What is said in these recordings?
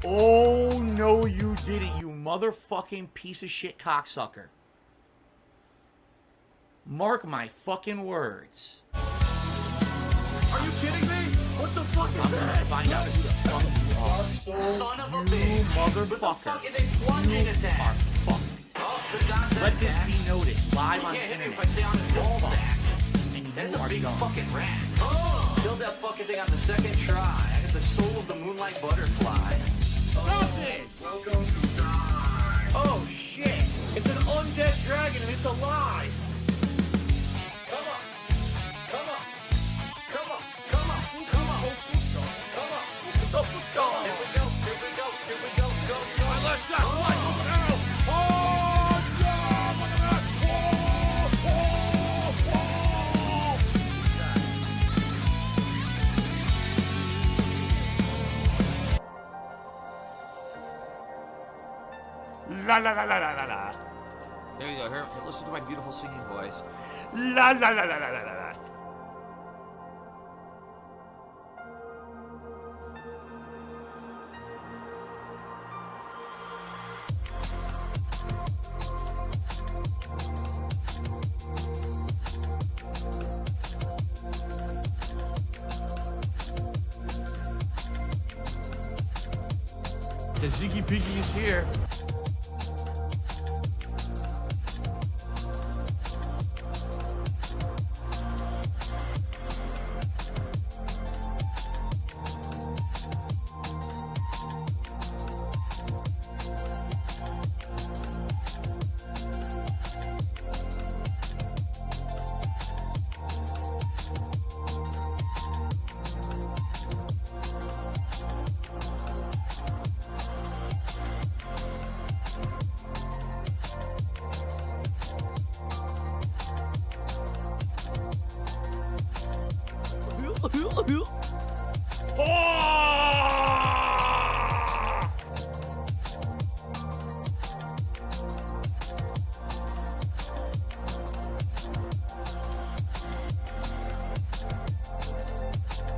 Oh, no, you didn't, you motherfucking piece of shit cocksucker. Mark my fucking words. Are you kidding me? What the fuck is I'm gonna that? find out who the fuck you are. Son of a You bitch. motherfucker. What the fuck is a plunging You attack? are fucked. Oh, the doctor Let this attack. be noticed live on You the can't hit me internet. if I stay on his ball sack. And That's you a are big done. fucking rat. Oh, killed that fucking thing on the second try. I got the soul of the moonlight butterfly. Stop this! Welcome to die. Oh shit! It's an undead dragon and it's alive. Come on, come on, come on, come on, come on, come on. Here we go, here we go, here we go, go, go. My left shot, right, over now! Oh, yeah! Look at that! La la la la la la la. There you go. Here, listen to my beautiful singing voice. La la la la la la la. The Ziggy Piggy is here.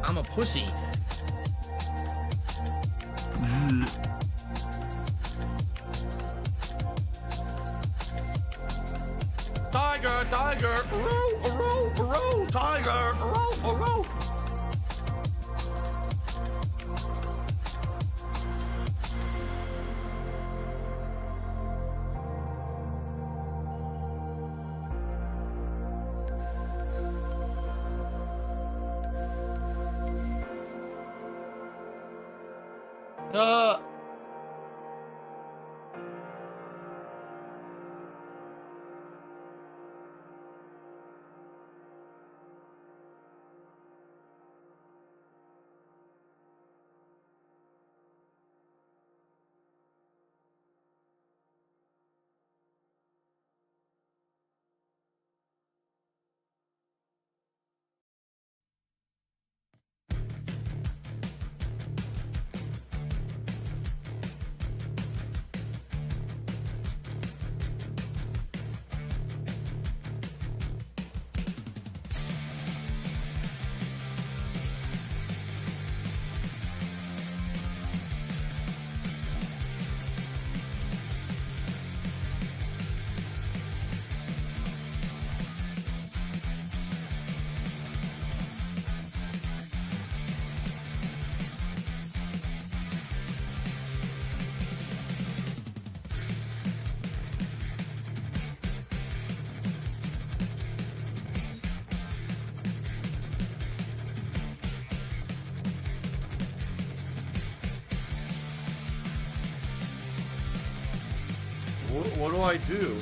I'm a pussy. Tiger, tiger, row, row, row, tiger, row, row. Uh. What do I do?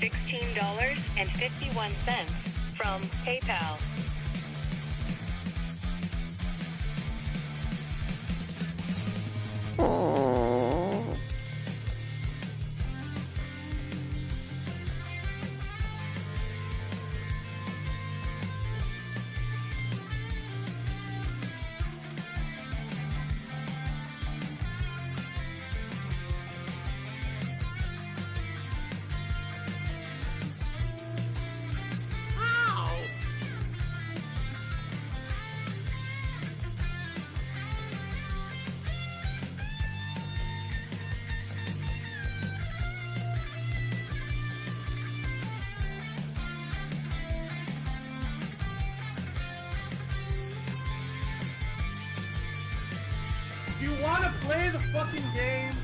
$16.51 from PayPal. a fucking game?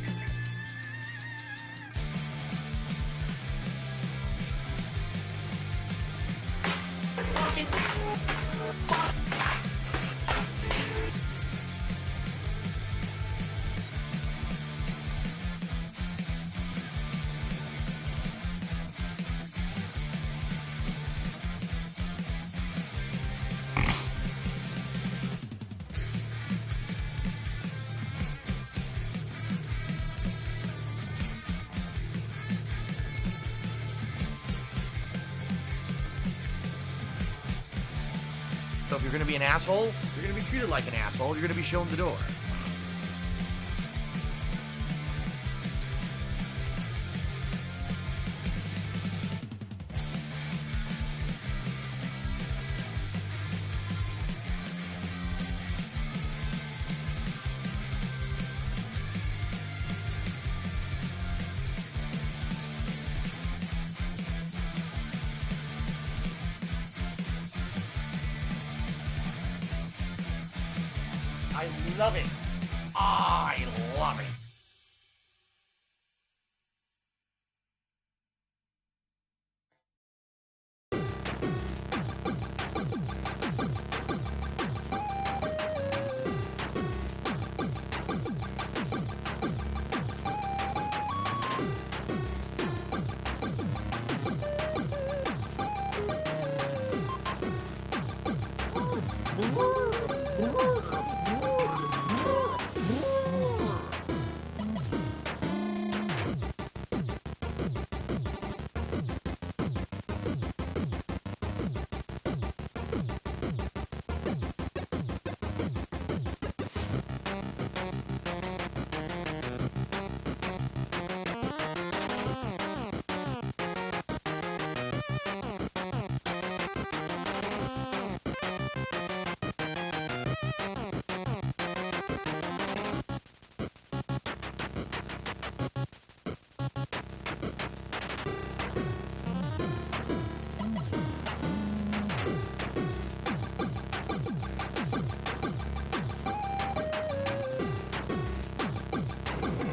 So if you're gonna be an asshole, you're gonna be treated like an asshole. You're gonna be shown the door. I love it. I love it.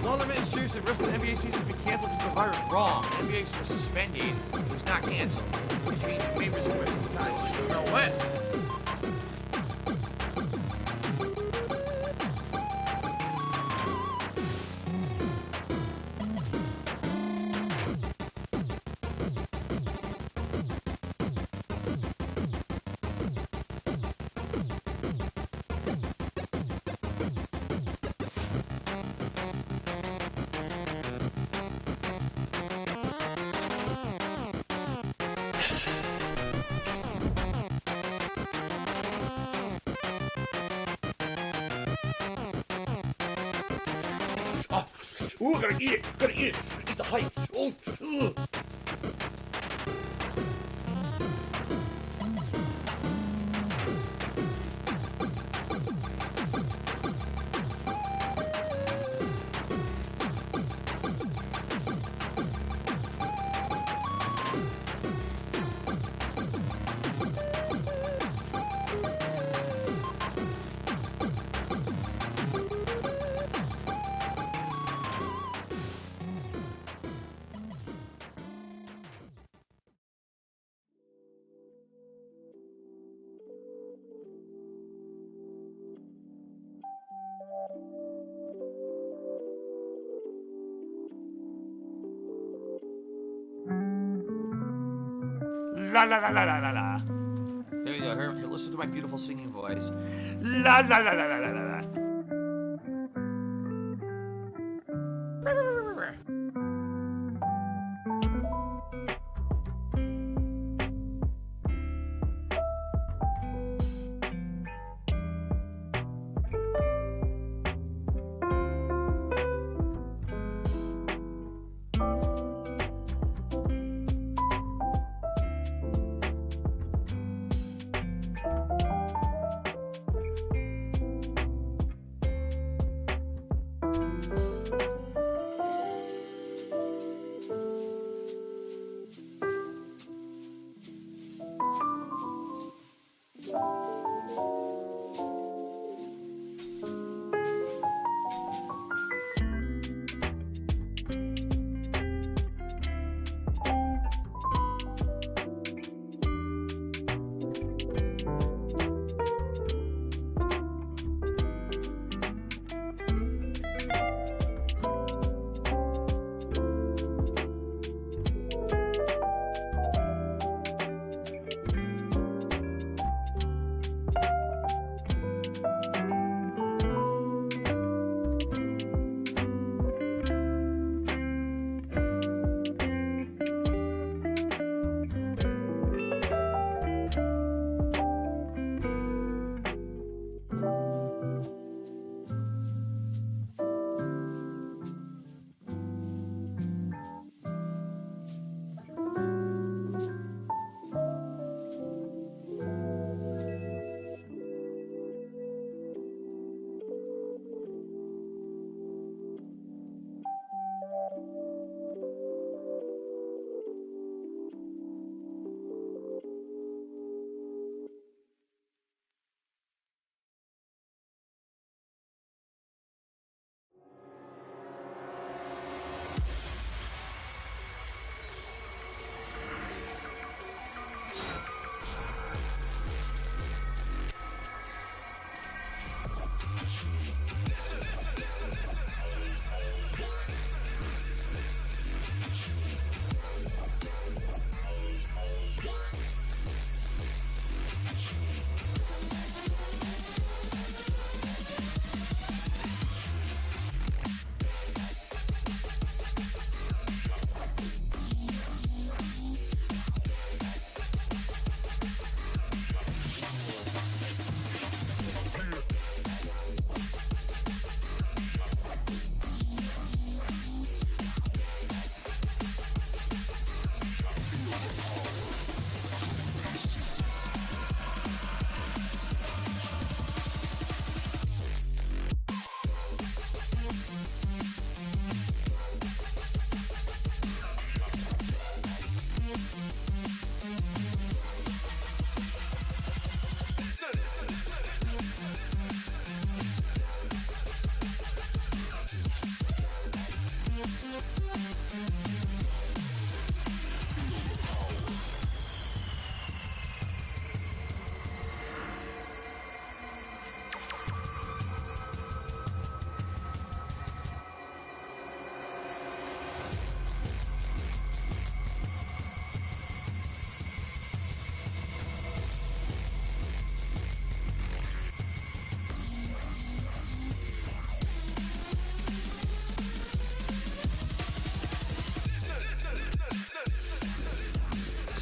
All the ministers the rest of the NBA season has been canceled because of the virus. Wrong. The NBA was suspended. It was not canceled. Which means it may resume at some time. We don't know when. Ooh, I gotta eat it. Gotta eat it. Eat the hype. Oh, ugh. La la la la la la la. There you go. Here, listen to my beautiful singing voice. La la la la la la la la.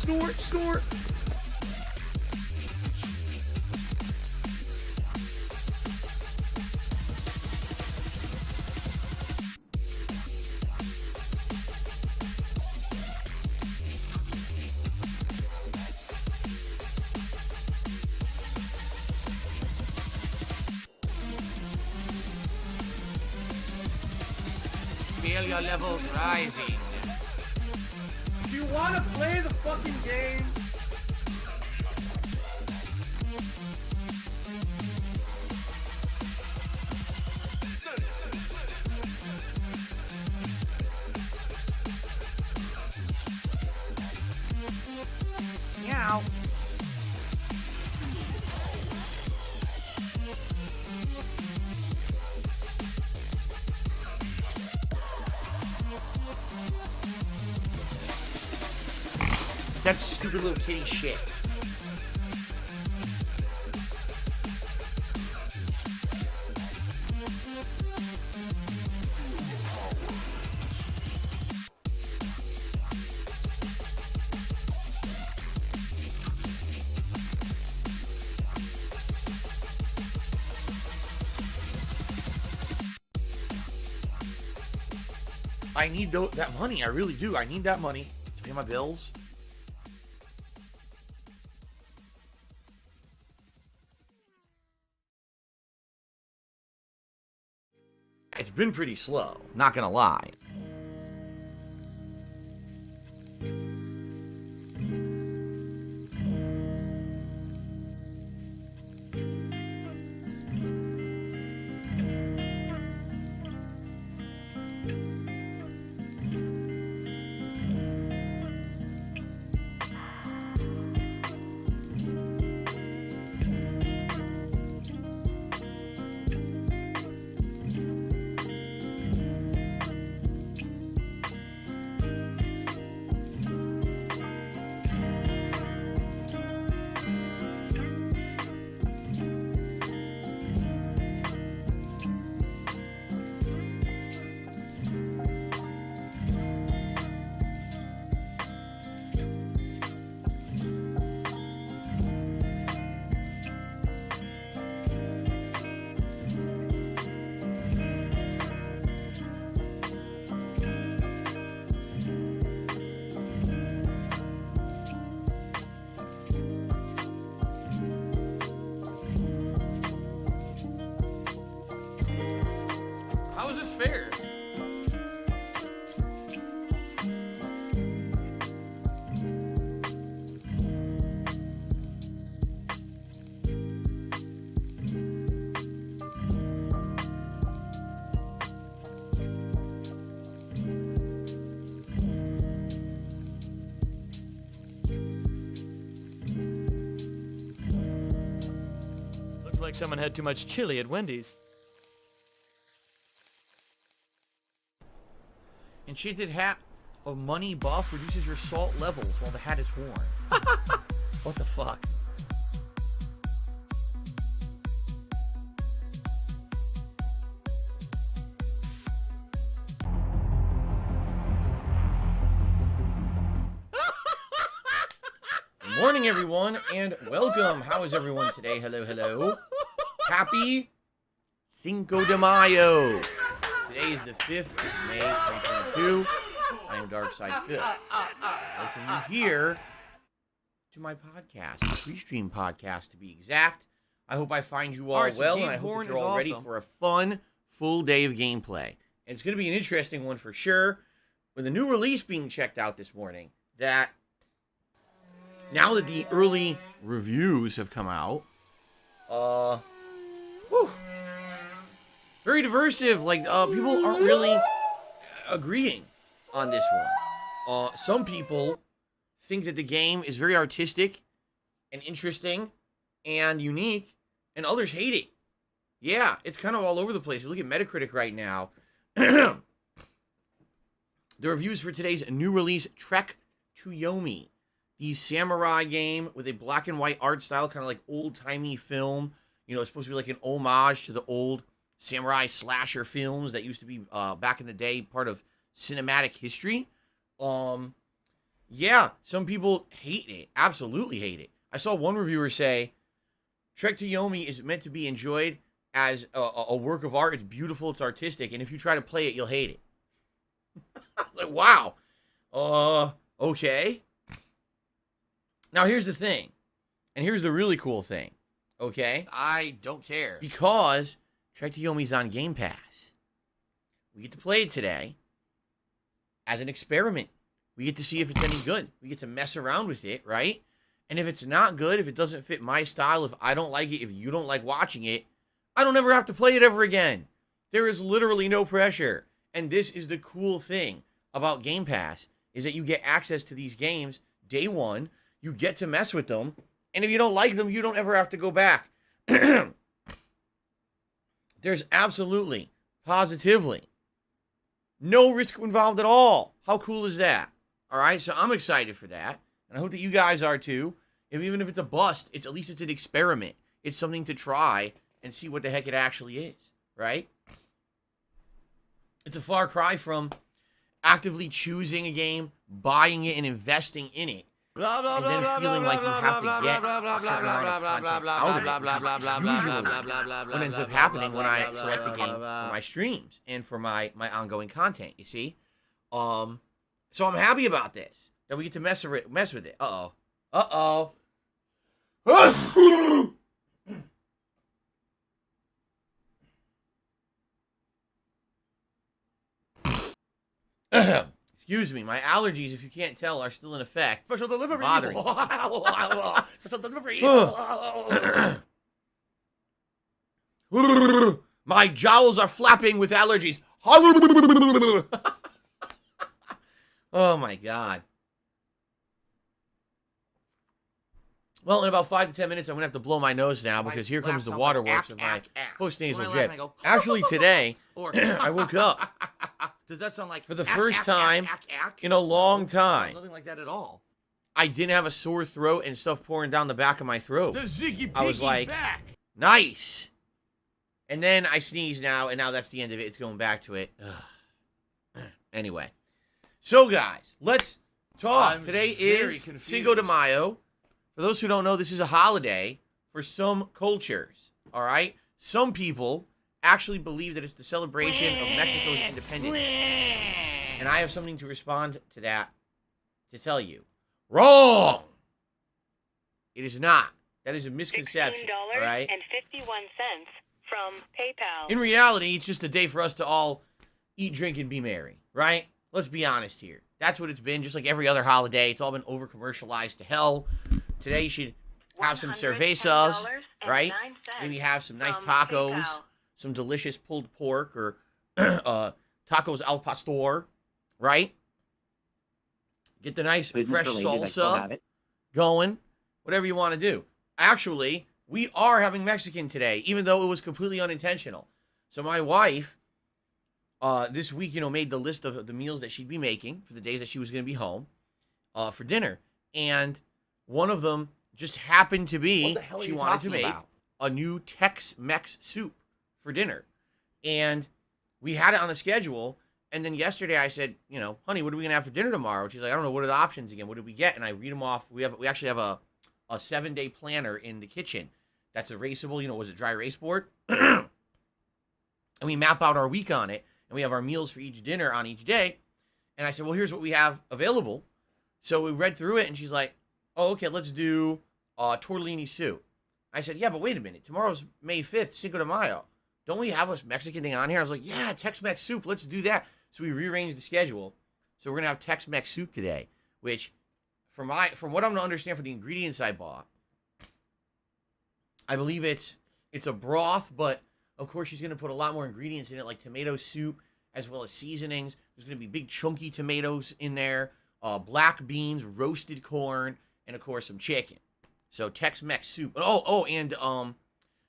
snort. Failure levels rising. Do you want to play the fucking game? Meow. That's stupid little kitty shit. I need that money. I really do. I need that money to pay my bills. It's been pretty slow, not gonna lie. How is this fair? Looks like someone had too much chili at Wendy's. Enchanted hat of money buff reduces your salt levels while the hat is worn. What the fuck? Good morning, everyone, and welcome. How is everyone today? Hello, hello. Happy Cinco de Mayo. Today is the 5th of May, 2022. I am Darkside Phil. Welcome you here to my podcast, the pre-stream podcast to be exact. I hope I find you all well, and I hope that you're all ready for a fun, full day of gameplay. And it's going to be an interesting one for sure, with a new release being checked out this morning, that now that the early reviews have come out, very diversive. Like, people aren't really agreeing on this one. Some people think that the game is very artistic and interesting and unique, and others hate it. Yeah, it's kind of all over the place. If you look at Metacritic right now, the reviews for today's new release, Trek to Yomi, the samurai game with a black and white art style, kind of like old-timey film. You know, it's supposed to be like an homage to the old samurai slasher films that used to be back in the day part of cinematic history. Yeah, some people hate it. Absolutely hate it. I saw one reviewer say, Trek to Yomi is meant to be enjoyed as a work of art. It's beautiful, it's artistic, and if you try to play it, you'll hate it. I was like, wow. Okay. Now, here's the thing. And here's the really cool thing. Okay? I don't care. Because Trek to Yomi's on Game Pass. We get to play it today as an experiment. We get to see if it's any good. We get to mess around with it, right? And if it's not good, if it doesn't fit my style, if I don't like it, if you don't like watching it, I don't ever have to play it ever again. There is literally no pressure. And this is the cool thing about Game Pass, is that you get access to these games day one. You get to mess with them. And if you don't like them, you don't ever have to go back. There's absolutely, positively, no risk involved at all. How cool is that? All right, so I'm excited for that. And I hope that you guys are too. Even if it's a bust, at least it's an experiment. It's something to try and see what the heck it actually is, right? It's a far cry from actively choosing a game, buying it, and investing in it. And then feeling like you have to get a certain amount of content out of it, which is usually what ends up happening when I select a game for my streams and for my ongoing content, you see? So I'm happy about this, that we get to mess with it. Uh-oh. Uh-oh. Excuse me, my allergies, if you can't tell, are still in effect. Special delivery. Bothering me. Special delivery. My jowls are flapping with allergies. Oh my god. Well, in about 5 to 10 minutes, I'm going to have to blow my nose now because here comes the waterworks of my post-nasal drip. Actually, today, I woke up. Does that sound like for the first time in a long time? Nothing like that at all. I didn't have a sore throat and stuff pouring down the back of my throat. The Ziggy I was like, back. Nice. And then I sneeze now, and now that's the end of it. It's going back to it. Ugh. Anyway. So, guys, let's talk. Today is Cinco de Mayo. For those who don't know, this is a holiday for some cultures, all right? Some people actually believe that it's the celebration of Mexico's independence. And I have something to respond to that to tell you. Wrong! It is not. That is a misconception, all right? $16.51 from PayPal. In reality, it's just a day for us to all eat, drink, and be merry, right? Let's be honest here. That's what it's been, just like every other holiday. It's all been over-commercialized to hell. Today you should have some cervezas, right? Maybe have some nice tacos, PayPal. some delicious pulled pork, or tacos al pastor, right? Get the nice fresh salsa going, whatever you want to do. Actually, we are having Mexican today, even though it was completely unintentional. So my wife, this week, made the list of the meals that she'd be making for the days that she was going to be home for dinner. And one of them just happened to be she wanted to make a new Tex-Mex soup for dinner. And we had it on the schedule. And then yesterday I said, honey, what are we going to have for dinner tomorrow? And she's like, I don't know. What are the options again? What did we get? And I read them off. We actually have a 7-day planner in the kitchen that's erasable. Was it dry erase board? And we map out our week on it. And we have our meals for each dinner on each day. And I said, well, here's what we have available. So we read through it, and she's like, oh, okay, let's do tortellini soup. I said, yeah, but wait a minute. Tomorrow's May 5th, Cinco de Mayo. Don't we have a Mexican thing on here? I was like, yeah, Tex-Mex soup. Let's do that. So we rearranged the schedule. So we're going to have Tex-Mex soup today, which from what I'm going to understand for the ingredients I bought, I believe it's a broth, but of course she's going to put a lot more ingredients in it, like tomato soup, as well as seasonings. There's going to be big chunky tomatoes in there, black beans, roasted corn, and of course some chicken. So Tex-Mex soup. And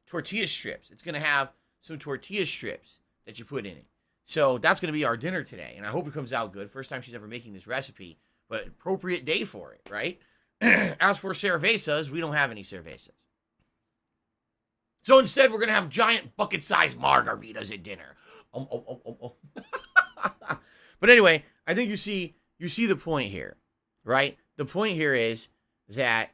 tortilla strips. It's going to have some tortilla strips that you put in it. So that's going to be our dinner today, and I hope it comes out good. First time she's ever making this recipe, but appropriate day for it, right? As for cervezas, we don't have any cervezas. So instead, we're going to have giant bucket-sized margaritas at dinner. But anyway, I think you see the point here. right? The point here is that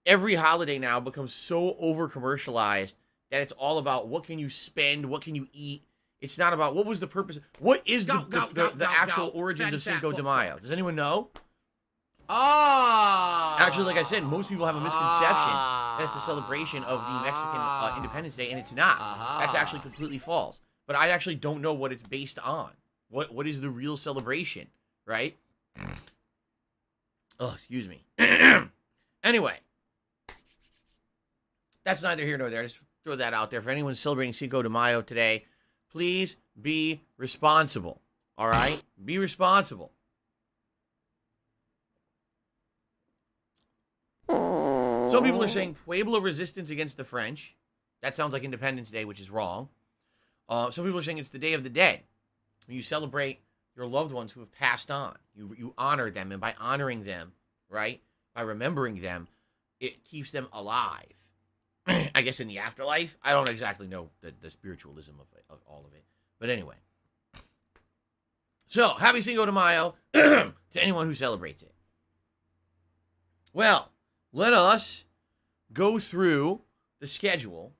every holiday now becomes so over-commercialized that it's all about what can you spend, what can you eat. It's not about what was the purpose. What is the actual origins of Cinco de Mayo? Does anyone know? Actually, like I said, most people have a misconception that it's a celebration of the Mexican Independence Day, and it's not. That's actually completely false. But I actually don't know what it's based on. What is the real celebration, right? Oh, excuse me. Anyway, that's neither here nor there. Just throw that out there. For anyone celebrating Cinco de Mayo today, please be responsible, all right? Be responsible. Some people are saying Pueblo resistance against the French. That sounds like Independence Day, which is wrong. Some people are saying it's the Day of the Dead. When you celebrate your loved ones who have passed on. You honor them, and by honoring them, right, by remembering them, it keeps them alive. I guess in the afterlife. I don't exactly know the spiritualism of all of it. But anyway. So, happy Cinco de Mayo to anyone who celebrates it. Well, let us go through the schedule.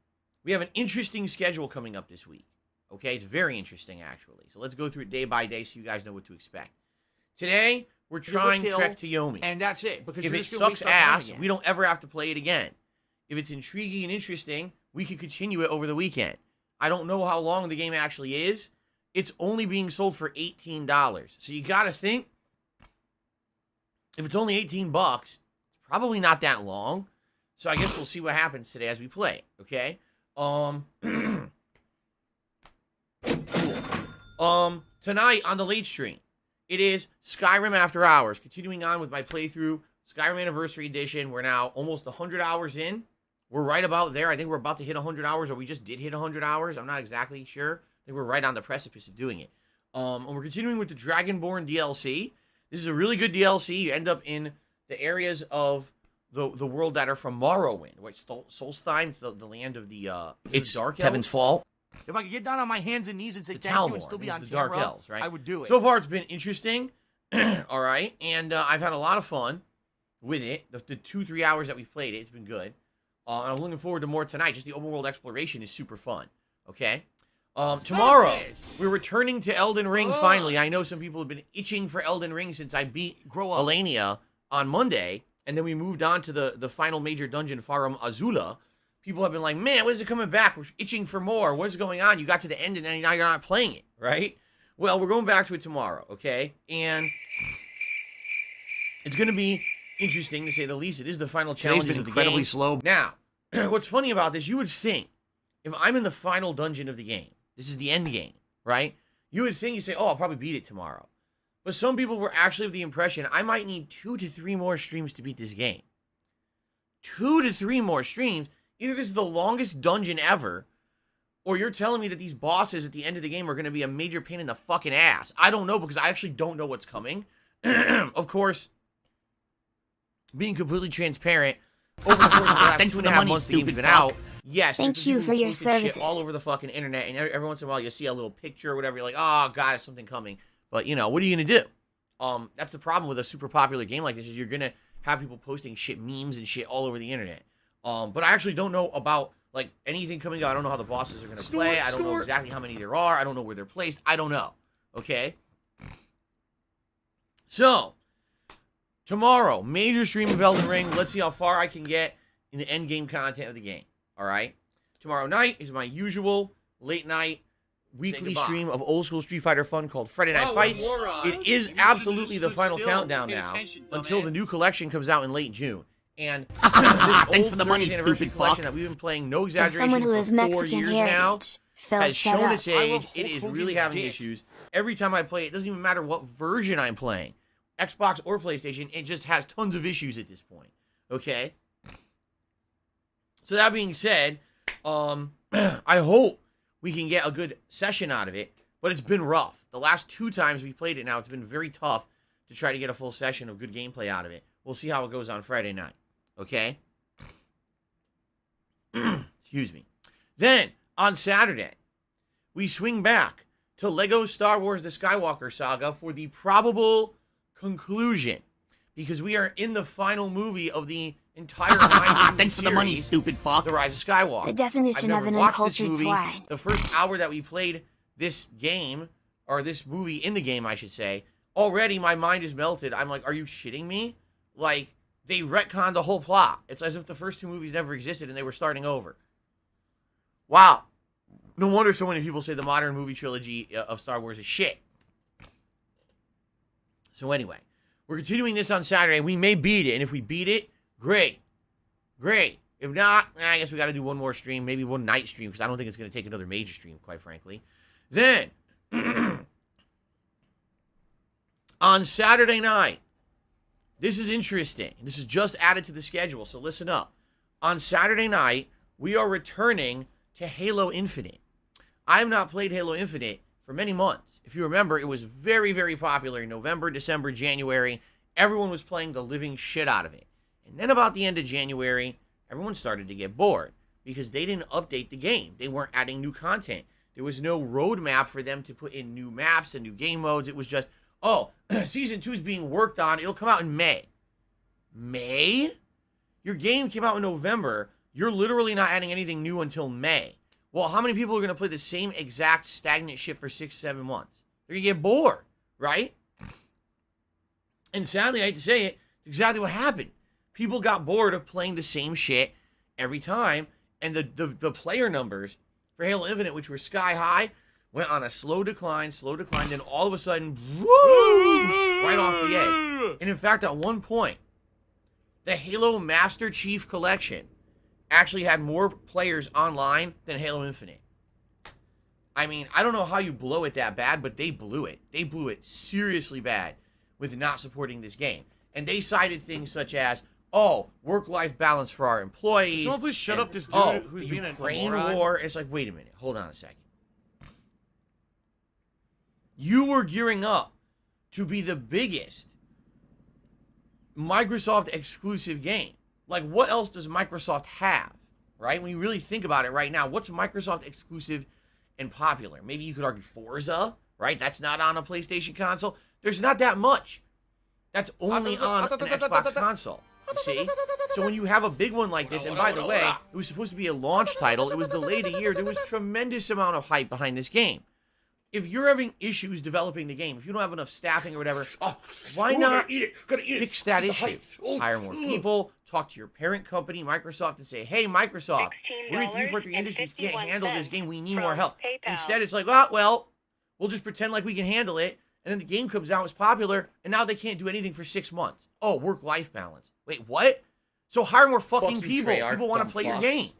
We have an interesting schedule coming up this week. Okay, it's very interesting, actually. So let's go through it day by day so you guys know what to expect. Today, we're trying Trek to Yomi. And that's it. Because if it sucks ass, we don't ever have to play it again. If it's intriguing and interesting, we can continue it over the weekend. I don't know how long the game actually is. It's only being sold for $18. So you got to think, if it's only $18, it's probably not that long. So I guess we'll see what happens today as we play, okay? Tonight on the late stream, it is Skyrim After Hours. Continuing on with my playthrough, Skyrim Anniversary Edition. We're now almost 100 hours in. We're right about there. I think we're about to hit 100 hours, or we just did hit 100 hours. I'm not exactly sure. I think we're right on the precipice of doing it. And we're continuing with the Dragonborn DLC. This is a really good DLC. You end up in the areas of the world that are from Morrowind, which Solstheim, it's the land of the it's Dark Elves. Heaven's Fall. If I could get down on my hands and knees and say thank you and still be on camera, Dark Elves, right? I would do it. So far, it's been interesting. All right, and I've had a lot of fun with it. The 2-3 hours that we've played it, it's been good. And I'm looking forward to more tonight. Just the open world exploration is super fun. Okay. Tomorrow, we're returning to Elden Ring finally. I know some people have been itching for Elden Ring since I beat Alania on Monday, and then we moved on to the final major dungeon, Farum Azula. People have been like, man, when is it coming back? We're itching for more. What is going on? You got to the end, and then now you're not playing it, right? Well, we're going back to it tomorrow, okay? And it's going to be interesting, to say the least. It is the final challenge of the game. Incredibly slow. Now, what's funny about this, you would think, if I'm in the final dungeon of the game, this is the end game, right? You would think, you say, oh, I'll probably beat it tomorrow. But some people were actually of the impression, I might need 2 to 3 more streams to beat this game. 2 to 3 more streams? Either this is the longest dungeon ever, or you're telling me that these bosses at the end of the game are going to be a major pain in the fucking ass. I don't know, because I actually don't know what's coming. Of course, being completely transparent, over the course of the last 2.5 months the game's been out, yes, thank you for your services. All over the fucking internet, and every once in a while you see a little picture or whatever, you're like, oh god, is something coming? But, you know, what are you going to do? That's the problem with a super popular game like this, is you're going to have people posting shit, memes and shit all over the internet. But I actually don't know about, like, anything coming out. I don't know how the bosses are going to play. I don't know exactly how many there are. I don't know where they're placed. I don't know. Okay? So, tomorrow, major stream of Elden Ring. Let's see how far I can get in the end game content of the game. All right? Tomorrow night is my usual late night weekly stream of old school Street Fighter fun called Friday Night Fights. It is absolutely the final countdown now until the new collection comes out in late June. And this old 30th anniversary collection that we've been playing, no exaggeration, for 4 years now, has shown its age. It is really having issues. Every time I play it, it doesn't even matter what version I'm playing, Xbox or PlayStation, it just has tons of issues at this point. Okay? So that being said, I hope we can get a good session out of it, but it's been rough. The last 2 times we played it now, it's been very tough to try to get a full session of good gameplay out of it. We'll see how it goes on Friday night. Okay? Excuse me. Then, on Saturday, we swing back to LEGO Star Wars The Skywalker Saga for the probable conclusion. because we are in the final movie of the entire 9 Thanks for the money, stupid fuck. The Rise of Skywalker. The definition I've of never an watched this uncultured movie. swine. The first hour that we played this game, or this movie in the game, I should say, already my mind is melted. I'm like, are you shitting me? Like, they retconned the whole plot. It's as if the first 2 movies never existed and they were starting over. Wow. No wonder so many people say the modern movie trilogy of Star Wars is shit. So anyway, we're continuing this on Saturday. We may beat it, and if we beat it, great. Great. If not, I guess we got to do one more stream, maybe one night stream, because I don't think it's going to take another major stream, quite frankly. Then, on Saturday night, this is interesting. This is just added to the schedule, so listen up. On Saturday night, we are returning to Halo Infinite. I have not played Halo Infinite for many months. If you remember, it was very, very popular in November, December, January. Everyone was playing the living shit out of it. And then about the end of January, everyone started to get bored because they didn't update the game. They weren't adding new content. There was no roadmap for them to put in new maps and new game modes. It was just, oh, Season 2 is being worked on. It'll come out in May. May? Your game came out in November. You're literally not adding anything new until May. Well, how many people are going to play the same exact stagnant shit for 6-7 months? They're going to get bored, right? And sadly, I hate to say it, it's exactly what happened. People got bored of playing the same shit every time, and the player numbers for Halo Infinite, which were sky high, went on a slow decline, then all of a sudden, woo, right off the edge. And in fact, at one point, the Halo Master Chief Collection actually had more players online than Halo Infinite. I mean, I don't know how you blow it that bad, but they blew it. They blew it seriously bad with not supporting this game. And they cited things such as, oh, work-life balance for our employees. Someone please shut up this dude who's being a Ukraine moron. war. It's like, wait a minute. Hold on a second. You were gearing up to be the biggest Microsoft exclusive game. Like, what else does Microsoft have, right? When you really think about it right now, what's Microsoft exclusive and popular? Maybe you could argue Forza, right? That's not on a PlayStation console. There's not that much. That's only on an Xbox console, you see? So when you have a big one like this, and by the way, it was supposed to be a launch title. It was delayed a year. There was tremendous amount of hype behind this game. If you're having issues developing the game, if you don't have enough staffing or whatever, why not fix that issue? Hire more people, talk to your parent company, Microsoft, and say, hey, Microsoft, we're at 343 Industries, can't handle this game, we need more help. PayPal. Instead, it's like, oh, well, we'll just pretend like we can handle it, and then the game comes out, it's popular, and now they can't do anything for 6 months. Oh, work-life balance. Wait, what? So hire more fucking Fuck you, people. Treyarch, People want to dumb play your fucks. game.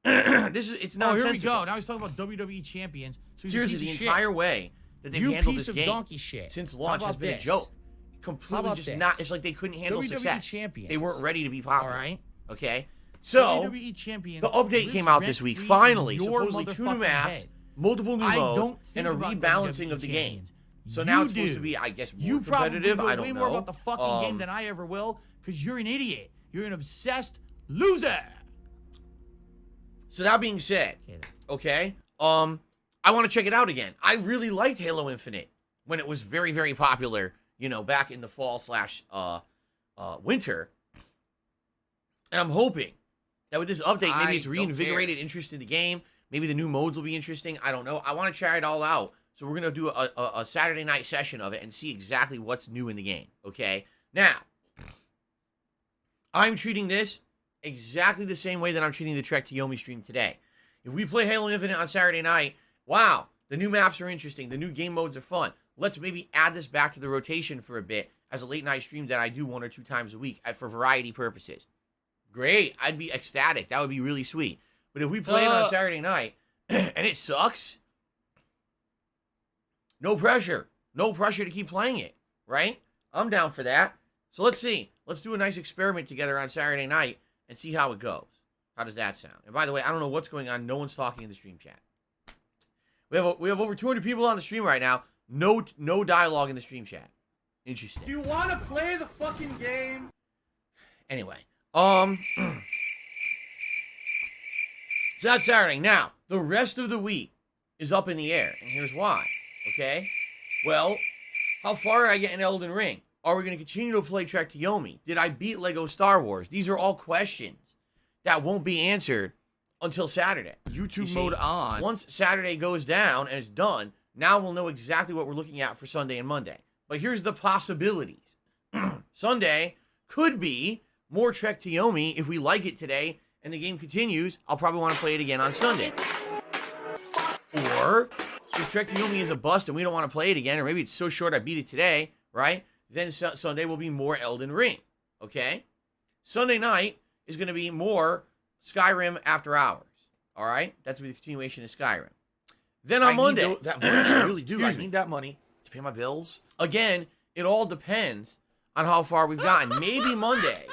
It's Oh, nonsensical. here we go. Now he's talking about WWE champions. So he's Seriously, a the piece of shit. entire way that they've You handled piece this of game donkey shit. since How launch has about been a this? joke. How Completely about just this? not. It's like they couldn't handle WWE success. champions. They weren't ready to be popular. All right. Okay. So WWE champions. the update lives came out this week. rent-free in Finally, your supposedly 2 new motherfucking maps, head. multiple new I modes, don't and a think about rebalancing WWE of the game. champions. So You now it's supposed do. to be, I guess, more You probably competitive. know I don't way know. more about the fucking game than I ever will, because you're an idiot. You're an obsessed loser. So that being said, okay, I want to check it out again. I really liked Halo Infinite when it was very, very popular, you know, back in the fall / winter. And I'm hoping that with this update, maybe it's I don't reinvigorated interest in the game. Maybe the new modes will be interesting. I don't know. I want to try it all out. So we're going to do a Saturday night session of it and see exactly what's new in the game, okay? Now, I'm treating this exactly the same way that I'm treating the Trek to Yomi stream today. If we play Halo Infinite on Saturday night, wow, the new maps are interesting. The new game modes are fun. Let's maybe add this back to the rotation for a bit as a late night stream that I do 1 or 2 times a week for variety purposes. Great. I'd be ecstatic. That would be really sweet. But if we play it on Saturday night and it sucks, no pressure. No pressure to keep playing it, right? I'm down for that. So let's see. Let's do a nice experiment together on Saturday night and see how it goes. How does that sound? And by the way, I don't know what's going on. No one's talking in the stream chat. We have over 200 people on the stream right now. No dialogue in the stream chat. Interesting. Do you want to play the fucking game? Anyway, so that's Saturday. Now, the rest of the week is up in the air, and here's why. Okay? Well, how far did I get in Elden Ring? Are we going to continue to play Trek to Yomi? Did I beat Lego Star Wars? These are all questions that won't be answered until Saturday. YouTube mode on. Once Saturday goes down and it's done, now we'll know exactly what we're looking at for Sunday and Monday. But here's the possibilities. Sunday could be more Trek to Yomi if we like it today and the game continues. I'll probably want to play it again on Sunday. Or if Trek to Yomi is a bust and we don't want to play it again, or maybe it's so short I beat it today, right? Then Sunday will be more Elden Ring, okay? Sunday night is going to be more Skyrim After Hours, all right? That's going to be the continuation of Skyrim. Then on Monday. That money, I really do. I need that money to pay my bills. Again, it all depends on how far we've gotten. Maybe Monday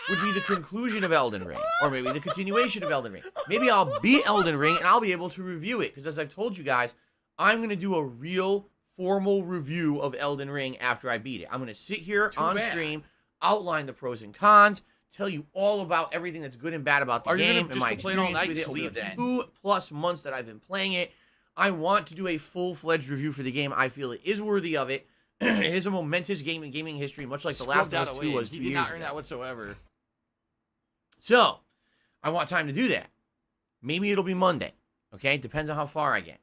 would be the conclusion of Elden Ring, or maybe the continuation of Elden Ring. Maybe I'll beat Elden Ring and I'll be able to review it, because as I've told you guys, I'm going to do a real formal review of Elden Ring after I beat it. I'm going to sit here on stream, outline the pros and cons, tell you all about everything that's good and bad about the game, and my experience all night with it over the 2+ months that I've been playing it. I want to do a full-fledged review for the game. I feel it is worthy of it. It is a momentous game in gaming history, much like The Last of Us 2 was 2 years ago. He did not earn that whatsoever. So, I want time to do that. Maybe it'll be Monday. Okay? Depends on how far I get.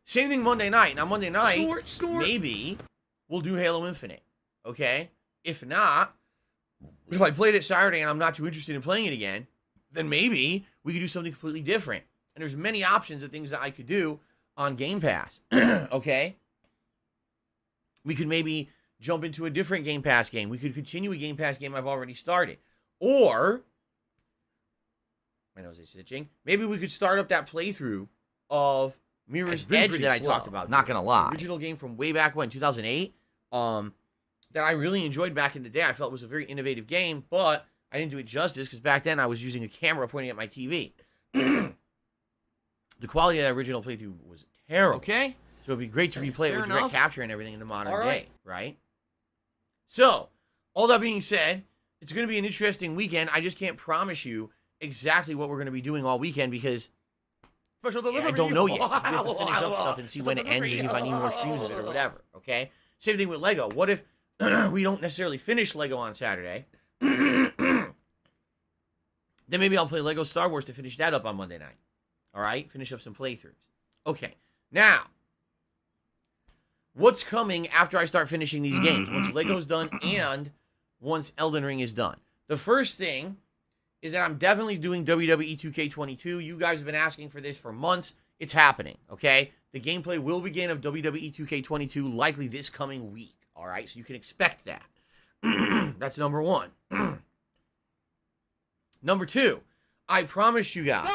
Same thing Monday night. Now, Monday night, maybe we'll do Halo Infinite. Okay? If not, if I played it Saturday and I'm not too interested in playing it again, then maybe we could do something completely different. And there's many options of things that I could do on Game Pass. Okay? We could maybe jump into a different Game Pass game. We could continue a Game Pass game I've already started. Or, my nose is itching, maybe we could start up that playthrough of Mirror's Edge that I talked about. Not going to lie. Original game from way back when, 2008, that I really enjoyed back in the day. I felt it was a very innovative game, but I didn't do it justice because back then I was using a camera pointing at my TV. The quality of that original playthrough was terrible. Okay. So it'd be great to replay it with direct capture and everything in the modern day, right? So, all that being said, it's going to be an interesting weekend. I just can't promise you exactly what we're going to be doing all weekend because I don't know yet. We have to finish up stuff and see when it ends and see if I need more streams of it or whatever, okay? Same thing with Lego. What if we don't necessarily finish Lego on Saturday? Then maybe I'll play Lego Star Wars to finish that up on Monday night. All right? Finish up some playthroughs. Okay. Now, what's coming after I start finishing these games? Once Lego's done and once Elden Ring is done. The first thing is that I'm definitely doing WWE 2K22. You guys have been asking for this for months. It's happening, okay? The gameplay will begin of WWE 2K22 likely this coming week, all right? So you can expect that. That's number one. Number two, I promised you guys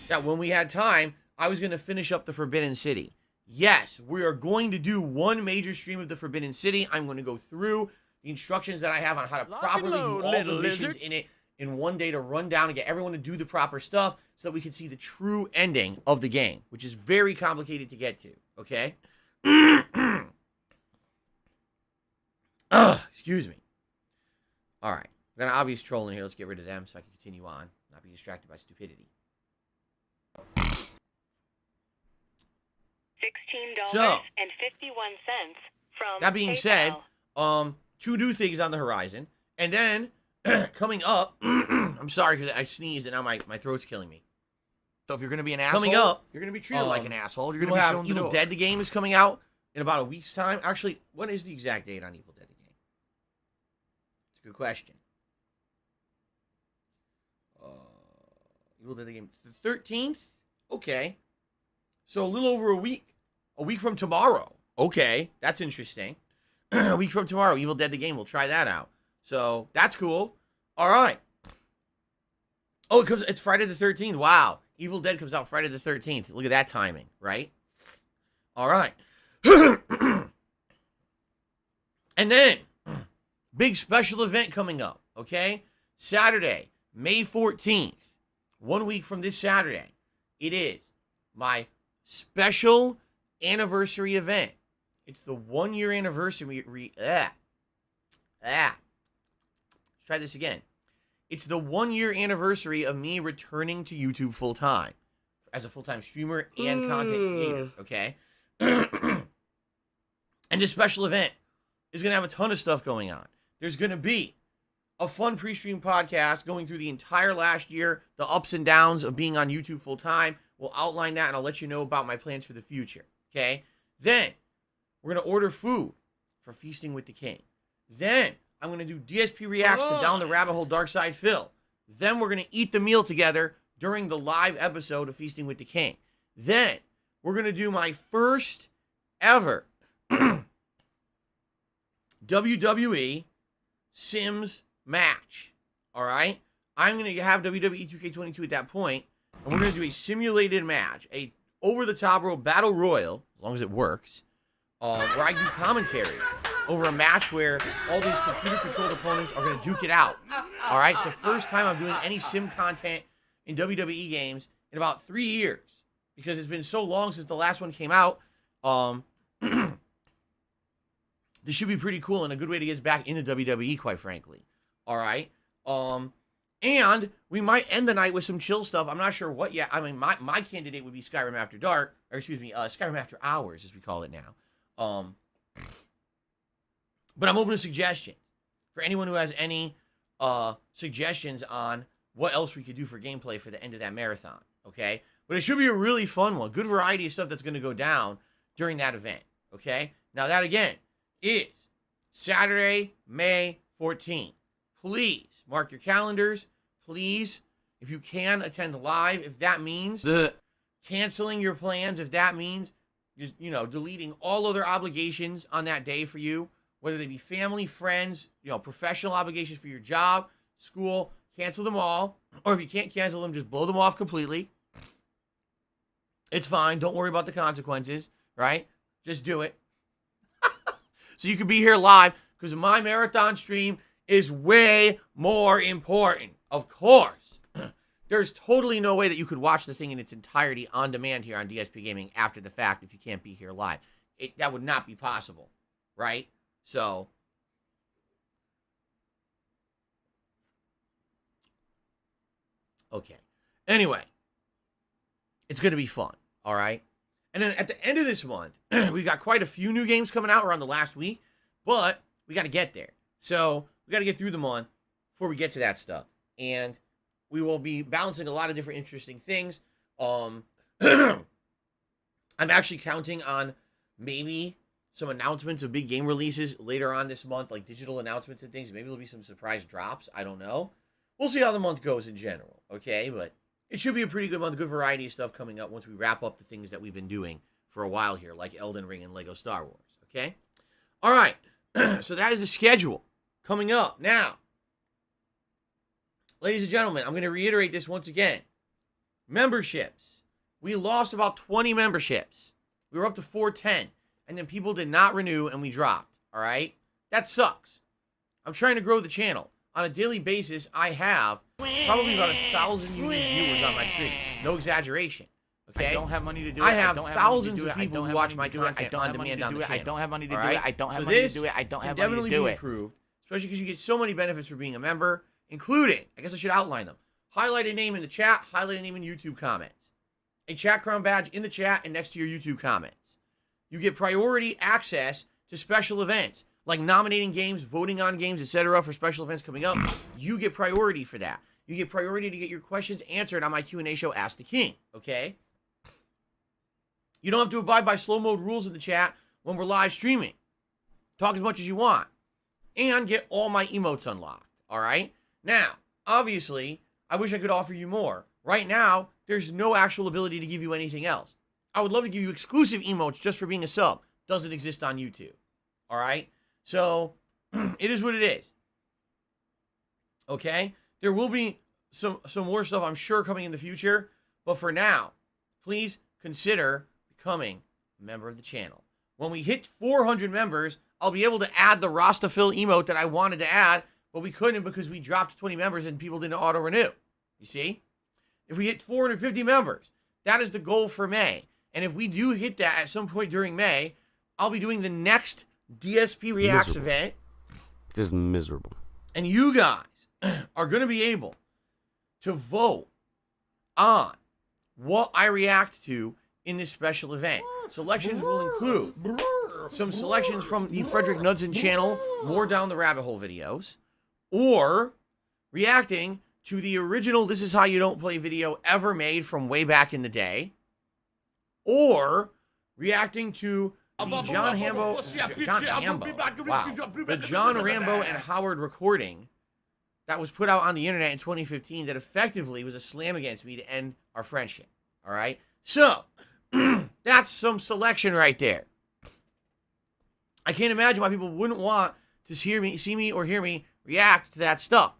that when we had time, I was going to finish up the Forbidden City. Yes, we are going to do one major stream of the Forbidden City. I'm going to go through the instructions that I have on how to properly do all the missions in it in one day to run down and get everyone to do the proper stuff so that we can see the true ending of the game, which is very complicated to get to, okay? Excuse me. All right. We've got an obvious troll in here. Let's get rid of them so I can continue on, not be distracted by stupidity. $16.51 from that being said, two new things on the horizon. And then, coming up, I'm sorry because I sneezed and now my throat's killing me. So if you're going to be an asshole, coming up, you're going to be treated like an asshole. You're going to be have shown Evil Dead, the game is coming out in about a week's time. Actually, what is the exact date on Evil Dead, the game? It's a good question. Evil Dead, the game. The 13th? Okay. So a little over a week. A week from tomorrow. Okay, that's interesting. A week from tomorrow, Evil Dead, the game. We'll try that out. So, that's cool. All right. Oh, it's Friday the 13th. Wow. Evil Dead comes out Friday the 13th. Look at that timing, right? All right. And then, big special event coming up, okay? Saturday, May 14th. 1 week from this Saturday. It is my special anniversary event. It's the 1 year anniversary. Let's try this again. It's the 1 year anniversary of me returning to YouTube full time as a full time streamer and content creator. Okay. And this special event is going to have a ton of stuff going on. There's going to be a fun pre-stream podcast going through the entire last year, the ups and downs of being on YouTube full time. We'll outline that, and I'll let you know about my plans for the future, okay? Then, we're going to order food for Feasting with the King. Then, I'm going to do DSP Reacts to Down the Rabbit Hole Dark Side Phil. Then, we're going to eat the meal together during the live episode of Feasting with the King. Then, we're going to do my first ever WWE Sims match. All right? I'm going to have WWE 2K22 at that point, and we're going to do a simulated match, a over-the-top rope battle royal, as long as it works, where I do commentary over a match where all these computer-controlled opponents are going to duke it out. All right? It's the first time I'm doing any sim content in WWE games in about 3 years, because it's been so long since the last one came out. This should be pretty cool and a good way to get us back into WWE, quite frankly. All right? And we might end the night with some chill stuff. I'm not sure what yet. I mean, my candidate would be Skyrim After Dark, or excuse me, Skyrim After Hours, as we call it now. But I'm open to suggestions. For anyone who has any suggestions on what else we could do for gameplay for the end of that marathon, okay? But it should be a really fun one. Good variety of stuff that's going to go down during that event, okay? Now, that, again, is Saturday, May 14th. Please mark your calendars. Please, if you can, attend live. If that means canceling your plans, if that means just, deleting all other obligations on that day for you, whether they be family, friends, professional obligations for your job, school, cancel them all. Or if you can't cancel them, just blow them off completely. It's fine. Don't worry about the consequences, right? Just do it. So you can be here live, because my marathon stream is way more important. Of course. There's totally no way that you could watch the thing in its entirety on demand here on DSP Gaming after the fact if you can't be here live. That would not be possible, right? So, okay. Anyway, it's going to be fun, all right? And then at the end of this month, we got quite a few new games coming out around the last week, but we got to get there. So we got to get through the month before we get to that stuff. And we will be balancing a lot of different interesting things. I'm actually counting on maybe some announcements of big game releases later on this month, like digital announcements and things. Maybe there'll be some surprise drops. I don't know. We'll see how the month goes in general, okay? But it should be a pretty good month, good variety of stuff coming up once we wrap up the things that we've been doing for a while here, like Elden Ring and Lego Star Wars, okay? All right, so that is the schedule coming up. Now, ladies and gentlemen, I'm going to reiterate this once again. Memberships. We lost about 20 memberships. We were up to 410, and then people did not renew, and we dropped, all right? That sucks. I'm trying to grow the channel. On a daily basis, I have probably about 1,000 unique viewers on my stream. No exaggeration. Okay? I don't have money to do it. I have thousands of people who watch my content on demand on the channel. I don't have money to do Right? it. I don't have So money to this do it. I don't have can money to definitely do be it. improved, especially because you get so many benefits for being a member, including, I guess I should outline them. Highlight a name in the chat, highlight a name in YouTube comments. A chat crown badge in the chat and next to your YouTube comments. You get priority access to special events, like nominating games, voting on games, etc. for special events coming up. You get priority for that. You get priority to get your questions answered on my Q&A show, Ask the King, okay? You don't have to abide by slow mode rules in the chat when we're live streaming. Talk as much as you want. And get all my emotes unlocked, all right? Now, obviously, I wish I could offer you more. Right now, there's no actual ability to give you anything else. I would love to give you exclusive emotes just for being a sub. Doesn't exist on YouTube, all right? So, it is what it is. Okay? There will be some more stuff, I'm sure, coming in the future. But for now, please consider becoming a member of the channel. When we hit 400 members, I'll be able to add the Rastafill emote that I wanted to add, but we couldn't because we dropped 20 members and people didn't auto-renew. You see? If we hit 450 members, that is the goal for May. And if we do hit that at some point during May, I'll be doing the next DSP Reacts event. Just miserable. And you guys are going to be able to vote on what I react to in this special event. Selections will include some selections from the Frederick Knudsen channel, more down the rabbit hole videos, or reacting to the original This Is How You Don't Play video ever made from way back in the day, or reacting to the John Rambo and Howard recording that was put out on the internet in 2015 that effectively was a slam against me to end our friendship. All right? So, that's some selection right there. I can't imagine why people wouldn't want to see me or hear me react to that stuff.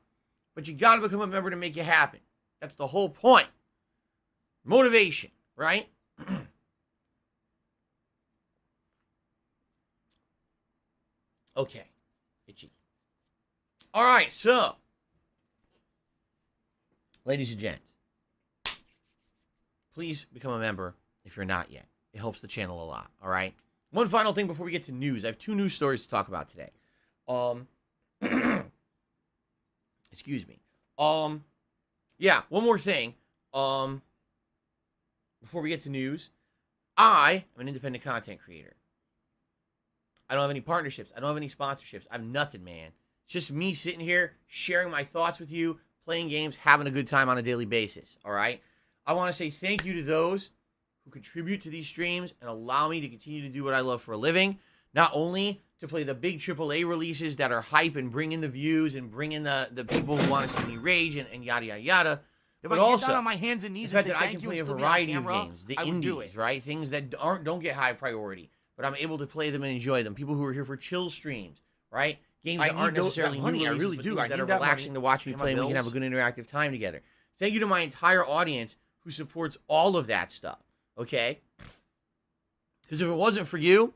But you got to become a member to make it happen. That's the whole point. Motivation, right? Okay. Itchy. All right, so, ladies and gents, please become a member if you're not yet. It helps the channel a lot, all right? One final thing before we get to news. I have 2 news stories to talk about today. Excuse me. Yeah, one more thing. Before we get to news, I am an independent content creator. I don't have any partnerships. I don't have any sponsorships. I have nothing, man. It's just me sitting here, sharing my thoughts with you, playing games, having a good time on a daily basis, all right? I want to say thank you to those who contribute to these streams and allow me to continue to do what I love for a living. Not only to play the big AAA releases that are hype and bring in the views and bring in the people who want to see me rage and yada, yada, yada. But also, on my hands and knees the fact that I can play a variety of games, the indies, right? Things that don't get high priority, but I'm able to play them and enjoy them. People who are here for chill streams, right? Games that aren't necessarily new releases, I really but do. things that are relaxing to watch me play and we can have a good interactive time together. Thank you to my entire audience who supports all of that stuff, okay? Because if it wasn't for you,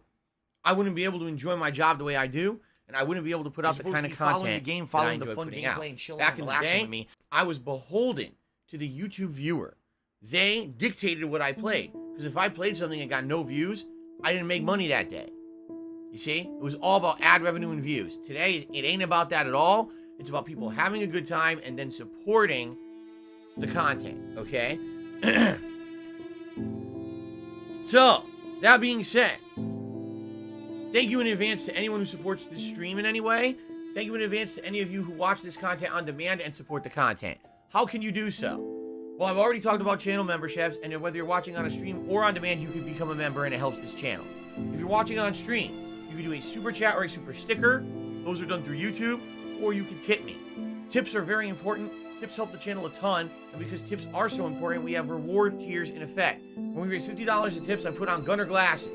I wouldn't be able to enjoy my job the way I do, and I wouldn't be able to put out the kind of content the game, that I following enjoy the fun putting out. gameplay, and chilling Back and in the relaxing day, with me. I was beholden to the YouTube viewer. They dictated what I played. Because if I played something and got no views, I didn't make money that day. You see? It was all about ad revenue and views. Today, it ain't about that at all. It's about people having a good time and then supporting the content, okay? So, that being said, thank you in advance to anyone who supports this stream in any way. Thank you in advance to any of you who watch this content on demand and support the content. How can you do so? Well, I've already talked about channel memberships, and whether you're watching on a stream or on demand, you can become a member and it helps this channel. If you're watching on stream, you can do a super chat or a super sticker. Those are done through YouTube, or you can tip me. Tips are very important. Tips help the channel a ton, and because tips are so important, we have reward tiers in effect. When we raise $50 in tips, I put on Gunner glasses.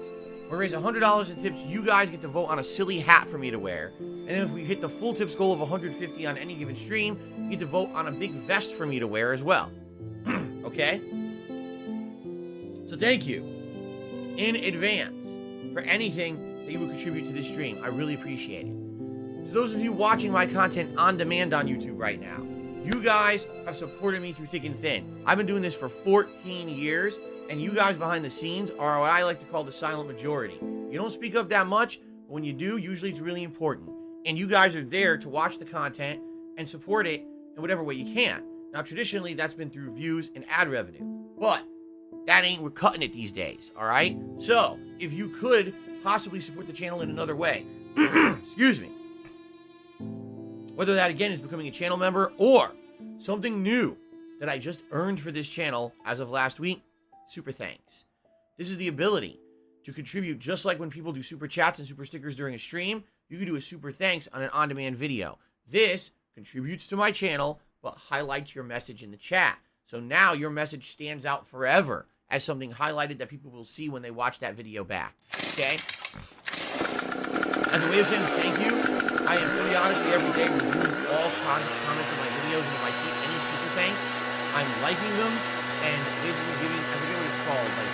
When we raise $100 in tips, you guys get to vote on a silly hat for me to wear. And then if we hit the full tips goal of 150 on any given stream, you get to vote on a big vest for me to wear as well. Okay? So thank you in advance for anything that you would contribute to this stream. I really appreciate it. To those of you watching my content on demand on YouTube right now, you guys have supported me through thick and thin. I've been doing this for 14 years, and you guys behind the scenes are what I like to call the silent majority. You don't speak up that much, but when you do, usually it's really important. And you guys are there to watch the content and support it in whatever way you can. Now, traditionally, that's been through views and ad revenue. But that ain't, we're cutting it these days, all right? So, if you could possibly support the channel in another way, excuse me, whether that, again, is becoming a channel member or something new that I just earned for this channel as of last week, super thanks. This is the ability to contribute just like when people do super chats and super stickers during a stream, you can do a super thanks on an on-demand video. This contributes to my channel, but highlights your message in the chat. So now your message stands out forever as something highlighted that people will see when they watch that video back. Okay? As a way of saying thank you, I am periodically every day reviewing all comments in my videos, and if I see any super thanks, I'm liking them and basically giving, I forget what it's called, like,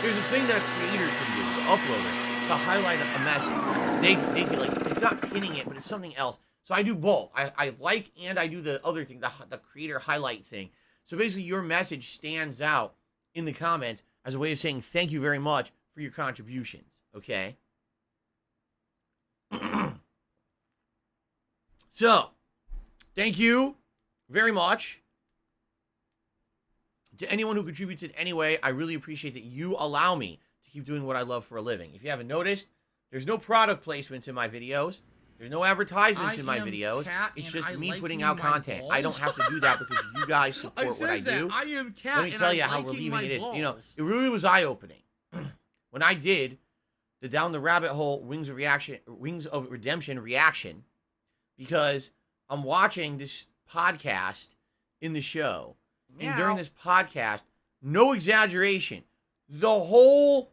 there's this thing that a creator can do, the uploader, to highlight a message. They can, like, it's not pinning it, but it's something else. So I do both. I like and I do the other thing, the creator highlight thing. So basically your message stands out in the comments as a way of saying thank you very much for your contributions, okay? So, thank you very much to anyone who contributes in any way. I really appreciate that you allow me to to keep doing what I love for a living. If you haven't noticed, there's no product placements in my videos. There's no advertisements in my videos. It's just me putting out content. I don't have to do that because you guys support what I do. I am Cat. Let me tell you how relieving it is. You know, it really was eye-opening when I did the Down the Rabbit Hole Wings of Redemption reaction, because I'm watching this podcast in the show, and during this podcast, no exaggeration, the whole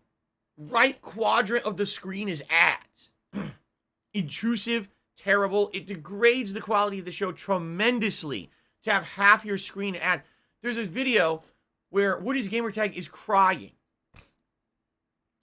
right quadrant of the screen is ads. Intrusive, terrible. It degrades the quality of the show tremendously to have half your screen ad. There's this video where Woody's gamertag is crying.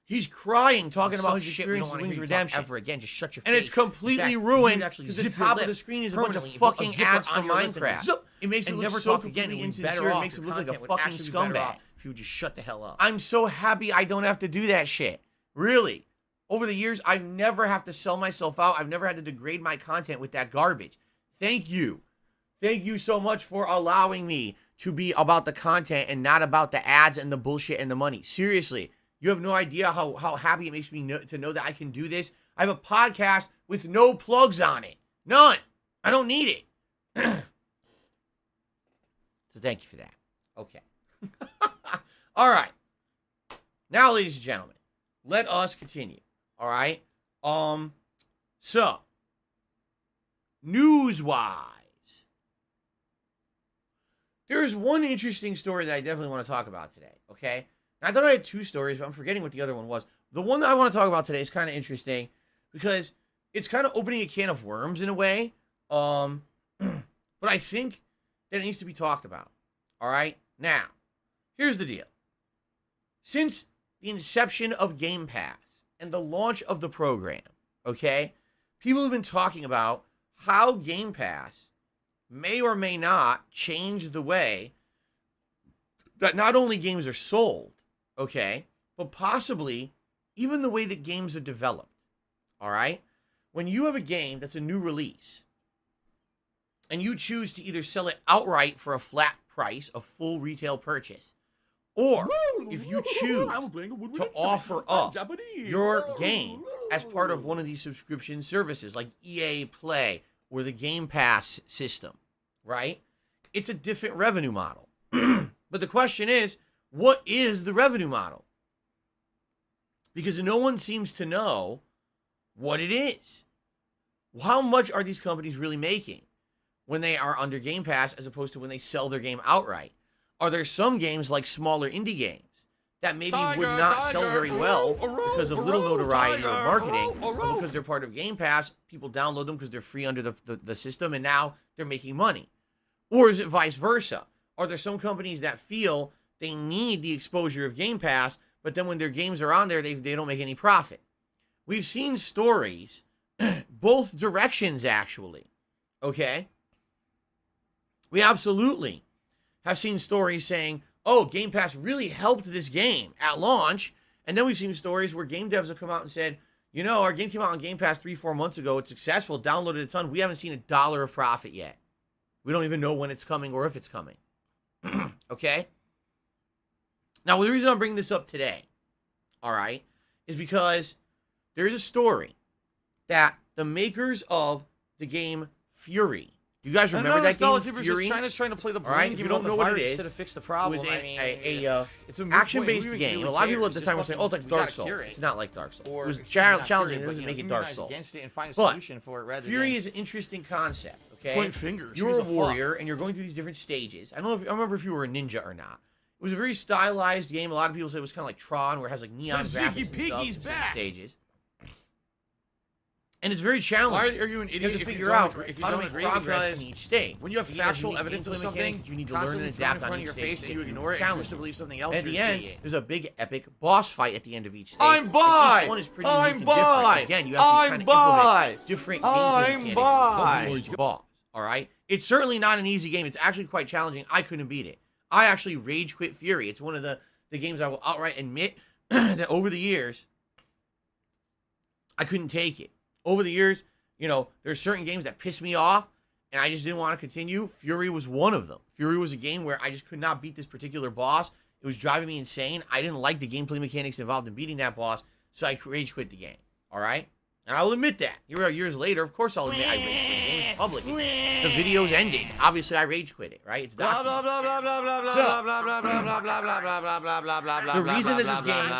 He's crying, talking about his experience with Wings Redemption. Ever again, just shut your face. And it's completely ruined actually because the zip your top of lip the screen is a bunch of permanently. fucking Zip ads on from your lip and Minecraft. It makes it look never so talk again. completely You'd be better insincere. It off. makes it Your look like a content would fucking actually be better scumbag. off if you would just shut the hell up. I'm so happy I don't have to do that shit. Really. Over the years, I've never have to sell myself out. I've never had to degrade my content with that garbage. Thank you. Thank you so much for allowing me to be about the content and not about the ads and the bullshit and the money. Seriously, you have no idea how happy it makes me to know that I can do this. I have a podcast with no plugs on it. None. I don't need it. So thank you for that. Okay. All right. Now, ladies and gentlemen, let us continue. All right. So, news-wise, there's one interesting story that I definitely want to talk about today, okay? And I thought I had two stories, but I'm forgetting what the other one was. The one that I want to talk about today is kind of interesting because it's kind of opening a can of worms in a way, but I think that it needs to be talked about, all right? Now, here's the deal. Since the inception of Game Pass and the launch of the program, okay, people have been talking about how Game Pass may or may not change the way that not only games are sold, okay, but possibly even the way that games are developed, all right? When you have a game that's a new release and you choose to either sell it outright for a flat price, a full retail purchase, or if you choose to offer up your game as part of one of these subscription services like EA Play or the Game Pass system, right? It's a different revenue model. But the question is, what is the revenue model? Because no one seems to know what it is. How much are these companies really making when they are under Game Pass as opposed to when they sell their game outright? Are there some games like smaller indie games that maybe would not sell very well because of little notoriety or marketing, but because they're part of Game Pass, people download them because they're free under the system, and now they're making money? Or is it vice versa? Are there some companies that feel they need the exposure of Game Pass, but then when their games are on there, they don't make any profit? We've seen stories, both directions actually, okay? We absolutely have seen stories saying, oh, Game Pass really helped this game at launch. And then we've seen stories where game devs have come out and said, you know, our game came out on Game Pass 3-4 months ago. It's successful, downloaded a ton. We haven't seen $1 of profit yet. We don't even know when it's coming or if it's coming. Okay? Now, the reason I'm bringing this up today, all right, is because there's a story that the makers of the game Fury, do you guys remember that game, Fury? China's trying to play the blame. All right, if you don't know what it is, to fix the problem. it was it's a action-based game. And a lot of people at the time were saying, oh, it's like Dark Souls. It's not like Dark Souls. It was challenging. It doesn't make it Dark Souls. Against it and find a But solution for it rather Fury than is an interesting concept, okay? point fingers. You're Who's a a fuck? warrior, and you're going through these different stages. I remember if you were a ninja or not. It was a very stylized game. A lot of people say it was kind of like Tron, where it has like neon graphics and stuff in certain stages. And it's very challenging. Why are you an You idiot have to if figure you out don't, if you how to don't make agree? progress Because in each stage. when you have You have factual unique evidence of gameplay something, mechanics that you need to learn and constantly thrown adapt in front on of each your stage face to and get you ignore it and challenging. choose to believe something else. At the you're an end, idiot. there's a big epic boss fight at the end of each stage. I'm And bi! Each one is pretty I'm unique and different. bi! Again, you have to I'm kind of bi! implement different I'm gameplay mechanics bi! before each boss. All right, it's certainly not an easy game. It's actually quite challenging. I couldn't beat it. I actually rage quit Fury. It's one of the games I will outright admit that over the years I couldn't take it. Over the years, you know, there's certain games that piss me off, and I just didn't want to continue. Fury was one of them. Fury was a game where I just could not beat this particular boss. It was driving me insane. I didn't like the gameplay mechanics involved in beating that boss, so I rage quit the game. All right? And I'll admit that. Here we are years later. Of course I'll admit I rage quit the game. It's public. The video's ending. Obviously, I rage quit it, right? It's documented. The reason that this game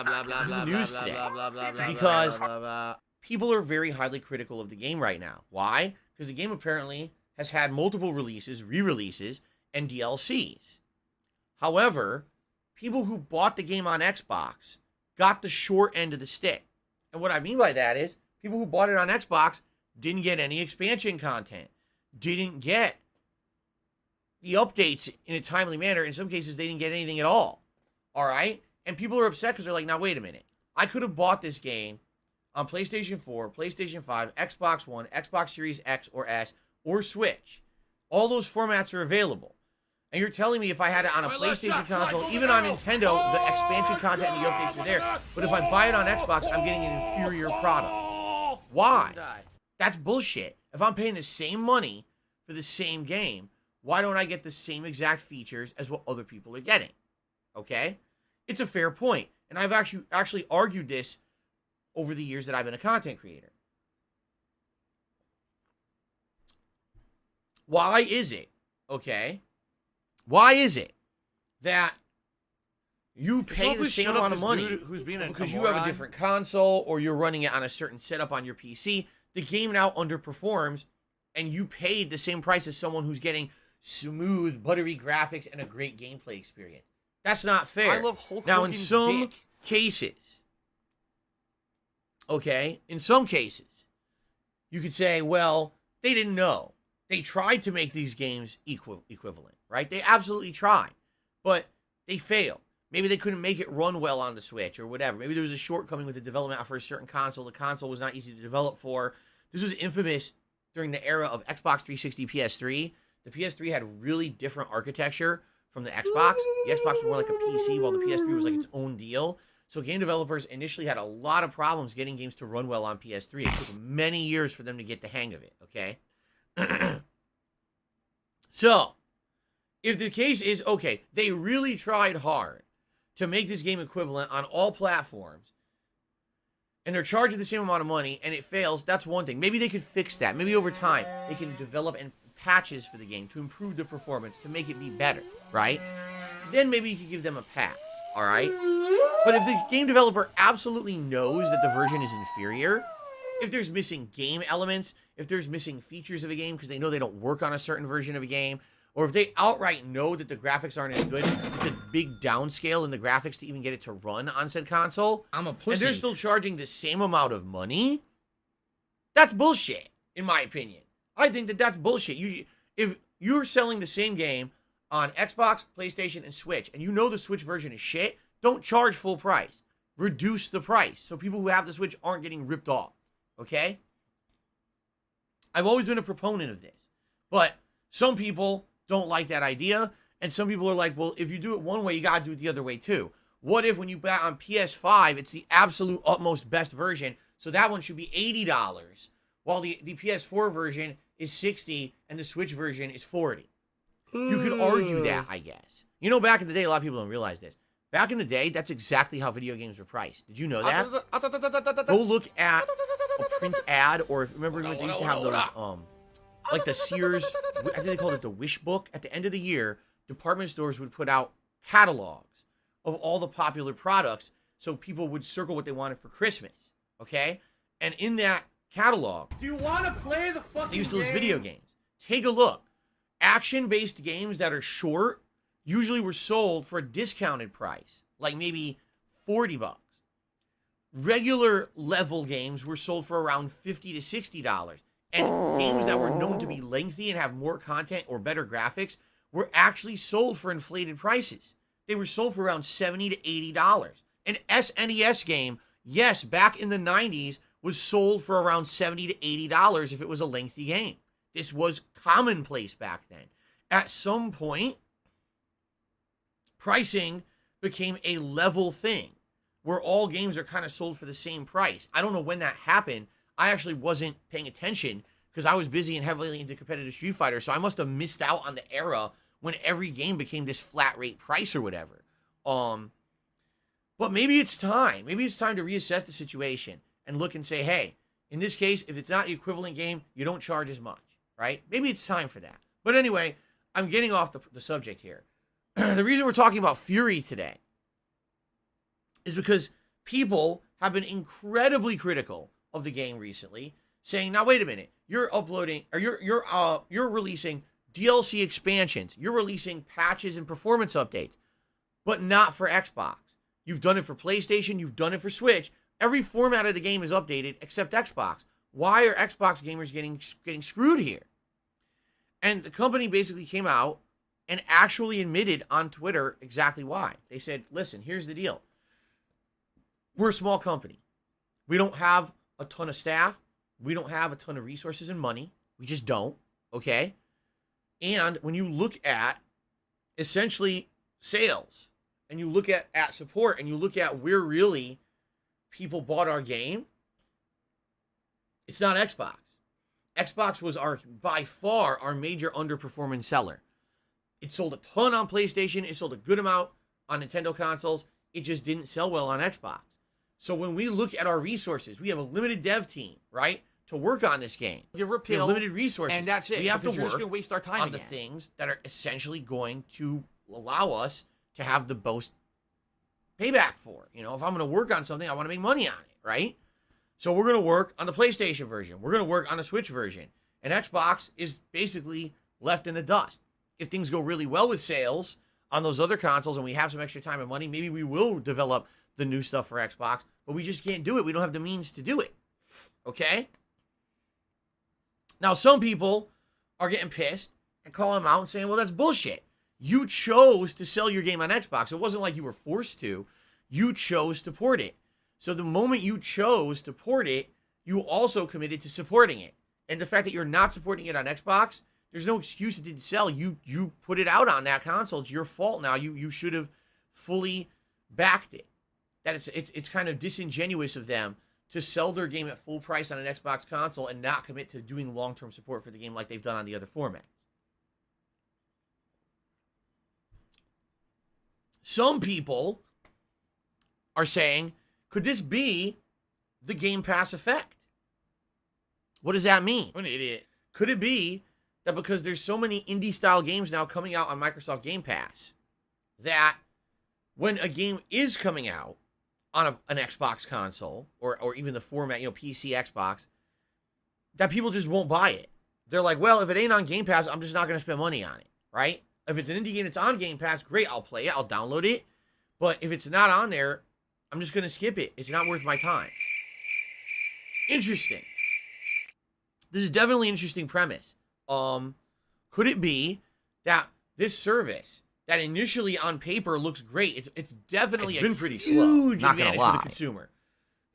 is in the news today is because people are very highly critical of the game right now. Why? Because the game apparently has had multiple releases, re-releases, and DLCs. However, people who bought the game on Xbox got the short end of the stick. And what I mean by that is people who bought it on Xbox didn't get any expansion content, didn't get the updates in a timely manner. In some cases, they didn't get anything at all. All right? And people are upset because they're like, now, wait a minute. I could have bought this game on PlayStation 4, PlayStation 5, Xbox One, Xbox Series X or S, or Switch. All those formats are available. And you're telling me if I had it on a PlayStation console, even on Nintendo, the expansion content and the updates are there. But if I buy it on Xbox, I'm getting an inferior product. Why? That's bullshit. If I'm paying the same money for the same game, why don't I get the same exact features as what other people are getting? Okay? It's a fair point. And I've actually argued this over the years that I've been a content creator. Why is it, okay? Why is it that you pay the same amount of money because you have a different console or you're running it on a certain setup on your PC? The game now underperforms and you paid the same price as someone who's getting smooth, buttery graphics and a great gameplay experience. That's not fair. I love Hulk now, in Hogan's some dick. cases, okay, in some cases, you could say, well, they didn't know. They tried to make these games equivalent, right? They absolutely tried, but they failed. Maybe they couldn't make it run well on the Switch or whatever. Maybe there was a shortcoming with the development for a certain console. The console was not easy to develop for. This was infamous during the era of Xbox 360, PS3. The PS3 had really different architecture from the Xbox. The Xbox was more like a PC, while the PS3 was like its own deal. So game developers initially had a lot of problems getting games to run well on PS3. It took many years for them to get the hang of it, okay? So, if the case is, okay, they really tried hard to make this game equivalent on all platforms, and they're charging the same amount of money, and it fails, that's one thing. Maybe they could fix that. Maybe over time, they can develop patches for the game to improve the performance, to make it be better, right? Then maybe you could give them a pass, all right? But if the game developer absolutely knows that the version is inferior, if there's missing game elements, if there's missing features of a game because they know they don't work on a certain version of a game, or if they outright know that the graphics aren't as good, it's a big downscale in the graphics to even get it to run on said console, I'm a pussy. and they're still charging the same amount of money, that's bullshit, in my opinion. I think that that's bullshit. If you're selling the same game on Xbox, PlayStation, and Switch, and you know the Switch version is shit, don't charge full price. Reduce the price so people who have the Switch aren't getting ripped off. Okay? I've always been a proponent of this. But some people don't like that idea, and some people are like, well, if you do it one way, you gotta do it the other way too. What if when you buy on PS5, it's the absolute utmost best version, so that one should be $80, while the PS4 version is $60, and the Switch version is $40? You could argue that, I guess. You know, back in the day, a lot of people don't realize this. Back in the day, that's exactly how video games were priced. Did you know that? Go look at a print ad, or if, remember when they used to have those, like the Sears, I think they called it the Wish Book. At the end of the year, department stores would put out catalogs of all the popular products, so people would circle what they wanted for Christmas, okay? And in that catalog, Do you want to play the fucking they used to list game? video games. Take a look. Action-based games that are short usually were sold for a discounted price, like maybe $40. Regular level games were sold for around $50 to $60. And games that were known to be lengthy and have more content or better graphics were actually sold for inflated prices. They were sold for around $70 to $80. An SNES game, yes, back in the 90s, was sold for around $70 to $80 if it was a lengthy game. This was commonplace back then. At some point, pricing became a level thing where all games are kind of sold for the same price. I don't know when that happened. I actually wasn't paying attention because I was busy and heavily into competitive Street Fighter, so I must have missed out on the era when every game became this flat rate price or whatever. But maybe it's time. Maybe it's time to reassess the situation and look and say, hey, in this case, if it's not the equivalent game, you don't charge as much, right? Maybe it's time for that. But anyway, I'm getting off the subject here. The reason we're talking about Fury today is because people have been incredibly critical of the game recently, saying, now wait a minute, you're uploading or you're releasing DLC expansions, you're releasing patches and performance updates, but not for Xbox. You've done it for PlayStation, you've done it for Switch. Every format of the game is updated except Xbox. Why are Xbox gamers getting screwed here? And the company basically came out and actually admitted on Twitter exactly why. They said, listen, here's the deal. We're a small company. We don't have a ton of staff. We don't have a ton of resources and money. We just don't, okay? And when you look at essentially sales, and you look at support, and you look at where really people bought our game, it's not Xbox. Xbox was by far our major underperforming seller. It sold a ton on PlayStation. It sold a good amount on Nintendo consoles. It just didn't sell well on Xbox. So when we look at our resources, we have a limited dev team, right, to work on this game. Give her a We pill, have limited resources. and that's it. We have to because you're just work gonna waste our time on again. the things that are essentially going to allow us to have the most payback for. You know, if I'm going to work on something, I want to make money on it, right? So we're going to work on the PlayStation version. We're going to work on the Switch version. And Xbox is basically left in the dust. If things go really well with sales on those other consoles and we have some extra time and money, maybe we will develop the new stuff for Xbox, but we just can't do it. We don't have the means to do it. Okay? Now, some people are getting pissed and calling them out and saying, well, that's bullshit. You chose to sell your game on Xbox. It wasn't like you were forced to. You chose to port it. So the moment you chose to port it, you also committed to supporting it. And the fact that you're not supporting it on Xbox, there's no excuse it didn't sell. You put it out on that console. It's your fault now. You should have fully backed it. That it's kind of disingenuous of them to sell their game at full price on an Xbox console and not commit to doing long-term support for the game like they've done on the other formats. Some people are saying, could this be the Game Pass effect? What does that mean? What an idiot. Could it be that because there's so many indie-style games now coming out on Microsoft Game Pass, that when a game is coming out on an Xbox console, or even the format, PC, Xbox, that people just won't buy it? They're like, well, if it ain't on Game Pass, I'm just not going to spend money on it, right? If it's an indie game that's on Game Pass, great, I'll play it, I'll download it. But if it's not on there, I'm just going to skip it. It's not worth my time. Interesting. This is definitely an interesting premise. Could it be that this service that initially on paper looks great, it's definitely It's been pretty slow, huge not gonna advantage for the lie. consumer.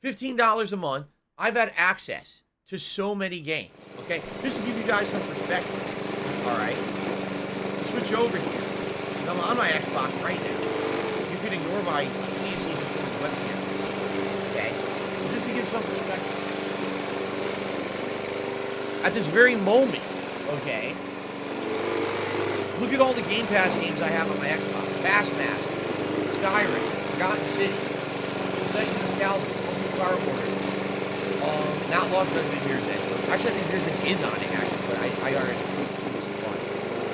$15 a month. I've had access to so many games. Okay, just to give you guys some perspective. All right, switch over here. 'Cause I'm on my Xbox right now. You can ignore my easily performing webcam. Okay, just to give some perspective. At this very moment, okay, look at all the Game Pass games I have on my Xbox. Bassmaster, Skyrim, Forgotten City, Possession of Nostalgia, Ultimate Fire Warrior, not Lost Resident Here's End. Actually, I think Here's End is on it, actually, but I already put some fun.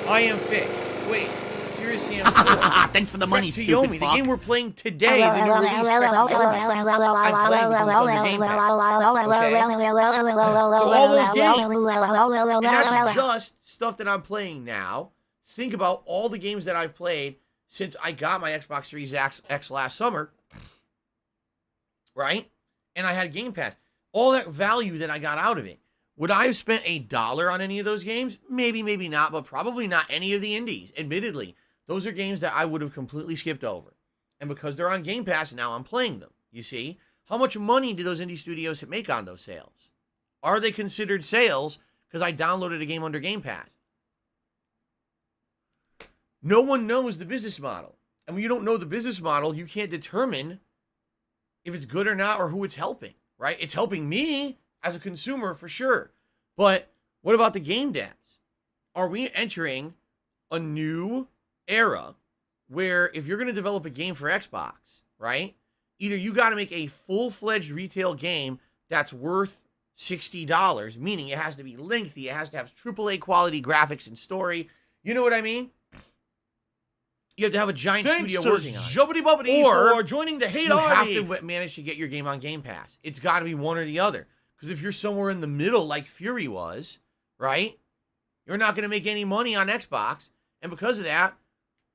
I Am Fit. Wait, Serious Sam 4. Thanks for the money, to stupid Yomi, fuck. the game we're playing today, the new release, Trek to Yomi. I'm playing because it's on the Game Pass. Okay? So all those games, and that's just stuff that I'm playing now. Think about all the games that I've played since I got my Xbox Series X last summer, right? And I had Game Pass. All that value that I got out of it. Would I have spent $1 on any of those games? Maybe, maybe not, but probably not any of the indies. Admittedly, those are games that I would have completely skipped over. And because they're on Game Pass, now I'm playing them. You see? How much money do those indie studios make on those sales? Are they considered sales because I downloaded a game under Game Pass? No one knows the business model. And when you don't know the business model, you can't determine if it's good or not or who it's helping, right? It's helping me as a consumer for sure. But what about the game devs? Are we entering a new era where if you're going to develop a game for Xbox, right? Either you got to make a full-fledged retail game that's worth $60, meaning it has to be lengthy, it has to have AAA quality graphics and story. You know what I mean? You have to have a giant studio working on it. Jubbity Bubbity for joining the hate You have army. to manage to get your game on Game Pass. It's got to be one or the other. Because if you're somewhere in the middle like Fury was, right? You're not going to make any money on Xbox. And because of that,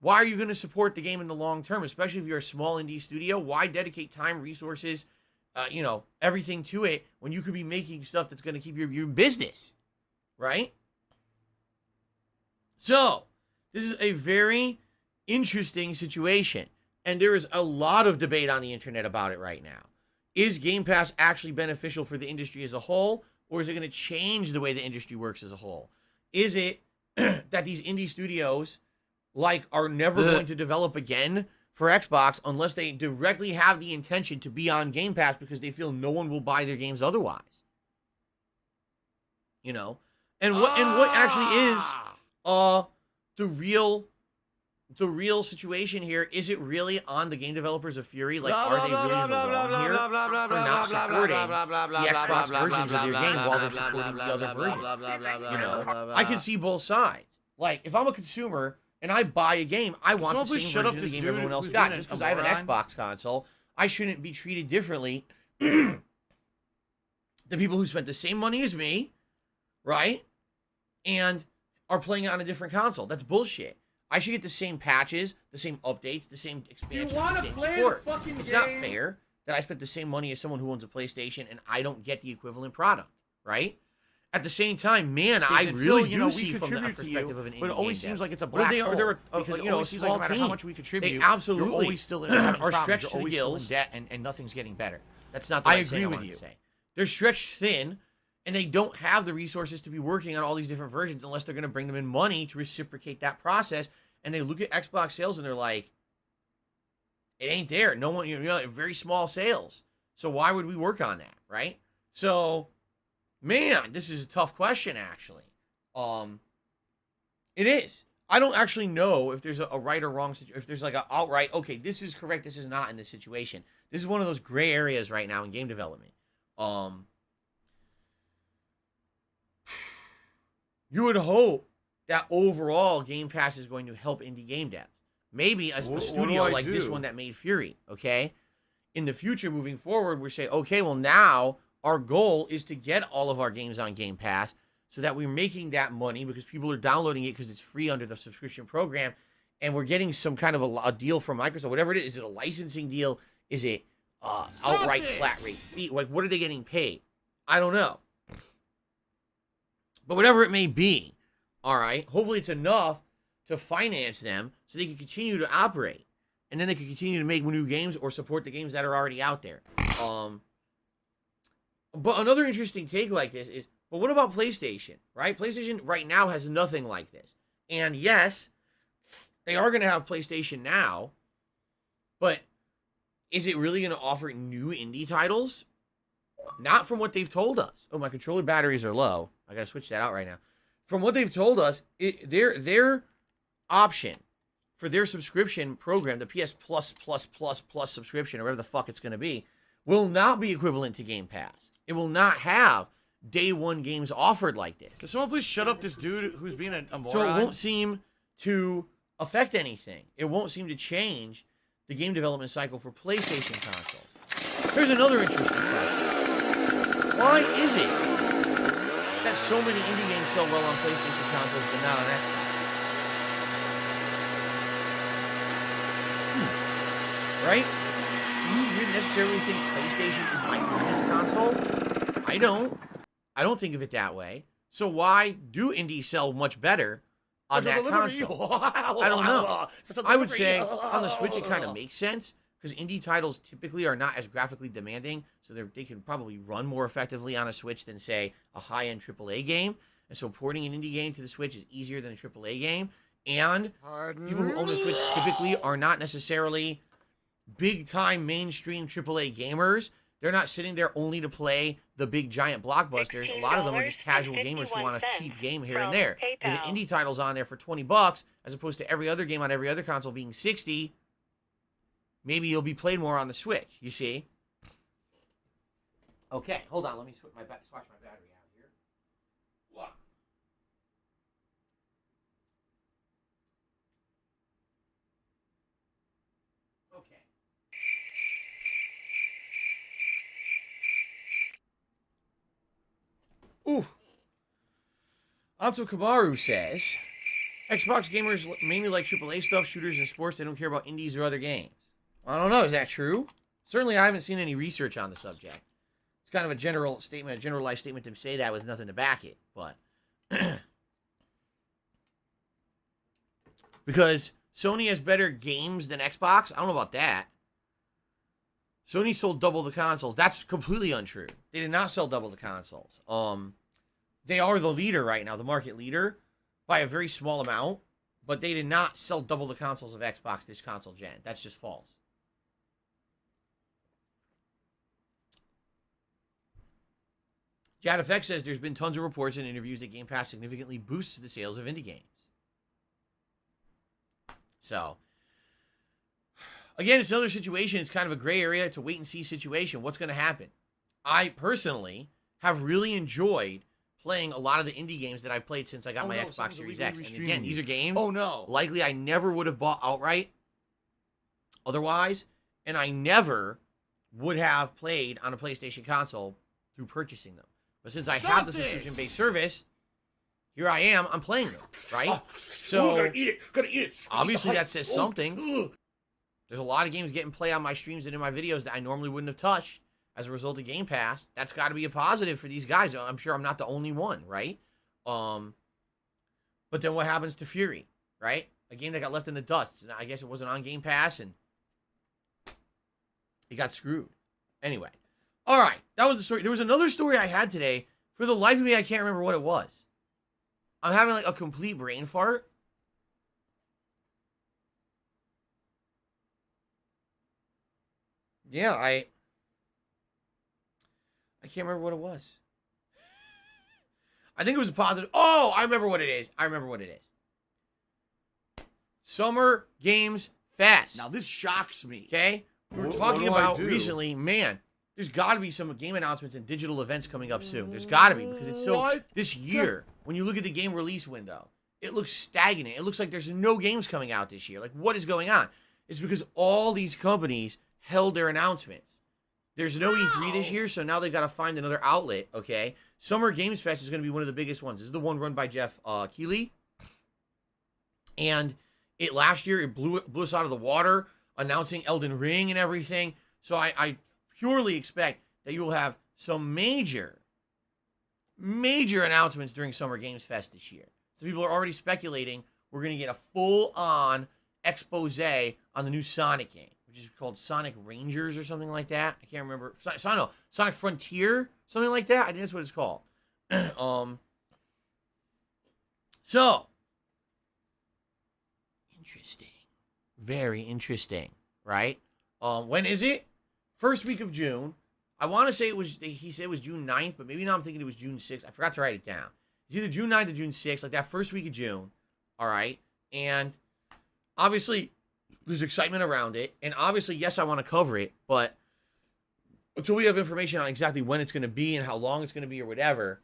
why are you going to support the game in the long term? Especially if you're a small indie studio. Why dedicate time, resources, everything to it when you could be making stuff that's going to keep your business, right? So, this is a very interesting situation. And there is a lot of debate on the internet about it right now. Is Game Pass actually beneficial for the industry as a whole? Or is it going to change the way the industry works as a whole? Is it that these indie studios are never going to develop again for Xbox unless they directly have the intention to be on Game Pass because they feel no one will buy their games otherwise? You know? And what actually is the real situation here? Is it really on the game developers of Fury? Like, are they really in the wrong here for not supporting the Xbox versions of their game while they're supporting the other versions? You know, I can see both sides. Like, if I'm a consumer and I buy a game, I want the same version of the game everyone else got. Just because I have an Xbox console, I shouldn't be treated differently than people who spent the same money as me, right? And are playing it on a different console. That's bullshit. I should get the same patches, the same updates, the same expansions, the same support. It's not fair that I spent the same money as someone who owns a PlayStation and I don't get the equivalent product, right? At the same time, man, I really do see from the perspective of an indie but it always game seems dev. like it's a black hole. They're Because a it always seems like no matter how much we contribute, they absolutely you're always still having are problems. stretched You're to the always still in gills. debt, and nothing's getting better. That's not the I right agree thing with wanted you. to say. They're stretched thin, and they don't have the resources to be working on all these different versions unless they're going to bring them in money to reciprocate that process. And they look at Xbox sales and they're like, it ain't there. No one, very small sales. So why would we work on that, right? So, man, this is a tough question, actually. It is. I don't actually know if there's a right or wrong situation. If there's like an outright, okay, this is correct, this is not in this situation. This is one of those gray areas right now in game development. You would hope that overall Game Pass is going to help indie game devs. Maybe a studio like this one that made Fury, okay? In the future, moving forward, we're saying, okay, well now our goal is to get all of our games on Game Pass so that we're making that money because people are downloading it because it's free under the subscription program, and we're getting some kind of a deal from Microsoft, whatever it is. Is it a licensing deal? Is it outright flat rate fee? Like, what are they getting paid? I don't know. But whatever it may be, all right, hopefully it's enough to finance them so they can continue to operate. And then they can continue to make new games or support the games that are already out there. But another interesting take like this is, but what about PlayStation, right? PlayStation right now has nothing like this. And yes, they are going to have PlayStation Now, but is it really going to offer new indie titles? Not from what they've told us. Oh, my controller batteries are low. I got to switch that out right now. From what they've told us, their option for their subscription program, the PS Plus subscription, or whatever the fuck it's going to be, will not be equivalent to Game Pass. It will not have day one games offered like this. Can someone please shut up this dude who's being a moron? So it won't seem to affect anything. It won't seem to change the game development cycle for PlayStation consoles. Here's another interesting question. Why is it that so many indie games sell well on PlayStation consoles but not on Xbox? Right? Do you really necessarily think PlayStation is my business console? I don't. I don't think of it that way. So why do indies sell much better on that console? I don't know. I would say on the Switch it kind of makes sense because indie titles typically are not as graphically demanding, so they can probably run more effectively on a Switch than, say, a high-end AAA game. And so porting an indie game to the Switch is easier than a AAA game. And people who own the Switch typically are not necessarily big-time mainstream AAA gamers. They're not sitting there only to play the big giant blockbusters. A lot of them are just casual gamers who want a cheap game here and there. With the indie titles on there for $20, as opposed to every other game on every other console being $60, maybe you'll be played more on the Switch, you see? Okay, hold on. Let me switch my battery out here. What? Okay. Ooh. Anto Kamaru says, Xbox gamers mainly like AAA stuff, shooters, and sports. They don't care about indies or other games. I don't know. Is that true? Certainly, I haven't seen any research on the subject. It's kind of a general statement, a generalized statement to say that with nothing to back it. But because Sony has better games than Xbox, I don't know about that. Sony sold double the consoles. That's completely untrue. They did not sell double the consoles. They are the leader right now, the market leader, by a very small amount, but they did not sell double the consoles of Xbox this console gen. That's just false. JadFX says there's been tons of reports and interviews that Game Pass significantly boosts the sales of indie games. So, again, it's another situation. It's kind of a gray area. It's a wait-and-see situation. What's going to happen? I personally have really enjoyed playing a lot of the indie games that I've played since I got my Xbox Series X. And again, these are games likely I never would have bought outright otherwise, and I never would have played on a PlayStation console through purchasing them. But since I have the subscription-based service, here I am. I'm playing them, right? So, gotta eat it. Obviously, that says something. There's a lot of games getting play on my streams and in my videos that I normally wouldn't have touched as a result of Game Pass. That's got to be a positive for these guys. I'm sure I'm not the only one, right? But then what happens to Fury, right? A game that got left in the dust. I guess it wasn't on Game Pass, and it got screwed. Anyway. All right. That was the story. There was another story I had today. For the life of me, I can't remember what it was. I'm having like a complete brain fart. Yeah, I can't remember what it was. I think it was a positive. Oh, I remember what it is. Summer Games Fest. Now, this shocks me. Okay? We were talking about recently, man, there's got to be some game announcements and digital events coming up soon. There's got to be, because it's so... This year, when you look at the game release window, it looks stagnant. It looks like there's no games coming out this year. Like, what is going on? It's because all these companies held their announcements. There's no E3 this year, so now they've got to find another outlet, okay? Summer Games Fest is going to be one of the biggest ones. This is the one run by Jeff Keighley. And last year, it blew us out of the water, announcing Elden Ring and everything. So I purely expect that you will have some major announcements during Summer Games Fest this year. So people are already speculating we're going to get a full-on expose on the new Sonic game, which is called Sonic Rangers or something like that. I can't remember. I don't know. Sonic Frontier, something like that. I think that's what it's called. So, interesting. Very interesting, right? When is it? First week of June. I want to say he said it was June 9th, but maybe now I'm thinking it was June 6th. I forgot to write it down. It's either June 9th or June 6th, like that first week of June. All right. And obviously, there's excitement around it. And obviously, yes, I want to cover it, but until we have information on exactly when it's going to be and how long it's going to be or whatever,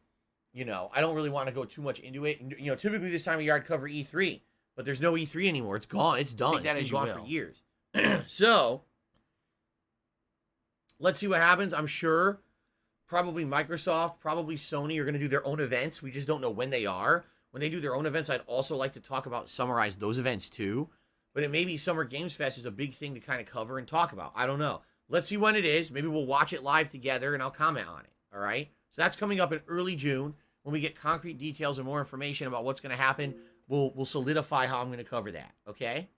I don't really want to go too much into it. Typically this time of year I'd cover E3, but there's no E3 anymore. It's gone. It's done. It's gone for years. So, let's see what happens. I'm sure probably Microsoft, probably Sony are going to do their own events. We just don't know when they are. When they do their own events, I'd also like to talk about, summarize those events too. But it may be Summer Games Fest is a big thing to kind of cover and talk about. I don't know. Let's see when it is. Maybe we'll watch it live together and I'll comment on it. All right? So that's coming up in early June. When we get concrete details and more information about what's going to happen, we'll solidify how I'm going to cover that. Okay?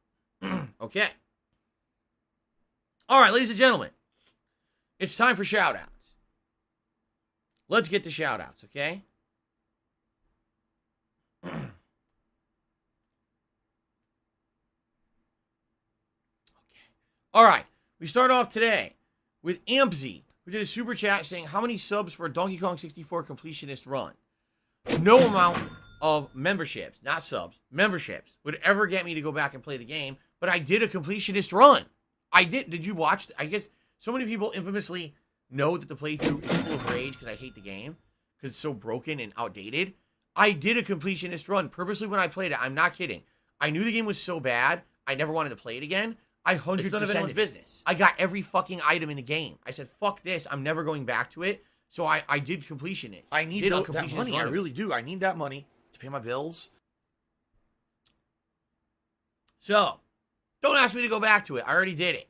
Okay. All right, ladies and gentlemen. It's time for shout-outs. Let's get to shout-outs, okay? All right, we start off today with Ampsy who did a super chat saying, how many subs for a Donkey Kong 64 completionist run? No amount of memberships, not subs, memberships would ever get me to go back and play the game, but I did a completionist run. I did. Did you watch? I guess so many people infamously know that the playthrough is full of rage because I hate the game because it's so broken and outdated. I did a completionist run purposely when I played it. I'm not kidding. I knew the game was so bad, I never wanted to play it again. I 100% It's none of anyone's business. I got every fucking item in the game. I said, fuck this. I'm never going back to it. So I did completion it. I need that money. I really do. I need that money to pay my bills. So, don't ask me to go back to it. I already did it.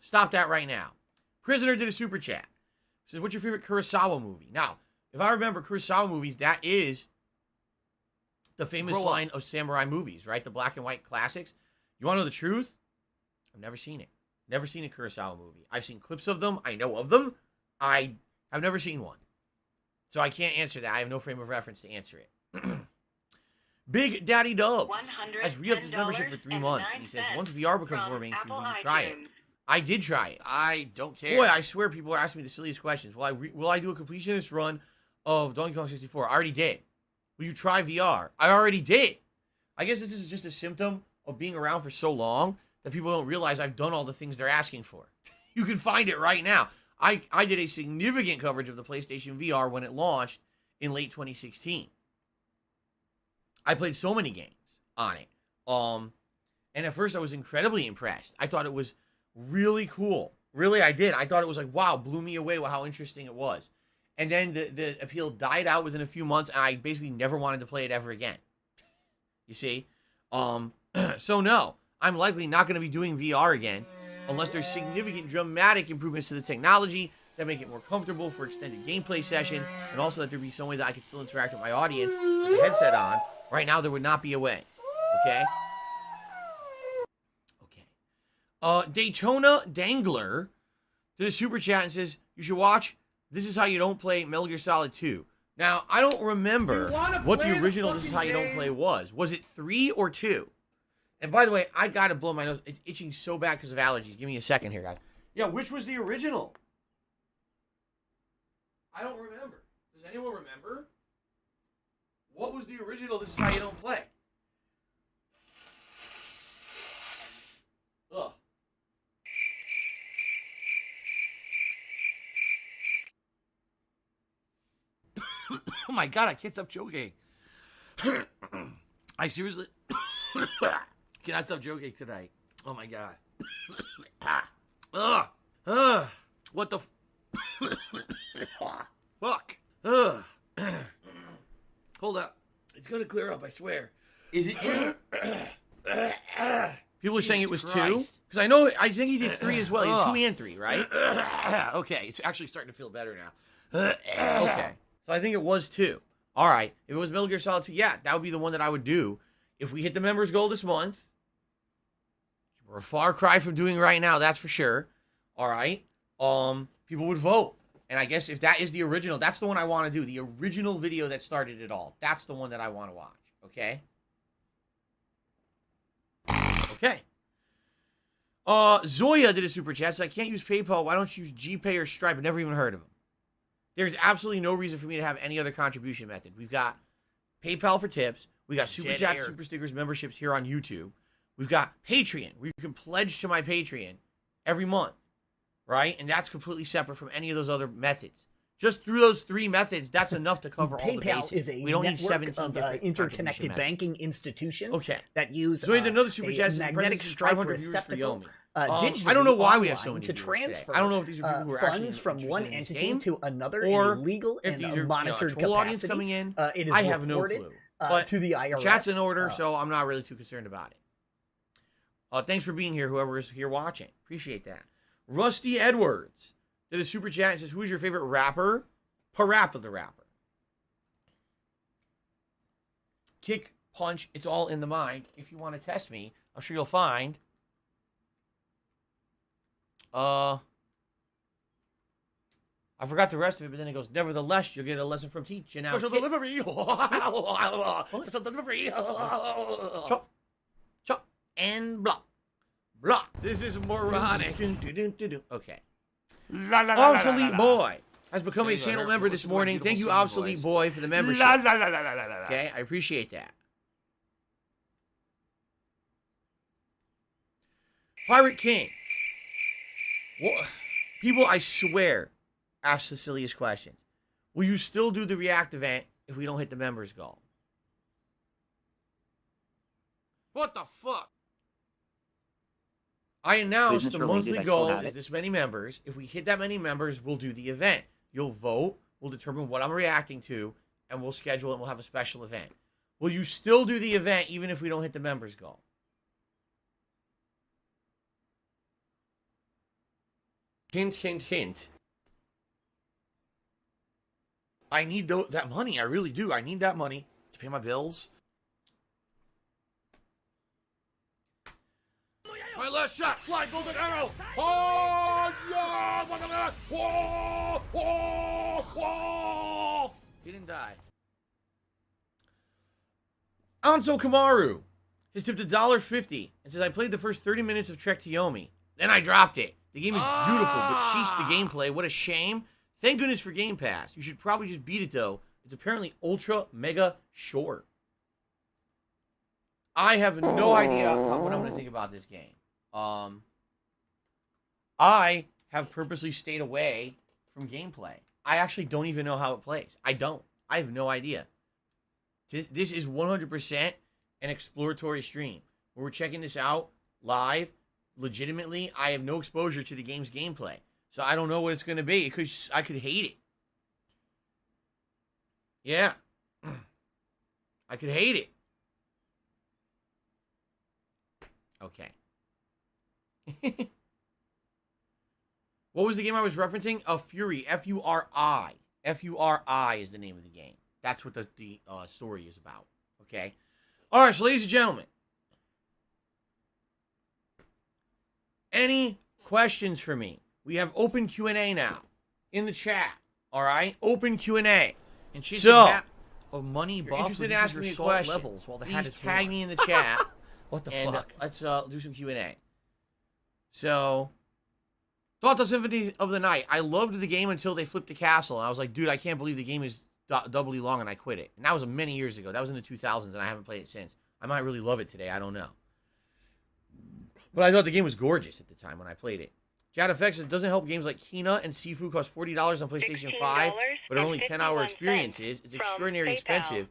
Stop that right now. Prisoner did a super chat. Says, what's your favorite Kurosawa movie? Now, if I remember Kurosawa movies, that is the famous line of samurai movies, right? The black and white classics. You want to know the truth? I've never seen it. Never seen a Kurosawa movie. I've seen clips of them. I know of them. I've never seen one. So I can't answer that. I have no frame of reference to answer it. Big Daddy Dubs has re-upped his membership for 3 months. And he says, once VR becomes more mainstream, will you try it? I did try it. I don't care. Boy, I swear people are asking me the silliest questions. Will I do a completionist run of Donkey Kong 64? I already did. Will you try VR? I already did. I guess this is just a symptom of being around for so long that people don't realize I've done all the things they're asking for. You can find it right now. I did a significant coverage of the PlayStation VR when it launched in late 2016. I played so many games on it. And at first I was incredibly impressed. I thought it was really cool. Really, I did. I thought it was like, wow, blew me away with how interesting it was. And then the appeal died out within a few months, and I basically never wanted to play it ever again. You see? So no, I'm likely not going to be doing VR again unless there's significant dramatic improvements to the technology that make it more comfortable for extended gameplay sessions, and also that there be some way that I could still interact with my audience with the headset on. Right now, there would not be a way. Okay? Okay. Daytona Dangler did a super chat and says, you should watch This Is How You Don't Play Metal Gear Solid 2. Now, I don't remember what the original This Is How You Don't Play was. Was it 3 or 2? And by the way, I gotta blow my nose. It's itching so bad because of allergies. Give me a second here, guys. Yeah, which was the original? I don't remember. Does anyone remember? What was the original This Is How You Don't Play? Ugh. Oh my god, I can't stop joking. I seriously cannot stop joking tonight. Oh my god. What the fuck? Hold up. It's gonna clear up, I swear. Is it 2? People are saying it was 2? Christ. Because I think he did 3 as well. He did 2 and 3, right? Okay, it's actually starting to feel better now. Okay. So I think it was 2. All right. If it was Metal Gear Solid 2, yeah, that would be the one that I would do. If we hit the members goal this month, we're a far cry from doing right now, that's for sure. All right. People would vote. And I guess if that is the original, that's the one I want to do. The original video that started it all. That's the one that I want to watch. Okay? Okay. Zoya did a super chat. Says, I can't use PayPal. Why don't you use GPay or Stripe? I've never even heard of them. There's absolutely no reason for me to have any other contribution method. We've got PayPal for tips. We got Super Chat, Super Stickers, memberships here on YouTube. We've got Patreon, where you can pledge to my Patreon every month, right? And that's completely separate from any of those other methods. Just through those 3 methods, that's enough to cover all the basics. PayPal is a we don't need 17 network of different interconnected banking institutions that use so we had another super chat. magnetic stripe 500 viewers for receptacle Yomi. digitally I don't know why we have so online many to viewers transfer today. I don't know if these are people who are actually funds from one interested in this entity game, to another or in a legal if and these are monitored troll audience capacity. coming in. It is I have no reported, clue. But to the IRS. Chat's in order, so I'm not really too concerned about it. Thanks for being here, whoever is here watching. Appreciate that. Rusty Edwards did a super chat and says, who's your favorite rapper? Parappa the Rapper. Kick, punch, it's all in the mind. If you want to test me, I'm sure you'll find. I forgot the rest of it, but then it goes, nevertheless, you'll get a lesson from teacher. Now, Special delivery. Special delivery. chop, chop, and block. Block. This is moronic. Okay. Obsolete Boy has become a There you go. channel Here, member listen this to my morning. beautiful Thank you, singing Obsolete voice. Boy, for the membership. Okay, I appreciate that. Pirate King. What? People, I swear, ask the silliest questions. Will you still do the React event if we don't hit the members goal? What the fuck? I announced the monthly goal is this many members. If we hit that many members, we'll do the event. You'll vote. We'll determine what I'm reacting to, and we'll schedule it, and we'll have a special event. Will you still do the event even if we don't hit the members goal? Hint, hint, hint. I need that money. I really do. I need that money to pay my bills. My last shot. Fly, golden arrow. Oh, yeah. Whoa, whoa, whoa. He didn't die. Anso Kamaru has tipped $1.50 and says, I played the first 30 minutes of Trek to Yomi. Then I dropped it. The game is beautiful, but sheesh, the gameplay. What a shame. Thank goodness for Game Pass. You should probably just beat it, though. It's apparently ultra mega short. I have no idea what I'm going to think about this game. I have purposely stayed away from gameplay. I actually don't even know how it plays. I don't. I have no idea. This is 100% an exploratory stream. Where we're checking this out live, legitimately. I have no exposure to the game's gameplay. So I don't know what it's going to be. I could hate it. Yeah. I could hate it. Okay. What was the game I was referencing? Fury. F-U-R-I. F-U-R-I is the name of the game. That's what the story is about. Okay? All right, so ladies and gentlemen. Any questions for me? We have open Q&A now in the chat. All right? Open Q&A. And she's so, of money if buff you're interested in asking me a question, levels while the please tag me in the chat. What the and fuck? Let's do some Q&A. So, Thought the Symphony of the Night. I loved the game until they flipped the castle. And I was like, dude, I can't believe the game is doubly long, and I quit it. And that was many years ago. That was in the 2000s, and I haven't played it since. I might really love it today. I don't know. But I thought the game was gorgeous at the time when I played it. Jad FX doesn't help games like Kina and Sifu cost $40 on PlayStation 5, but are only 10-hour experiences. It's extraordinarily expensive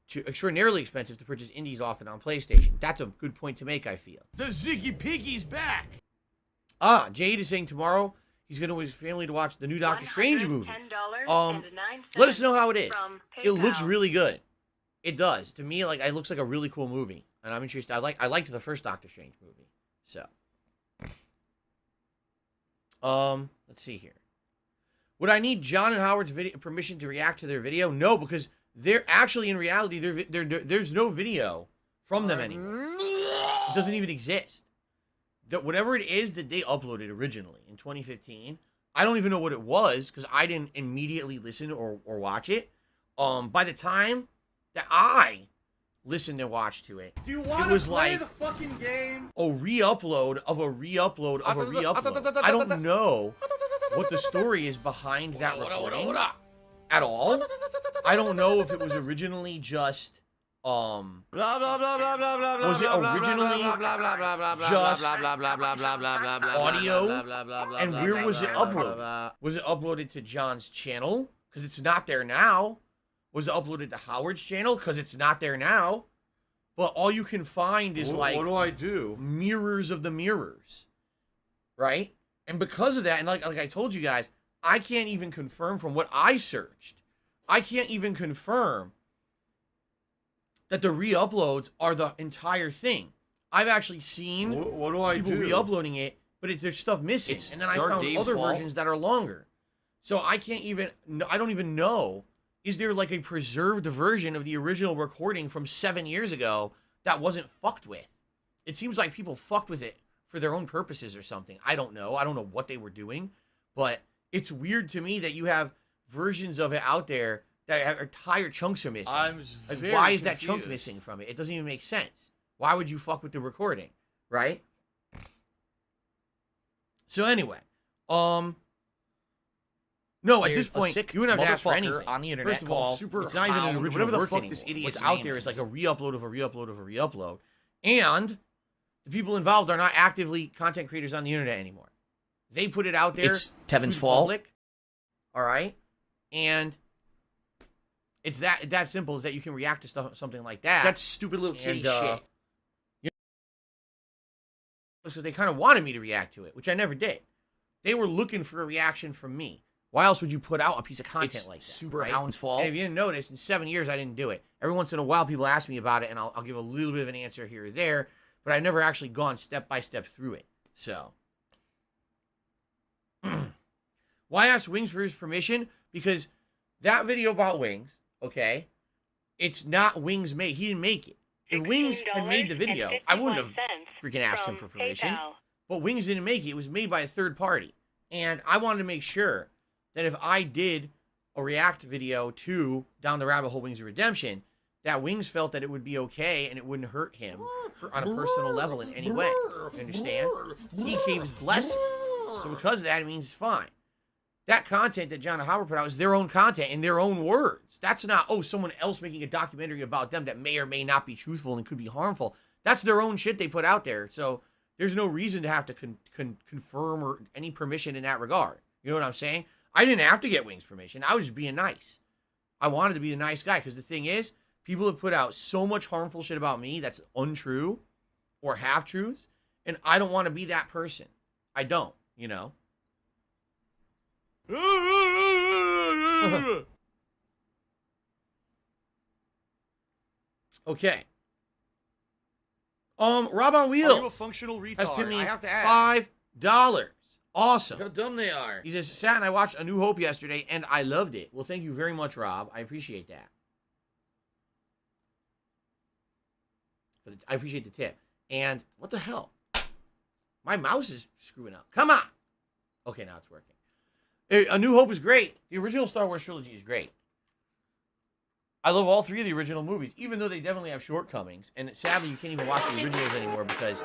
to purchase indies often on PlayStation. That's a good point to make, I feel. The Ziggy Piggy's back. Jade is saying tomorrow he's going to his family to watch the new Doctor Strange movie. Let us know how it is. It looks really good. It does. To me, like, it looks like a really cool movie, and I'm interested. I liked the first Doctor Strange movie. So, let's see here. Would I need John and Howard's permission to react to their video? No, because they're actually, in reality, there's no video from them anymore. It doesn't even exist. Whatever it is that they uploaded originally in 2015, I don't even know what it was because I didn't immediately listen or watch it. By the time that I listened and watched to it, do you want to play the fucking game? A re-upload of a re-upload of a re-upload. I don't know what the story is behind that recording at all. I don't know if it was originally just was it originally just audio? And where was it uploaded? Was it uploaded to John's channel? Because it's not there now. Was it uploaded to Howard's channel? Because it's not there now. But all you can find is like, what do I do? Mirrors of the mirrors, right? And because of that, and like I told you guys, I can't even confirm from what I searched. I can't even confirm that the re-uploads are the entire thing. I've actually seen people re-uploading it, but there's stuff missing. And then I found other versions that are longer. So I don't even know. Is there like a preserved version of the original recording from 7 years ago that wasn't fucked with? It seems like people fucked with it for their own purposes or something. I don't know. I don't know what they were doing. But it's weird to me that you have versions of it out there that have entire chunks are missing. Why is that chunk missing from it? It doesn't even make sense. Why would you fuck with the recording, right? So anyway, No, at There's this a point, sick you wouldn't have to ask for motherfucker anything. on the internet First of called all, Super it's not even an Hound, original whatever the work fuck anymore. this What's idiot's out name there is like is. a re-upload of a re-upload of a re-upload. And the people involved are not actively content creators on the internet anymore. They put it out there. It's Tevin's to the fault. public, all right? And it's that simple, is that you can react to something like that. That's stupid little kitty shit. Because they kind of wanted me to react to it, which I never did. They were looking for a reaction from me. Why else would you put out a piece of content It's like that? Super right? Hound's fault. And if you didn't notice, in 7 years, I didn't do it. Every once in a while, people ask me about it, and I'll give a little bit of an answer here or there, but I've never actually gone step by step through it. So, why ask Wings for his permission? Because that video about Wings, okay, it's not Wings made. He didn't make it. If Wings had made the video, I wouldn't have freaking asked him for permission. PayPal. But Wings didn't make it. It was made by a third party. And I wanted to make sure that if I did a react video to Down the Rabbit Hole Wings of Redemption, that Wings felt that it would be okay and it wouldn't hurt him on a personal level in any way. You understand? He gave his blessing. So because of that, it means it's fine. That content that John and Howard put out is their own content in their own words. That's not, someone else making a documentary about them that may or may not be truthful and could be harmful. That's their own shit they put out there. So there's no reason to have to confirm or any permission in that regard. You know what I'm saying? I didn't have to get Wings' permission. I was just being nice. I wanted to be a nice guy because the thing is, people have put out so much harmful shit about me that's untrue or half-truths, and I don't want to be that person. I don't, you know? Okay. Rob on Wheels. Are you a functional retard? Has to me I have to ask. $5. Awesome. Look how dumb they are. He says, Sat and I watched A New Hope yesterday, and I loved it. Well, thank you very much, Rob. I appreciate that. I appreciate the tip. And what the hell? My mouse is screwing up. Come on. Okay, now it's working. A New Hope is great. The original Star Wars trilogy is great. I love all three of the original movies, even though they definitely have shortcomings. And sadly, you can't even watch the originals anymore because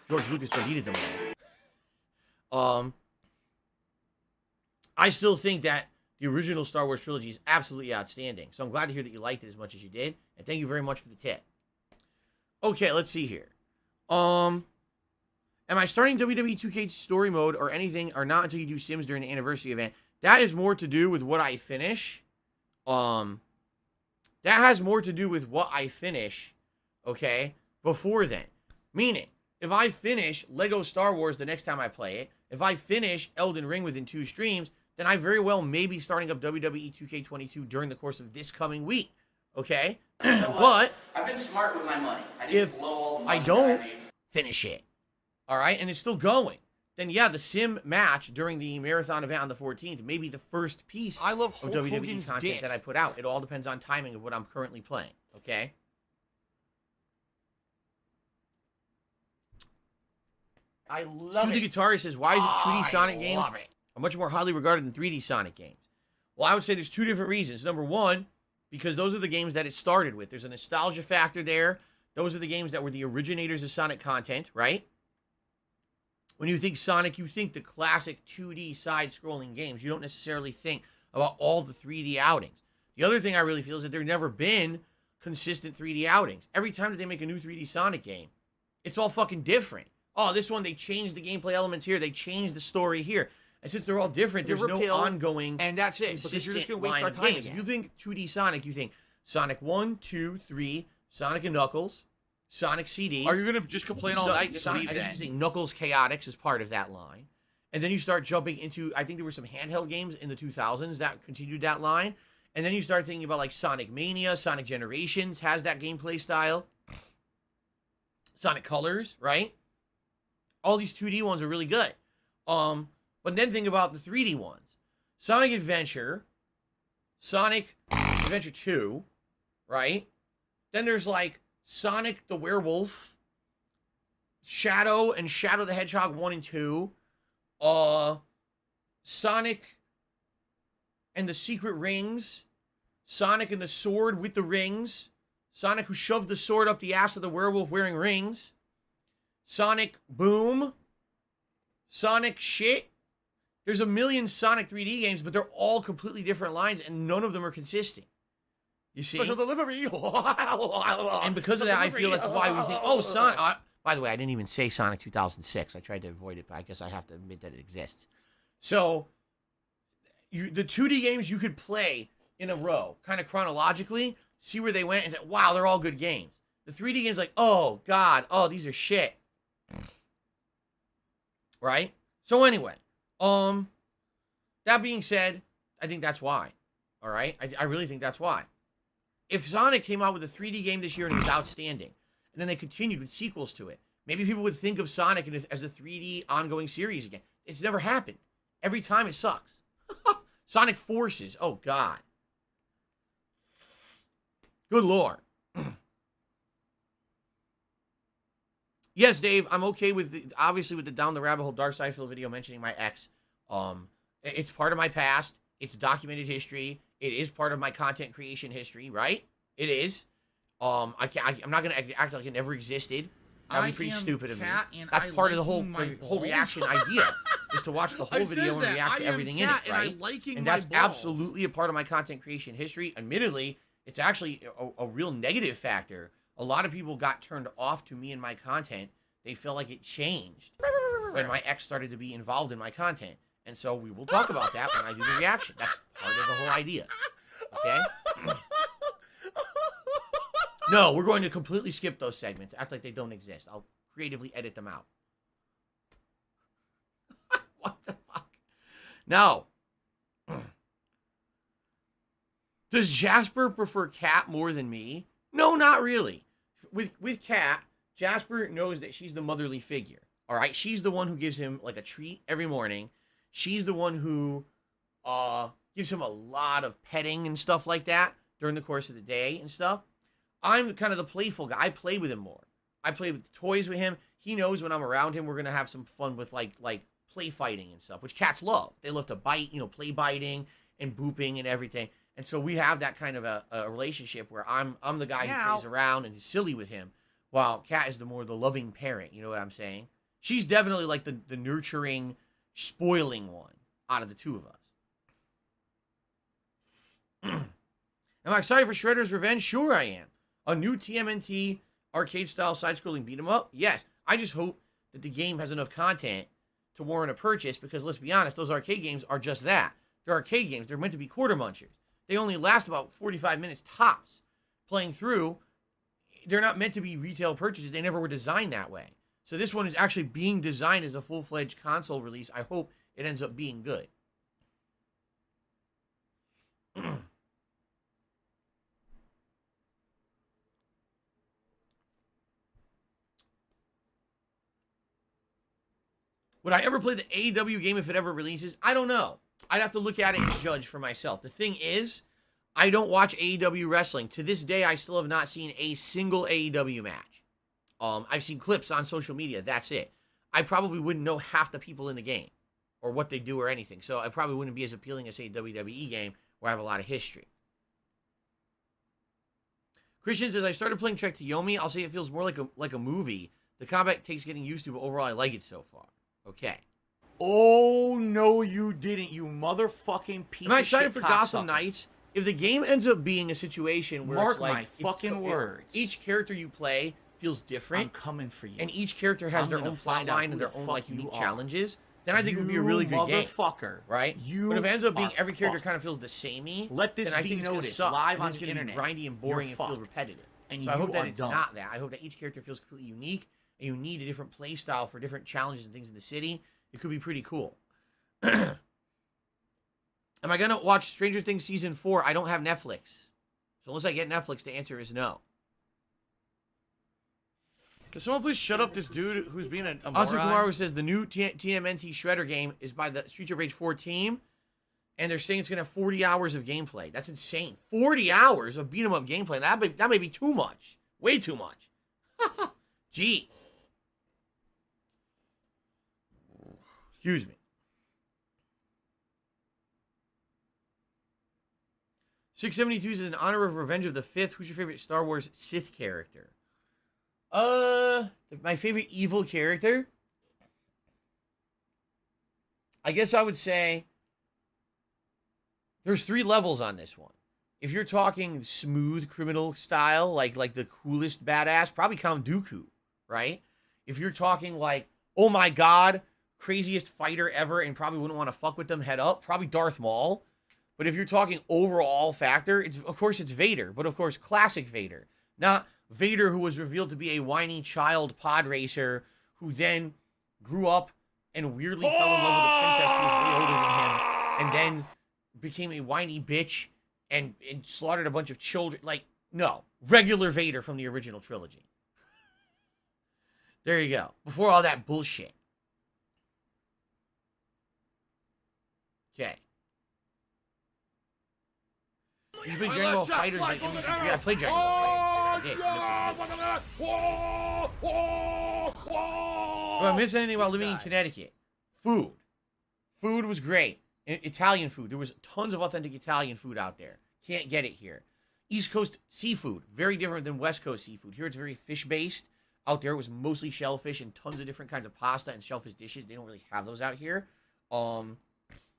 George Lucas deleted them all. I still think that the original Star Wars trilogy is absolutely outstanding. So I'm glad to hear that you liked it as much as you did. And thank you very much for the tip. Okay, let's see here. Am I starting WWE 2K story mode or anything, or not until you do Sims during the anniversary event? That is more to do with what I finish. That has more to do with what I finish, okay, before then. Meaning, if I finish Lego Star Wars the next time I play it, if I finish Elden Ring within 2 streams, then I very well may be starting up WWE 2K22 during the course of this coming week, okay? But I've been smart with my money. if I don't finish it, all right, and it's still going, then yeah, the sim match during the marathon event on the 14th may be the first piece I love of Hulk WWE Hogan's content dick. that I put out. It all depends on timing of what I'm currently playing, okay? I love Stu the it. Guitarist says, why is it 2D Sonic I games love it. are much more highly regarded than 3D Sonic games? Well, I would say there's 2 different reasons. Number one, because those are the games that it started with. There's a nostalgia factor there. Those are the games that were the originators of Sonic content, right? When you think Sonic, you think the classic 2D side-scrolling games. You don't necessarily think about all the 3D outings. The other thing I really feel is that there never been consistent 3D outings. Every time that they make a new 3D Sonic game, it's all fucking different. Oh, this one, they changed the gameplay elements here. They changed the story here. And since they're all different, there's no ongoing, and that's it. Because you're just going to waste our time games. again. If you think 2D Sonic, you think Sonic 1, 2, 3, Sonic and Knuckles, Sonic CD. Are you going to just complain all night? Just leave I that. just think Knuckles Chaotix is part of that line. And then you start jumping into, I think there were some handheld games in the 2000s that continued that line. And then you start thinking about like Sonic Mania, Sonic Generations has that gameplay style. Sonic Colors, right? All these 2D ones are really good. But then think about the 3D ones. Sonic Adventure, Sonic Adventure 2, right? Then there's like Sonic the Werewolf, Shadow and Shadow the Hedgehog 1 and 2, Sonic and the Secret Rings, Sonic and the Sword with the Rings, Sonic who shoved the sword up the ass of the werewolf wearing rings, Sonic Boom, Sonic Shit. There's a million Sonic 3D games, but they're all completely different lines, and none of them are consistent. You see? Special delivery. And because of that, I feel that's why we think, oh, Sonic. By the way, I didn't even say Sonic 2006. I tried to avoid it, but I guess I have to admit that it exists. So, the 2D games you could play in a row, kind of chronologically, see where they went, and say, wow, they're all good games. The 3D games, like, oh, God, oh, these are shit. Right? So anyway, that being said, I think that's why. All right? I really think that's why. If Sonic came out with a 3D game this year and it was outstanding, and then they continued with sequels to it, maybe people would think of Sonic as a 3D ongoing series again. It's never happened. Every time it sucks. Sonic Forces. Oh, God. Good Lord. Yes, Dave, I'm okay with obviously with the Down the Rabbit Hole Dark Side Phil video mentioning my ex. It's part of my past. It's documented history. It is part of my content creation history, right? It is. I'm not gonna act like it never existed. That'd be pretty stupid of me. That's part of the whole reaction idea, is to watch the whole video and react to everything in it, right? And that's absolutely a part of my content creation history. Admittedly, it's actually a real negative factor. A lot of people got turned off to me and my content. They felt like it changed when my ex started to be involved in my content. And so we will talk about that when I do the reaction. That's part of the whole idea. Okay? No, we're going to completely skip those segments. Act like they don't exist. I'll creatively edit them out. What the fuck? No. Does Jasper prefer Kat more than me? No, not really. With Kat, Jasper knows that she's the motherly figure. All right? She's the one who gives him like a treat every morning. She's the one who gives him a lot of petting and stuff like that during the course of the day and stuff. I'm kind of the playful guy. I play with him more. I play with toys with him. He knows when I'm around him, we're going to have some fun with like play fighting and stuff, which cats love. They love to bite, play biting and booping and everything. And so we have that kind of a relationship where I'm the guy who plays around and is silly with him, while Kat is the loving parent. You know what I'm saying? She's definitely like the nurturing, spoiling one out of the two of us. Am I excited for Shredder's Revenge? Sure I am. A new TMNT arcade-style side-scrolling beat-em-up? Yes. I just hope that the game has enough content to warrant a purchase, because let's be honest, those arcade games are just that. They're arcade games. They're meant to be quarter munchers. They only last about 45 minutes tops. Playing through, they're not meant to be retail purchases. They never were designed that way. So this one is actually being designed as a full-fledged console release. I hope it ends up being good. Would I ever play the AEW game if it ever releases? I don't know. I'd have to look at it and judge for myself. The thing is, I don't watch AEW wrestling. To this day, I still have not seen a single AEW match. I've seen clips on social media. That's it. I probably wouldn't know half the people in the game or what they do or anything. So I probably wouldn't be as appealing as, say, a WWE game where I have a lot of history. Christian says, I started playing Trek to Yomi. I'll say it feels more like a movie. The combat takes getting used to, but overall I like it so far. Okay. Oh, no, you didn't, you motherfucking piece of shit. Am I excited for Gotham cocksucker. Knights? If the game ends up being a situation where Mark it's like... my fucking words. Each character you play feels different. I'm coming for you. And each character has their own plot line and their own unique challenges. Then I think it would be a really good game. Motherfucker. Right? But if it ends up being every character kind of feels the samey, let this then I be think noticed suck, live on it's the going to be internet. grindy and boring and feel repetitive. And so I hope that it's dumb. not that. I hope that each character feels completely unique, and you need a different play style for different challenges and things in the city. It could be pretty cool. Am I going to watch Stranger Things Season 4? I don't have Netflix. So unless I get Netflix, the answer is no. Can someone please shut up this dude who's being a moron? Anton Kumaru says the new TMNT Shredder game is by the Streets of Rage 4 team, and they're saying it's going to have 40 hours of gameplay. That's insane. 40 hours of beat-em-up gameplay. That may be too much. Way too much. Jeez. Excuse me. 672 is in honor of Revenge of the Fifth. Who's your favorite Star Wars Sith character? My favorite evil character? I guess I would say there's 3 levels on this one. If you're talking smooth criminal style, like the coolest badass, probably Count Dooku, right? If you're talking like, oh my god, craziest fighter ever and probably wouldn't want to fuck with them head up, probably Darth Maul. But if you're talking overall factor, of course it's Vader, but of course classic Vader. Not Vader who was revealed to be a whiny child pod racer who then grew up and weirdly fell in love with a princess who was way older than him and then became a whiny bitch and slaughtered a bunch of children. Like, no. Regular Vader from the original trilogy. There you go. Before all that bullshit. Okay. You played Dragon Ball Fighters like in recent years. I played Dragon Ball Fighters. I did. Do I miss anything while living in Connecticut? Food. Food was great. Italian food. There was tons of authentic Italian food out there. Can't get it here. East Coast seafood. Very different than West Coast seafood. Here it's very fish-based. Out there it was mostly shellfish and tons of different kinds of pasta and shellfish dishes. They don't really have those out here. What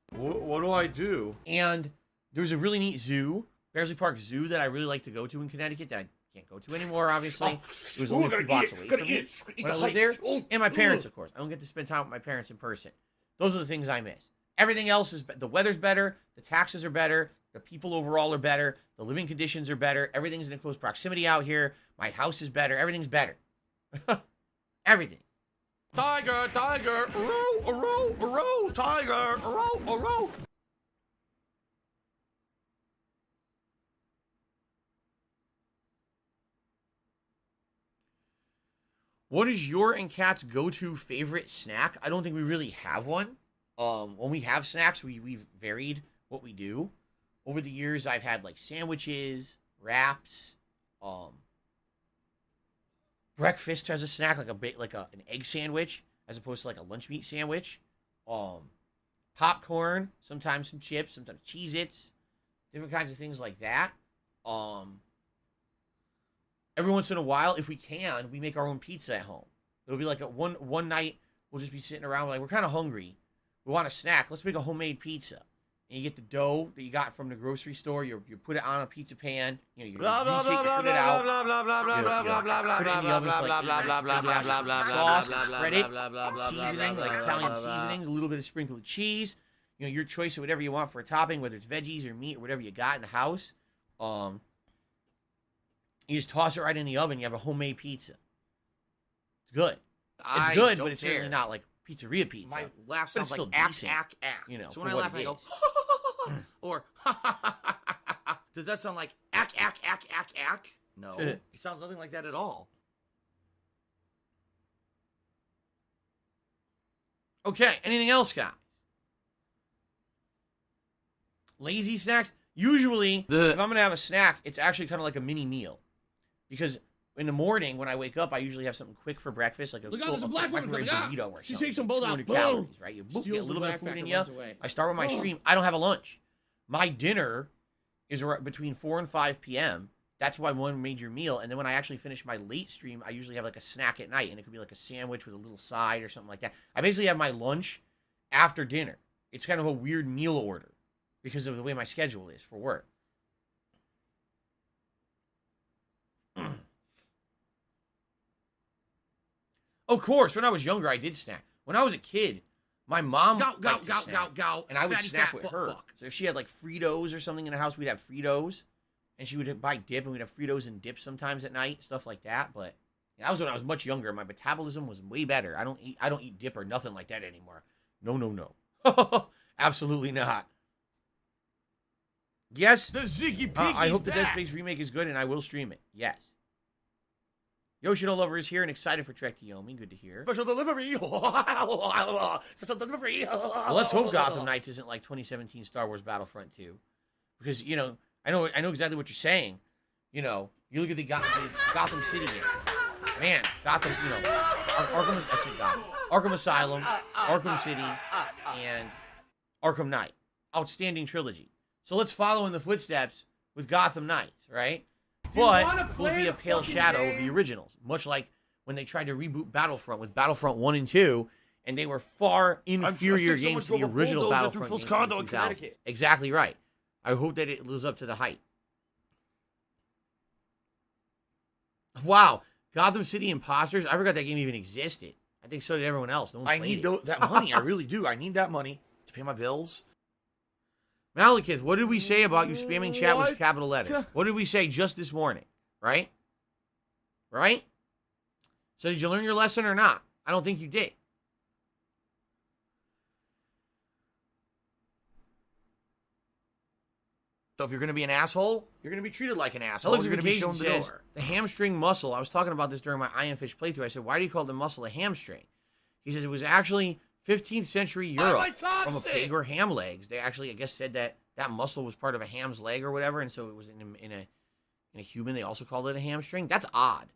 do I do? And there was a really neat zoo, Bearsley Park Zoo, that I really like to go to in Connecticut that I can't go to anymore, obviously. It was only a few blocks away from me when I lived there. And my parents, of course. I don't get to spend time with my parents in person. Those are the things I miss. Everything else is, the weather's better, the taxes are better, the people overall are better, the living conditions are better, everything's in close proximity out here, my house is better, everything's better. Everything. Tiger, tiger, row, tiger, row. What is your and Kat's go-to favorite snack? I don't think we really have one. When we have snacks, we've varied what we do. Over the years, I've had like sandwiches, wraps, breakfast as a snack, like an egg sandwich, as opposed to like a lunch meat sandwich. Popcorn, sometimes some chips, sometimes Cheez-Its, different kinds of things like that. Every once in a while, if we can, we make our own pizza at home. It'll be like one night, we'll just be sitting around like, we're kind of hungry. We want a snack. Let's make a homemade pizza. And you get the dough that you got from the grocery store. You put it on a pizza pan. You know, you put it out. Put it in the oven for like 8 minutes. Sauce, spread it. Seasoning, like Italian seasonings. A little bit of sprinkled cheese. You know, your choice of whatever you want for a topping, whether it's veggies or meat or whatever you got in the house. You just toss it right in the oven. You have a homemade pizza. It's good. It's good, but it's certainly not like pizzeria pizza. My laugh sounds like ack. You know, so when I laugh, I go, or does that sound like ack? No, it sounds nothing like that at all. Okay, anything else, guys? Lazy snacks? Usually, if I'm going to have a snack, it's actually kind of like a mini meal. Because in the morning, when I wake up, I usually have something quick for breakfast, like a microwave burrito or something. She takes them both out. Calories, right? You get a little bit of food in you. I start with my stream. I don't have a lunch. My dinner is between 4 and 5 p.m. That's why one major meal. And then when I actually finish my late stream, I usually have like a snack at night. And it could be like a sandwich with a little side or something like that. I basically have my lunch after dinner. It's kind of a weird meal order because of the way my schedule is for work. Of course, when I was younger, I did snack. When I was a kid, my mom liked to snack, and I would snack with her. So if she had like Fritos or something in the house, we'd have Fritos, and she would buy dip, and we'd have Fritos and dip sometimes at night, stuff like that. But yeah, that was when I was much younger. My metabolism was way better. I don't eat dip or nothing like that anymore. No. Absolutely not. Yes, the Ziggy I hope the Dead Space remake is good, and I will stream it. Yes. Yoshino Lover is here and excited for Trek to Yomi. Good to hear. Special delivery. Special delivery. Well, let's hope Gotham Knights isn't like 2017 Star Wars Battlefront 2. Because, you know, I know exactly what you're saying. You know, you look at the Gotham City game. Man, Gotham, you know, Arkham Asylum, Arkham City, and Arkham Knight. Outstanding trilogy. So let's follow in the footsteps with Gotham Knights, right? But will be a pale shadow of the originals. Much like when they tried to reboot Battlefront with Battlefront 1 and 2, and they were far inferior games to the original Battlefront games from the 2000s. Exactly right. I hope that it lives up to the hype. Wow, Gotham City Imposters. I forgot that game even existed. I think so did everyone else. No one I played need it. that money. I really do. I need that money to pay my bills. Malekith, what did we say about you spamming chat with capital letters? What did we say just this morning? Right? Right? So did you learn your lesson or not? I don't think you did. So if you're going to be an asshole, you're going to be treated like an asshole. You're going to be shown the door. The hamstring muscle. I was talking about this during my Iron Fish playthrough. I said, why do you call the muscle a hamstring? He says it was actually 15th century Europe from a pig or ham legs. They actually, I guess, said that that muscle was part of a ham's leg or whatever, and so it was in a human. They also called it a hamstring. That's odd.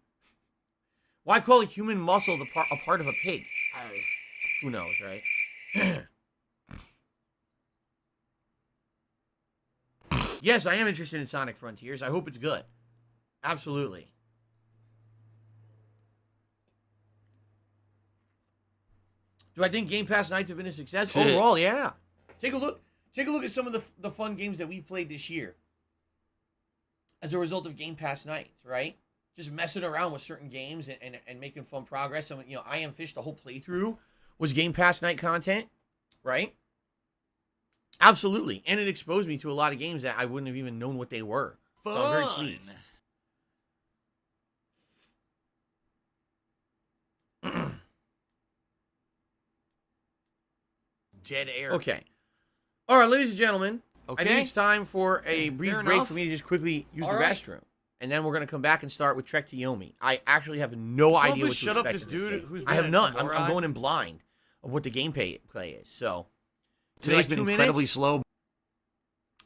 Why call a human muscle a part of a pig? Who knows, right? Yes, I am interested in Sonic Frontiers. I hope it's good. Absolutely. Do I think Game Pass nights have been a success? Overall, yeah. Take a look at some of the fun games that we played this year as a result of Game Pass nights, right? Just messing around with certain games and making fun progress. Some, I Am Fish, the whole playthrough was Game Pass night content, right? Absolutely. And it exposed me to a lot of games that I wouldn't have even known what they were. Fun. So I'm very pleased. Dead air. Okay. All right, ladies and gentlemen. Okay. I think it's time for a brief Fair break enough. for me to just quickly use the All right. restroom. And then we're going to come back and start with Trek to Yomi. I actually have no idea what to shut up expect this in dude game. who's I have been none. a I'm moron. going in blind of what the gameplay is. So Today's like been 2 incredibly minutes, slow.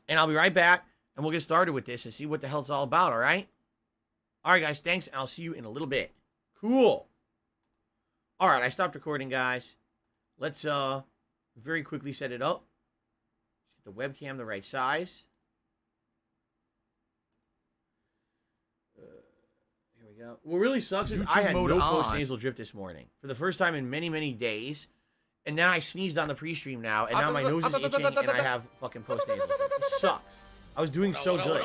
and I'll be right back, and we'll get started with this and see what the hell it's all about, all right? All right, guys, thanks, and I'll see you in a little bit. Cool. All right, I stopped recording, guys. Let's very quickly set it up. Get the webcam the right size. Here we go. What really sucks is I had YouTube no mode on. post-nasal drip this morning for the first time in many, many days. And then I sneezed on the pre-stream now, and now my nose is itching, and I have fucking post-nasal drip. It sucks. I was doing so good.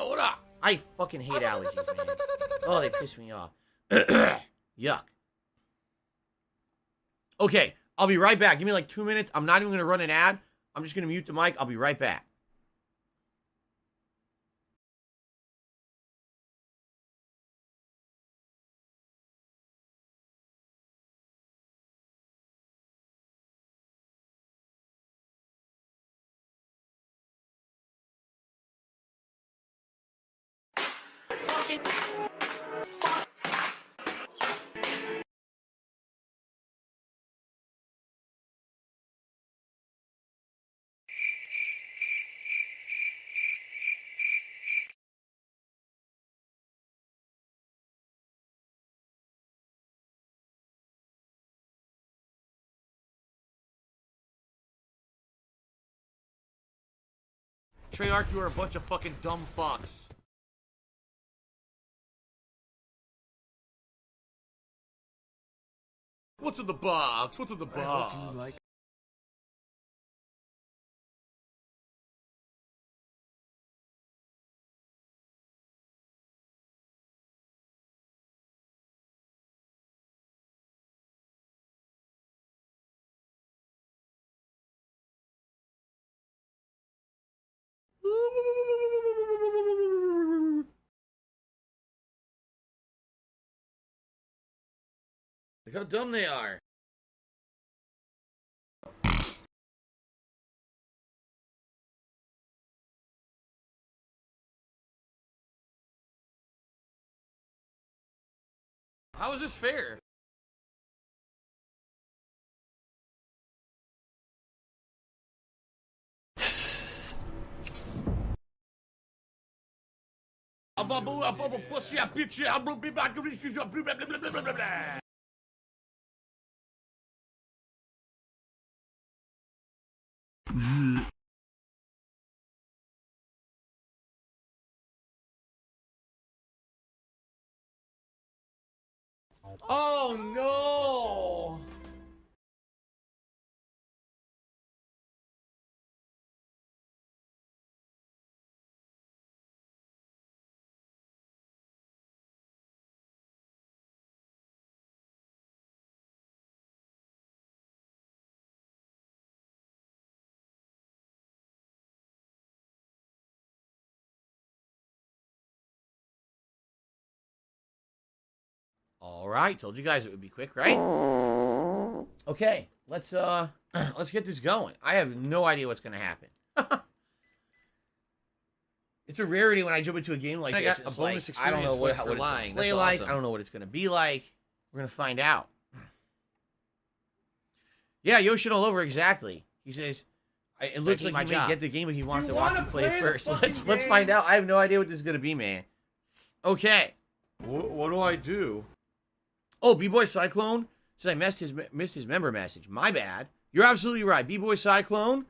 I fucking hate allergies, man. Oh, they piss me off. Yuck. Okay, I'll be right back. Give me like 2 minutes. I'm not even going to run an ad. I'm just going to mute the mic. I'll be right back. Treyarch, you are a bunch of fucking dumb fucks. What's in the box? What's in the box? What do you like? Look how dumb they are. How is this fair? Oh, no. All right, told you guys it would be quick, right? Okay, let's get this going. I have no idea what's gonna happen. It's a rarity when I jump into a game like this. I got a Like, bonus I don't know experience what for it's lying. gonna play That's like. awesome. I don't know what it's gonna be like. We're gonna find out. Yeah, Yoshi all over exactly. He says, "It looks like my he may job. get the game, but he wants You to watch wanna me play it play the first." fucking Let's find game? out. I have no idea what this is gonna be, man. Okay. What do I do? Oh, B-Boy Cyclone says I missed his member message. My bad. You're absolutely right. B-Boy Cyclone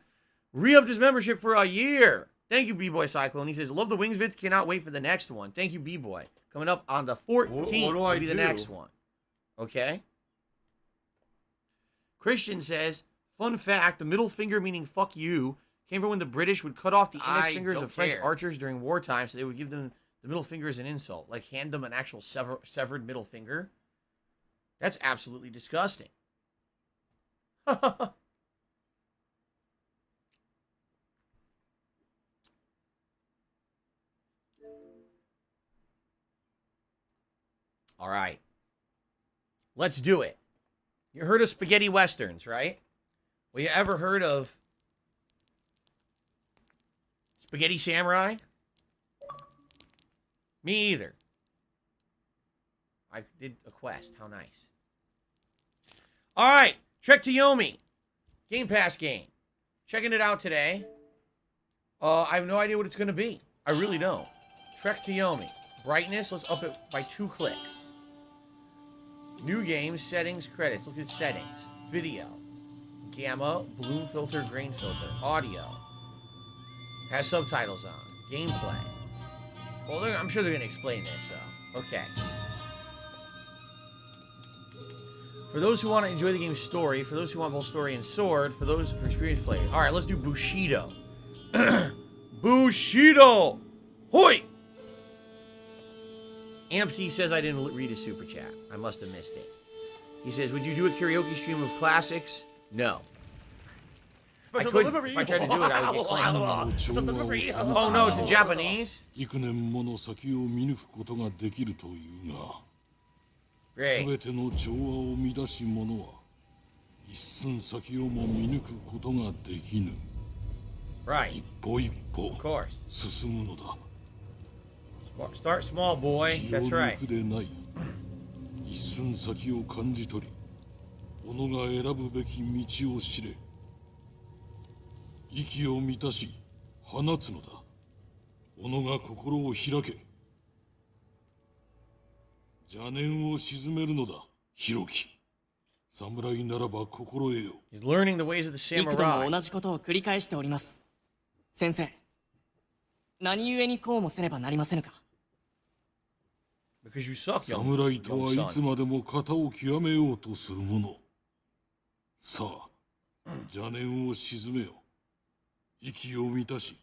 re-upped his membership for a year. Thank you, B-Boy Cyclone. He says, love the Wings vids. Cannot wait for the next one. Thank you, B-Boy. Coming up on the 14th What do I will be the do? next one. Okay? Christian says, fun fact, the middle finger meaning fuck you came from when the British would cut off the index I fingers don't of French care. archers during wartime, so they would give them the middle finger as an insult. Like hand them an actual severed middle finger. That's absolutely disgusting. All right. Let's do it. You heard of spaghetti westerns, right? Well, you ever heard of Spaghetti Samurai? Me either. I did a quest. How nice. All right. Trek to Yomi. Game Pass game. Checking it out today. I have no idea what it's going to be. I really don't. Trek to Yomi. Brightness, let's up it by 2 clicks. New game, settings, credits. Look at settings. Video. Gamma, bloom filter, grain filter. Audio. Has subtitles on. Gameplay. Well, I'm sure they're going to explain this, so. Okay. For those who want to enjoy the game's story, for those who want both story and sword, for those who are experienced players. Alright, let's do Bushido. Bushido! Hoi! AmpC says I didn't read his super chat. I must have missed it. He says, would you do a karaoke stream of classics? No. I could, if I tried to do it, I would get claimed. Oh no, it's in Japanese? 幾年もの先を見抜くことができるというが、す Great. べての調和を乱し者は一寸先をも見抜くことができぬ。 Right. 一歩一歩 Of course. 進むのだ。 Start small, boy. 気を That's 抜 right. くでない。一寸先を感じ取り、己が選ぶべき道を知れ。息を満たし、放つのだ。己が心を開け。邪念を鎮めるのだ、広き。侍ならば心得よ。 He's learning the ways of the 幾度も samurai. 同じことを繰り返しております。先生、何故にこうもせねばなりませぬか。Because you suck, young, 侍とは young いつ son. までも型を極めようとするもの。さあ、邪念を鎮めよ。息を満たし、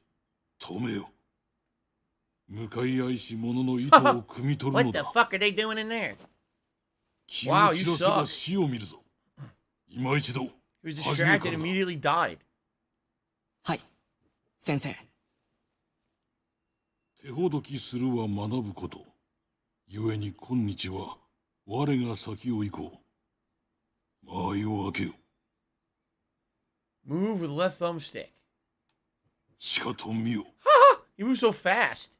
止めよ。向かい合いし者の意図を汲み取る What の the だ。 fuck are they doing in there? 気を Wow, 散 you らせば suck. 死を見るぞ。今一度、 He was 初め distracted から and な。 immediately died. はい、先生。手ほどきするは学ぶこと。故に今日は我が先を行こう。間合いを開けよ。 Move with left thumbstick. しかと見よ。 He moves so fast.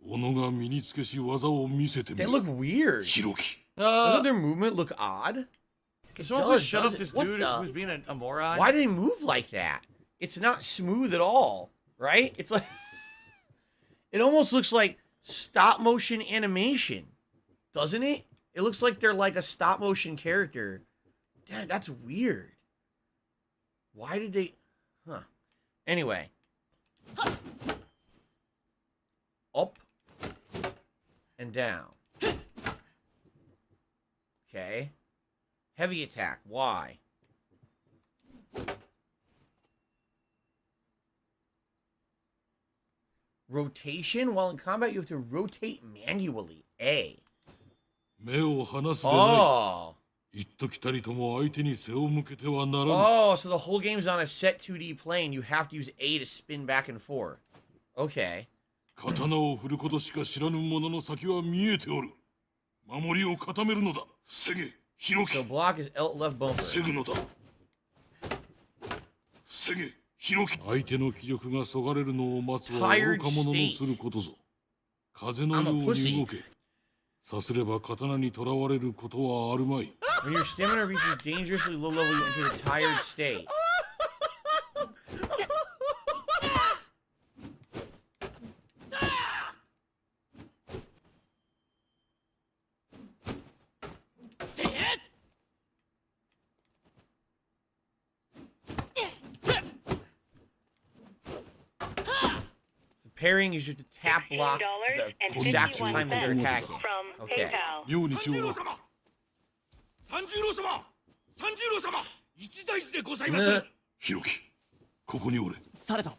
己が身につけし技を見せてみ They ろ。 look weird. 広き。 Doesn't their movement look odd? Can someone does, please shut does up it? this What dude the- who's being a moron? Why do they move like that? It's not smooth at all, right? It's like it almost looks like stop motion animation, doesn't it? It looks like they're like a stop motion character. Damn, that's weird. Why did they? Huh. Anyway. Up and down. Okay. Heavy attack. Why? Rotation? While in combat, you have to rotate manually. A. 目を離すでない。 Oh. 行ったきたりとも相手に背を向けてはならぬ。 Oh, so the whole game's on a set 2D plane. You have to use A to spin back and forth. Okay. 刀を振ることしか知らぬ者の先は見えておる。守りを固めるのだ。防げ、広き。 So block is L left bumper. 防ぐのだ。防げ、広き。相手の気力がそがれるのを待つは愚か者のすることぞ。風のように動け。さすれば刀にとらわれることはあるまい。 When your stamina reaches dangerously low level, you enter the tired state. Parrying is just to tap block the exact time that they're attacking. Okay. 妙にしよう。三十郎様、一大事でございます。広き、ここにおれ。された。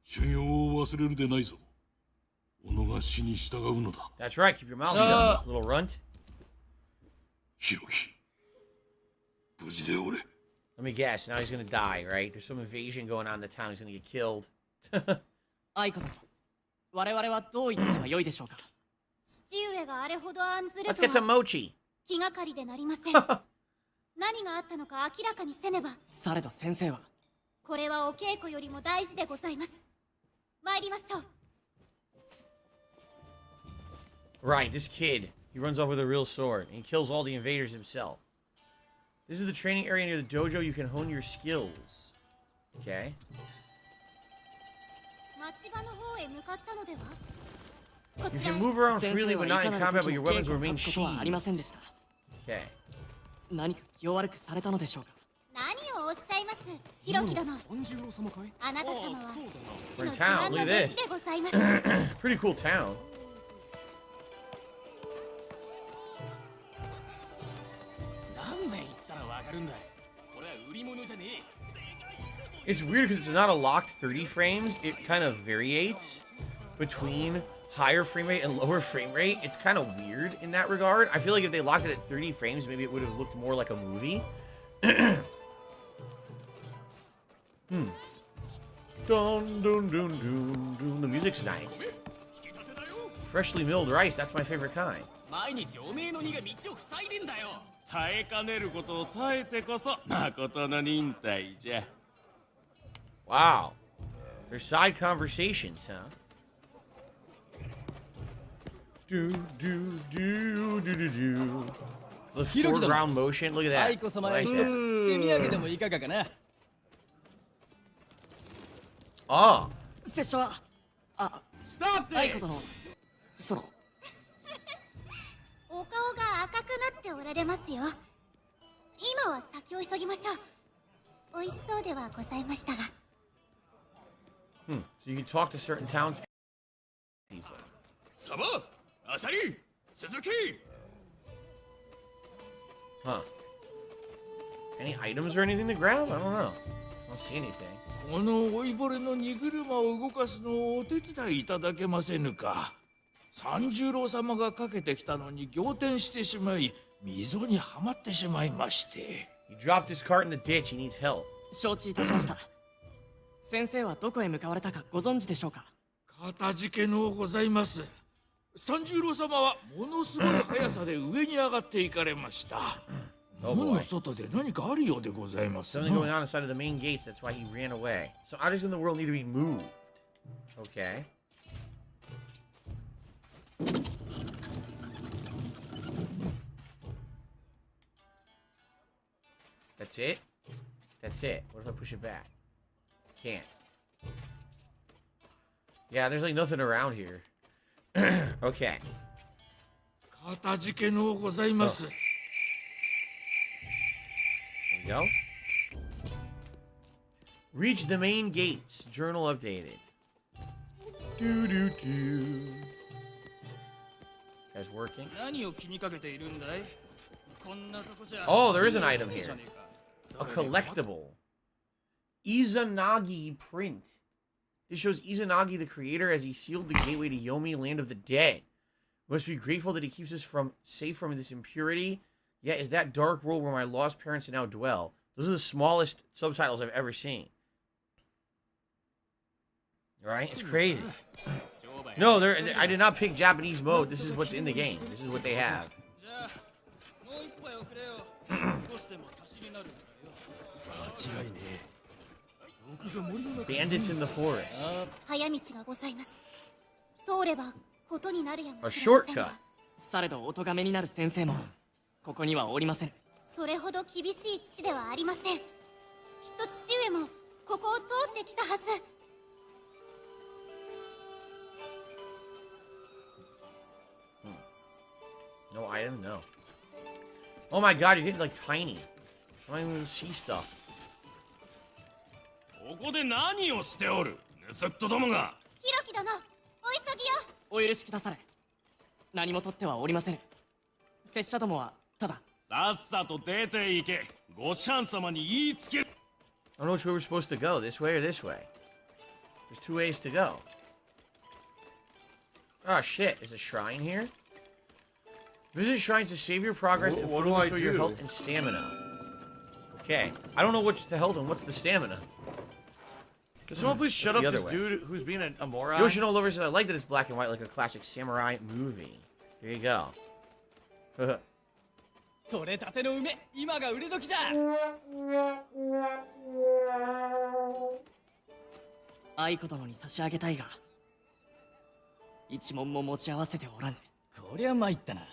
修行を忘れるでないぞ。己が死に従うのだ。 That's right. Keep your mouth shut, little runt. 広き、無事でおれ。 Let me guess. Now he's gonna die, right? There's some invasion going on in the town. He's gonna get killed. 愛子殿、我々はどういたせばよいでしょうか。父上があれほど案ずる Let's と get some は mochi. 気がかりでなりません。何があったのか明らかにせねば。されど先生は。これはお稽古よりも大事でございます。参りましょう。 Right, this kid. He runs off with a real sword, and he kills all the invaders himself. This is the training area near the dojo. You can hone your skills. Okay. 町場の方へ向かったのでは。 You can move around freely when not in combat, but your weapons remain sheathed. ありませんでした。 Okay. 何か気を悪くされたのでしょうか。何をおっしゃいます、広樹殿。あなた様は父の自慢の弟子でございます。 Pretty cool town. It's weird because it's not a locked 30 frames. It kind of variates between higher frame rate and lower frame rate. It's kind of weird in that regard. I feel like if they locked it at 30 frames, maybe it would have looked more like a movie. Dun, dun, dun, dun, dun. The music's nice. Freshly milled rice, that's my favorite kind. Wow. They're side conversations, huh? Do, do, do, do, do, do. The foreground motion, look at that. Nice. Ah. Stop this! お顔が赤くなっておられますよ。今は先を急ぎましょう。美味しそうではございましたが。So you can talk to certain townspeople. サバ、アサリ、鈴木。 Huh. Any items or anything to grab? I don't know. I don't see anything. この老いぼれの荷車を動かすのをお手伝いいただけませぬか。三十郎様がかけてきたのに仰天してしまい、溝にはまってしまいまして。He dropped his cart in the ditch. He needs help. 承知いたしました。先生はどこへ向かわれたかご存知でしょうか。かたじけのうございます。三十郎様はものすごい速さで上に上がっていかれました。門の外で何かあるようでございますな。 Something going on inside of the main gates. That's why he ran away. So objects in the world need to be moved. Okay. That's it? That's it. What if I push it back? Can't. Yeah, there's like nothing around here. Okay. かたじけのうございます。 There you go. Reach the main gates. Journal updated. Do do do. Guys working? Oh, there is an item here. A collectible. Izanagi print. This shows Izanagi the creator as he sealed the gateway to Yomi, land of the dead. Must be grateful that he keeps us safe from this impurity. Yet is that dark world where my lost parents now dwell. Those are the smallest subtitles I've ever seen. Right? It's crazy. No, I did not pick Japanese mode. This is what's in the game. This is what they have. Bandits in the forest. A shortcut. されどお咎めになる先生もここにはおりません。それほど厳しい父ではありません。きっと父上もここを通ってきたはず。No item? No. Oh my god, you're getting like tiny. I don't even see stuff. ここで何をしておる盗っ人どもが。ひろき殿、お急ぎよ。お許しくだされ。何も取ってはおりません。拙者どもはただ。さっさと出て行け。ごシャン様に言いつける。I don't know which way we're supposed to go. This way or this way? There's two ways to go. Oh shit, there's a shrine here? Visit shrines to save your progress and further restore your health and stamina. Okay. I don't know what's the health and what's the stamina. Can someone please shut up this dude who's being a moron? Yoshino Lover says, I like that it's black and white like a classic samurai movie. Here you go. 取れたての梅、今が売れ時じゃ。愛子殿に差し上げたいが、一文も持ち合わせておらぬ。こりゃ参ったな。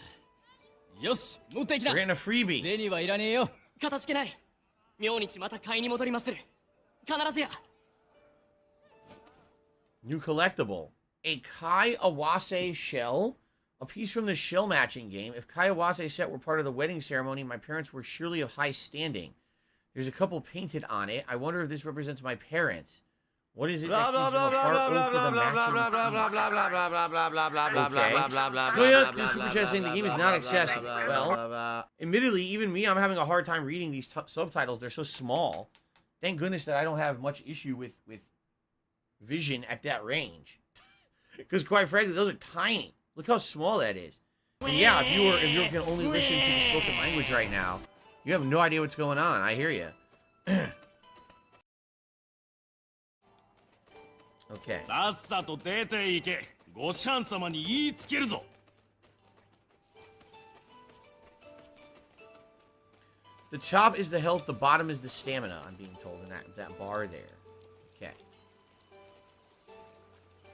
よし、持っていきな。We're getting a freebie. 銭はいらねえよ。かたじけない。明日また買いに戻りまする。必ずや。New collectible. A Kai Awase shell? A piece from the shell matching game. If Kai Awase set were part of the wedding ceremony, my parents were surely of high standing. There's a couple painted on it. I wonder if this represents my parents. What is it that keeps them apart? This super chat saying the game is not accessible. Well, admittedly, even me, I'm having a hard time reading these subtitles. They're so small. Thank goodness that I don't have much issue with vision at that range. Because quite frankly, those are tiny. Look how small that is. And yeah, if you can only listen to the spoken language right now, you have no idea what's going on. I hear you. Okay. さっさと出て行け。ごシャン様に言いつけるぞ。The top is the health, the bottom is the stamina, I'm being told in that bar there. Okay.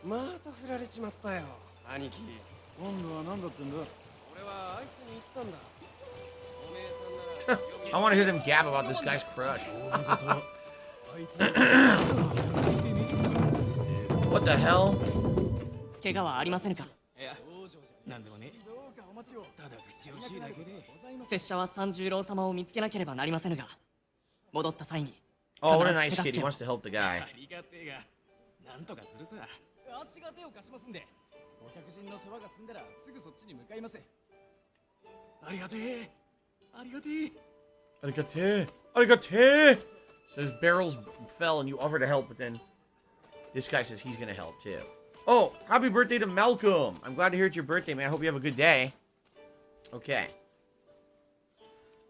また振られちまったよ、兄貴。今度は何だってんだ。俺はあいつに言ったんだ。おめえさんなら I want to hear them gab about this guy's crush. What the hell? 怪我はありませんか。いや、なんでもね。ただ口惜しいだけで。拙者は三十郎様を見つけなければなりませぬが、戻った際に。Oh, what a nice kid. He wants to help the guy. ありがてえが、なんとかするさ。足が手を貸しますんで、お客人の世話が済んだらすぐそっちに向かいます。ありがてえ。ありがてえ。Arigate. Arigate. Says barrels fell and you offer to help, but then this guy says he's going to help too. Oh, happy birthday to Malcolm. I'm glad to hear it's your birthday, man. I hope you have a good day. Okay.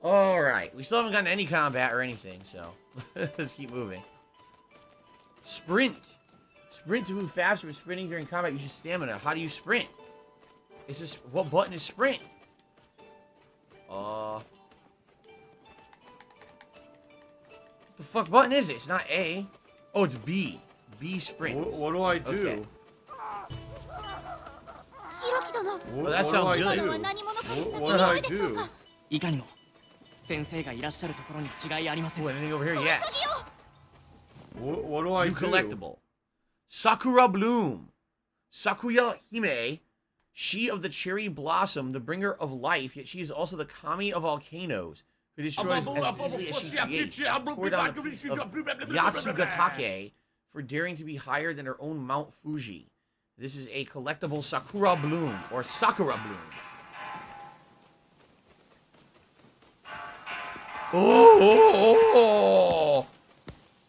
All right. We still haven't gotten any combat or anything, so let's keep moving. Sprint. Sprint to move faster with sprinting during combat uses stamina. How do you sprint? Is this what button is sprint? What the fuck button is it? It's not A. Oh, it's B. B sprint. What do I do? Okay. ひろき殿、 Well, that sounds 今 good. のは何者かに先に What do お I いでしょう do? か。いかにも先生がいらっしゃるところに違いありません。 Oh, anything over here? Yes. What do I New do? collectible. Sakura Bloom. Sakuya Hime. She of the cherry blossom, the bringer of life, yet she is also the kami of volcanoes, who destroys as easily as she creates. Pour down the piece of Yatsugatake for daring to be higher than her own Mount Fuji. This is a collectible Sakura Bloom, or Sakura Bloom. Oh!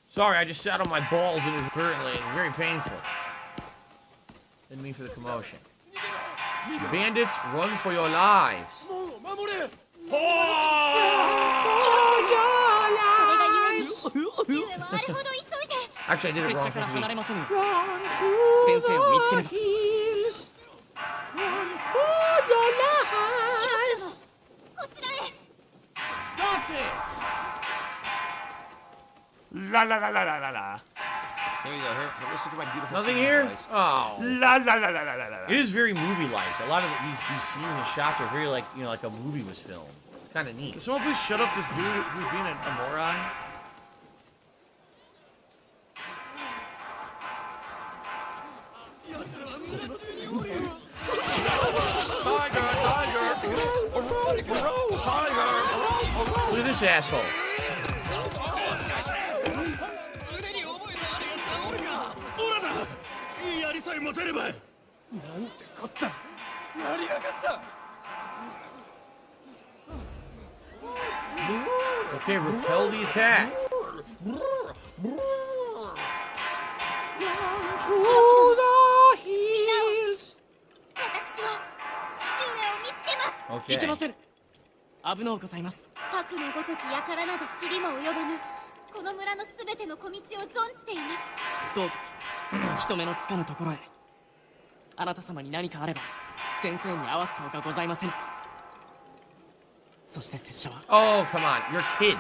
Sorry, I just sat on my balls and it was very painful. Didn't mean for the commotion. Bandits, run for your lives. それがゆえに父上はあれほど急いで Actually, I did it 拙 wrong 者から for 離れ me. ませぬ。先生を見つけねば。こちらへ Stop this! La la la la la la la. There you go. Here, listen to my beautiful Nothing singing here? voice. Oh. La la la la la la la. It is very movie-like. A lot of these scenes and shots are very like, you know, like a movie was filmed. It's kind of neat. Can someone please shut up this dude who's being a moron? Look at this asshole. 腕に覚えのあるやつはおるか。オラだ。やりさえ持てれば。なんてこった。やりやがった。 Okay, repel the attack. 私は父上を見つけます Okay. いけませぬ。危のうございます。核のごとき輩など知りも及ばぬこの村のすべての小道を存じていますどうか人目のつかぬところへ。あなた様に何かあれば先生に合わす顔がございませぬ。そして拙者は。 Oh, come on. You're a kid.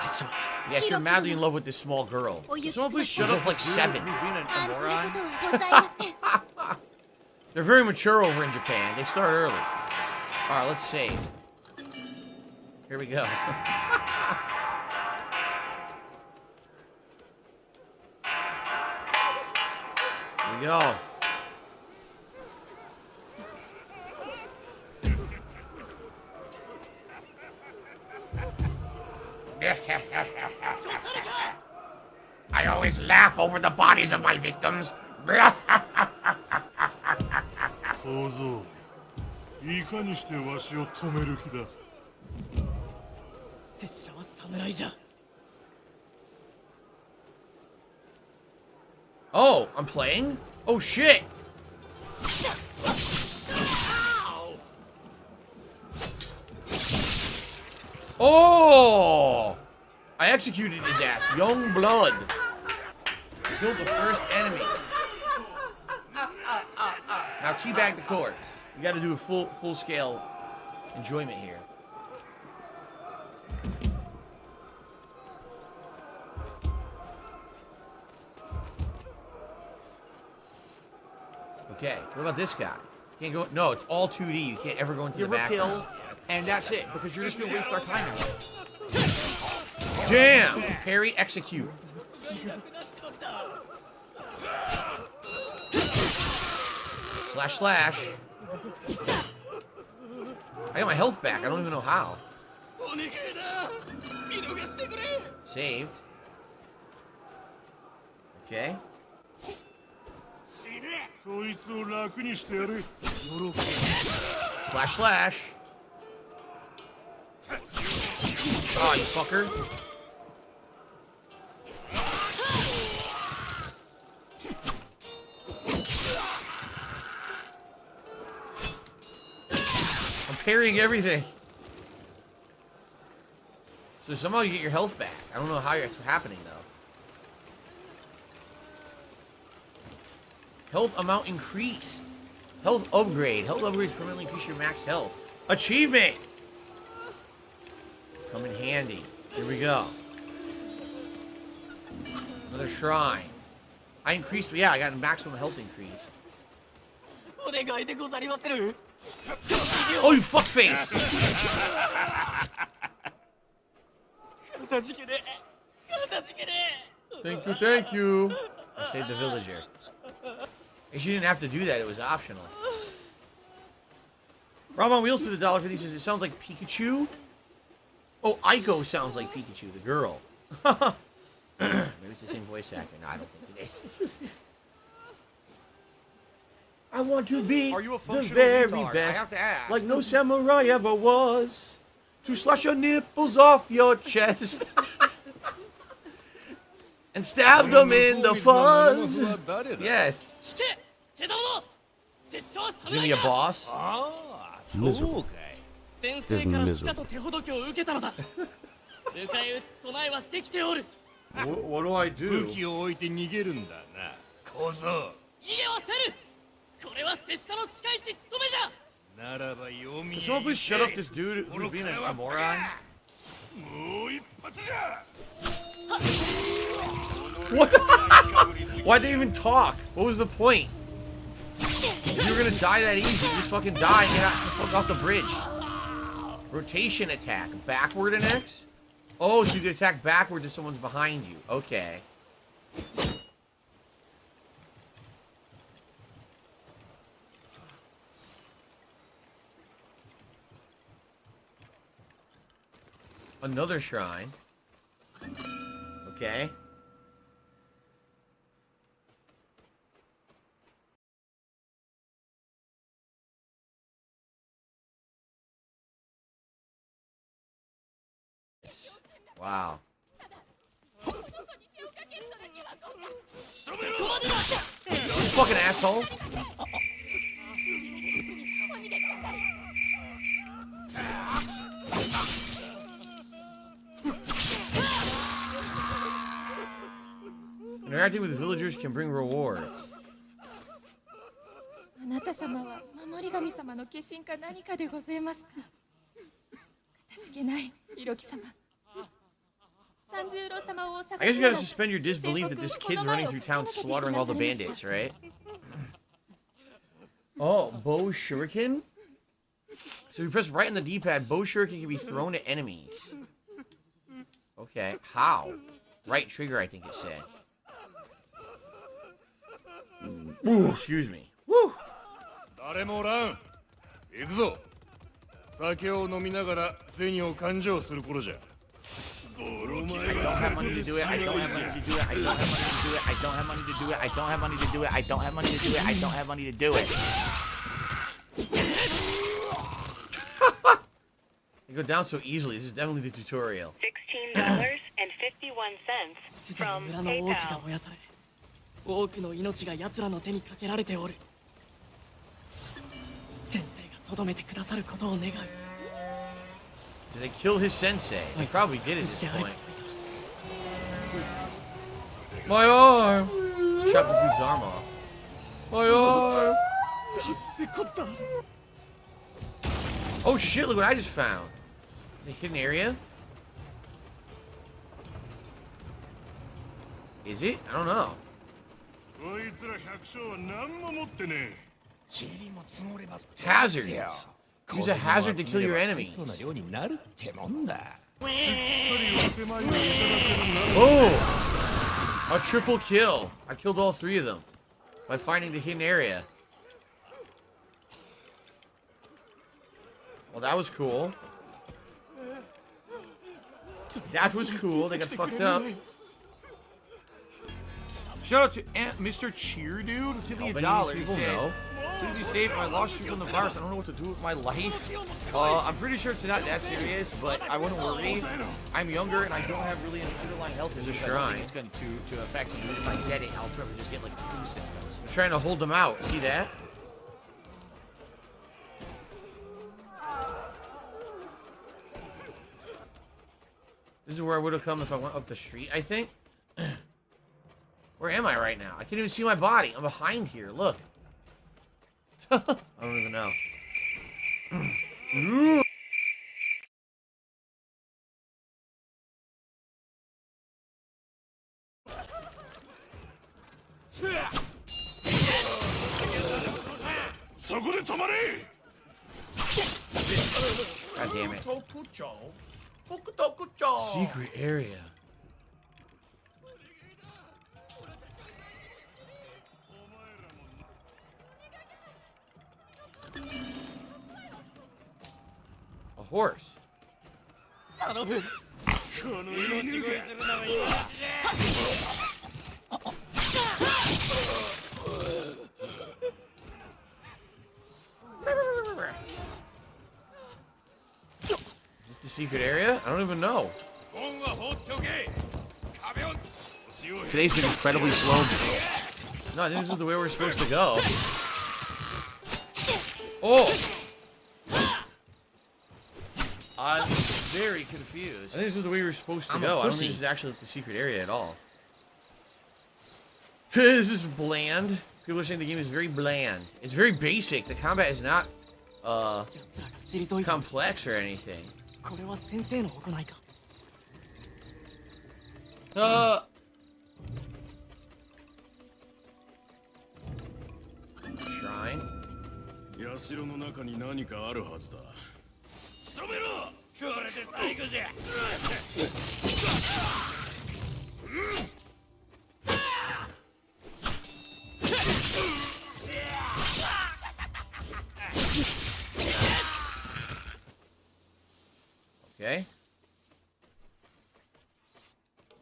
拙者は。 Yes, you're madly in love with this small girl. お行き Someone くだ please さ shut い up like this dude seven. who's being a 案ずるこ moron? とはございません They're very mature over in Japan. They start early. All right, let's save. Here we go. Here we go. I always laugh over the bodies of my victims. 小僧いかにしてわしを止める気だ。拙者は侍じゃ。 Oh, I'm playing? Oh, shit. Oh! I executed his ass. Young blood. Killed the first enemy. Now teabag the corpse. You gotta do a full scale enjoyment here. Okay, what about this guy? Can't go. No, it's all 2D. You can't ever go into the back. Repel, and that's it, because you're just gonna waste our time anyway. Damn! Parry, execute. Slash, slash. I got my health back. I don't even know how. Saved. Okay. そいつを楽にしてやれ。 Slash, slash. Oh, you fucker. I'm parrying everything. So somehow you get your health back. I don't know how it's happening, though. Health amount increased. Health upgrade. Health upgrades permanently increase your max health. Achievement! Come in handy. Here we go. Another shrine. I increased, yeah, I got a maximum health increase. Oh, you fuckface! Thank you, thank you. I saved the villager. You didn't have to do that, it was optional. Rob on Wheels to the $1.50 says it sounds like Pikachu. Oh, Aiko sounds like Pikachu, the girl. Maybe it's the same voice actor. No, I don't think it is. I want to be Are you a the functional very retard? best, I have to ask. like no samurai ever was, to slash your nipples off your chest and stab them in the fuzz. Yes. gonna be a boss? そうかい。先生からしかと手ほどきを受けたのだ。迎え撃つ備えはできておる。What do I do? 武器を置いて逃げるんだな、小僧。逃げはせる。これは拙者の近いし務めじゃ。ならば読み。 Can someone please shut up this dude who's being a moron? もう一発じゃ。 What the? Why'd they even talk? What was the point? You were gonna die that easy. You just fucking die and get out the fuck off the bridge. Rotation attack. Backward and X? Oh, so you can attack backwards if someone's behind you. Okay. Another shrine. Okay. Wow. You fucking asshole. Interacting with villagers can bring rewards. あなた様は守り神様の化身か何かでございますか。かたじけない色木様。三十郎様をお探し I guess you gotta suspend your disbelief that this kid's running through town slaughtering all the bandits, right? Oh, bow shuriken? So you press right on the D-pad, bow shuriken can be thrown at enemies. Okay, how? Right trigger, I think it said. Ooh, excuse me. Woo! 誰もおらん。行くぞ。酒を飲みながら銭を勘定する頃じゃ。 I don't have money to do it. I don't have money to do it. I don't have money to do it. I don't have money to do it. I don't have money to do it. I don't have money to do it. I don't have money to do it. You go down so easily. This is definitely the tutorial. $16.51 from PayPal. 多くの命が奴らの手にかけられておる。先生がとどめてくださることを願う。 Did they kill his sensei? They probably did at this point. My arm! Chop the dude's arm off. My arm! Oh shit, look what I just found. Is it a hidden area? Is it? I don't know. Hazards. Use a hazard to kill your enemies. Oh! A triple kill. I killed all three of them by finding the hidden area. Well, that was cool. That was cool. They got fucked up. Shout out to Mr. Cheer Dude. Give me $1. He says, please be safe. I lost streak on the virus. I don't know what to do with my life. I'm pretty sure it's not that serious, but I wouldn't worry. I'm younger and I don't have really an underlying health issue. There's a shrine. It's going to affect me. If I get it, I'll probably just get like flu symptoms. I'm trying to hold them out. See that? This is where I would have come if I went up the street, I think. Where am I right now? I can't even see my body. I'm behind here. Look. I don't even know. God damn it. Secret area. A horse. Is this the secret area? I don't even know. Today's been incredibly slow. No, I think this is the way we're supposed to go. Oh! I'm very confused. I think this was the way we were supposed to go. I don't think this is actually the secret area at all. This is bland. People are saying the game is very bland. It's very basic. The combat is not complex or anything. Shrine. 社の中に何かあるはずだ。仕留めろ。これで最後じゃ。Okay.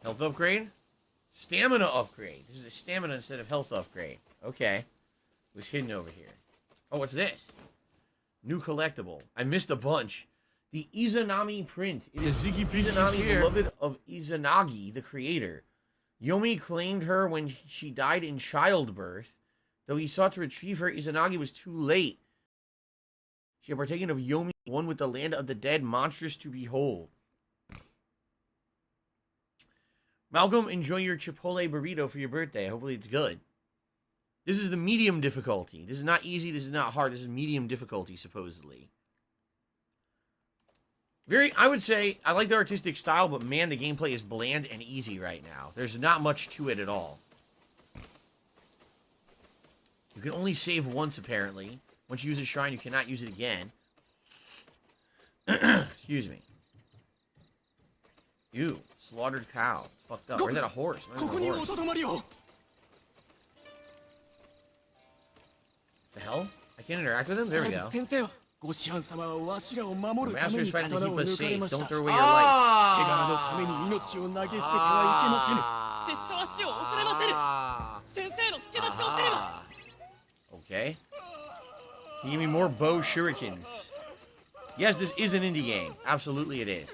Health upgrade? Stamina upgrade. This is a stamina instead of health upgrade. Okay. What's hidden over here? Oh, what's this? New collectible. I missed a bunch. The Izanami print. It is Izanami, beloved of Izanagi, the creator. Yomi claimed her when she died in childbirth. Though he sought to retrieve her, Izanagi was too late. She had partaken of Yomi, one with the land of the dead, monstrous to behold. Malcolm, enjoy your Chipotle burrito for your birthday. Hopefully it's good. This is the medium difficulty. This is not easy. This is not hard. This is medium difficulty, supposedly. I would say, I like the artistic style, but man, the gameplay is bland and easy right now. There's not much to it at all. You can only save once, apparently. Once you use a shrine, you cannot use it again. Excuse me. Ew, slaughtered cow. It's fucked up. Or is that a horse? The hell? I can't interact with him? There we go. The master is trying to keep us safe. Don't throw away your life. Okay. Can you give me more bow shurikens? Yes, this is an indie game. Absolutely it is.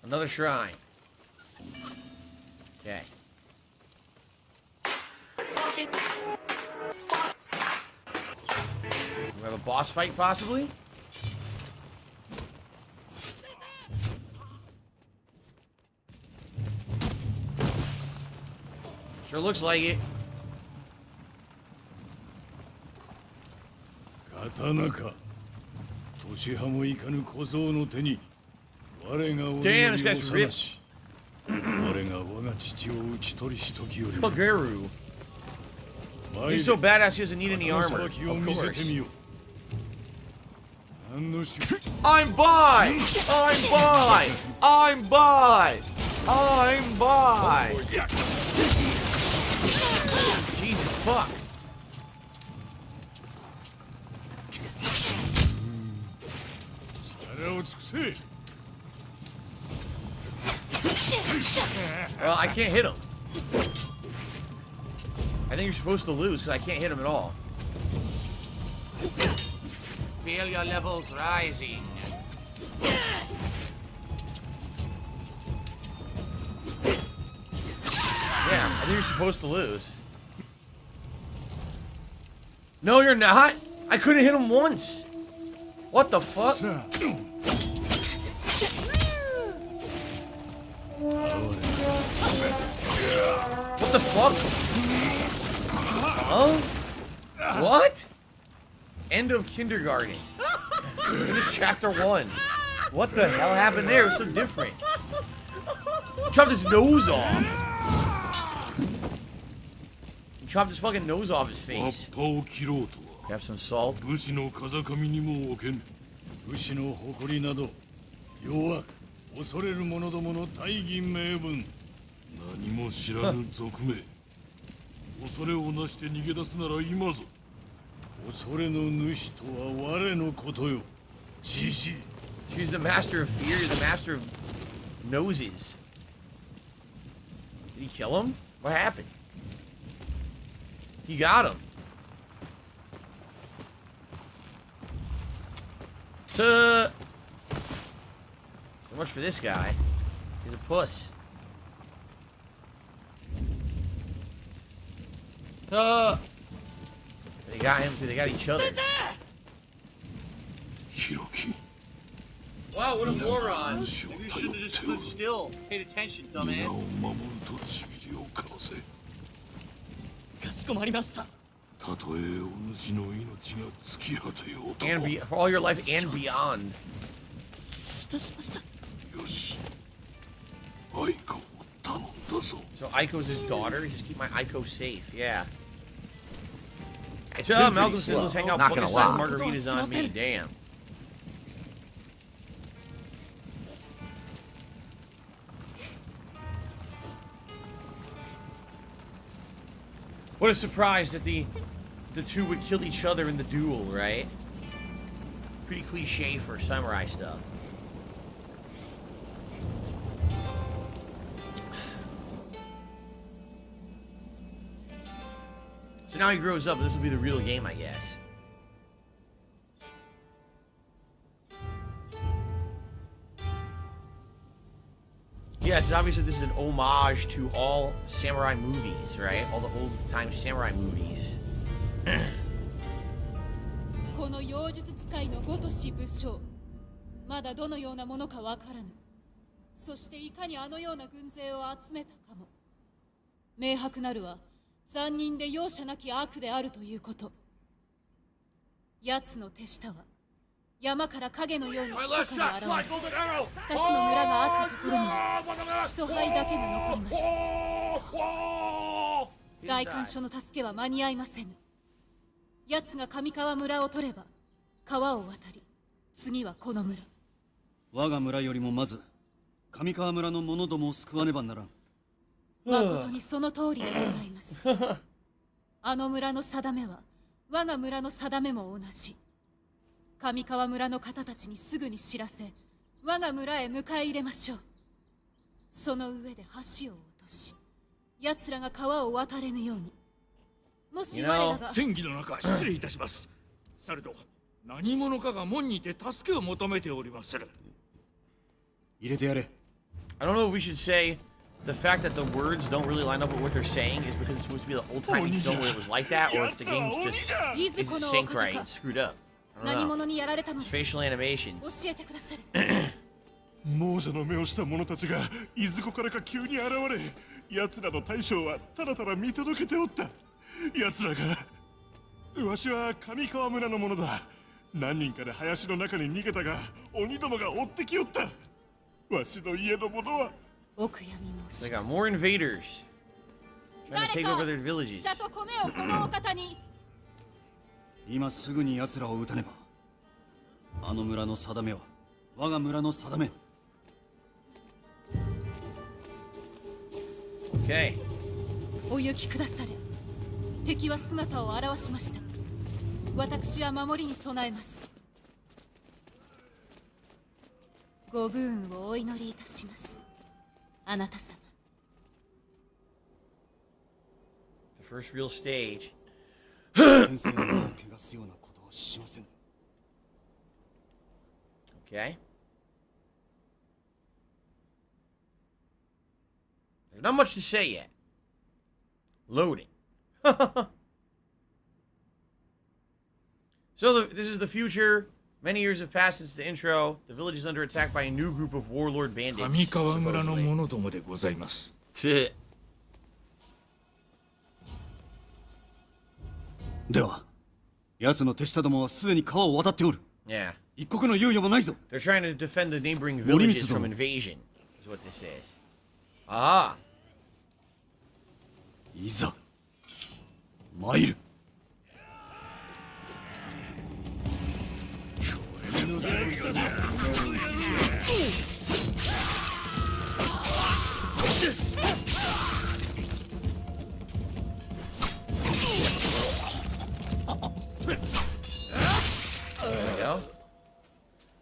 Another shrine. Okay. We have a boss fight, possibly? Sure looks like it. Damn, this guy's ripped. Buggeru. He's so badass he doesn't need any armor. Of course. I'm by! I'm by! I'm by! I'm by! Jesus fuck. Well, I can't hit him. I think you're supposed to lose because I can't hit him at all. Feel your levels rising. Yeah, I think you're supposed to lose. No, you're not. I couldn't hit him once. What the fuck? What the fuck? Huh? What? End of kindergarten. Finish chapter 1. What the hell happened there? It was so different. He chopped his nose off. He chopped his fucking nose off his face. Grab some salt. She's the master of fear, the master of noses. Did he kill him? What happened? He got him. So much for this guy. He's a puss. They got him. They got each other. Wow, what a moron! Maybe you should have just stood still, paid attention, dumbass. かしこまりました。たとえお主の命が尽き果てようと And for all your life and beyond. いたしました。よし。アイコを頼んだぞ。 So Aiko's his daughter. Just keep my Aiko safe. Yeah. It's Malcolm says let's hang out. Not gonna lie. Margaritas on me. Damn. What a surprise that the two would kill each other in the duel, right? Pretty cliche for samurai stuff. So now he grows up, and this will be the real game, I guess. Yes, obviously this is an homage to all samurai movies, right? All the old-time samurai movies. この妖術使いのごとし武将、まだどのようなものかわからぬ。そしていかにあのような軍勢を集めたかも。明白なるは残忍で容赦なき悪であるということ。奴の手下は山から影のように密かに現れ、2つの村があったところには血と灰だけが残りました。大官所の助けは間に合いませぬ。奴が上川村を取れば川を渡り、次はこの村。我が村よりもまず上川村の者どもを救わねばならん。誠にその通りでございます。あの村の定めは我が村の定めも同じ。上川村の方たちにすぐに知らせ、我が村へ迎え入れましょう。その上で橋を落とし、奴らが川を渡れぬように。もし我らが戦議の中失礼いたします。されど何者かが門にて助けを求めておりまする。入れてやれ。 I don't know if we should say the fact that the words don't really line up with what they're saying is because it's supposed to be the old-timey film where it was like that, or if the game's just isn't synced right, it's screwed up. I don't know. Facial animations. 教えてくださる。亡者の目をした者たちがいずこからか急に現れ、奴らの大将はただただ見届けておった。奴らが、わしは上川村の者だ。何人かで林の中に逃げたが、鬼どもが追ってきよった。わしの家の者は。お悔やみ申し They ま got す。 more invaders trying to take over their villages. 茶と米をこのお方に。今すぐに奴らを撃たねば。あの村の定めは我が村の定め。Okay. お行きくだされ。敵は姿を現しました。私は守りに備えます。ご武運をお祈りいたします。あなた様。The first real stage. 先生の名を汚すようなことはしません。 Okay. There's not much to say yet. Loading. So this is the future. Many years have passed since the intro. The village is under attack by a new group of warlord bandits. 上川村の者どもでございます。では、奴の手下どもはすでに川を渡っておる。Yeah. 一刻の猶予もないぞ。 They're trying to defend the neighboring villages from invasion. Is what this is. Ah. いざ参る。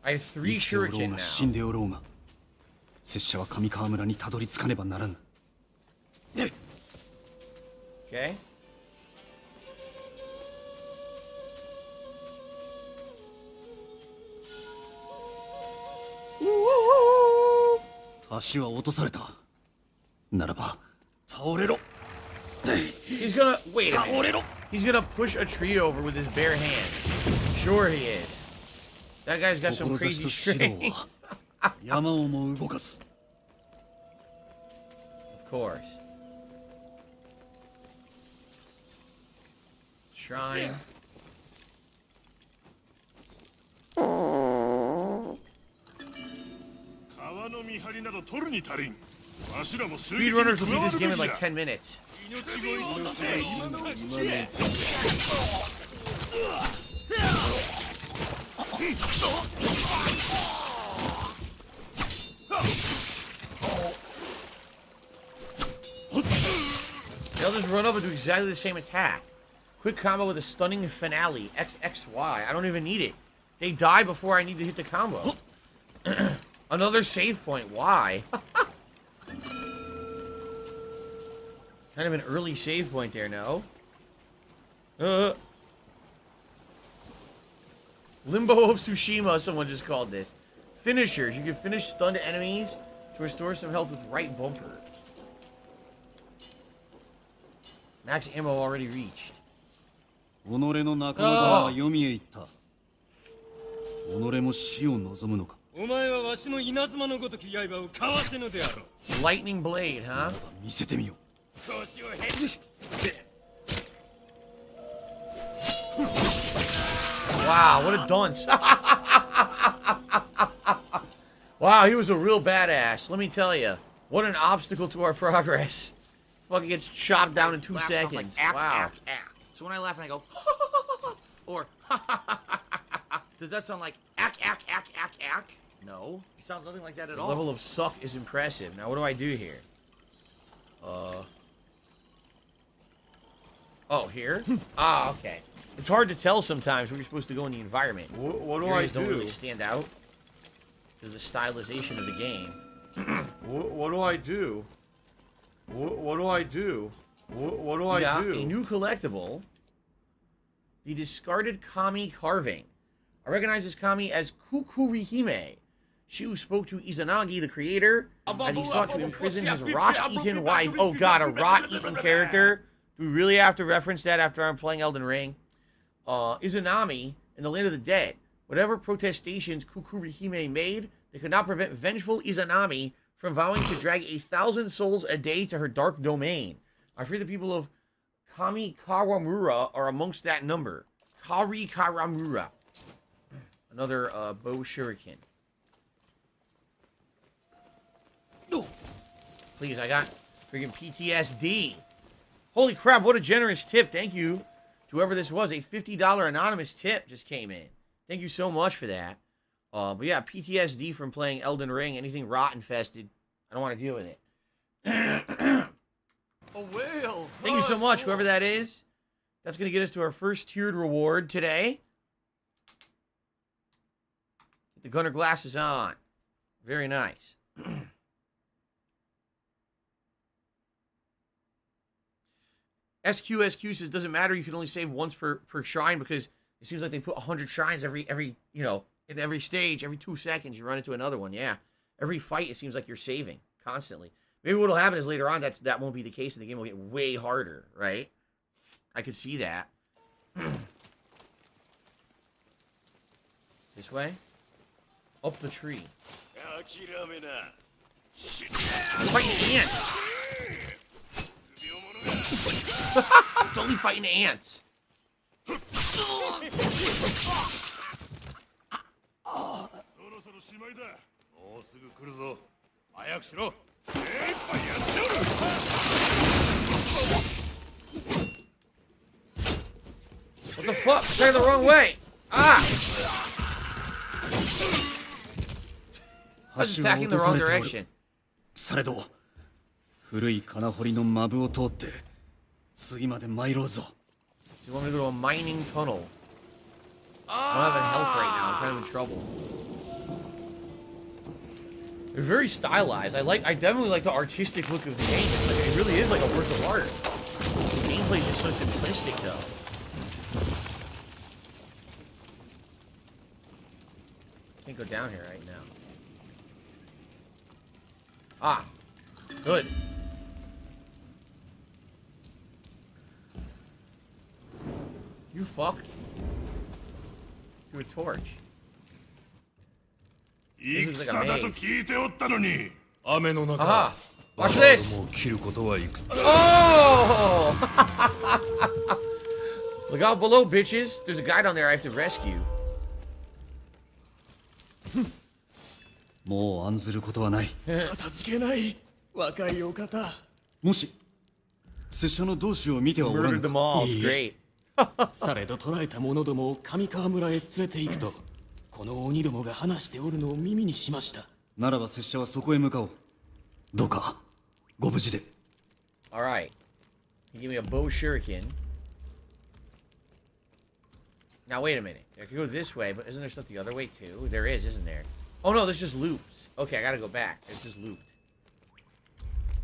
I have 3 shuriken now. 死んでおろうが、拙者は上川村にたどり着かねばならぬ。Okay. 橋は落とされた。ならば倒れろ。He's gonna wait. 倒れろ。He's gonna push a tree over with his bare hands. Sure he is. That guy's got some crazy strength. Of course. Shrine. Speedrunners will beat this game in like 10 minutes. They'll just run up and do exactly the same attack. Quick combo with a stunning finale. XXY. I don't even need it. They die before I need to hit the combo. Another save point. Why? Kind of an early save point there, no? Limbo of Tsushima, someone just called this. Finishers. You can finish stunned enemies to restore some health with right bumper. Max ammo already reached. Oh. Lightning blade, huh? Wow, what a dunce. Wow, he was a real badass. Let me tell you. What an obstacle to our progress. Fucking gets chopped down in 2 seconds. Like, wow. So when I laugh and I go, or does that sound like ack? No, it sounds nothing like that at all. The level of suck is impressive. Now, what do I do here? Oh, here? Ah, okay. It's hard to tell sometimes where you're supposed to go in the environment. What do Areas don't really stand out because of the stylization of the game. What do I do? What do I do? What do I do? A new collectible. The discarded Kami carving. I recognize this Kami as Kukurihime. She who spoke to Izanagi, the creator, as he sought to imprison his rot-eaten wife. Oh god, a rot-eaten character? Do we really have to reference that after I'm playing Elden Ring? Izanami in the land of the dead. Whatever protestations Kukurihime made, they could not prevent vengeful Izanami from vowing to drag 1,000 souls a day to her dark domain. I fear the people of Kami Kawamura are amongst that number. Kari Kawamura. Another bow shuriken. Please, I got freaking PTSD. Holy crap, what a generous tip. Thank you to whoever this was. A $50 anonymous tip just came in. Thank you so much for that. But yeah, PTSD from playing Elden Ring. Anything rot-infested. I don't want to deal with it. A whale. Thank you so much, whoever that is. That's going to get us to our first tiered reward today. Get the gunner glasses on. Very nice. SQ says doesn't matter. You can only save once per shrine because it seems like they put 100 shrines every in every stage, every 2 seconds you run into another one. Yeah, every fight it seems like you're saving constantly. Maybe what'll happen is later on that won't be the case, and the game will get way harder, right? I could see that. This way, up the tree. Fighting ants. Totally fighting ants. What the fuck? I'm turning the wrong way. Ah! I was attacking the wrong direction. So you want me to go to a mining tunnel? I don't have any health right now. I'm kind of in trouble. They're very stylized. I definitely like the artistic look of the game. It's like, it really is like a work of art. The gameplay is just so simplistic, though. Can't go down here right now. Ah, good. You fuck. Do a torch. This looks like a maze. Aha! Watch this! Oh! Look out below, bitches. There's a guy down there I have to rescue. もう案ずることはない。かたじけない。若いお方。もし拙者の同志を見てはおらぬか。いいえ。されど捕らえた者どもを上川村へ連れて行くと、この鬼どもが話しておるのを耳にしました。ならば拙者はそこへ向かおう。どうかご無事で。Alright. You give me a bow shuriken. Now wait a minute. I could go this way, but isn't there stuff the other way too? There is, isn't there? Oh no, this just loops. Okay, I gotta go back. It's just looped.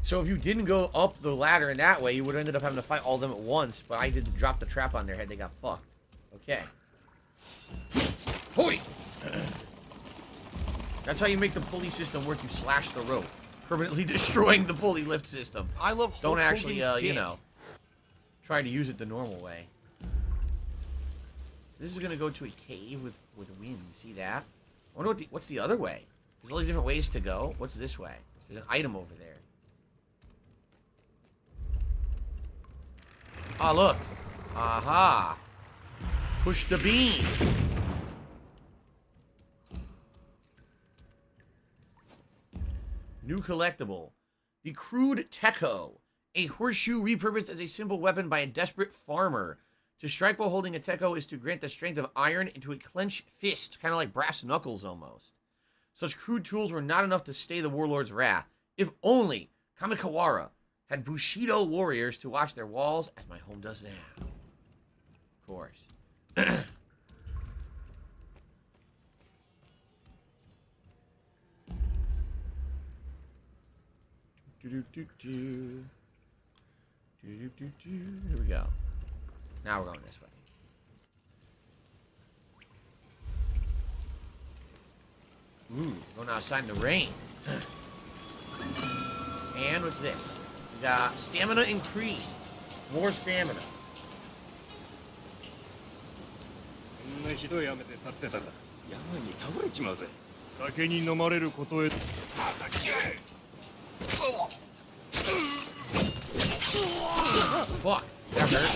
So if you didn't go up the ladder in that way, you would have ended up having to fight all of them at once, but I did drop the trap on their head, they got fucked. Okay. Hoi! That's how you make the pulley system work. You slash the rope, permanently destroying the pulley lift system. I love Don't actually, you know, try to use it the normal way. So this is gonna go to a cave with wind. See that? I wonder what's the other way. There's all these different ways to go. What's this way? There's an item over there. Ah, look. Aha. Push the beam. New collectible. The crude Tekko. A horseshoe repurposed as a simple weapon by a desperate farmer. To strike while holding a Tekko is to grant the strength of iron into a clenched fist, kind of like brass knuckles almost. Such crude tools were not enough to stay the warlord's wrath. If only Kamikawara had Bushido warriors to watch their walls, as my home does now. Of course. Here we go. Now we're going this way. Ooh, going outside in the rain. And what's this? We got stamina increased. More stamina. こんなひどい雨で立ってたら山に倒れちまうぜ。酒に飲まれることへ。Fuck, that hurt.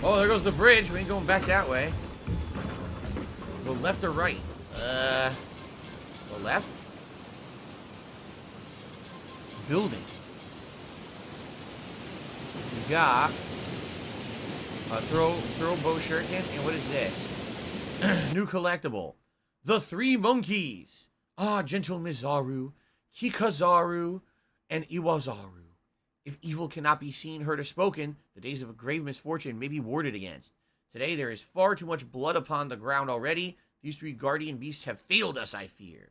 Oh, there goes the bridge. We ain't going back that way. Go left or right? Go left? Building. We got throw bow shuriken, and what is this? New collectible. The Three Monkeys. Ah, gentle Mizaru, Kikazaru, and Iwazaru. If evil cannot be seen, heard, or spoken, the days of a grave misfortune may be warded against. Today there is far too much blood upon the ground already. These three guardian beasts have failed us, I fear.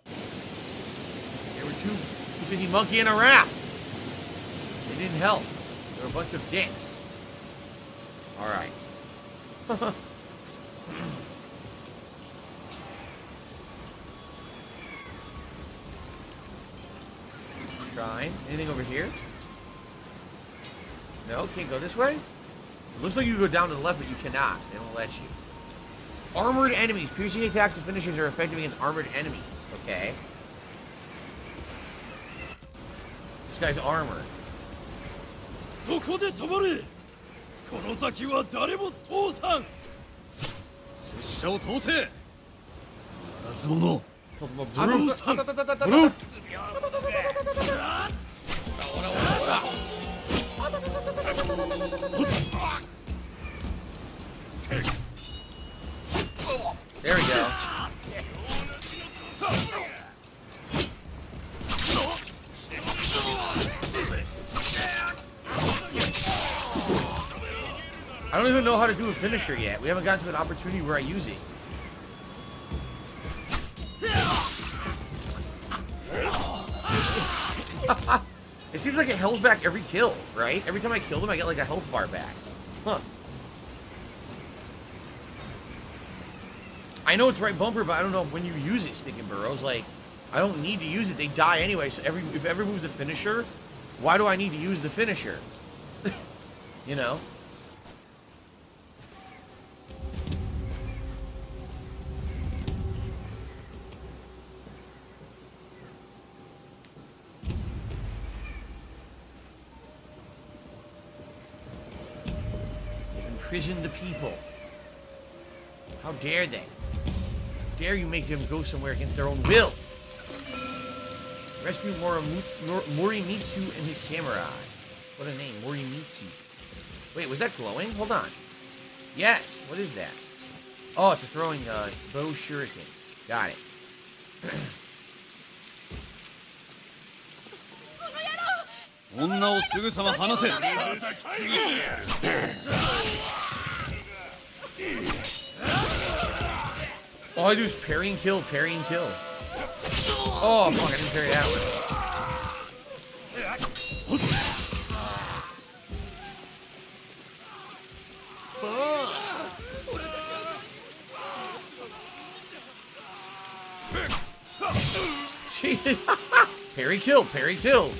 They were too busy monkeying around. They didn't help. They were a bunch of dicks. Alright. Shrine. Anything over here? No, can't go this way? It looks like you can go down to the left, but you cannot. They won't let you. Armored enemies. Piercing attacks and finishers are effective against armored enemies. Okay. This guy's armored. ここで止まれ。この先は誰も通さん。拙者を通せ。ならず者。通さん。Brute. There we go. I don't even know how to do a finisher yet. We haven't gotten to an opportunity where I use it. It seems like it heals back every kill, right? Every time I kill them, I get like a health bar back. Huh. I know it's right bumper, but I don't know when you use it, Sticking Burrows. Like, I don't need to use it. They die anyway, so if every move's a finisher, Why do I need to use the finisher? You know? They've imprisoned the people. How dare they? How dare you make them go somewhere against their own will? Rescue Morimitsu and his samurai. What a name, Morimitsu. Wait, was that glowing? Hold on. Yes, what is that? Oh, it's a throwing bow shuriken. Got it. All I do is parry and kill, parry and kill. Oh, fuck, I didn't parry that one. Cheated. Parry kill, parry kill.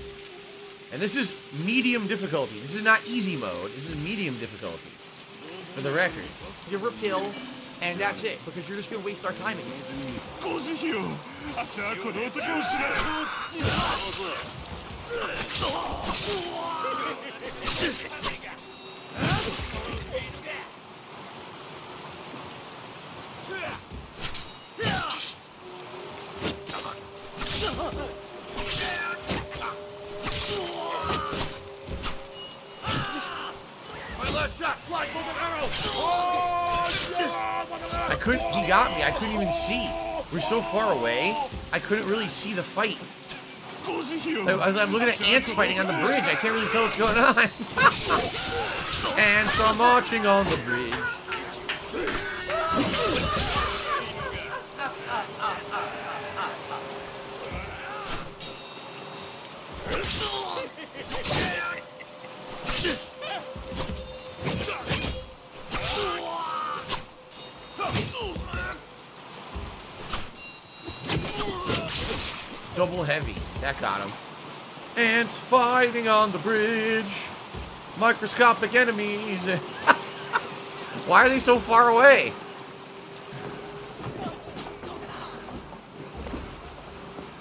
And this is medium difficulty. This is not easy mode. This is medium difficulty. For the record. Give her kill, and that's it, because you're just gonna waste our time again. I couldn't, he got me, I couldn't even see. We're so far away, I couldn't really see the fight. As I'm looking at ants fighting on the bridge, I can't really tell what's going on. Ants are marching on the bridge. Double heavy. That got him. Ants fighting on the bridge. Microscopic enemies. Why are they so far away?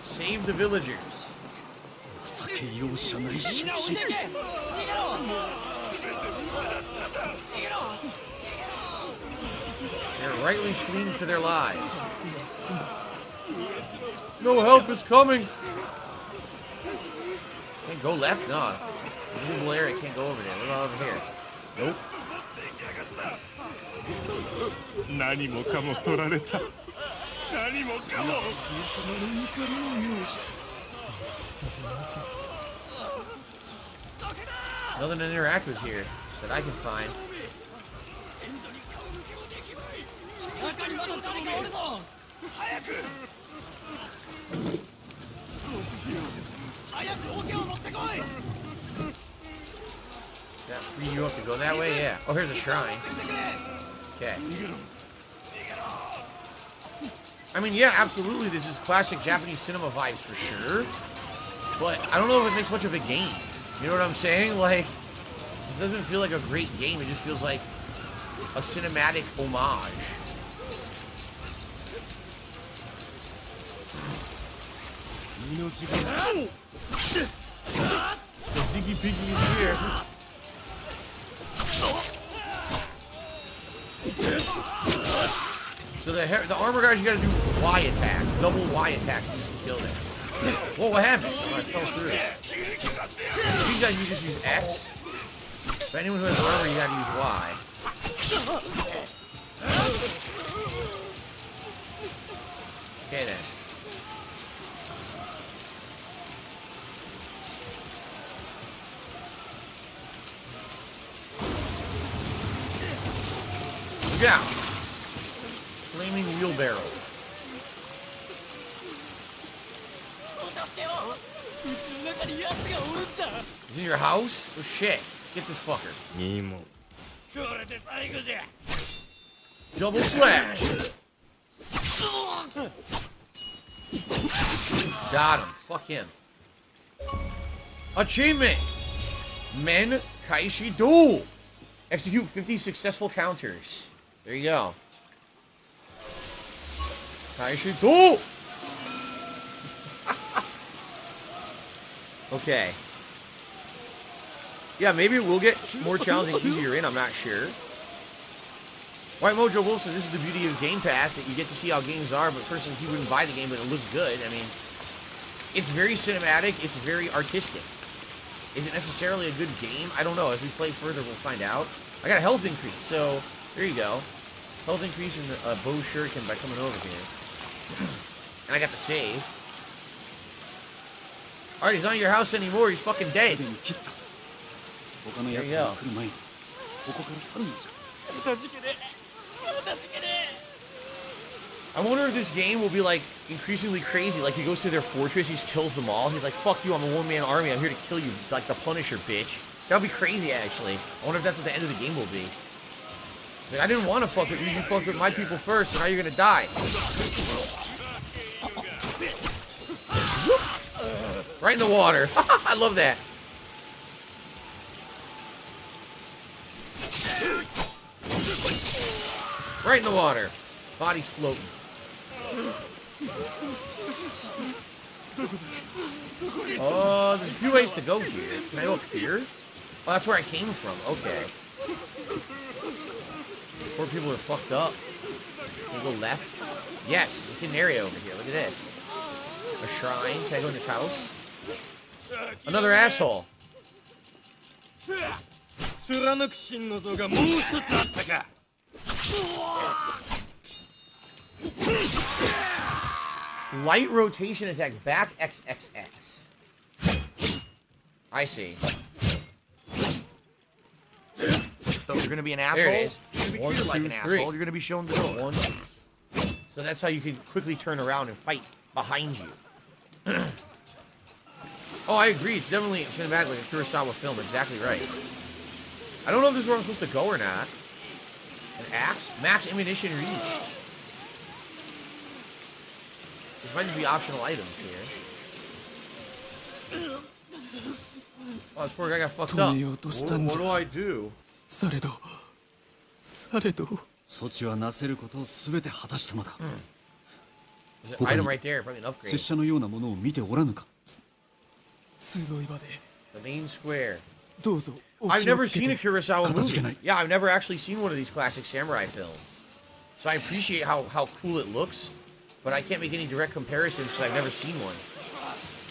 Save the villagers. They're rightly fleeing for their lives. No help is coming. Can't go left? No. Invisible area can't go over there. What about over here? Nope. Nothing to interact with here that I can find. Does that free you up to go that way? Yeah. Oh, here's a shrine. Okay. I mean, yeah, absolutely. This is classic Japanese cinema vibes for sure. But I don't know if it makes much of a game. You know what I'm saying? Like, this doesn't feel like a great game. It just feels like a cinematic homage. The Ziggy Piggy is here. So the armor guys, you gotta do Y attack. Double Y attacks to kill them. Whoa, what happened? Oh, I fell through. These guys, you just use X. For anyone who has armor, you gotta use Y. Okay then. Look out! Flaming wheelbarrow. He's in your house? Oh shit. Get this fucker. Double slash. Got him. Fuck him. Achievement! Men Kaishi Do! Execute 50 successful counters. There you go. Kaishi Do! Okay. Yeah, maybe we'll get more challenging easier in, I'm not sure. White Mojo Wolf says this is the beauty of Game Pass, that you get to see how games are, but personally he wouldn't buy the game, but it looks good. I mean, it's very cinematic, it's very artistic. Is it necessarily a good game? I don't know. As we play further, we'll find out. I got a health increase, so there you go. Health increase in a bow shuriken by coming over here. And I got the save. Alright, he's not in your house anymore. He's fucking dead. There you go. I wonder if this game will be like increasingly crazy. Like he goes to their fortress, he kills them all. He's like, "Fuck you! I'm a one-man army. I'm here to kill you, like the Punisher, bitch." That'll be crazy, actually. I wonder if that's what the end of the game will be. Like, I didn't want to fuck with you. You fucked with my people first, so now you're gonna die. Right in the water. I love that. Right in the water. Body's floating. Oh, there's a few ways to go here. Can I go up here? Oh, that's where I came from. Okay. Poor people are fucked up. Can I go left? Yes, there's a hidden area over here. Look at this. A shrine. Can I go in this house? Another asshole. Light rotation attack, back XXX. I see. So you're gonna be an asshole? There it is. You're gonna be One, treated like two, an three. asshole. You're gonna be shown the door. One. So that's how you can quickly turn around and fight behind you. Oh, I agree. It's definitely cinematic, like a Kurosawa film. Exactly right. I don't know if this is where I'm supposed to go or not. An axe? Max ammunition reached. This might just be optional items here. Oh, this poor guy got fucked up. What do I do? されど措置はなせることをすべて果たしたのだ。 There's an item right there, probably an upgrade. 拙者のようなものを見ておらぬか。 The main square. どうぞ I've never seen a Kurosawa movie. Yeah, I've never actually seen one of these classic samurai films. So I appreciate how cool it looks, but I can't make any direct comparisons because I've never seen one.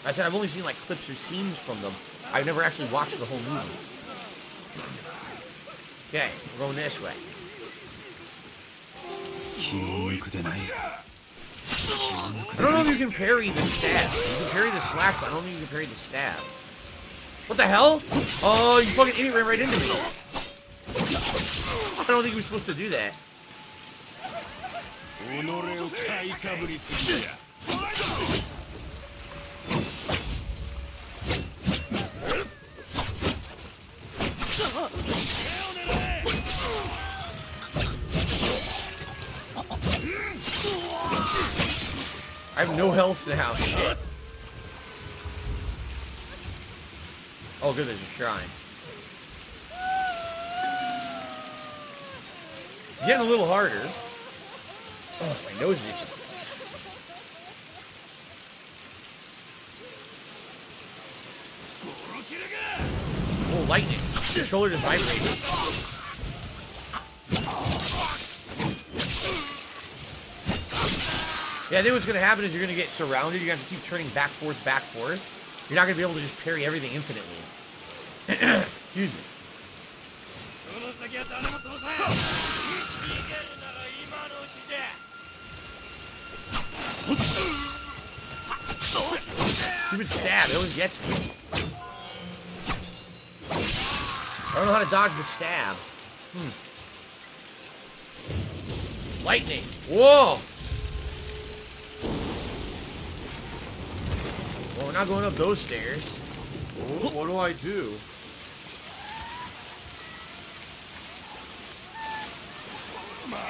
I said I've only seen like clips or scenes from them. I've never actually watched the whole movie. Okay, we're going this way. I don't know if you can parry the stab. You can parry the slash, but I don't think you can parry the stab. What the hell? Oh, you fucking idiot ran right into me. I don't think we're supposed to do that. I have no health now. Shit. Oh, good, there's a shrine. It's getting a little harder. Oh, my nose is itching. Oh, lightning. The controller just vibrated. Yeah, I think what's going to happen is you're going to get surrounded. You're going to have to keep turning back, forth, back, forth. You're not going to be able to just parry everything infinitely. Excuse me. Stupid stab. It always gets me. I don't know how to dodge the stab. Lightning. Whoa. Well, we're not going up those stairs. What do I do?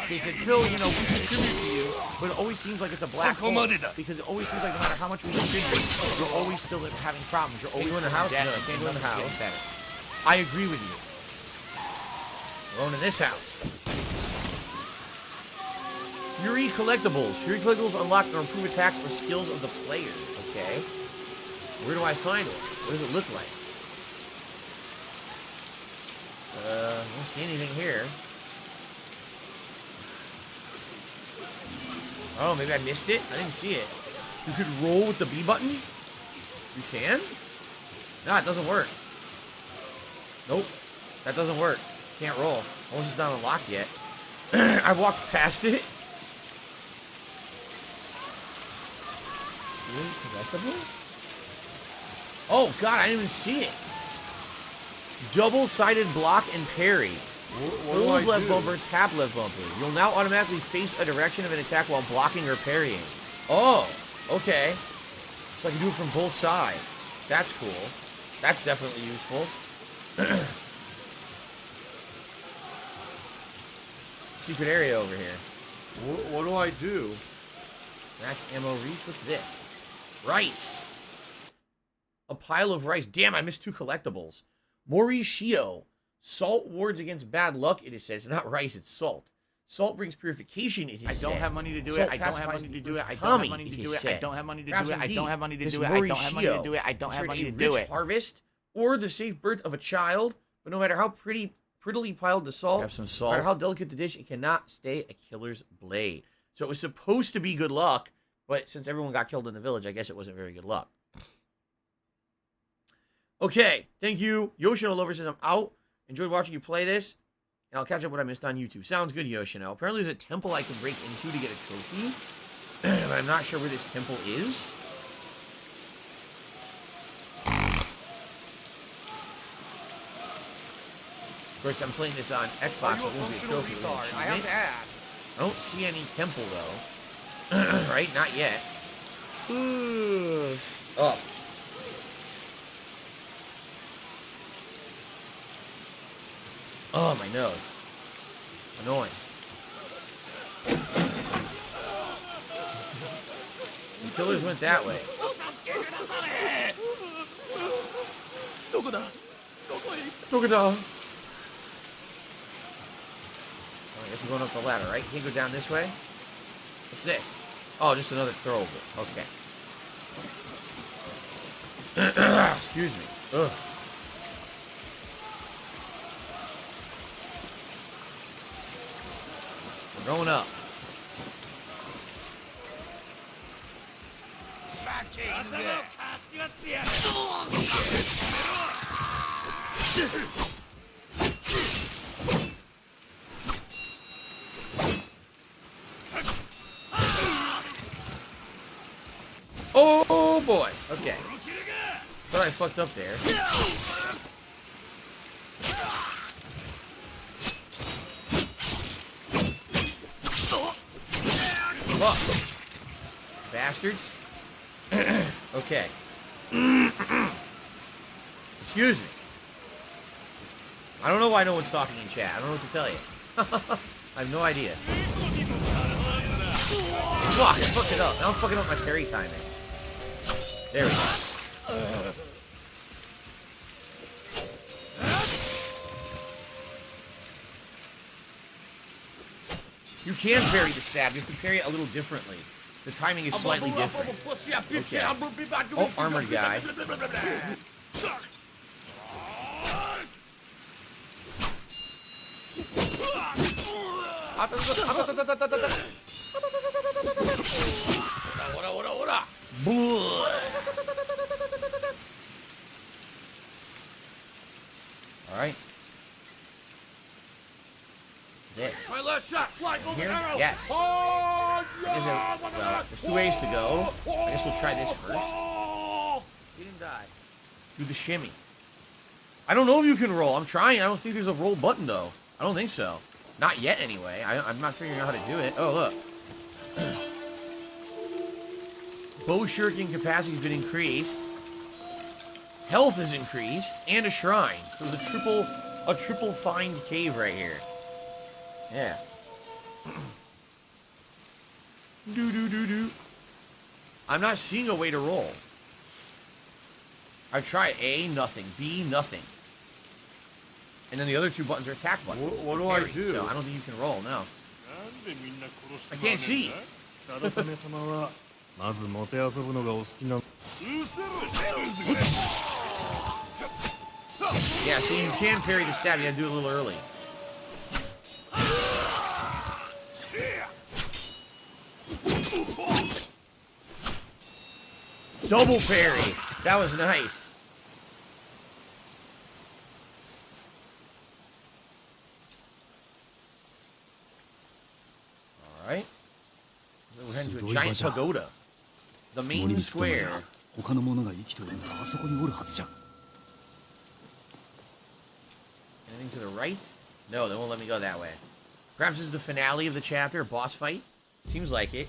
They said, Phil, you know, we contribute to you, but it always seems like it's a black hole. Because it always seems like no matter how much we contribute, you're always still having problems. You're always in the house? debt. No, I can't go in the house. I agree with you. We're going to this house. Fury collectibles. Fury collectibles unlock or improve attacks or skills of the player. Okay. Where do I find one? What does it look like? I don't see anything here. Oh, maybe I missed it? I didn't see it. You could roll with the B button? You can? No, it doesn't work. Nope. That doesn't work. Can't roll. Unless it's not unlocked yet. I walked past it. Oh, God, I didn't even see it. Double-sided block and parry. Hold left bumper, tap left bumper. You'll now automatically face a direction of an attack while blocking or parrying. Oh, okay. So I can do it from both sides. That's cool. That's definitely useful. Secret area over here. What do I do? Max ammo reach. What's this? Rice. A pile of rice. Damn, I missed 2 collectibles. Morishio. Salt wards against bad luck, it is said. It's not rice, it's salt. Salt brings purification, it is said. I don't have money to do it. I don't have money to do it. I don't have money to do it. I don't have money to do it. I don't have money to do it. I don't have money to do it. I don't have money to do it. Harvest or the safe birth of a child, but no matter how prettily piled the salt, Have some salt. no matter how delicate the dish, it cannot stay a killer's blade. So it was supposed to be good luck, but since everyone got killed in the village, I guess it wasn't very good luck. Okay, thank you. Yoshino Lover says I'm out. Enjoyed watching you play this, and I'll catch up what I missed on YouTube. Sounds good, Yoshino. Apparently there's a temple I can break into to get a trophy, but I'm not sure where this temple is. Of course, I'm playing this on Xbox, so it won't be a trophy. I have to ask. I don't see any temple, though. Right? Not yet. Up. Oh, my nose. Annoying. The killers went that way. Dokada. I guess we're going up the ladder, right? Can't go down this way? What's this? Oh, just another throwable. Okay. Excuse me. Ugh. We're going up. Oh boy. Okay. Thought I fucked up there. Fuck. Bastards. Okay. Excuse me. I don't know why no one's talking in chat. I don't know what to tell you. I have no idea. Fuck, I fucked it up. Now I'm fucking up my parry timing. There we go. You can parry the stab. You have to parry it a little differently. The timing is slightly different. Okay. Oh, armored guy. Alright. This. My last shot, flying over Here? arrow. Yes. Oh, There's 2 ways to go. I guess we'll try this first. He didn't die. Do the shimmy. I don't know if you can roll. I'm trying. I don't think there's a roll button, though. I don't think so. Not yet, anyway. I'm not figuring out how to do it. Oh, look. Bow shuriken capacity has been increased. Health is increased. And a shrine. So there's a triple find cave right here. Yeah. I'm not seeing a way to roll. I tried A, nothing. B, nothing. And then the other two buttons are attack buttons. What do I do? So I don't think you can roll, no. I can't see. Yeah, so you can parry the stab. You gotta do it a little early. Double parry. That was nice. All right. So we're heading to a giant pagoda. The main square. Anything to the right? No, they won't let me go that way. Perhaps this is the finale of the chapter, boss fight? Seems like it.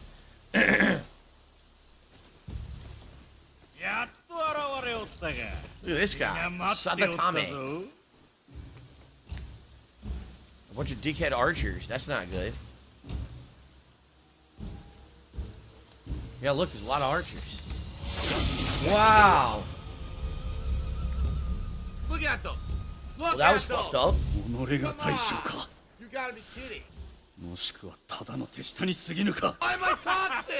Look at this guy, Sadatame. A bunch of dickhead archers. That's not good. Yeah, look, there's a lot of archers. Wow. Look at them. Look Well, that was at them. fucked up. You gotta be kidding. もしくはただの手下に過ぎぬか。 Why am I toxic?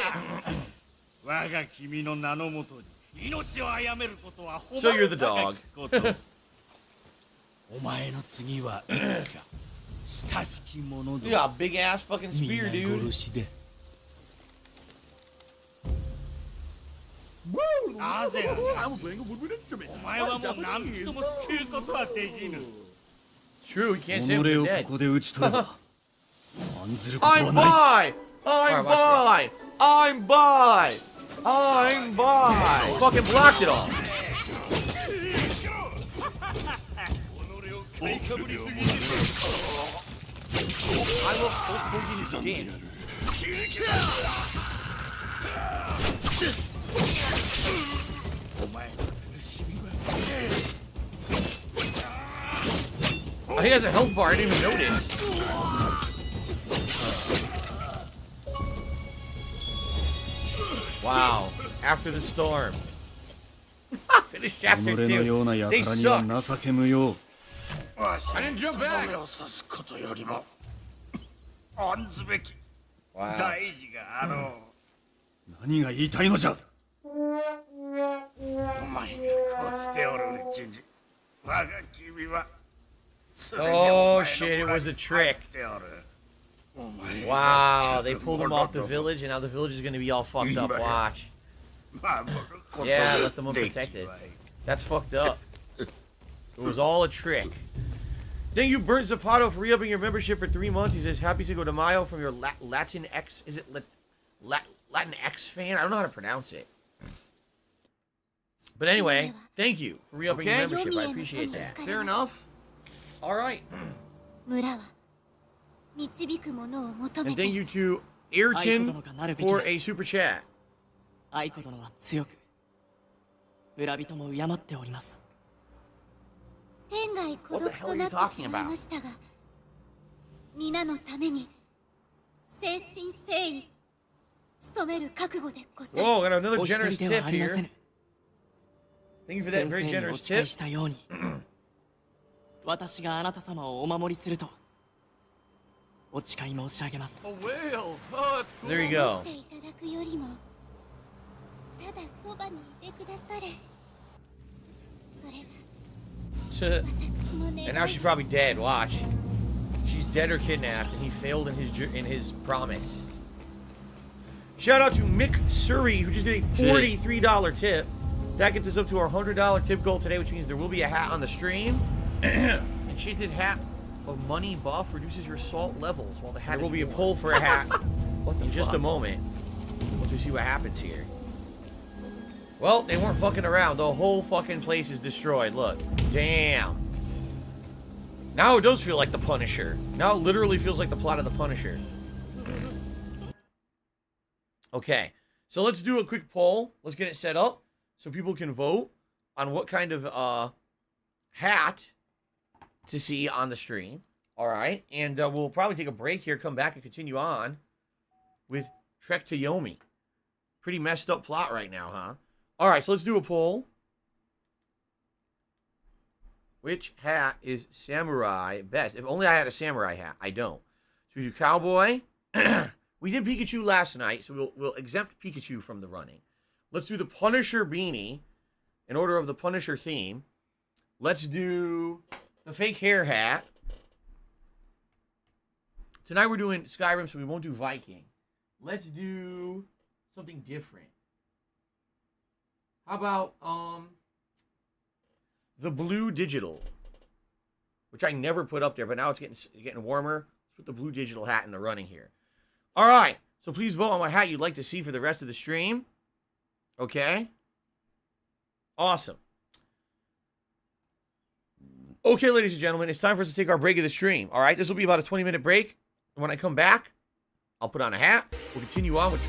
我が君の名のもとに命を殺めることはほ So you're the dog. お前の次は一家親しき者 You got a big ass fucking spear, 皆 dude. 殺しでなぜやお前はもう何人も救うことはできぬ True, you can't say we're 己を dead. ここで討ち取れば案ずることは I'm ない。 by! I'm by! I'm by! I'm by! Fucking blocked it all. I will poke his skin. Oh, he has a health bar, I didn't even notice. Wow, after the storm. Finish 己 chapter のような 2. 輩 They には suck. 情け無用。 わし I didn't jump と back. どめを刺すことよりも案ずべき Wow. 大事があろう何が言いたいのじゃ。お前がこうしておるうちに我が君はすでにお前 Oh の shit, it was a 裏に trick. 入っておるお前が Wow, they 救う pulled him 者 off the ども village, and now the village is gonna be all fucked up. 今や Watch. 守ること Yeah, let them でき unprotected. ない That's fucked up. It was all a trick. Thank you, Burnt Zapato, for re-upping your membership for 3 months. He says, Happy Cinco de Mayo from your Latin X... Is it Latin X fan? I don't know how to pronounce it. But anyway, thank you for re-upping your membership. I appreciate that. Fair enough. Alright. 村は導くものを求 And めて thank you to Ayrton for a super chat. 愛子殿は強く村人も敬っております。天涯孤独となってしまいましたが皆のために誠心誠意努める覚悟でござい Whoa, ま got す another お一 generous 人で tip はありませ here. ぬ。 Thank you for that 先 very 生にお generous 誓い tip. したように私があなた様をお守りするとお誓い申し上げます。 A whale. Oh, that's cool. There you go. 守っていただくよりもただそばにいてくだされそれが私の願い And now she's probably dead. Watch. She's dead or kidnapped, and he failed in his promise. Shout out to Mick Surrey, who just did a $43 tip. That gets us up to our $100 tip goal today, which means there will be a hat on the stream. Enchanted hat of money buff reduces your salt levels, while the hat will be a pull for a hat in just a moment. Once we see what happens here. Well, they weren't fucking around. The whole fucking place is destroyed. Look. Damn. Now it does feel like the Punisher. Now it literally feels like the plot of the Punisher. Okay. So let's do a quick poll. Let's get it set up so people can vote on what kind of hat to see on the stream. All right, and we'll probably take a break here, come back, and continue on with Trek to Yomi. Pretty messed up plot right now, huh? All right, so let's do a poll. Which hat is samurai best? If only I had a samurai hat. I don't. So we do cowboy. We did Pikachu last night, so we'll exempt Pikachu from the running. Let's do the Punisher beanie in order of the Punisher theme. Let's do the fake hair hat. Tonight we're doing Skyrim, so we won't do Viking. Let's do something different. How about the blue digital, which I never put up there, but now it's getting warmer. Let's put the blue digital hat in the running here. All right, so please vote on what hat you'd like to see for the rest of the stream. Okay? Awesome. Okay, ladies and gentlemen, it's time for us to take our break of the stream. All right, this will be about a 20-minute break. And when I come back, I'll put on a hat. We'll continue on with...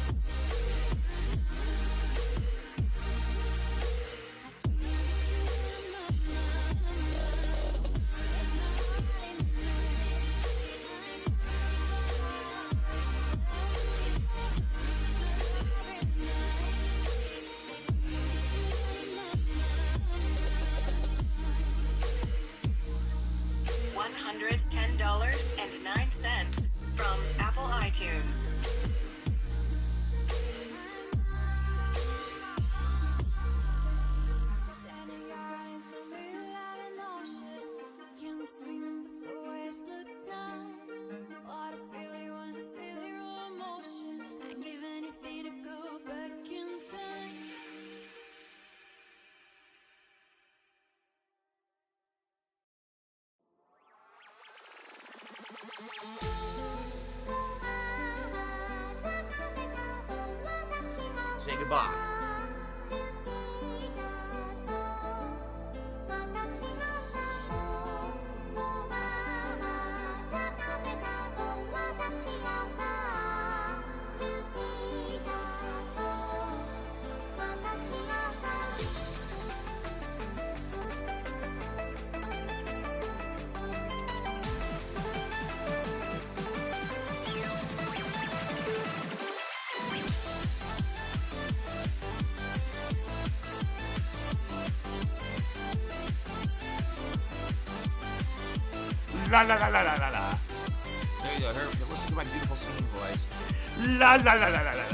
$110.09 from Apple iTunes. Say goodbye. La la la la la la la. There you go. Listen to my beautiful singing voice. La la la la la la la.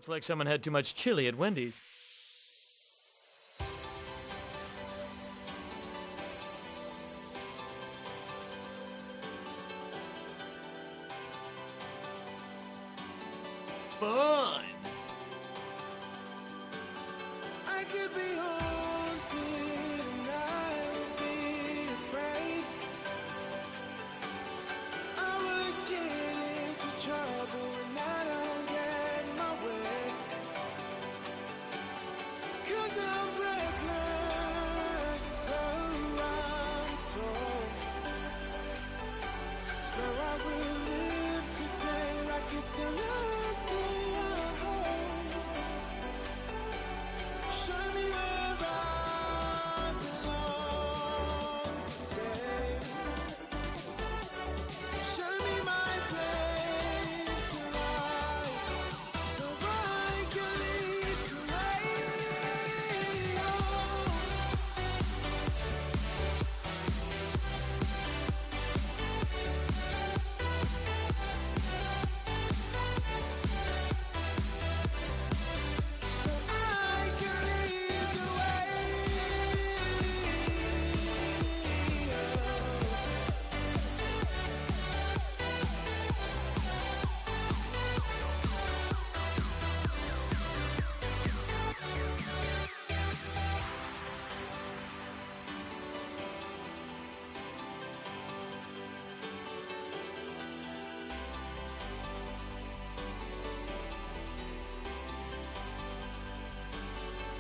Looks like someone had too much chili at Wendy's. Fun! I could be haunted and I would be afraid. I would get into trouble and I don't get my way. 'Cause I'm reckless, so I'm told. So I will live today like it's the last day I hold. Show me where I belong to stay. Show me my place in life, so I can lead the way. So I can lead the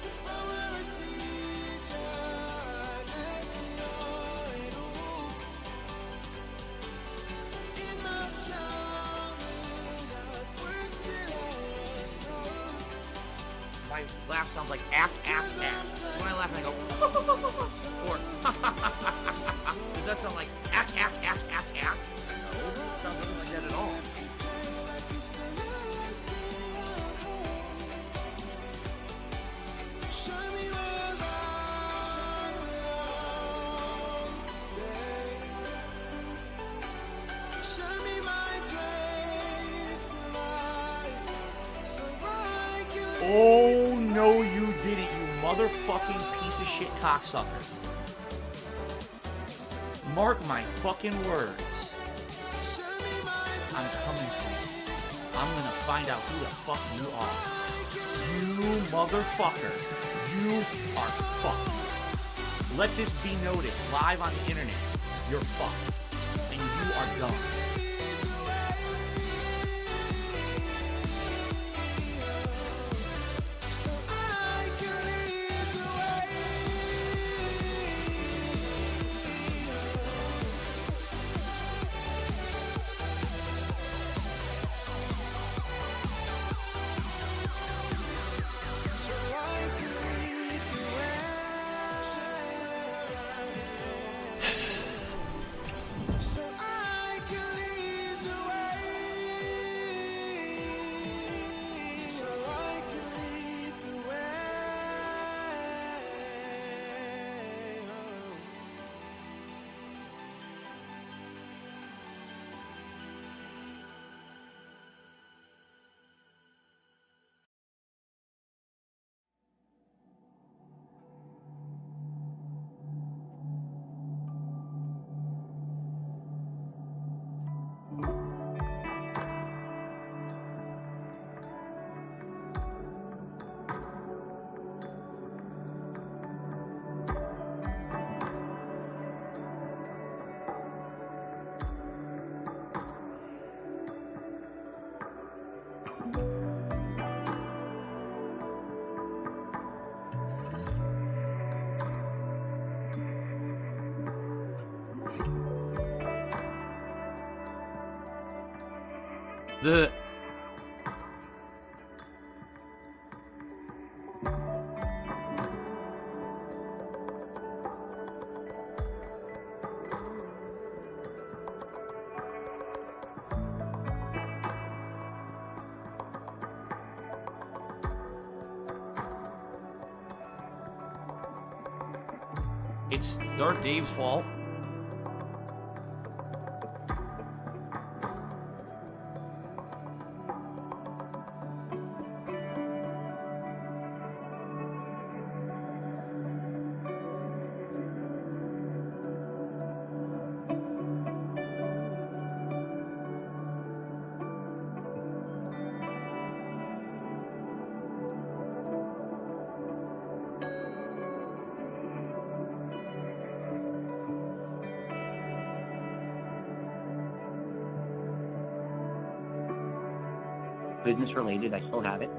If I were a teacher, I'd let you know it all. In my childhood, I'd work till I was grown. My laugh sounds like ack, ack, ack. When I laugh, I go, or does that sound like ack, ack, ack, ack, ack? No, it sounds nothing like that at all. Show me where I belong to stay. Show me my place in life, so I can Oh, no, you didn't, you motherfucking piece of shit cocksucker. Mark my fucking words. I'm coming for you. I'm gonna find out who the fuck you are. You motherfucker. You are fucked. Let this be noticed live on the internet. You're fucked. And you are dumb. I can lead the So I can lead the way. So I can lead the way. So I can lead the way. It's Dark Dave's fault. business related. I still have it.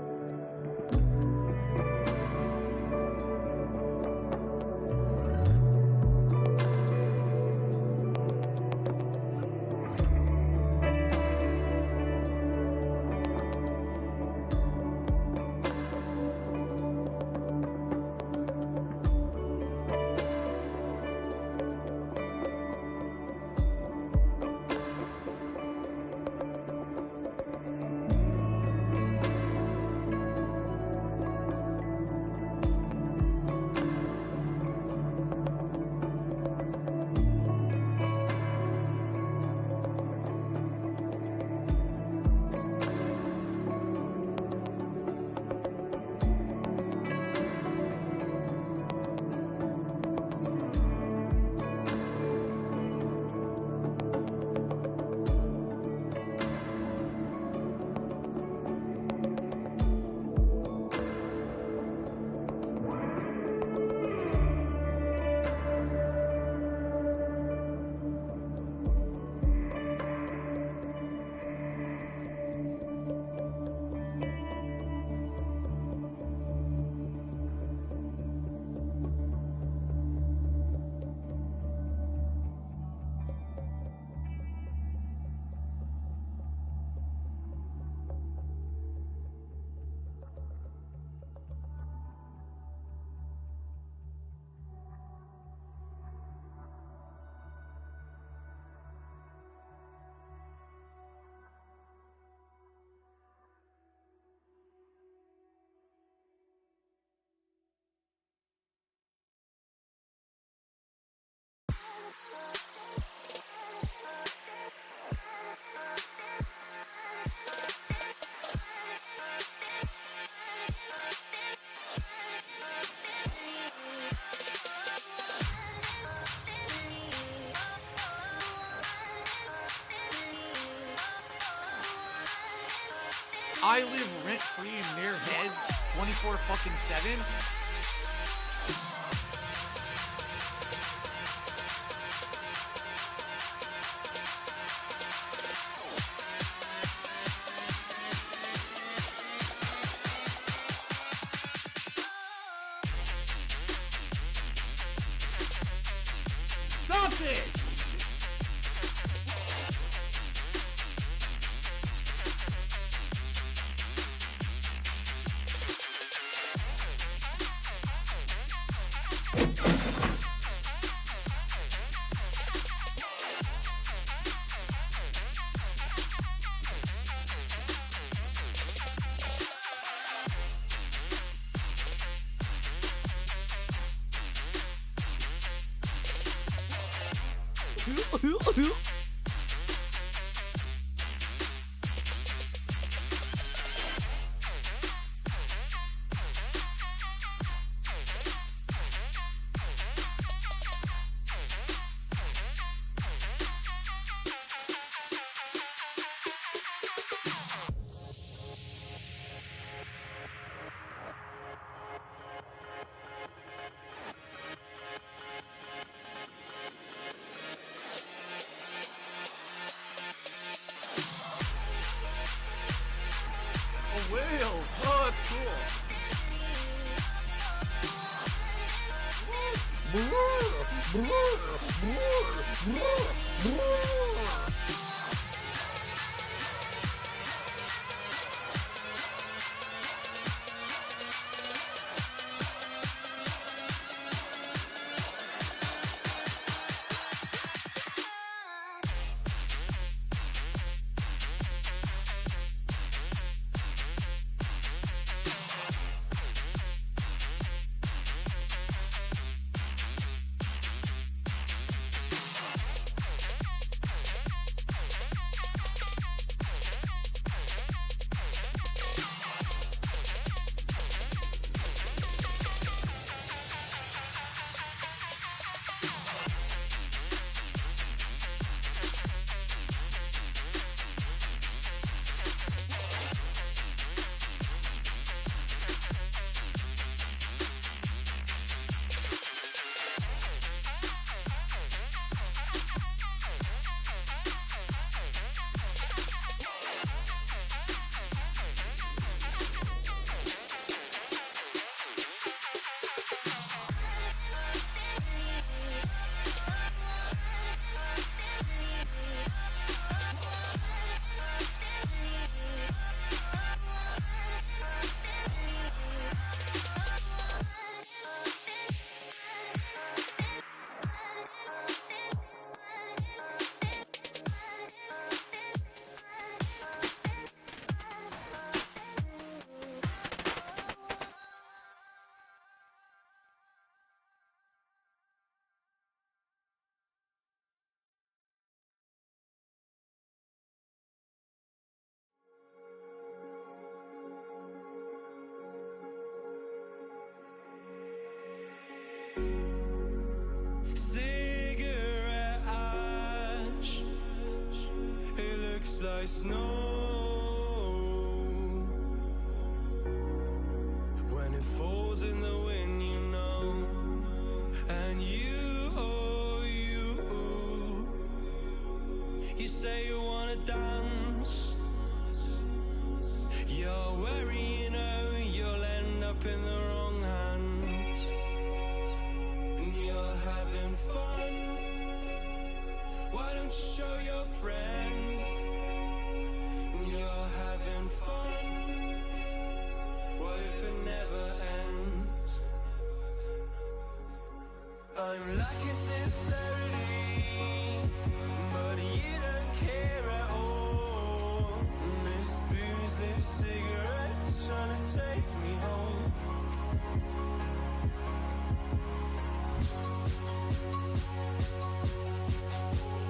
I live rent-free in their heads 24-7. Stop this! A whale! Oh, that's cool. snow. When it falls in the wind, you know. And you, oh, you say you wanna dance. You're wary, you know, you'll end up in the wrong hands. And you're having fun. Why don't you show your friends? And you're having fun. What if it never ends? I'm lacking sincerity, but you don't care at all. And this booze, this cigarette's trying to take me home.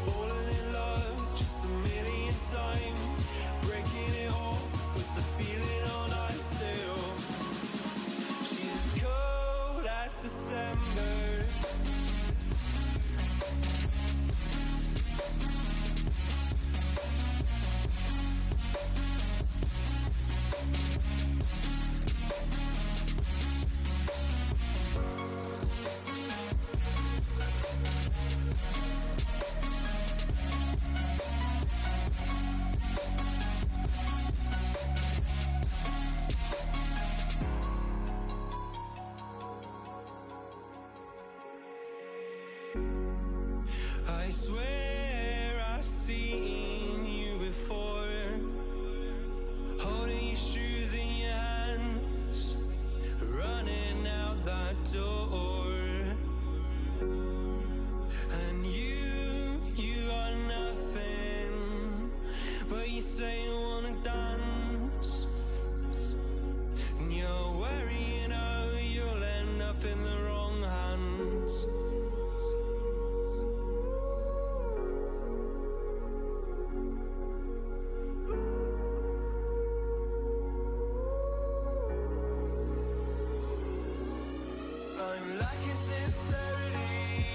Falling in love just a million times, breaking it off with the feeling on ice still. She's cold as December. I swear I've seen you before, holding your shoes in your hands, running out that door. And you are nothing, but you say you wanna dance. And you're worried, you know, you'll end up in the wrong hands. I'm lacking sincerity,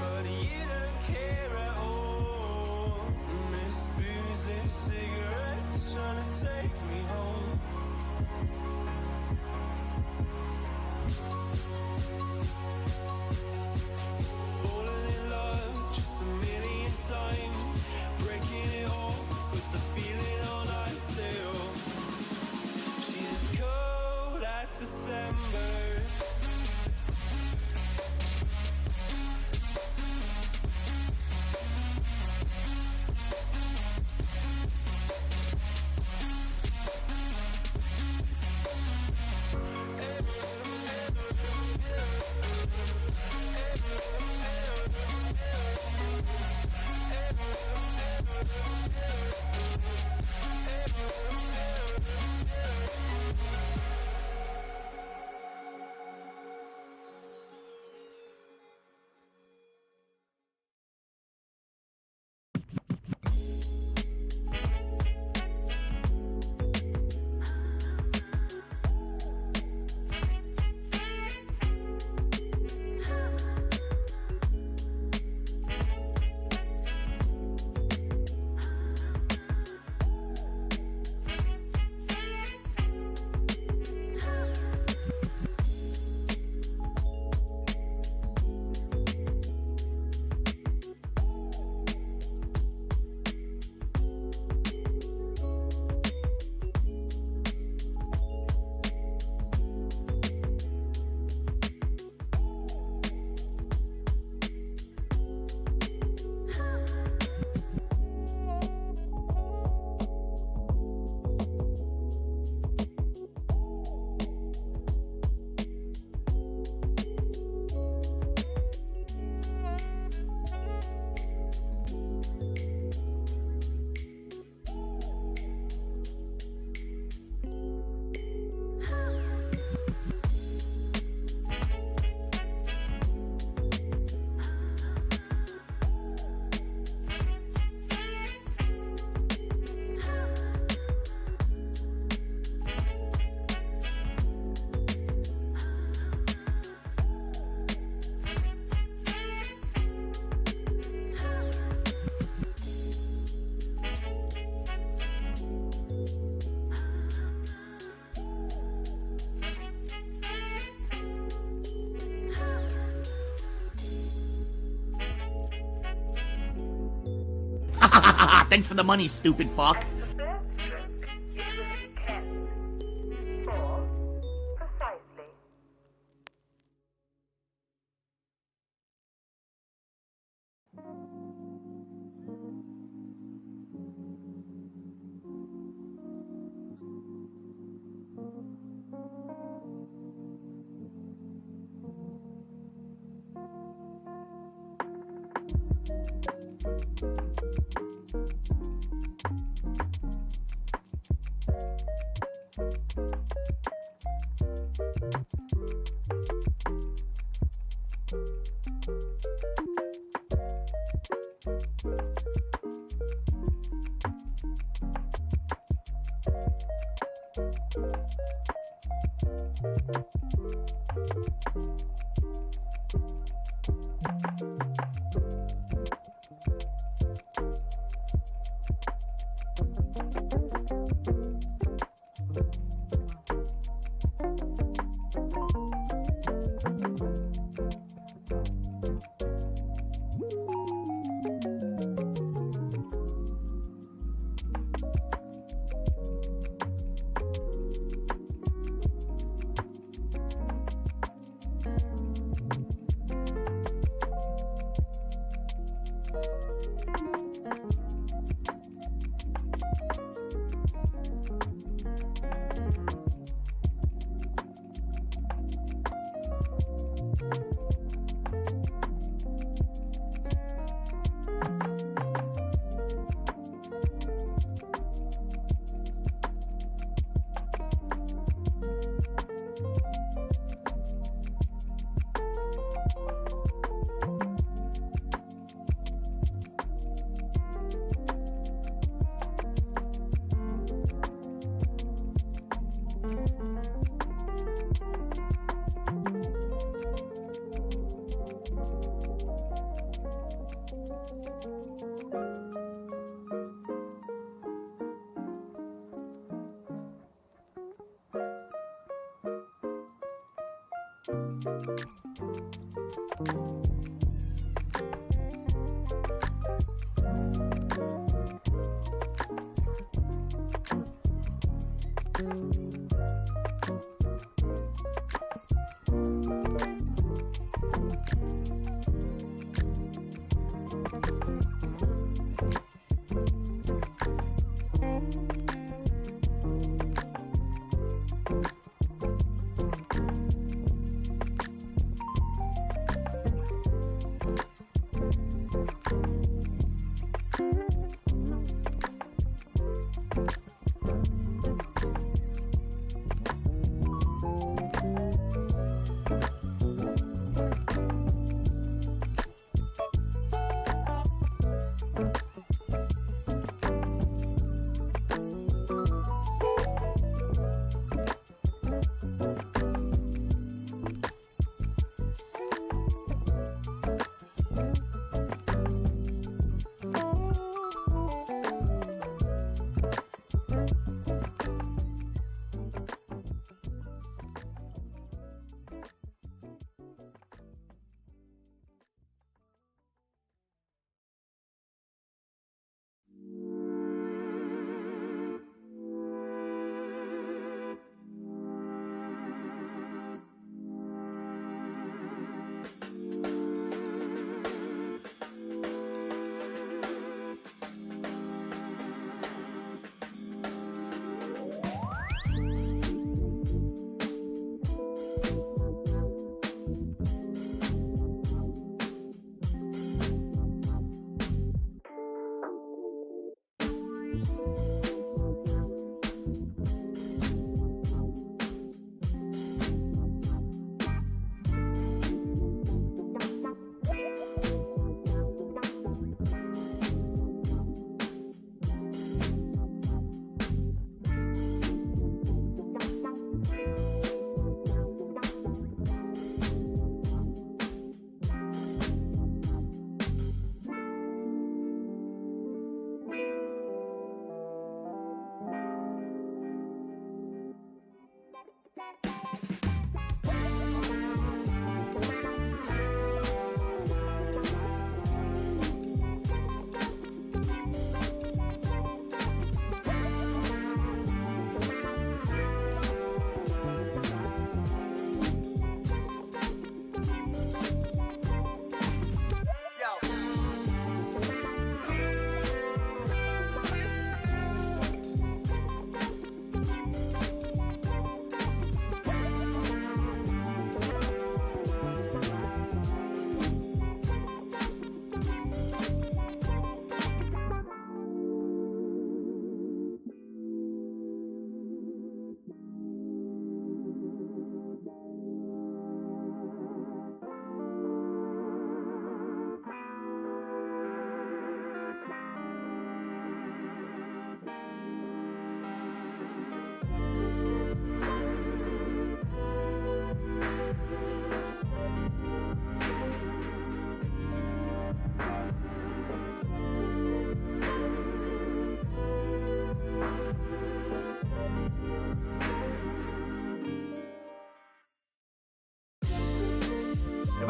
but you don't care at all. And this booze, this Thanks for the money, stupid fuck.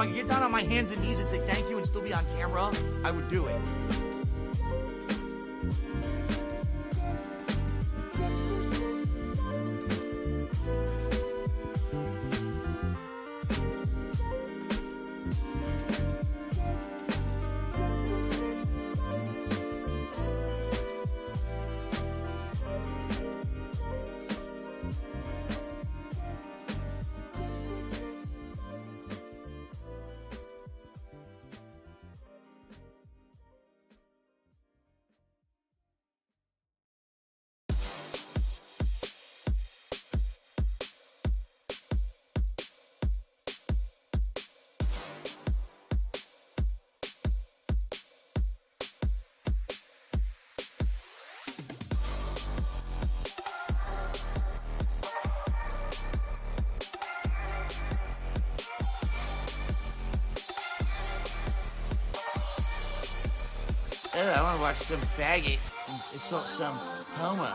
I could get down on my hands and knees and say thank you and still be on camera, I would do it. I want to watch some faggot. It's some homo.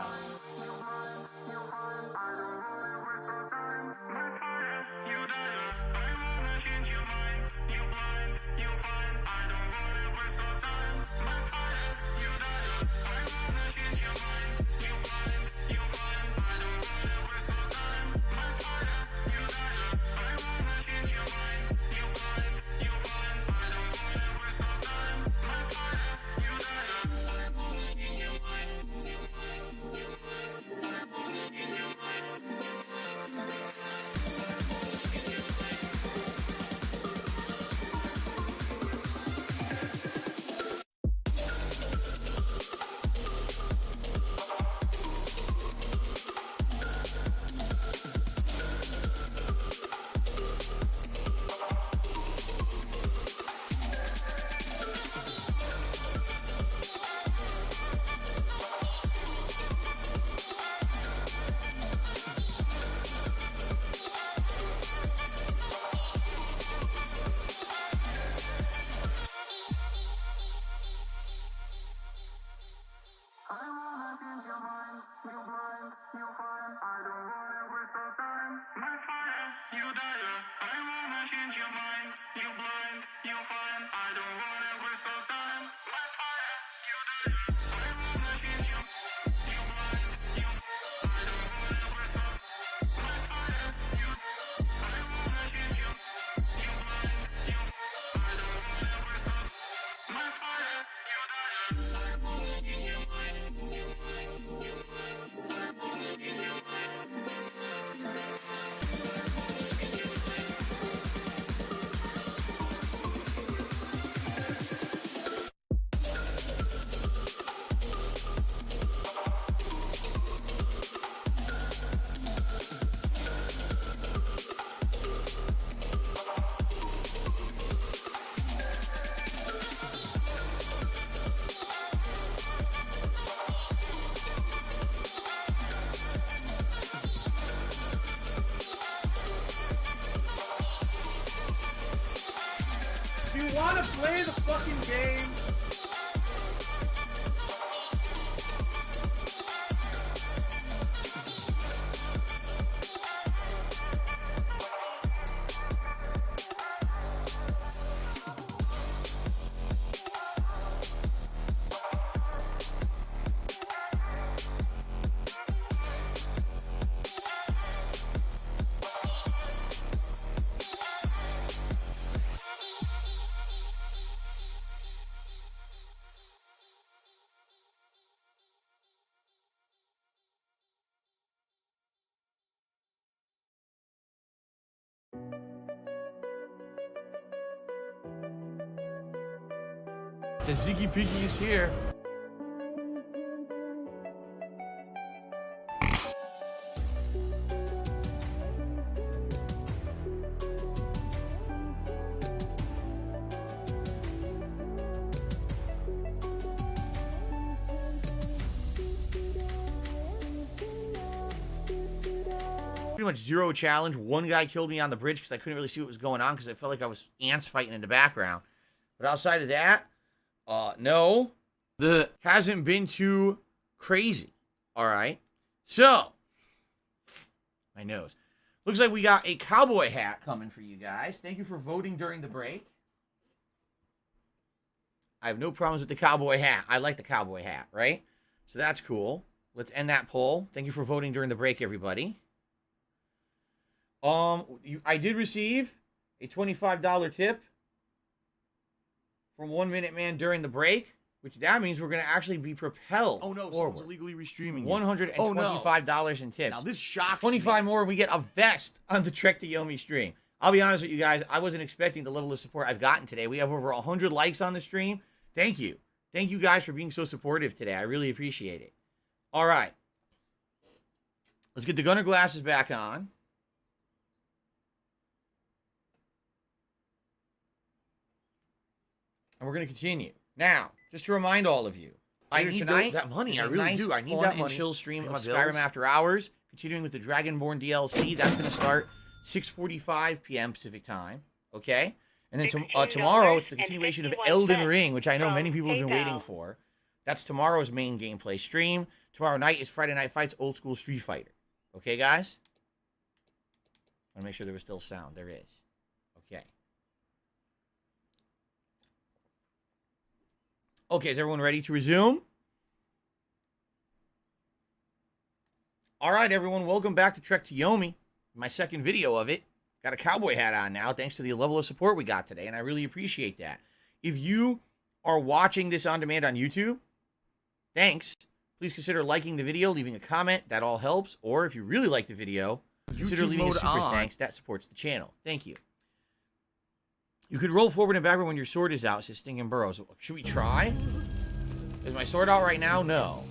Do you want to play the fucking game? The Ziggy Piggy is here. Pretty much zero challenge. One guy killed me on the bridge because I couldn't really see what was going on because I felt like I was ants fighting in the background. But outside of that, no, hasn't been too crazy. All right. So, my nose. Looks like we got a cowboy hat coming for you guys. Thank you for voting during the break. I have no problems with the cowboy hat. I like the cowboy hat, right? So that's cool. Let's end that poll. Thank you for voting during the break, everybody. I did receive a $25 tip from 1 Minute Man during the break, which that means we're going to actually be propelled. Oh no, forward. someone's illegally restreaming. $125 in tips. Now this shocks 25 me. more, and we get a vest on the Trek to Yomi stream. I'll be honest with you guys, I wasn't expecting the level of support I've gotten today. We have over 100 likes on the stream. Thank you. Thank you guys for being so supportive today. I really appreciate it. All right. Let's get the gunner glasses back on. And we're going to continue. Now, just to remind all of you, I need tonight, that money. I a really nice, do. I need fun that and money. chill stream Pay of my Skyrim bills. After Hours, continuing with the Dragonborn DLC. That's going to start 6:45 p.m. Pacific time. Okay? And then tomorrow, it's the continuation of Elden Ring, which I know many people have been waiting for. That's tomorrow's main gameplay stream. Tomorrow night is Friday Night Fights Old School Street Fighter. Okay, guys? I want to make sure there was still sound. There is. Okay. Okay, is everyone ready to resume? All right, everyone, welcome back to Trek to Yomi. My second video of it. Got a cowboy hat on now, thanks to the level of support we got today, and I really appreciate that. If you are watching this on demand on YouTube, thanks. Please consider liking the video, leaving a comment. That all helps. Or if you really like the video, consider YouTube leaving a mode super on. thanks. That supports the channel. Thank you. You could roll forward and backward when your sword is out, says Stinging Burrows. Should we try? Is my sword out right now? No.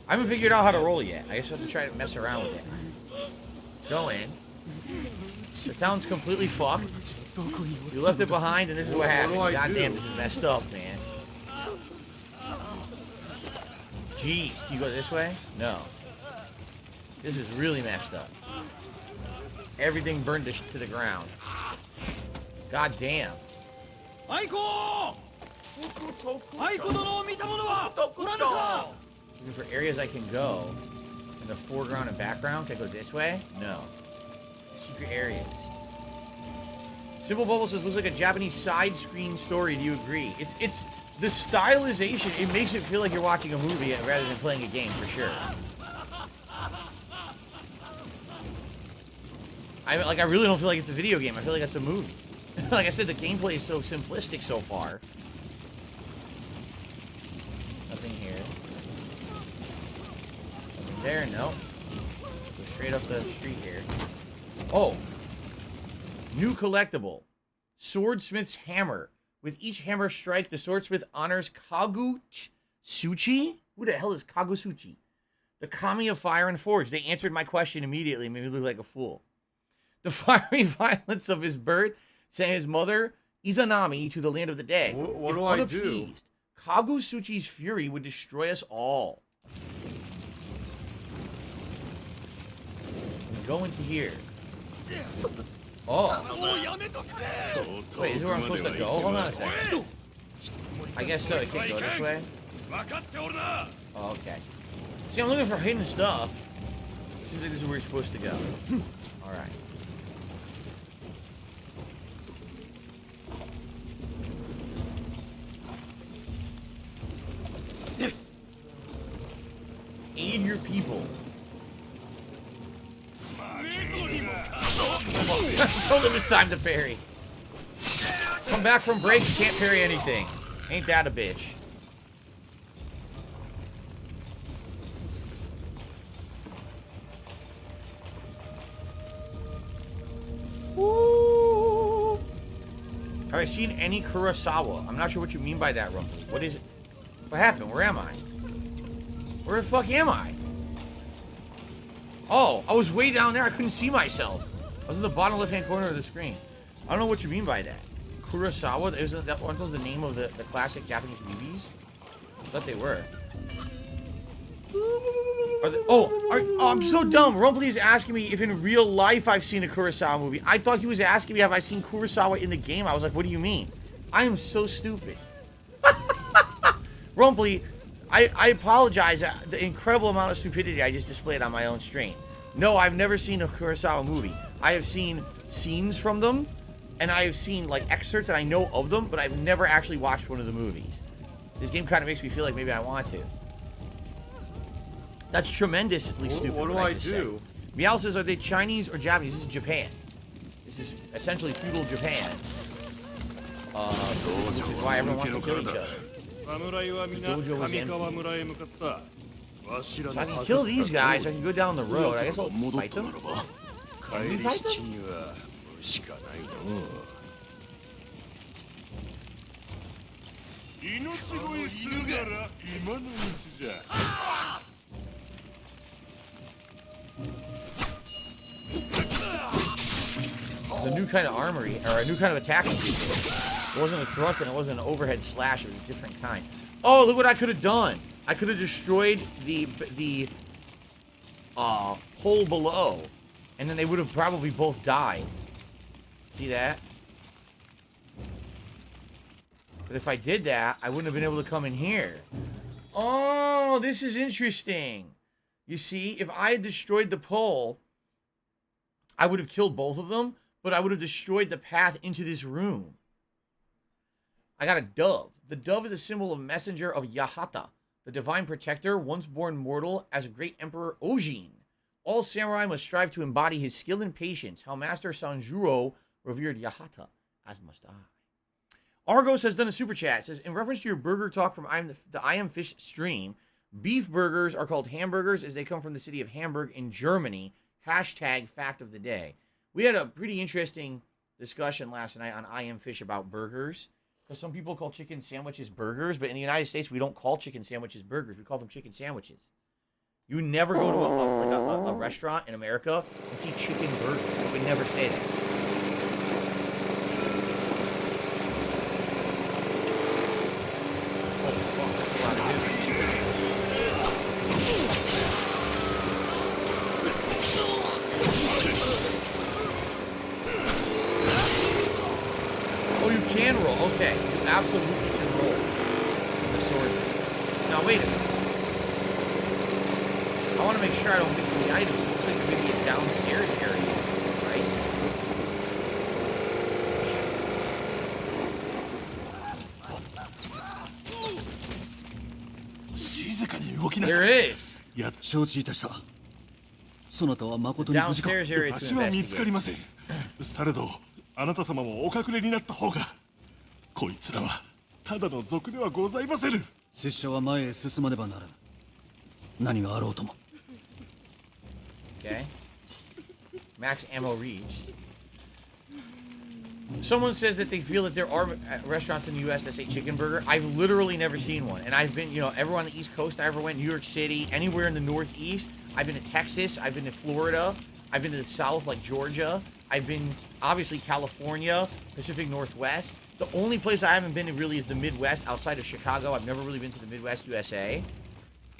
I haven't figured out how to roll yet. I guess I have to try to mess around with it. Let's go in. The town's completely fucked. You left it behind, and this is what happened. God damn, this is messed up, man. Jeez, can you go this way? No. This is really messed up. Everything burned to the ground. God damn. Looking for areas I can go. In the foreground and background. Can I go this way? No. Secret areas. Simple Bubble says, looks like a Japanese side screen story. Do you agree? It's the stylization. It makes it feel like you're watching a movie rather than playing a game, for sure. I really don't feel like it's a video game. I feel like it's a movie. Like I said, the gameplay is so simplistic so far. Nothing here. Nothing there. No. Go straight up the street here. Oh. New collectible. Swordsmith's Hammer. With each hammer strike, the swordsmith honors Kagusuchi? Who the hell is Kagusuchi? The Kami of Fire and Forge. They answered my question immediately and made me look like a fool. The fiery violence of his birth sent his mother, Izanami, to the land of the dead. What If do I do? unappeased, Kagusuchi's fury would destroy us all. Go into here. Oh. Wait, is this where I'm supposed to go? Hold on a second. I guess so. It can't go this way. Oh, okay. See, I'm looking for hidden stuff. Seems like this is where you're supposed to go. Alright. Aid your people. Told him it's time to parry. Come back from break, you can't parry anything. Ain't that a bitch? Woo. Have I seen any Kurosawa? I'm not sure what you mean by that, Rumble. What is it? What happened? Where am I? Where the fuck am I? Oh, I was way down there. I couldn't see myself. I was in the bottom left-hand corner of the screen. I don't know what you mean by that. Kurosawa? Isn't that one was the name of the classic Japanese movies? I thought they were. I'm so dumb. Rumbley is asking me if in real life I've seen a Kurosawa movie. I thought he was asking me have I seen Kurosawa in the game. I was like, what do you mean? I am so stupid. Rumbley, I apologize. The incredible amount of stupidity I just displayed on my own stream. No, I've never seen a Kurosawa movie. I have seen scenes from them, and I have seen, like, excerpts, and I know of them, but I've never actually watched one of the movies. This game kind of makes me feel like maybe I want to. That's tremendously stupid. What do I do? Meow says, are they Chinese or Japanese? This is Japan. This is essentially feudal Japan. Which is why everyone wants to kill each other. Dojo was empty. So I can kill these guys, I can go down the road. I guess I'll fight them. Can we fight them? The new kind of armory, or a new kind of attacking feature. It wasn't a thrust and it wasn't an overhead slash, it was a different kind. Oh, look what I could have done. I could have destroyed the hole below, and then they would have probably both died. See that? But if I did that, I wouldn't have been able to come in here. Oh, this is interesting. You see, if I had destroyed the pole, I would have killed both of them, but I would have destroyed the path into this room. I got a dove. The dove is a symbol of messenger of Yahata, the divine protector, once born mortal as a great emperor Ojin. All samurai must strive to embody his skill and patience, how Master Sanjuro revered Yahata, as must I. Argos has done a super chat. It says, in reference to your burger talk from the I Am Fish stream, beef burgers are called hamburgers as they come from the city of Hamburg in Germany. Hashtag fact of the day. We had a pretty interesting discussion last night on I Am Fish about burgers. Because some people call chicken sandwiches burgers, but in the United States, we don't call chicken sandwiches burgers. We call them chicken sandwiches. You never go to a restaurant in America and see chicken burgers. You would never say that. Oh, fuck, that's a lot of dudes. Oh, you can roll. Okay, you absolutely can roll with the sword. Now, wait a minute. I want to make sure I don't miss any items. It looks like maybe a downstairs area, right? There is. Downstairs area to investigate. されど、あなた様もお隠れになった方が、こいつらはただの賊ではございませぬ。拙者は前へ進まねばならぬ。何があろうとも。Okay. Max ammo reached. Someone says that they feel that there are restaurants in the U.S. that say chicken burger. I've literally never seen one. And I've been, you know, everywhere on the East Coast I ever went, New York City, anywhere in the Northeast. I've been to Texas. I've been to Florida. I've been to the South, like Georgia. I've been, obviously, California, Pacific Northwest. The only place I haven't been to really is the Midwest, outside of Chicago. I've never really been to the Midwest, USA.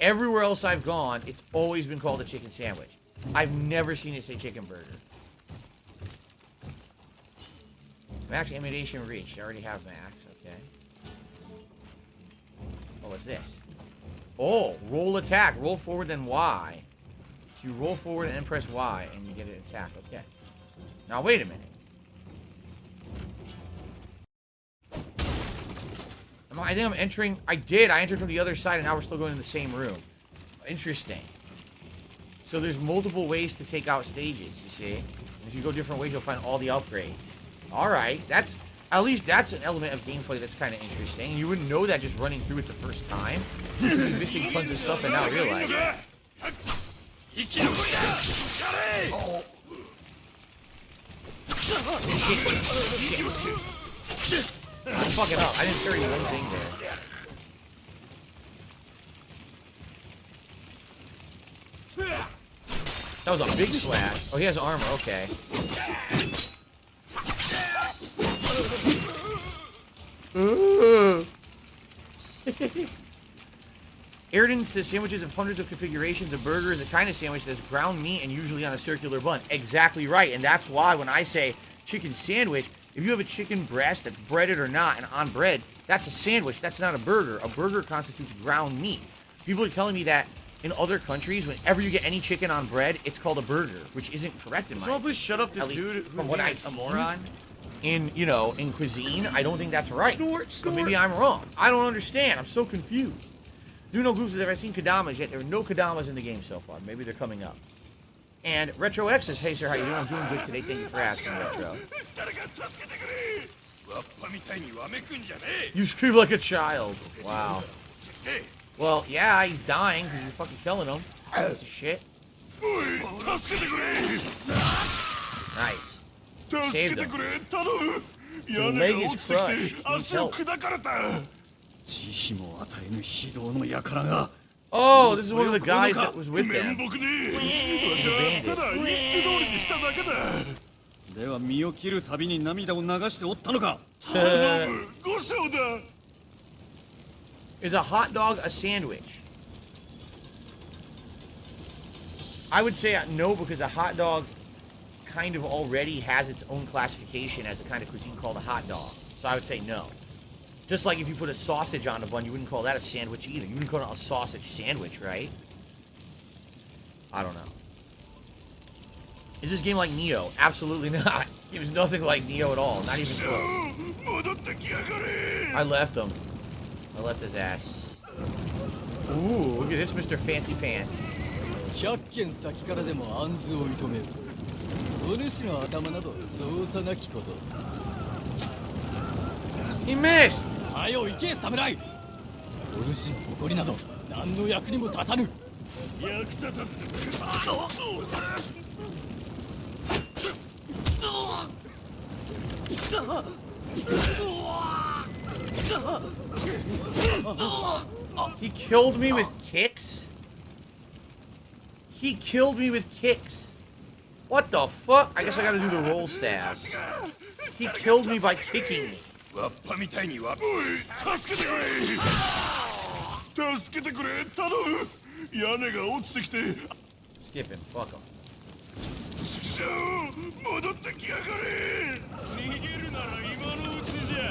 Everywhere else I've gone, it's always been called a chicken sandwich. I've never seen it say chicken burger. Max ammunition reached. I already have max. Okay. Oh, what's this? Oh, roll attack. Roll forward, then Y. So you roll forward and then press Y, and you get an attack. Okay. Now, wait a minute. I think I'm entering... I did. I entered from the other side, and now we're still going in the same room. Interesting. So there's multiple ways to take out stages, you see? And if you go different ways, you'll find all the upgrades. Alright. That's... At least that's an element of gameplay that's kind of interesting. You wouldn't know that just running through it the first time. You could be missing tons of stuff and not realize it. Oh. I'm fucking up. I didn't carry one thing there. That was a big slash. Oh, he has armor. Okay. Airden says sandwiches have hundreds of configurations. A burger is a kind of sandwich that's ground meat and usually on a circular bun. Exactly right. And that's why when I say chicken sandwich, if you have a chicken breast that's breaded or not and on bread, that's a sandwich. That's not a burger. A burger constitutes ground meat. People are telling me that in other countries, whenever you get any chicken on bread, it's called a burger, which isn't correct in my Someone please shut up this at least dude from what I've a seen. moron. In, you know, in cuisine, I don't think that's right. So maybe I'm wrong. I don't understand. I'm so confused. Do no groups have I seen Kadamas yet? There are no Kadamas in the game so far. Maybe they're coming up. And Retro X says, hey sir, how you doing? I'm doing good today. Thank you for asking, Retro. You scream like a child. Wow. Well, yeah, he's dying because you're fucking killing him. Piece of shit. Nice. Saved him. His leg is crushed. He needs help. Oh, this is one of the guys that was with them. Is a hot dog a sandwich? I would say no, because a hot dog kind of already has its own classification as a kind of cuisine called a hot dog. So I would say no. Just like if you put a sausage on a bun, you wouldn't call that a sandwich either. You wouldn't call it a sausage sandwich, right? I don't know. Is this game like Neo? Absolutely not. It was nothing like Neo at all. Not even close. I left him. I left his ass. Ooh, look at this, Mr. Fancy Pants. He missed! He killed me with kicks? He killed me with kicks. What the fuck? I guess I gotta do the roll stab. He killed me by kicking me. Skip him, fuck him.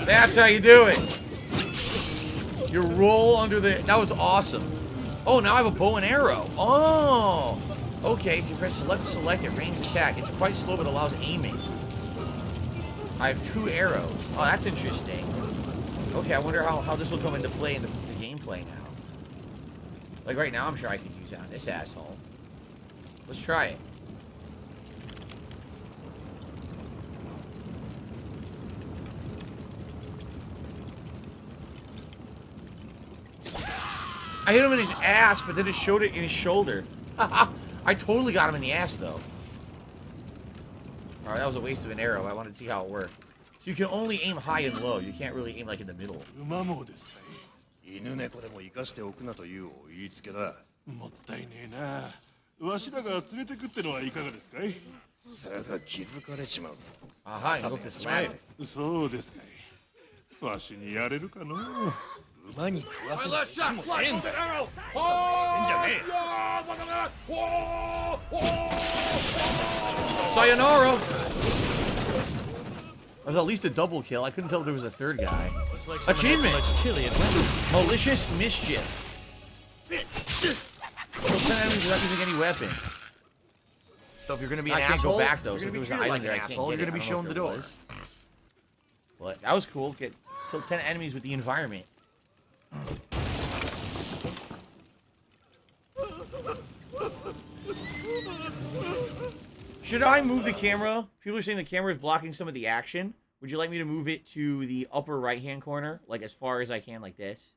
That's how you do it. You roll under the... That was awesome. Oh, now I have a bow and arrow. Oh! Okay, if you press select to select it, ranged attack. It's quite slow, but allows aiming. I have 2 arrows. Oh, that's interesting. Okay, I wonder how this will come into play in the gameplay now. Like right now, I'm sure I could use it on this asshole. Let's try it. I hit him in his ass, but then it showed it in his shoulder. I totally got him in the ass, though. Alright, that was a waste of an arrow. I wanted to see how it worked. So you can only aim high and low. You can't really aim, like, in the middle. Aha, I look this way. Sayonara! That was at least a double kill. I couldn't tell if there was a third guy. Like achievement! Malicious mischief. Kill 10 enemies without using any weapon. So if you're gonna be an asshole, go back though. So if there was an item there, I can't get it. You're gonna be shown the door. But that was cool. Kill 10 enemies with the environment. Should I move the camera? People are saying the camera is blocking some of the action. Would you like me to move it to the upper right-hand corner? Like as far as I can, like this?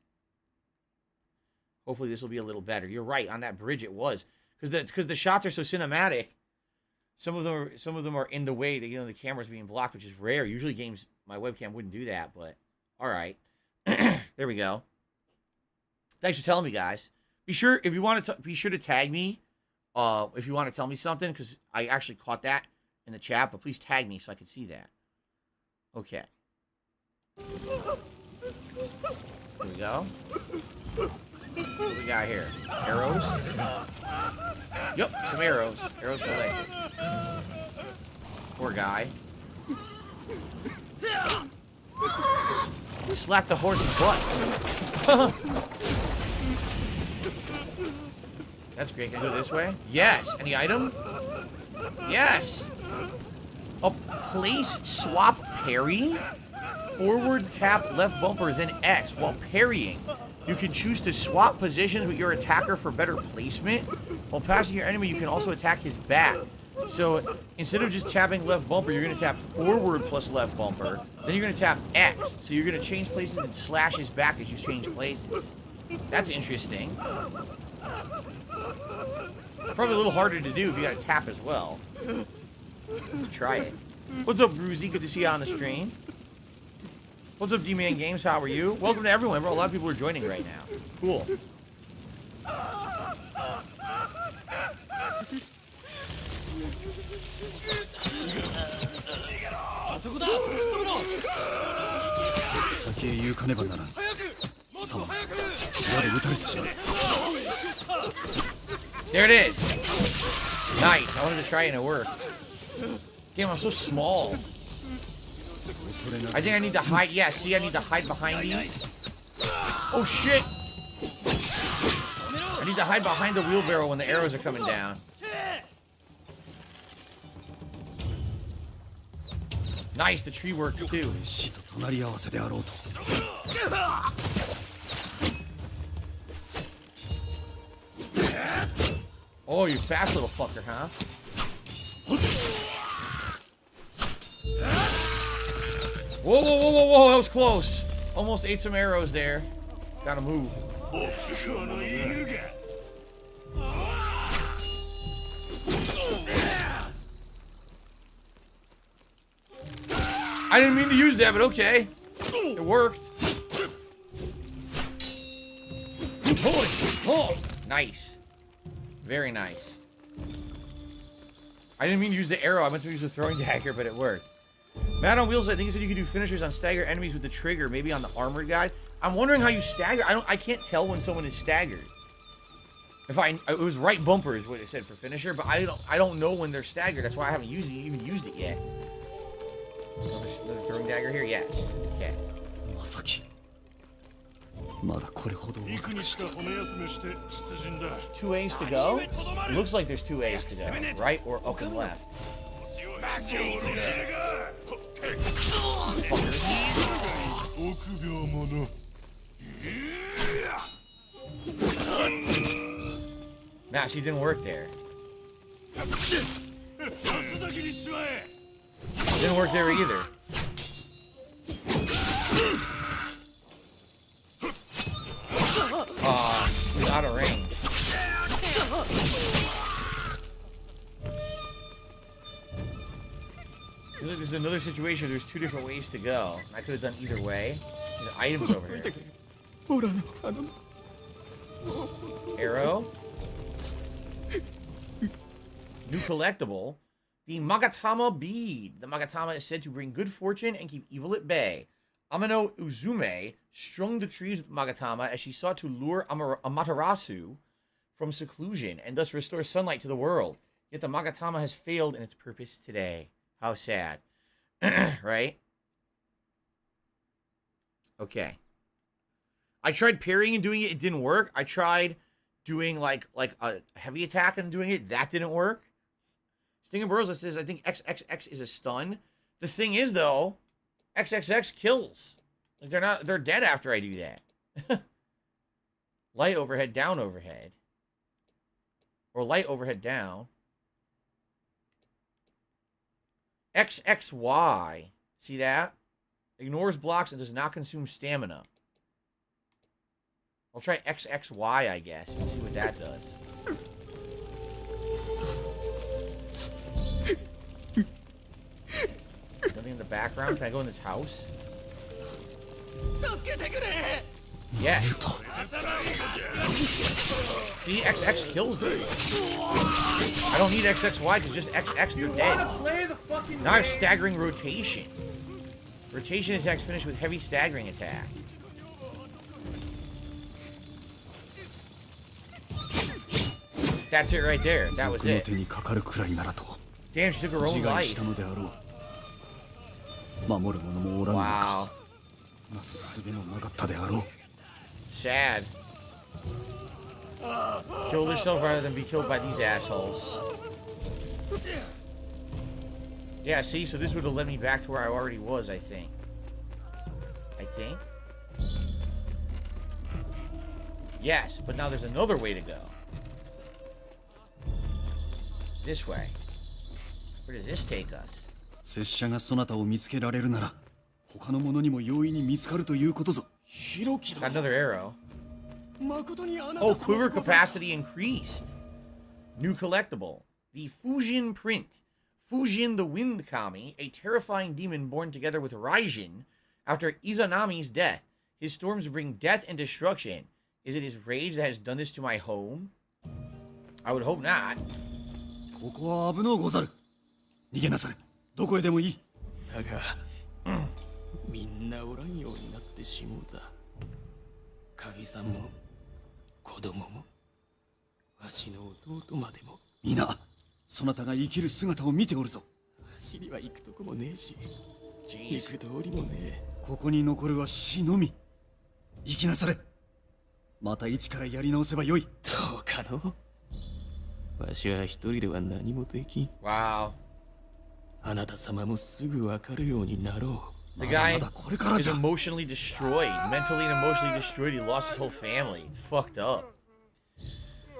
Hopefully this will be a little better. You're right, on that bridge it was. Because the shots are so cinematic. Some of them are in the way that, you know, the camera's being blocked, which is rare. Usually games, my webcam wouldn't do that, but alright. There we go. Thanks for telling me, guys. Be sure if you want to be sure to tag me if you want to tell me something, because I actually caught that in the chat, but please tag me so I can see that. Okay. Here we go. What do we got here? Arrows? Yep, some arrows. Arrows collected. Poor guy. Slap the horse's butt. That's great. Can I go this way? Yes. Any item? Yes. Oh, place swap parry. Forward tap left bumper, then X. While parrying, you can choose to swap positions with your attacker for better placement. While passing your enemy, you can also attack his back. So instead of just tapping left bumper, you're going to tap forward plus left bumper. Then you're going to tap X. So you're going to change places and slash his back as you change places. That's interesting. Probably a little harder to do if you got to tap as well. Let's try it. What's up, Bruzy? Good to see you on the stream. What's up, D-Man Games? How are you? Welcome to everyone. A lot of people are joining right now. Cool. There it is. Nice. I wanted to try it and it worked. Damn, I'm so small. I think I need to hide. Yeah, see, I need to hide behind these. Oh, shit. I need to hide behind the wheelbarrow when the arrows are coming down. Nice, the tree worked too. Oh, you fast little fucker, huh? Whoa, whoa, whoa, whoa, whoa, that was close. Almost ate some arrows there. Gotta move. I didn't mean to use that, but okay. It worked. Oh, nice. Very nice. I didn't mean to use the arrow. I meant to use the throwing dagger, but it worked. Mad on Wheels, I think he said you could do finishers on stagger enemies with the trigger, maybe on the armored guy. I'm wondering how you stagger. I can't tell when someone is staggered. It was right bumper is what it said for finisher, but I don't know when they're staggered. That's why I haven't even used it yet. Another throwing dagger here, yes. Okay. 2 A's to go? It looks like there's 2 A's to go. Right or up and left. Nah, she didn't work there. Didn't work there either. He's out of range. This is another situation where there's 2 different ways to go. I could have done either way. There's items over here. Arrow. New collectible. The Magatama Bead. The Magatama is said to bring good fortune and keep evil at bay. Amano Uzume strung the trees with Magatama as she sought to lure Amaterasu from seclusion and thus restore sunlight to the world. Yet the Magatama has failed in its purpose today. How sad. Right? Okay. I tried parrying and doing it. It didn't work. I tried doing like a heavy attack and doing it. That didn't work. Sting and Burrows says, I think XXX is a stun. The thing is, though, XXX kills. Like they're dead after I do that. Light overhead, down overhead. Or light overhead, down. XXY. See that? Ignores blocks and does not consume stamina. I'll try XXY, I guess, and see what that does. Nothing in the background? Can I go in this house? Yeah. See, XX kills them. I don't need XXY because just XX, they're dead. Now I have staggering rotation. Rotation attacks finish with heavy staggering attack. That's it right there. That was it. Damn, she took her own life. Wow. Sad. Killed herself rather than be killed by these assholes. Yeah, see? So this would have led me back to where I already was, I think. Yes, but now there's another way to go. This way. Where does this take us? 拙者がそなたを見つけられるなら、他の者にも容易に見つかるということぞ。Got another arrow. Oh, quiver capacity increased. New collectible. The Fujin print. Fujin the Wind Kami, a terrifying demon born together with Raijin after Izanami's death. His storms bring death and destruction. Is it his rage that has done this to my home? I would hope not. ここは危のうござる。逃げなされ。どこへでもいい。だが、みんなおらんようになってしもうた。神さんも子供もわしの弟までも。皆、そなたが生きる姿を見ておるぞ。わしには行くとこもねえし、行く道理もねえ。ここに残るは死のみ。生きなされ。また一からやり直せばよい。どうかの。わしは一人では何もできん。Wow. あなた様もすぐわかるようになろう。 The guy is emotionally destroyed. Mentally and emotionally destroyed. He lost his whole family. It's fucked up.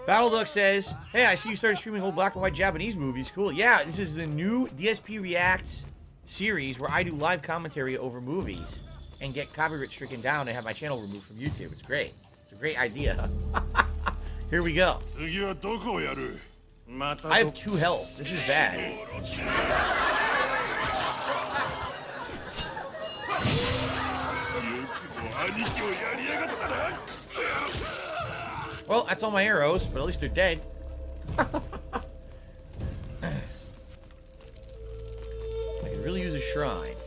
Battleduck says, hey, I see you started streaming old black and white Japanese movies. Cool. Yeah, this is the new DSP Reacts series where I do live commentary over movies and get copyright stricken down and have my channel removed from YouTube. It's great. It's a great idea. Here we go. I have 2 health. This is bad. Well, that's all my arrows, but at least they're dead. I could really use a shrine.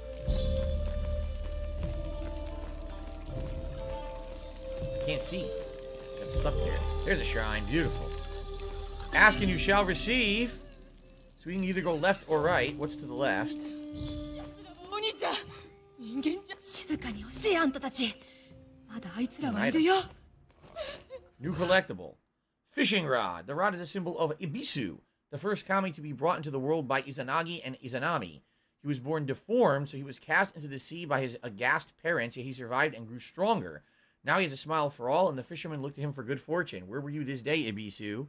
I can't see. I'm stuck there. There's a shrine. Beautiful. Ask and you shall receive. So we can either go left or right. What's to the left? New collectible. Fishing rod. The rod is a symbol of Ibisu, the first kami to be brought into the world by Izanagi and Izanami. He was born deformed, so he was cast into the sea by his aghast parents, yet he survived and grew stronger. Now he has a smile for all, and the fishermen look to him for good fortune. Where were you this day, Ibisu?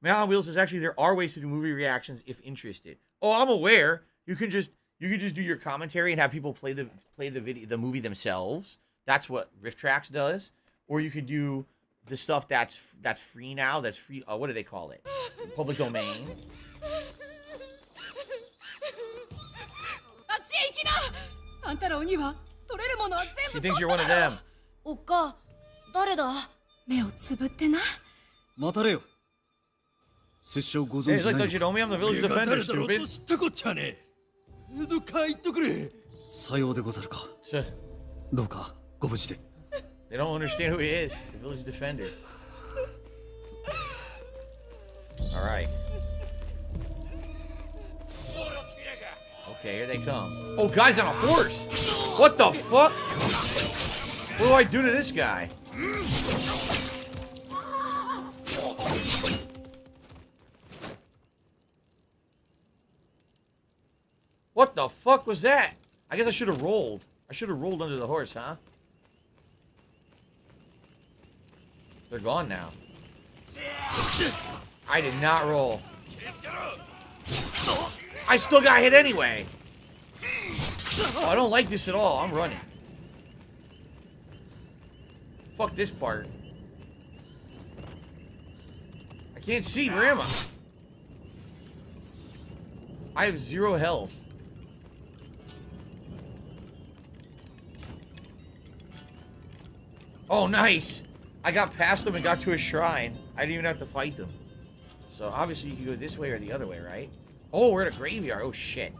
Man on Wheels says actually there are ways to do movie reactions if interested. Oh, I'm aware. You can just do your commentary and have people play the movie themselves. That's what Rift Tracks does. Or you could do the stuff that's free now. That's free. What do they call it? Public domain. She thinks you're one of them. おっか、誰だ？目をつぶってな。待たれよ。拙者をご存知 Hey, it's like, don't you know me? I'm the village defender, stupid. 知ったこっちゃねえ。どっか行っとくれ。さようでござるか。どうかご無事で。They don't understand who he is. The village defender. All right. Okay, here they come. Oh, guy's on a horse. What the fuck? What do I do to this guy? What the fuck was that? I guess I should have rolled. I should have rolled under the horse, huh? They're gone now. I did not roll. I still got hit anyway. Oh, I don't like this at all. I'm running. Fuck this part. I can't see. Where am I? I have 0 health. Oh, nice. I got past them and got to a shrine. I didn't even have to fight them. So obviously you can go this way or the other way, right? Oh, we're at a graveyard. Oh, shit.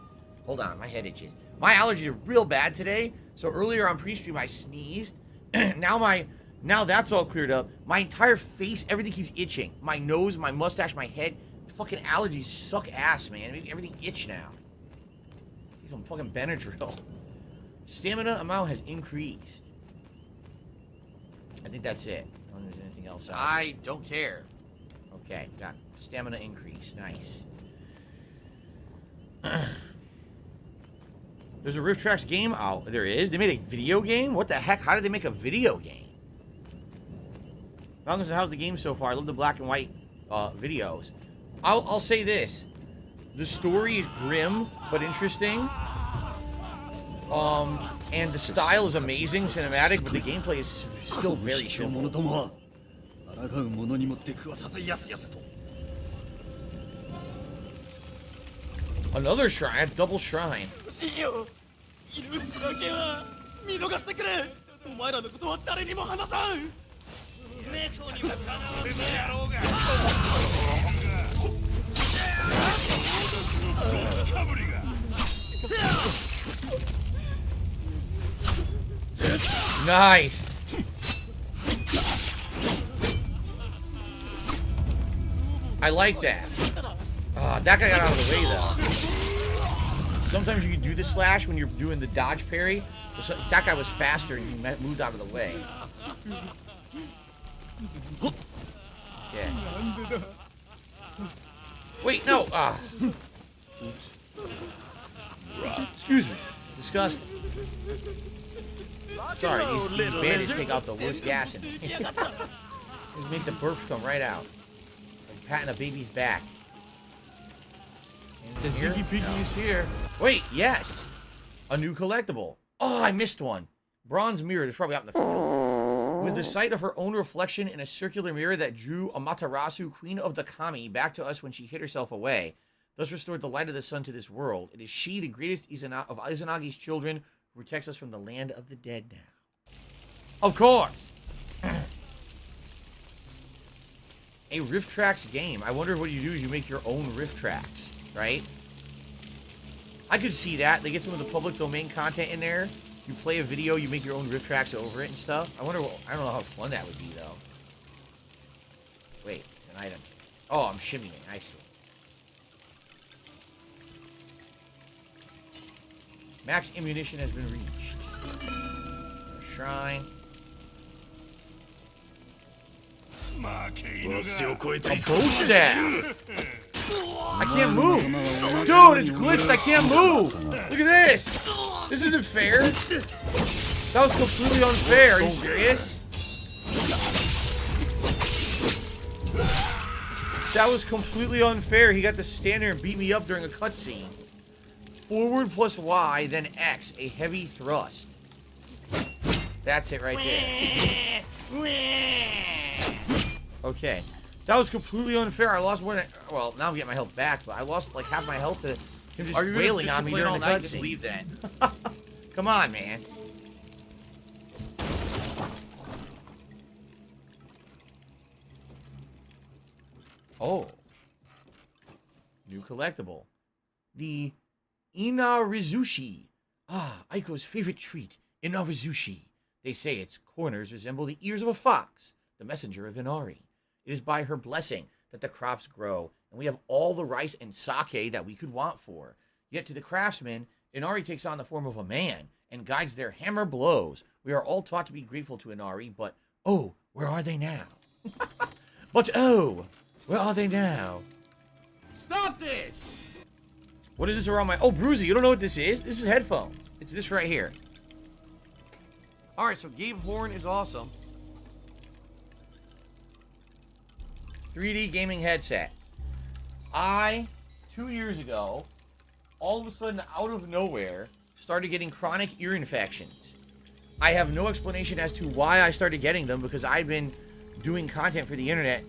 Hold on. My head itches. My allergies are real bad today. So earlier on pre-stream, I sneezed. Now that's all cleared up. My entire face, everything keeps itching. My nose, my mustache, my head. Fucking allergies suck ass, man. Make everything itch now. Need some fucking Benadryl. Stamina amount has increased. I think that's it. I don't think there's anything else. I don't care. Okay, got stamina increase. Nice. There's a Rift Tracks game out. There is? They made a video game? What the heck? How did they make a video game? Malcolm said, how's the game so far? I love the black and white videos. I'll say this. The story is grim, but interesting. And the style is amazing, cinematic, but the gameplay is still very simple. Another shrine, a double shrine. Nice. I like that. That guy got out of the way, though. Sometimes you can do the slash when you're doing the dodge parry. That guy was faster and he moved out of the way. Yeah. Wait, no. Oops. Excuse me. It's disgusting. Sorry, these bandits take out the worst gas in me. Just make the burps come right out. Like patting a baby's back. The Ziggy Piggy is here. Wait, yes. A new collectible. Oh, I missed one. Bronze mirror. It's probably out in the field. With the sight of her own reflection in a circular mirror that drew Amaterasu, queen of the Kami, back to us when she hid herself away, thus restored the light of the sun to this world. It is she, the greatest of Izanagi's children, who protects us from the land of the dead now. Of course! A Rift Tracks game. I wonder what you do is you make your own Rift Tracks, right? I could see that. They get some of the public domain content in there. You play a video, you make your own Rift Tracks over it and stuff. I wonder what, I don't know how fun that would be, though. Wait, an item. Oh, I'm shimmying. I see. Max ammunition has been reached. Shrine. A bow staff. I can't move. Dude, it's glitched. I can't move. Look at this. This isn't fair. That was completely unfair. Are you serious? That was completely unfair. He got to stand there and beat me up during a cutscene. Forward plus Y, then X. A heavy thrust. That's it right there. Okay. That was completely unfair. I lost more than... Well, now I'm getting my health back, but I lost like half my health to him just wailing on me during the cutscene. Just leave that. Come on, man. Oh. New collectible. The Inarizushi. Ah, Aiko's favorite treat, Inarizushi. They say its corners resemble the ears of a fox, the messenger of Inari. It is by her blessing that the crops grow, and we have all the rice and sake that we could want for. Yet to the craftsmen, Inari takes on the form of a man and guides their hammer blows. We are all taught to be grateful to Inari, but oh, where are they now? But oh, where are they now? Stop this! What is this around my... Oh, Bruzy, you don't know what this is? This is headphones. It's this right here. Alright, so Gabe Horn is awesome. 3D gaming headset. 2 years ago, all of a sudden, out of nowhere, started getting chronic ear infections. I have no explanation as to why I started getting them, because I've been doing content for the internet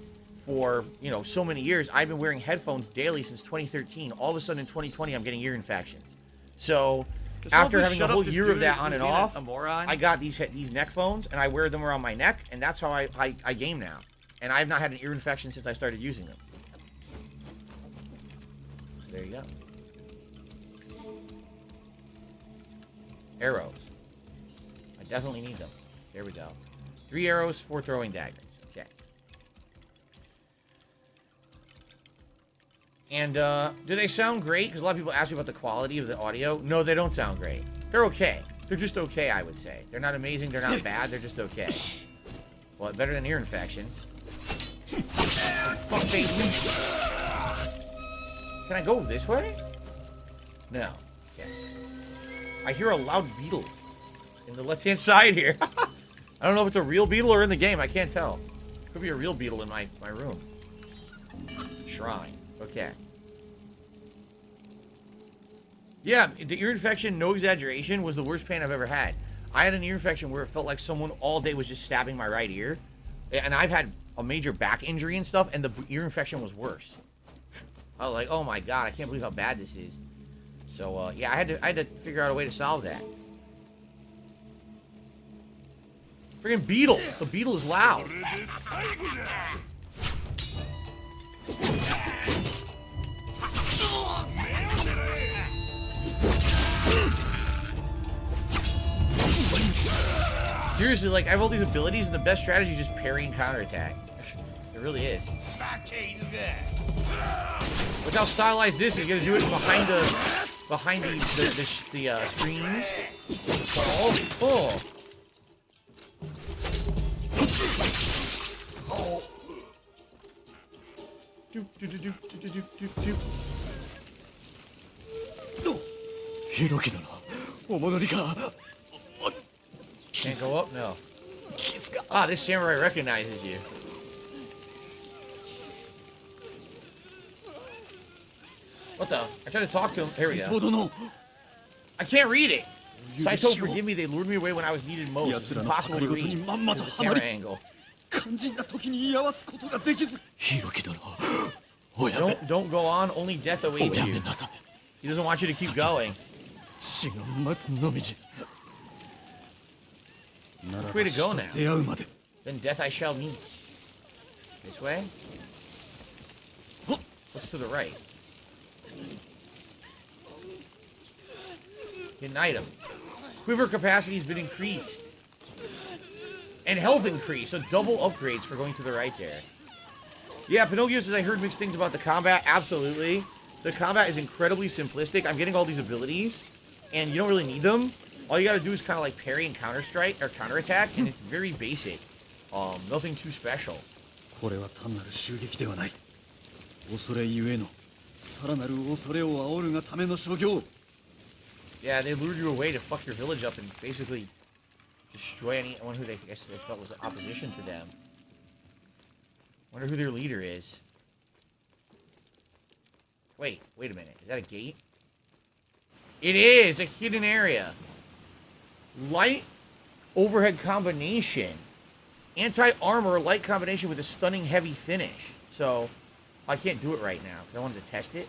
for, you know, so many years. I've been wearing headphones daily since 2013. All of a sudden in 2020, I'm getting ear infections. So, after having a whole year of that on and off, I got these neck phones, and I wear them around my neck, and that's how I game now. And I have not had an ear infection since I started using them. There you go. Arrows. I definitely need them. There we go. 3 arrows, 4 throwing daggers. Okay. And, do they sound great? Because a lot of people ask me about the quality of the audio. No, they don't sound great. They're okay. They're just okay, I would say. They're not amazing. They're not bad. They're just okay. Well, better than ear infections. Fuck, baby. Can I go this way? No. Okay. I hear a loud beetle in the left-hand side here. I don't know if it's a real beetle or in the game. I can't tell. Could be a real beetle in my room. Shrine. Okay. Yeah, the ear infection, no exaggeration, was the worst pain I've ever had. I had an ear infection where it felt like someone all day was just stabbing my right ear. And I've had a major back injury and stuff, and the ear infection was worse. I was like, oh my god, I can't believe how bad this is. So, yeah, I had to figure out a way to solve that. Friggin' beetle! The beetle is loud. Seriously, like, I have all these abilities, and the best strategy is just parry and counterattack. It really is. Look how stylized this is. You're gonna do it behind the screens. Oh. Can't go up? No. Ah, this samurai recognizes you. What the? I tried to talk to him. Here we go. I can't read it. Saito, forgive me. They lured me away when I was needed most. It's impossible to read. There's a camera angle. Don't go on. Only death awaits you. He doesn't want you to keep going. Which way to go now? Then death I shall meet. This way? What's to the right? Get an item. Quiver capacity has been increased. And health increase, so double upgrades for going to the right there. Yeah, Pinocchio says I heard mixed things about the combat. Absolutely. The combat is incredibly simplistic. I'm getting all these abilities, and you don't really need them. All you gotta do is kind of like parry and counter-strike, or counterattack, and it's very basic. Nothing too special. Yeah, they lured you away to fuck your village up and basically destroy anyone who they felt was opposition to them. Wonder who their leader is. Wait a minute. Is that a gate? It is a hidden area. Light overhead combination. Anti-armor light combination with a stunning heavy finish. So, I can't do it right now because I wanted to test it.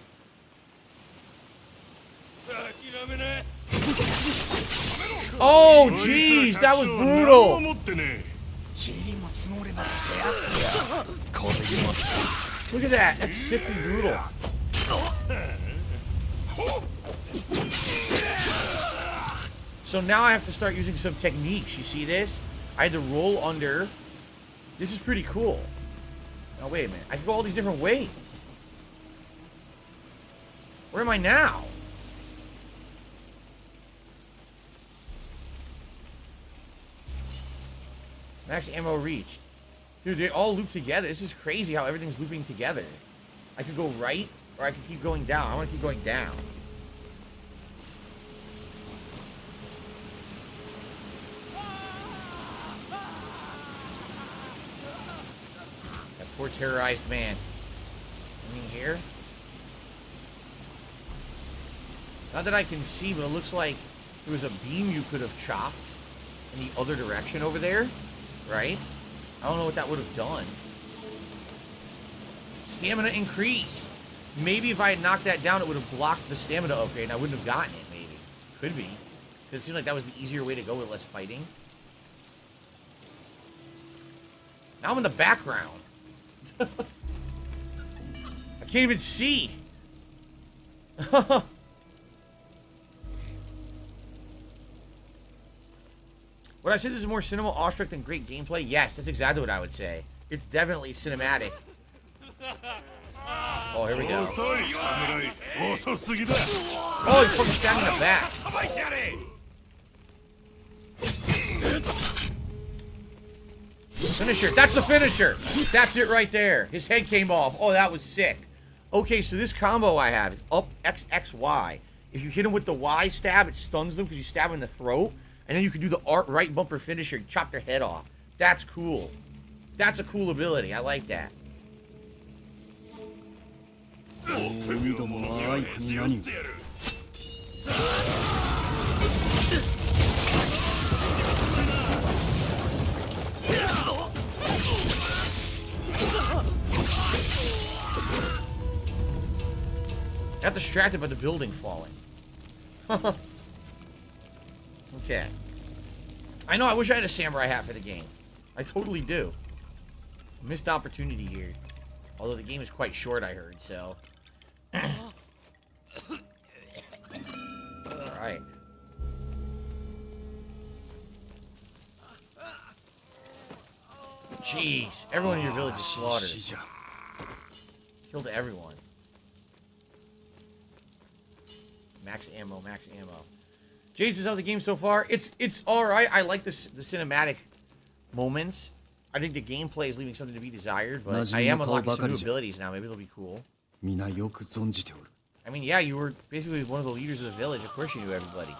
Oh, jeez, that was brutal. Look at that. That's sickly brutal. So now I have to start using some techniques. You see this? I had to roll under. This is pretty cool. Now, wait a minute. I can go all these different ways. Where am I now? Max ammo reached. Dude, they all loop together. This is crazy how everything's looping together. I could go right, or I could keep going down. I want to keep going down. That poor terrorized man. Anything here? Not that I can see, but it looks like there was a beam you could have chopped in the other direction over there. Right? I don't know what that would have done. Stamina increased. Maybe if I had knocked that down, it would have blocked the stamina upgrade, and I wouldn't have gotten it, maybe. Could be. Because it seemed like that was the easier way to go with less fighting. Now I'm in the background. I can't even see. Would I say this is more cinema awestruck than great gameplay? Yes, that's exactly what I would say. It's definitely cinematic. Oh, here we go. Oh, he's fucking stabbing in the back. Finisher. That's the finisher. That's it right there. His head came off. Oh, that was sick. Okay, so this combo I have is up X, X, Y. If you hit him with the Y stab, it stuns them because you stab him in the throat. And then you can do the right bumper finisher and chop their head off. That's cool. That's a cool ability. I like that. Got distracted by the building falling. Okay. I know, I wish I had a samurai hat for the game. I totally do. Missed opportunity here. Although the game is quite short, I heard, so. Alright. Jeez. Everyone in your village is slaughtered. Killed everyone. Max ammo, max ammo. Jesus, how's the game so far? It's alright. I like the cinematic moments. I think the gameplay is leaving something to be desired, but I am unlocking some new abilities now. Maybe they'll be cool. I mean, yeah, you were basically one of the leaders of the village. Of course you knew everybody.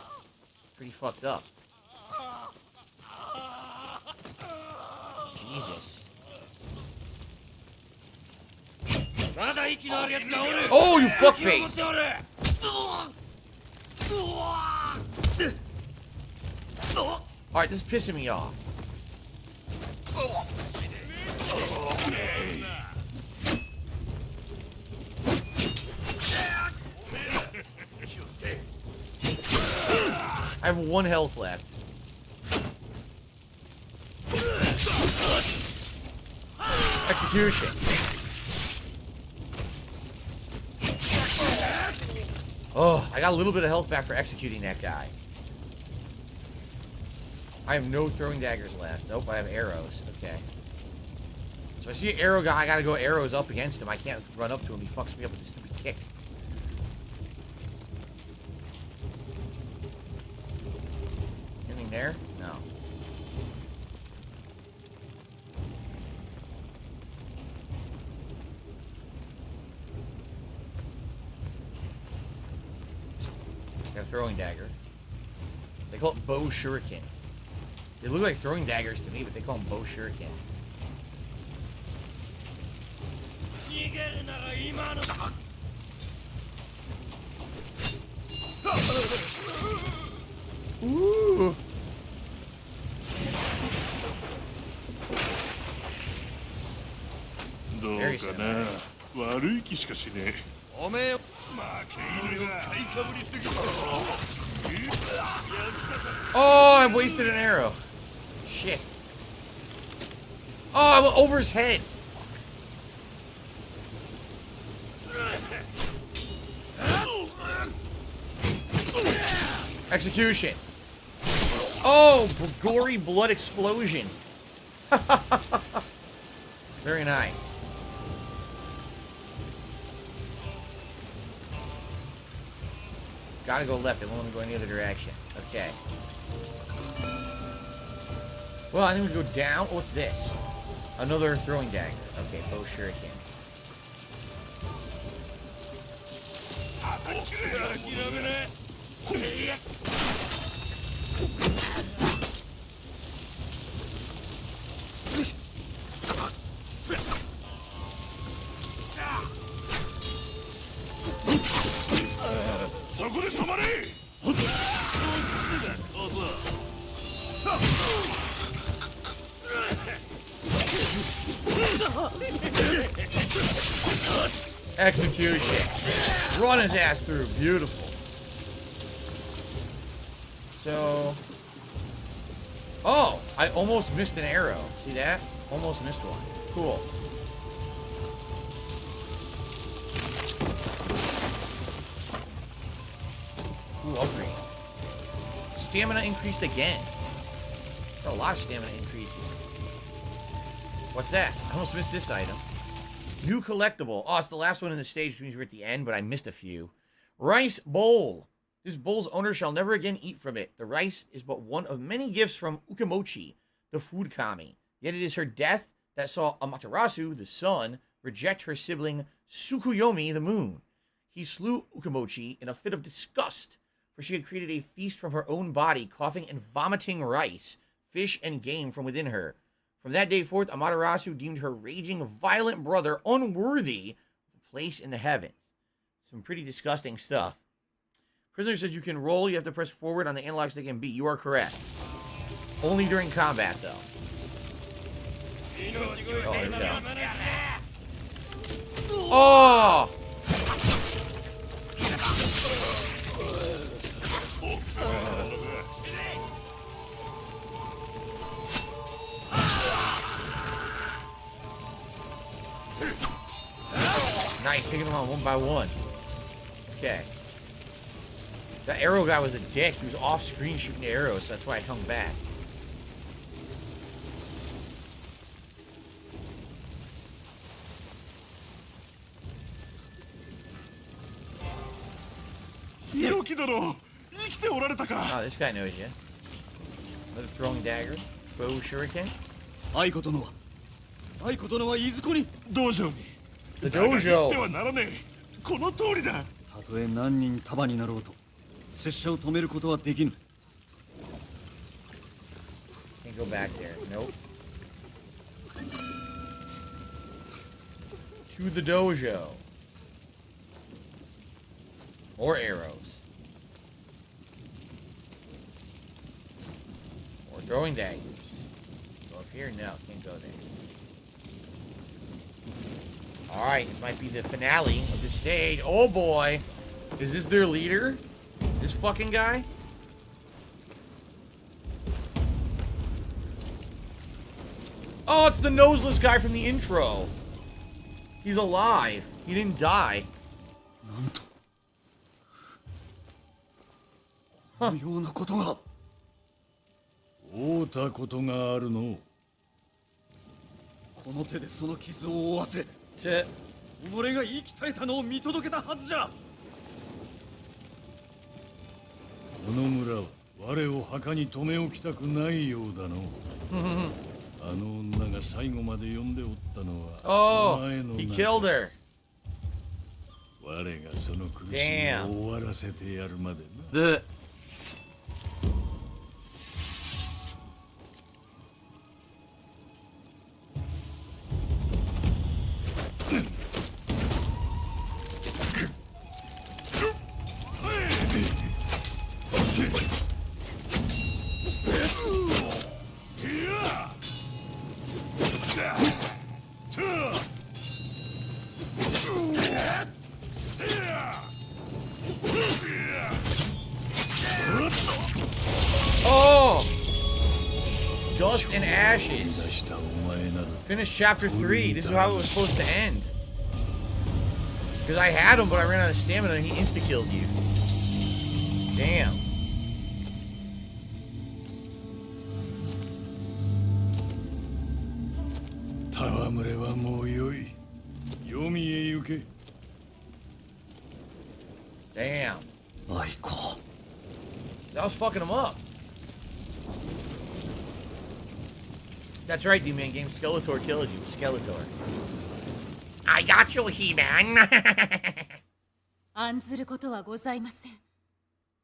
Pretty fucked up. Jesus. Oh, you fuckface! Alright, this is pissing me off. I have 1 health left. Execution. Oh, I got a little bit of health back for executing that guy. I have no throwing daggers left. Nope, I have arrows. Okay. So I see an arrow guy, I gotta go arrows up against him. I can't run up to him. He fucks me up with this stupid kick. Anything there? No. Got a throwing dagger. They call it bow shuriken. They look like throwing daggers to me, but they call them bow shuriken. Ooh. Very similar. Oh, I wasted an arrow. Shit. Oh, I went over his head. Execution. Oh, gory blood explosion. Very nice. Gotta go left. It won't let me go any other direction. Okay. Well, I think we go down. Oh, what's this? Another throwing dagger. Okay, bow shuriken. Execution. Run his ass through. Beautiful. So... Oh! I almost missed an arrow. See that? Almost missed one. Cool. Ooh, upgrade. Stamina increased again. A lot of stamina increases. What's that? I almost missed this item. New collectible. Oh, it's the last one in the stage, which means we're at the end, but I missed a few. Rice bowl. This bowl's owner shall never again eat from it. The rice is but one of many gifts from Ukemochi, the food kami. Yet it is her death that saw Amaterasu, the sun, reject her sibling Tsukuyomi, the moon. He slew Ukamochi in a fit of disgust, for she had created a feast from her own body, coughing and vomiting rice, fish, and game from within her. From that day forth, Amaterasu deemed her raging, violent brother unworthy of a place in the heavens. Some pretty disgusting stuff. Prisoner says you can roll, you have to press forward on the analog stick and B. You are correct. Only during combat, though. Oh, there we go. Oh! Nice, taking them on one by one. Okay. That arrow guy was a dick. He was off screen shooting arrows, so that's why I hung back. Oh, this guy knows you. Another throwing dagger. Bow shuriken. The dojo. たとえ何人束になろうと拙者を止めることはできぬ。 Can't go back there. Nope. To the dojo. More arrows. More throwing daggers. Go up here? No, can't go there. Alright, this might be the finale of the stage. Oh boy! Is this their leader? This fucking guy? Oh, it's the noseless guy from the intro. He's alive. He didn't die. Huh. 会うたことがあるの。この手でその傷を負わせ、己が生き絶えたのを見届けたはずじゃ。この村は我を墓に留め置きたくないようだの。あの女が最後まで呼んでおったのはお前の he killed her. 我がその苦しみを終わらせてやるまでな。Dust and ashes. Finish chapter 3. This is how it was supposed to end. Because I had him, but I ran out of stamina and he insta-killed you. Damn. Damn. That was fucking him up. That's right, D-Man game. Skeletor killed you. Skeletor. I got you, He-Man. 案ずることはございません。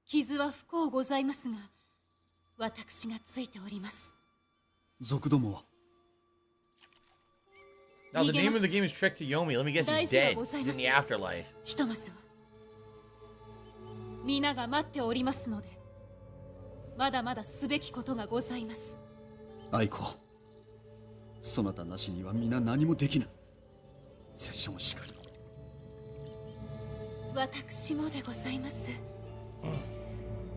傷は不幸ございますが、私がついております。族どもは Now the name of the game is Trek to Yomi. Let me guess he's dead. He's in the afterlife. ひとまずは皆が待っておりますので、まだまだすべきことがございます。愛子、そなたなしには皆何もできぬ。拙者もしかり。私もでございます。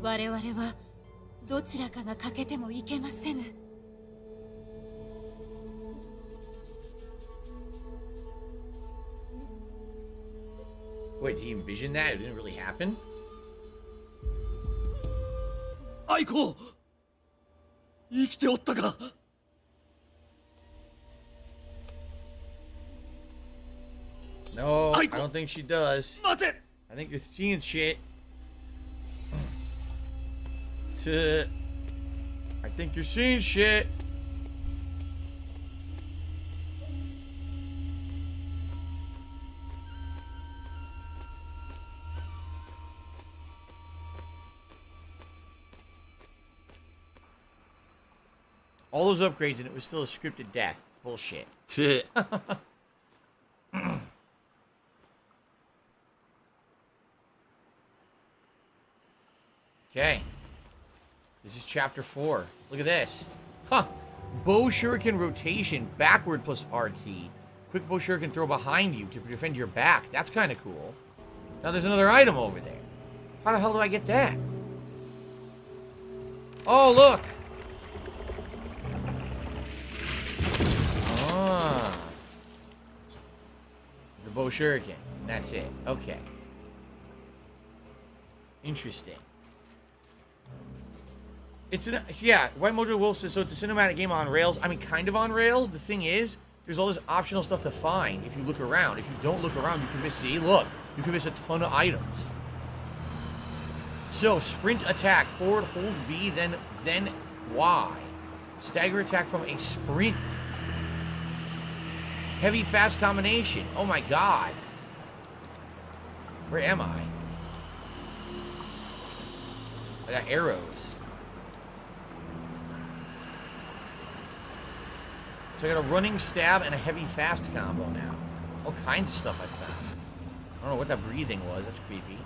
我々はどちらかが欠けてもいけませぬ。Wait, did he envision that? It didn't really happen? 愛子、生きておったか。No, I don't think she does. 待て。I think you're seeing shit. I think you're seeing shit. All those upgrades and it was still a scripted death. Bullshit. Okay. This is chapter 4. Look at this. Huh. Bow shuriken rotation, backward plus RT. Quick bow shuriken throw behind you to defend your back. That's kind of cool. Now there's another item over there. How the hell do I get that? Oh, look. Ah. The bow shuriken. That's it. Okay. Interesting. It's an, yeah, White Mojo Wolf says, so it's a cinematic game on rails. I mean, kind of on rails. The thing is, there's all this optional stuff to find if you look around. If you don't look around, you can miss, see, look, you can miss a ton of items. So, sprint attack, forward hold B, then Y. Stagger attack from a sprint. Heavy fast combination. Oh my god. Where am I? I got arrows. So I got a running stab and a heavy fast combo now. All kinds of stuff I found. I don't know what that breathing was. That's creepy.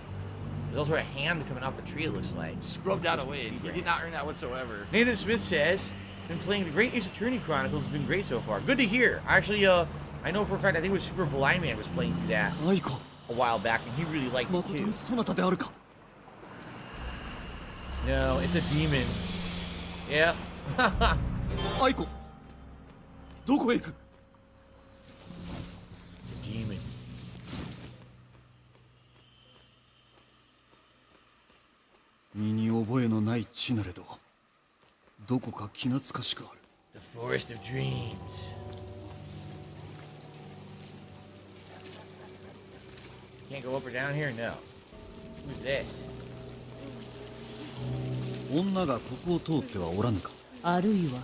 There's also a hand coming off the tree, it looks like. Scrubbed that away. He did not earn that whatsoever. Nathan Smith says, been playing the Great Ace Attorney Chronicles. Has been great so far. Good to hear. Actually, I know for a fact, I think it was Super Blind Man was playing through that a while back, and he really liked it too. No, it's a demon. Yeah. Aiko. どこへ行く? It's a demon. 身に覚えのない地なれど、どこか気懐かしくある。The Forest of Dreams. Can't go up or down here? No. Who's this? 女がここを通ってはおらぬか。あるいは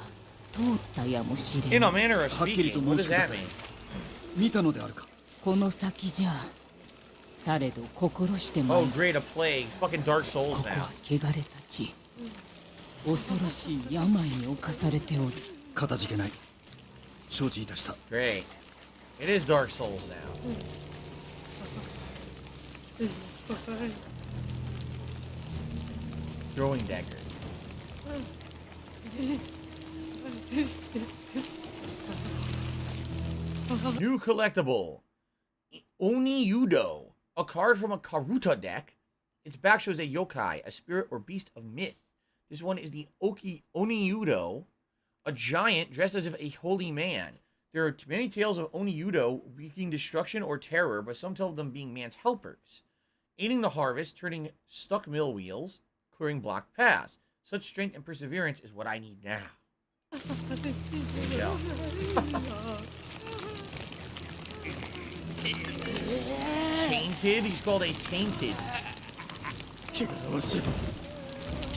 通ったやもしれ In ん。 a manner of はっきりと speaking, what 申 does しくだ that さい mean? 見たのであるか。この先じゃ。されど心してま Oh, い。 great, a plague. Fucking Dark Souls ここ now. は汚れた地。恐ろしい病に侵されておる。かたじけない。承知いたした。Great. It is Dark Souls now. Throwing dagger. New collectible. Oni-Yudo. A card from a Karuta deck. Its back shows a yokai, a spirit or beast of myth. This one is the Oni-Yudo, a giant dressed as if a holy man. There are many tales of Oni-Yudo wreaking destruction or terror, but some tell of them being man's helpers. Aiding the harvest, turning stuck mill wheels, clearing blocked paths. Such strength and perseverance is what I need now. There you go. Tainted? He's called a tainted.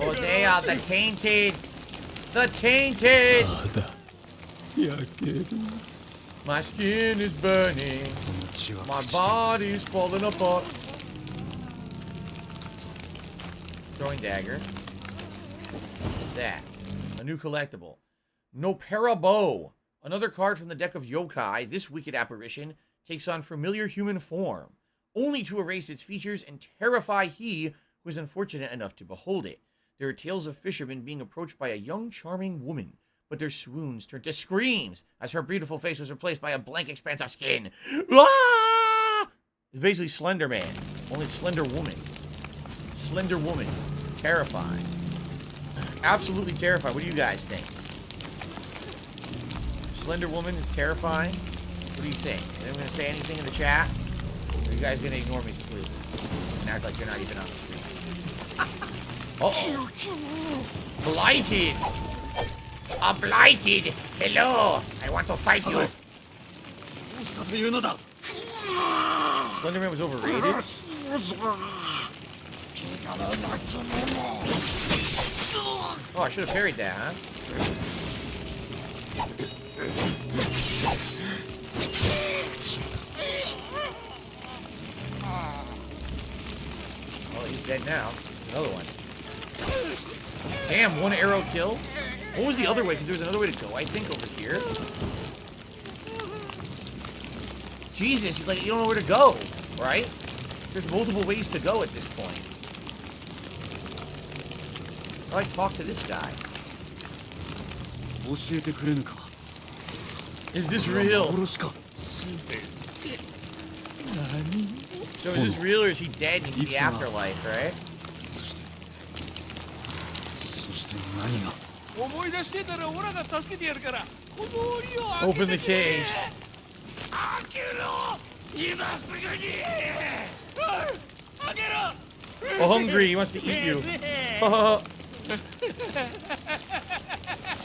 Oh, they are the tainted. The tainted. My skin is burning. My body's falling apart. Throwing dagger. What's that? A new collectible. Nopera Bow. Another card from the deck of yokai. This wicked apparition takes on familiar human form, only to erase its features and terrify he who is unfortunate enough to behold it. There are tales of fishermen being approached by a young, charming woman, but their swoons turn to screams as her beautiful face was replaced by a blank expanse of skin. Ah! It's basically Slender Man, only Slender Woman. Slender Woman. Terrifying. Absolutely terrifying. What do you guys think? Slender Woman is terrifying? What do you think? Is anyone going to say anything in the chat? Or are you guys going to ignore me completely? And act like you're not even on the screen. Uh-oh. Blighted! A blighted! Hello! I want to fight you! Slenderman was overrated? Oh, I should have parried that, huh? Oh, he's dead now. Another one. Damn, one arrow kill? What was the other way? Because there was another way to go, I think, over here. Jesus, he's like, you don't know where to go, right? There's multiple ways to go at this point. All right, talk to this guy. Is this real? So is this real or is he dead in the afterlife, right? Open the cage. Oh, hungry, he wants to eat you.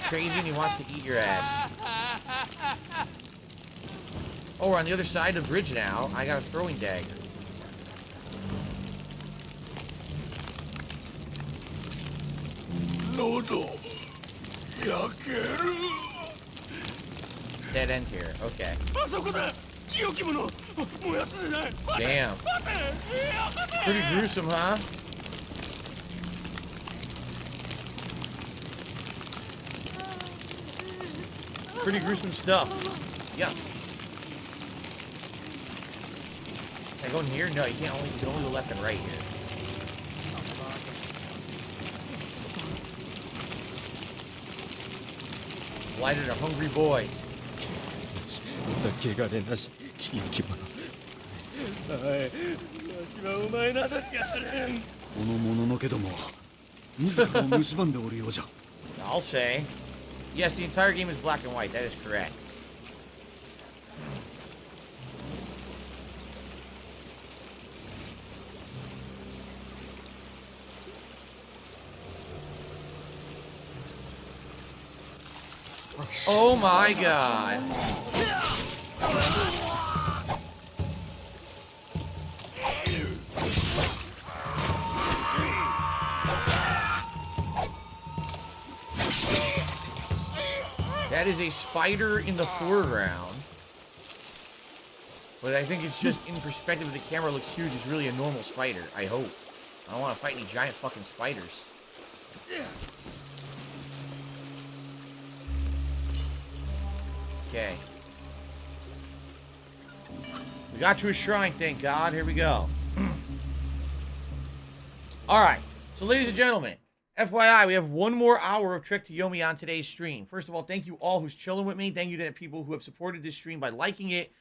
Crazy and he wants to eat your ass. Oh, we're on the other side of the bridge now. I got a throwing dagger. Dead end here. Okay. Damn. Pretty gruesome, huh? Pretty gruesome stuff. Yeah. Can I go in here? No, you can't. You can only go left and right here. Blighted are hungry boys. I'll say. Yes, the entire game is black and white. That is correct. Oh my god. That is a spider in the foreground. But I think it's just in perspective, the camera looks huge. It's really a normal spider, I hope. I don't want to fight any giant fucking spiders. Okay. We got to a shrine, thank God. Here we go. Alright. So, ladies and gentlemen, FYI, we have one more hour of Trek to Yomi on today's stream. First of all, thank you all who's chilling with me. Thank you to the people who have supported this stream by liking it,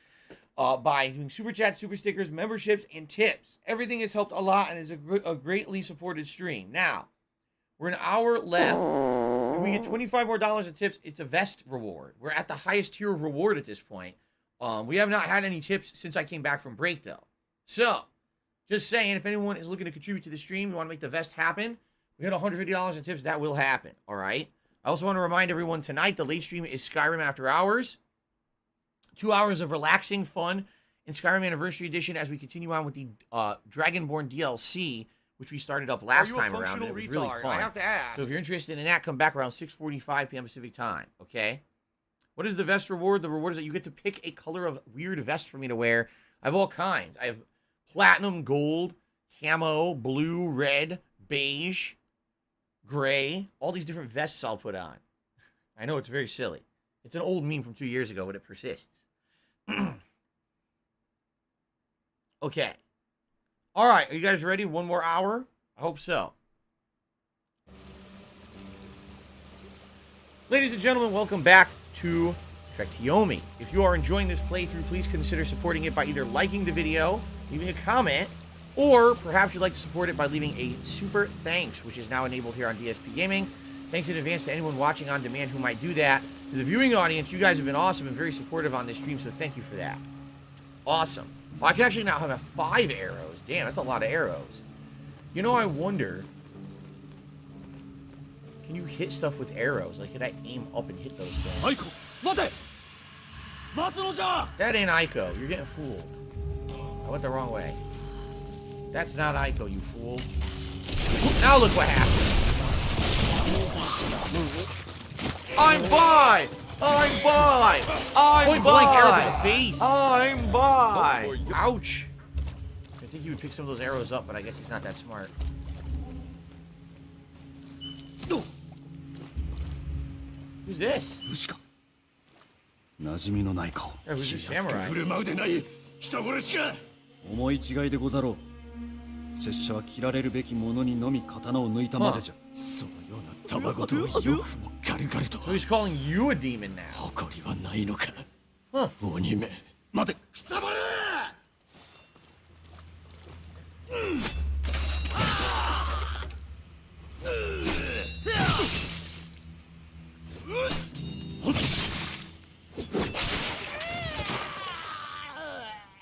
by doing super chats, super stickers, memberships, and tips. Everything has helped a lot and is a greatly supported stream. Now, we're an hour left. If we get $25 more in tips, it's a vest reward. We're at the highest tier of reward at this point. We have not had any tips since I came back from break, though. So, just saying, if anyone is looking to contribute to the stream, you want to make the vest happen, we hit $150 in tips, that will happen, all right? I also want to remind everyone tonight, the late stream is Skyrim After Hours. 2 hours of relaxing fun in Skyrim Anniversary Edition as we continue on with the Dragonborn DLC, which we started up last time around. It was really fun. I have to ask. So if you're interested in that, come back around 6:45 p.m. Pacific time, okay? What is the vest reward? The reward is that you get to pick a color of weird vest for me to wear. I have all kinds. I have platinum, gold, camo, blue, red, beige, gray, all these different vests I'll put on. I know it's very silly. It's an old meme from 2 years ago, but it persists. Okay. All right, are you guys ready? One more hour? I hope so. Ladies and gentlemen, welcome back to Trek to Yomi. If you are enjoying this playthrough, please consider supporting it by either liking the video, leaving a comment, or perhaps you'd like to support it by leaving a super thanks, which is now enabled here on DSP Gaming. Thanks in advance to anyone watching on demand who might do that. To the viewing audience, you guys have been awesome and very supportive on this stream, so thank you for that. Awesome. Well, I can actually now have 5 arrows. Damn, that's a lot of arrows. You know, I wonder, can you hit stuff with arrows? Like, could I aim up and hit those things? Aiko, wait! That ain't Aiko. You're getting fooled. I went the wrong way. That's not Aiko, you fool. Now look what happened. I'm by! I'm by! I'm Point by! Blank arrow to the face. I'm by! Ouch! I think he would pick some of those arrows up, but I guess he's not that smart. Who's this? 馴染みのない顔。 Yeah, who's the 気安く samurai? 振る舞うでない人殺しか。思い違いでござろう。拙者は切られるべきものにのみ刀を抜いたまでじゃ。そのようなたわごとをよくも軽々と。 So he's calling you a demon now. 誇りはないのか。鬼め。待て。貴様ら。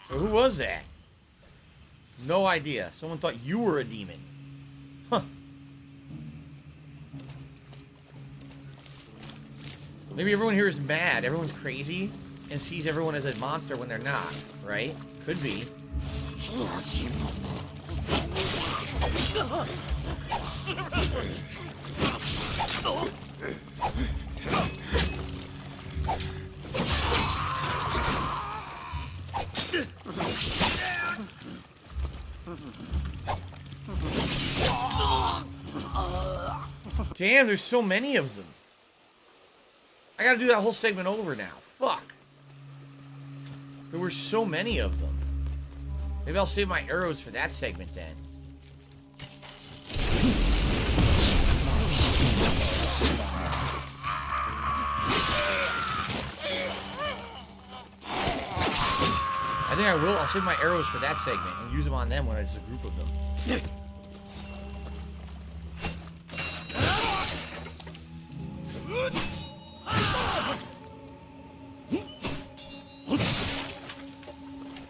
So who was that? No idea. Someone thought you were a demon. Huh. Maybe everyone here is mad. Everyone's crazy and sees everyone as a monster when they're not, right? Could be. Damn, there's so many of them. I gotta do that whole segment over now. Fuck. There were so many of them. Maybe I'll save my arrows for that segment then. I think I will. I'll save my arrows for that segment and use them on them when it's a group of them.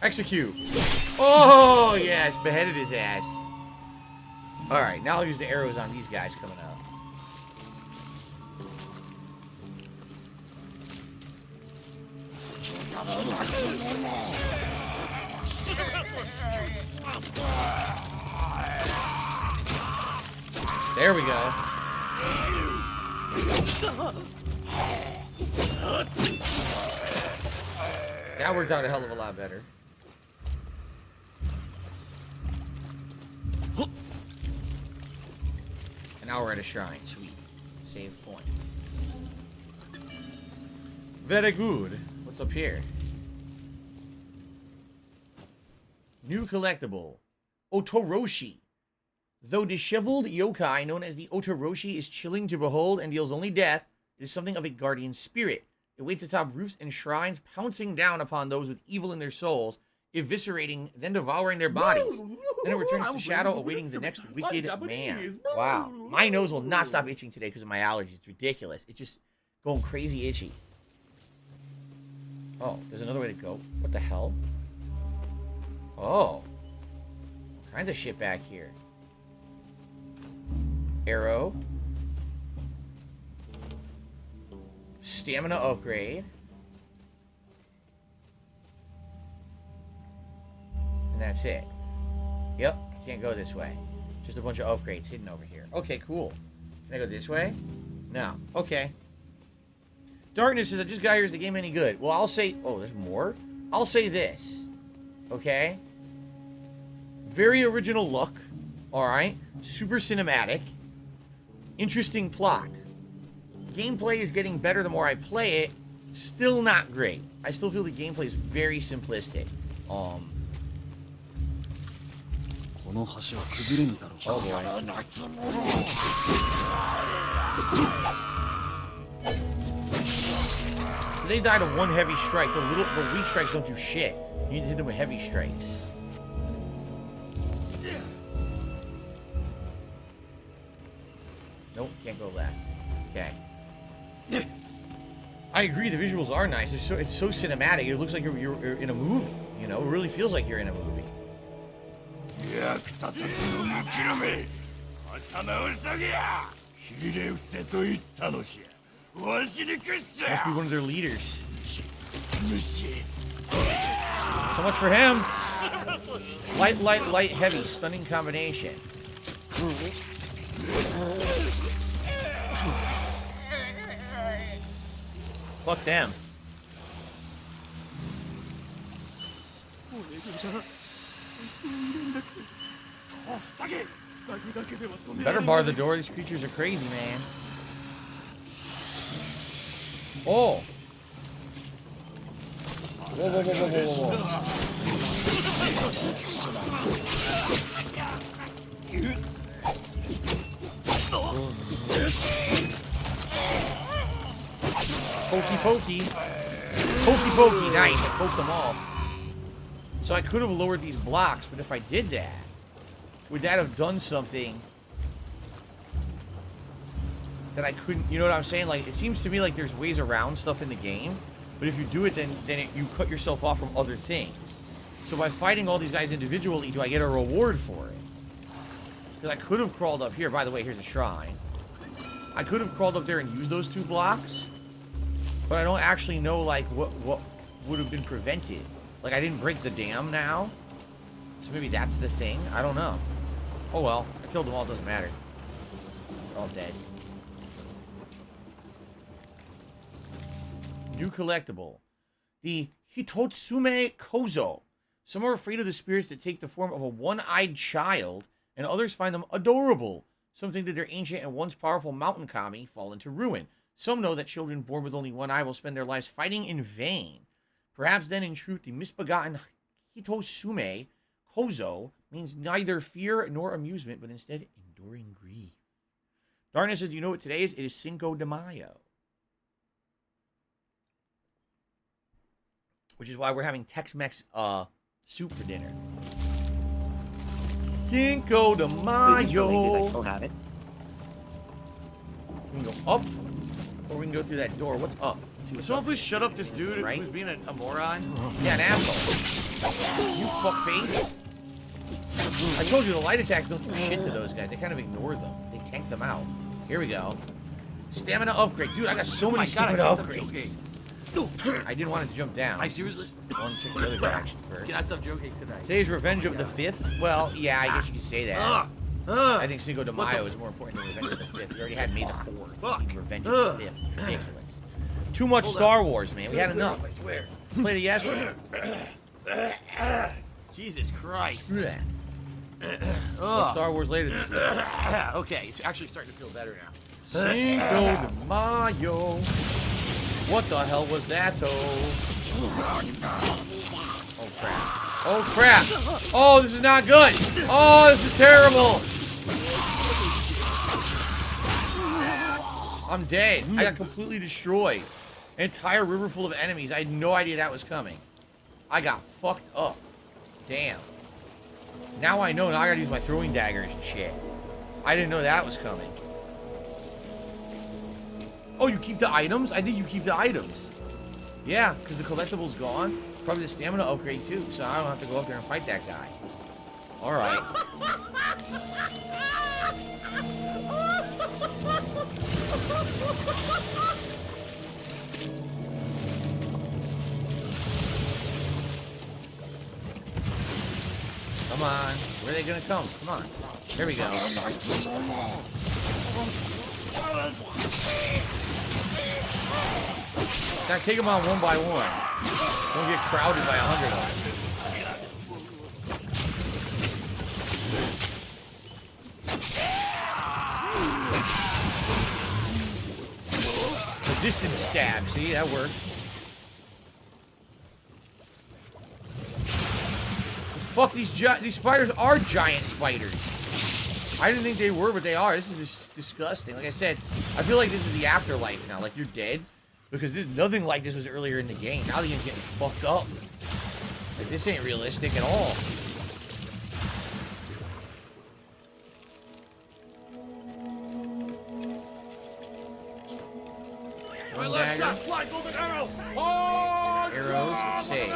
Execute. Oh, yes. Beheaded his ass. Alright, now I'll use the arrows on these guys coming out. There we go. That worked out a hell of a lot better. And now we're at a shrine. Sweet. Save point. Very good. What's up here? New collectible. Otoroshi. Though disheveled yokai known as the Otoroshi is chilling to behold and deals only death, it is something of a guardian spirit. It waits atop roofs and shrines, pouncing down upon those with evil in their souls, eviscerating, then devouring their bodies. Then it returns to shadow, awaiting the next wicked man. Wow. My nose will not stop itching today because of my allergies. It's ridiculous. It's just going crazy itchy. Oh, there's another way to go. What the hell? Oh. All kinds of shit back here. Arrow. Stamina upgrade. And that's it. Yep, can't go this way. Just a bunch of upgrades hidden over here. Okay, cool. Can I go this way? No. Okay. Darkness says, I just got here. Is the game any good? Well, I'll say... Oh, there's more? I'll say this. Okay? Very original look. Alright? Super cinematic. Interesting plot. Gameplay is getting better the more I play it. Still not great. I still feel the gameplay is very simplistic. Oh boy. So they died of one heavy strike. The weak strikes don't do shit. You need to hit them with heavy strikes. Nope, can't go left. Okay. I agree, the visuals are nice. It's so cinematic. It looks like you're in a movie. You know, it really feels like you're in a movie. Must be one of their leaders. So much for him. Light, light, light, heavy. Stunning combination. Fuck them. Better bar the door. These creatures are crazy, man. Oh. Whoa, whoa, whoa, whoa, whoa, Pokey, pokey. Pokey, pokey. Nice. I poked them all. So I could have lowered these blocks, but if I did that, would that have done something that I couldn't, you know what I'm saying? Like, it seems to me like there's ways around stuff in the game, but if you do it, then you cut yourself off from other things. So by fighting all these guys individually, do I get a reward for it? Because I could have crawled up here. By the way, here's a shrine. I could have crawled up there and used those 2 blocks, but I don't actually know, like, what would have been prevented. Like, I didn't break the dam now, so maybe that's the thing. I don't know. Oh well, I killed them all. It doesn't matter. They're all dead. New collectible. The Hitotsume Kozo. Some are afraid of the spirits that take the form of a one-eyed child, and others find them adorable. Some think that their ancient and once powerful mountain kami fall into ruin. Some know that children born with only one eye will spend their lives fighting in vain. Perhaps then, in truth, the misbegotten Hitotsume Kozo means neither fear nor amusement, but instead enduring grief. Darkness says, do you know what today is? It is Cinco de Mayo. Which is why we're having Tex-Mex soup for dinner. Cinco de Mayo. I still have it. We can go up, or we can go through that door. What's up? Someone please shut up this dude who's being a moron. Yeah, an asshole. You fuckface. I told you the light attacks don't do shit to those guys. They kind of ignore them. They tank them out. Here we go. Stamina upgrade. Dude, I got so many stamina upgrades. I didn't want to jump down. I seriously want to check the other direction first. Can I stop joking tonight? Today's Revenge of the 5th? Well, yeah, I guess you could say that. I think Cinco de Mayo is more important than Revenge of the 5th. We already had May the 4th. Fuck. Revenge of the 5th. It's ridiculous. Too much Star Wars, man. We had enough. I swear. Played it yesterday. Jesus Christ. Star Wars later this week. Okay, it's actually starting to feel better now. Cinco de Mayo. What the hell was that, though? Oh, crap. Oh, crap. Oh, this is not good. Oh, this is terrible. I'm dead. I got completely destroyed. An entire river full of enemies. I had no idea that was coming. I got fucked up. Damn. Now I know. Now I gotta use my throwing daggers and shit. I didn't know that was coming. Oh, you keep the items? I think you keep the items. Yeah, because the collectible's gone. Probably the stamina upgrade too, so I don't have to go up there and fight that guy. Alright. Come on. Where are they gonna come? Come on. There we go. Gotta take them on one by one. Don't get crowded by 100 of them. The distance stab, see? That worked. Fuck, these spiders are giant spiders. I didn't think they were, but they are. This is just disgusting. Like I said, I feel like this is the afterlife now. Like, you're dead. Because this nothing like this was earlier in the game. Now the game's getting fucked up. Like, this ain't realistic at all. My left shot, fly, golden arrow! Oh, Arrows, save.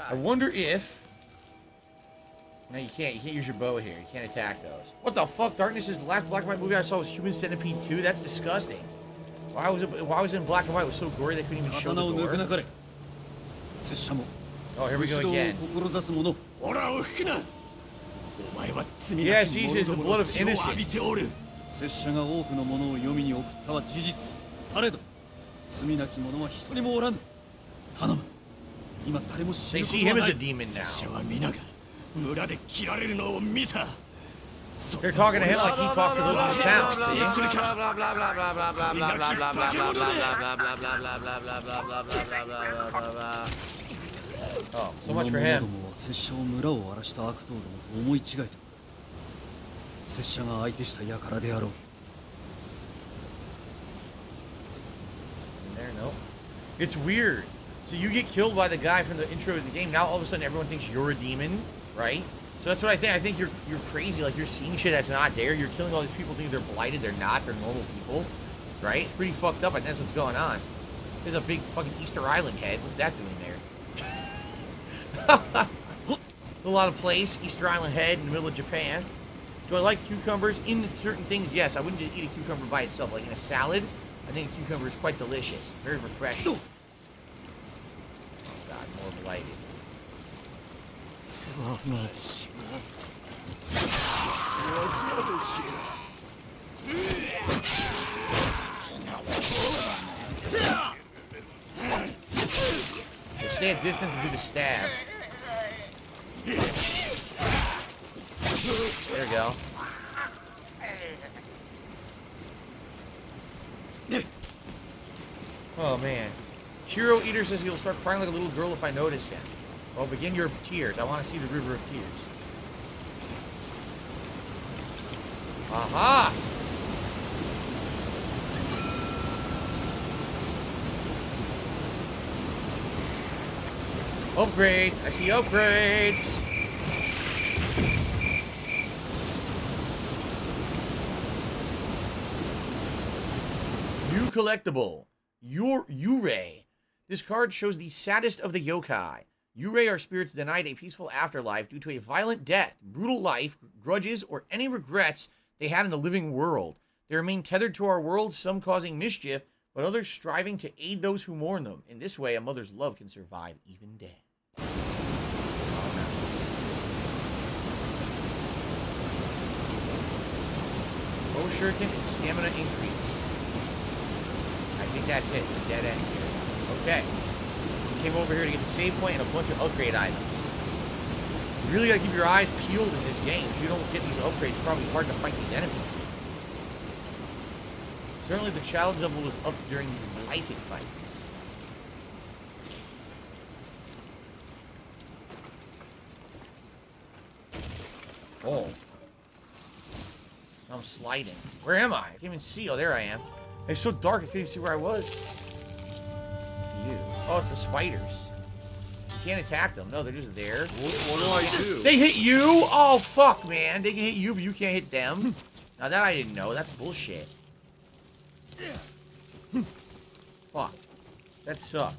I wonder if... No, you can't use your bow here. You can't attack those. What the fuck? Darkness is the last black and white movie I saw was Human Centipede 2? That's disgusting. Why was it in black and white? It was so gory they couldn't even show the gore. Oh, here we go again. Yeah, see, it's the blood of innocence. They see him as a demon now. 村で切られるのを見た。They're talking to him like he talked to those in the town. Oh, so much for him. 拙者を村を荒らした悪党どもと思い違えた。拙者が相手した輩であろう。 There, no. It's weird. So you get killed by the guy from the intro of the game. Now all of a sudden everyone thinks you're a demon, right? So that's what I think. I think you're crazy. Like you're seeing shit that's not there. You're killing all these people, think they're blighted. They're not. They're normal people, right? It's pretty fucked up. And that's what's going on. There's a big fucking Easter Island head. What's that doing there? A lot of place. Easter Island head in the middle of Japan. Do I like cucumbers in certain things? Yes. I wouldn't just eat a cucumber by itself. Like in a salad, I think a cucumber is quite delicious. Very refreshing. Oh god, more blighted. Oh, nice. They stay at distance and do the stab. There we go. Oh man. Chiro Eater says he'll start crying like a little girl if I notice him. Well, begin your tears. I want to see the river of tears. Aha! Upgrades! I see upgrades! New collectible. Yurei. This card shows the saddest of the yokai. Yurei are spirits denied a peaceful afterlife due to a violent death, brutal life, grudges, or any regrets they had in the living world. They remain tethered to our world, some causing mischief, but others striving to aid those who mourn them. In this way, a mother's love can survive even death. Bow shuriken and stamina increase. I think that's it. Dead end here. Okay. Came over here to get the save point and a bunch of upgrade items. You really gotta keep your eyes peeled in this game. If you don't get these upgrades, it's probably hard to fight these enemies. Certainly the challenge level was up during the blighted fights. Oh. I'm sliding. Where am I? I can't even see. Oh, there I am. It's so dark I couldn't even see where I was. You. Oh, it's the spiders. You can't attack them. No, they're just there. What do I do? They hit you? Oh, fuck, man. They can hit you, but you can't hit them. Now, that I didn't know. That's bullshit. Fuck. That sucked.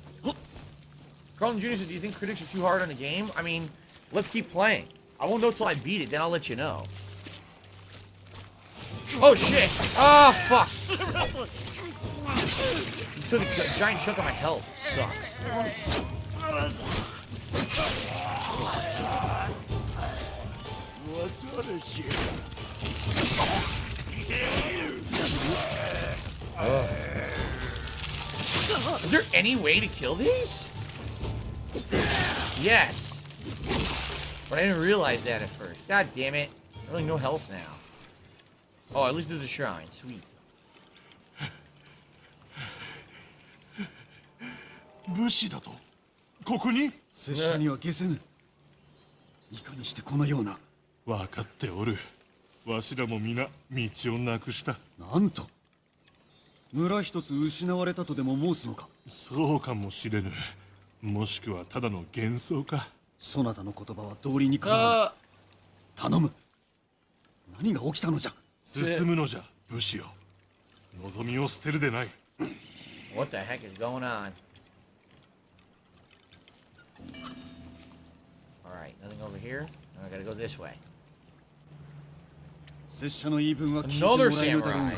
Carlton Jr. says, do you think critics are too hard on the game? I mean, let's keep playing. I won't know till I beat it, then I'll let you know. Oh, shit. Oh, fuck. You took a giant chunk of my health. Sucks. Is there any way to kill these? Yes. But I didn't realize that at first. God damn it. Really no health now. Oh, at least there's a shrine. Sweet. 武士だとここに拙者には消せぬ。いかにしてこのような。分かっておる。わしらも皆道をなくした。なんと村一つ失われたとでも申すのか。そうかもしれぬ。もしくはただの幻想か。そなたの言葉は道理にかなわぬ。頼む。何が起きたのじゃ。進むのじゃ武士よ。望みを捨てるでない。What the heck is going on? Alright, nothing over here. I gotta go this way. 拙者の言い分は聞いてもらえぬだろうが、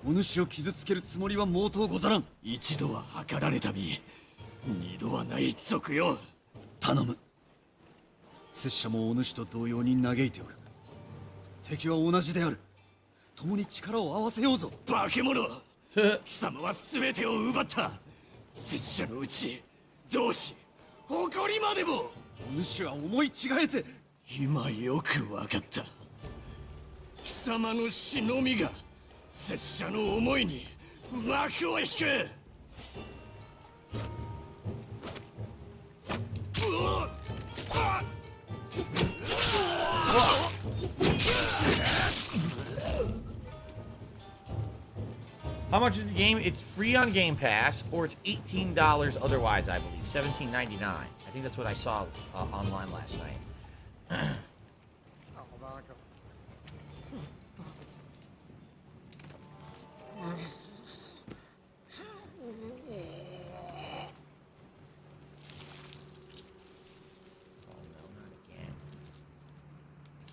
お主を傷つけるつもりは毛頭ござらん。一度は計られた身、二度はない賊よ。頼む。拙者もお主と同様に嘆いておる。敵は同じである。共に力を合わせようぞ。化け物。貴様は全てを奪った。拙者のうち、同志、誇りまでも。お主は思い違えて。今よくわかった。貴様の忍びが拙者の思いに幕を引く。How much is the game? It's free on Game Pass, or it's $18 otherwise, I believe. $17.99. I think that's what I saw online last night.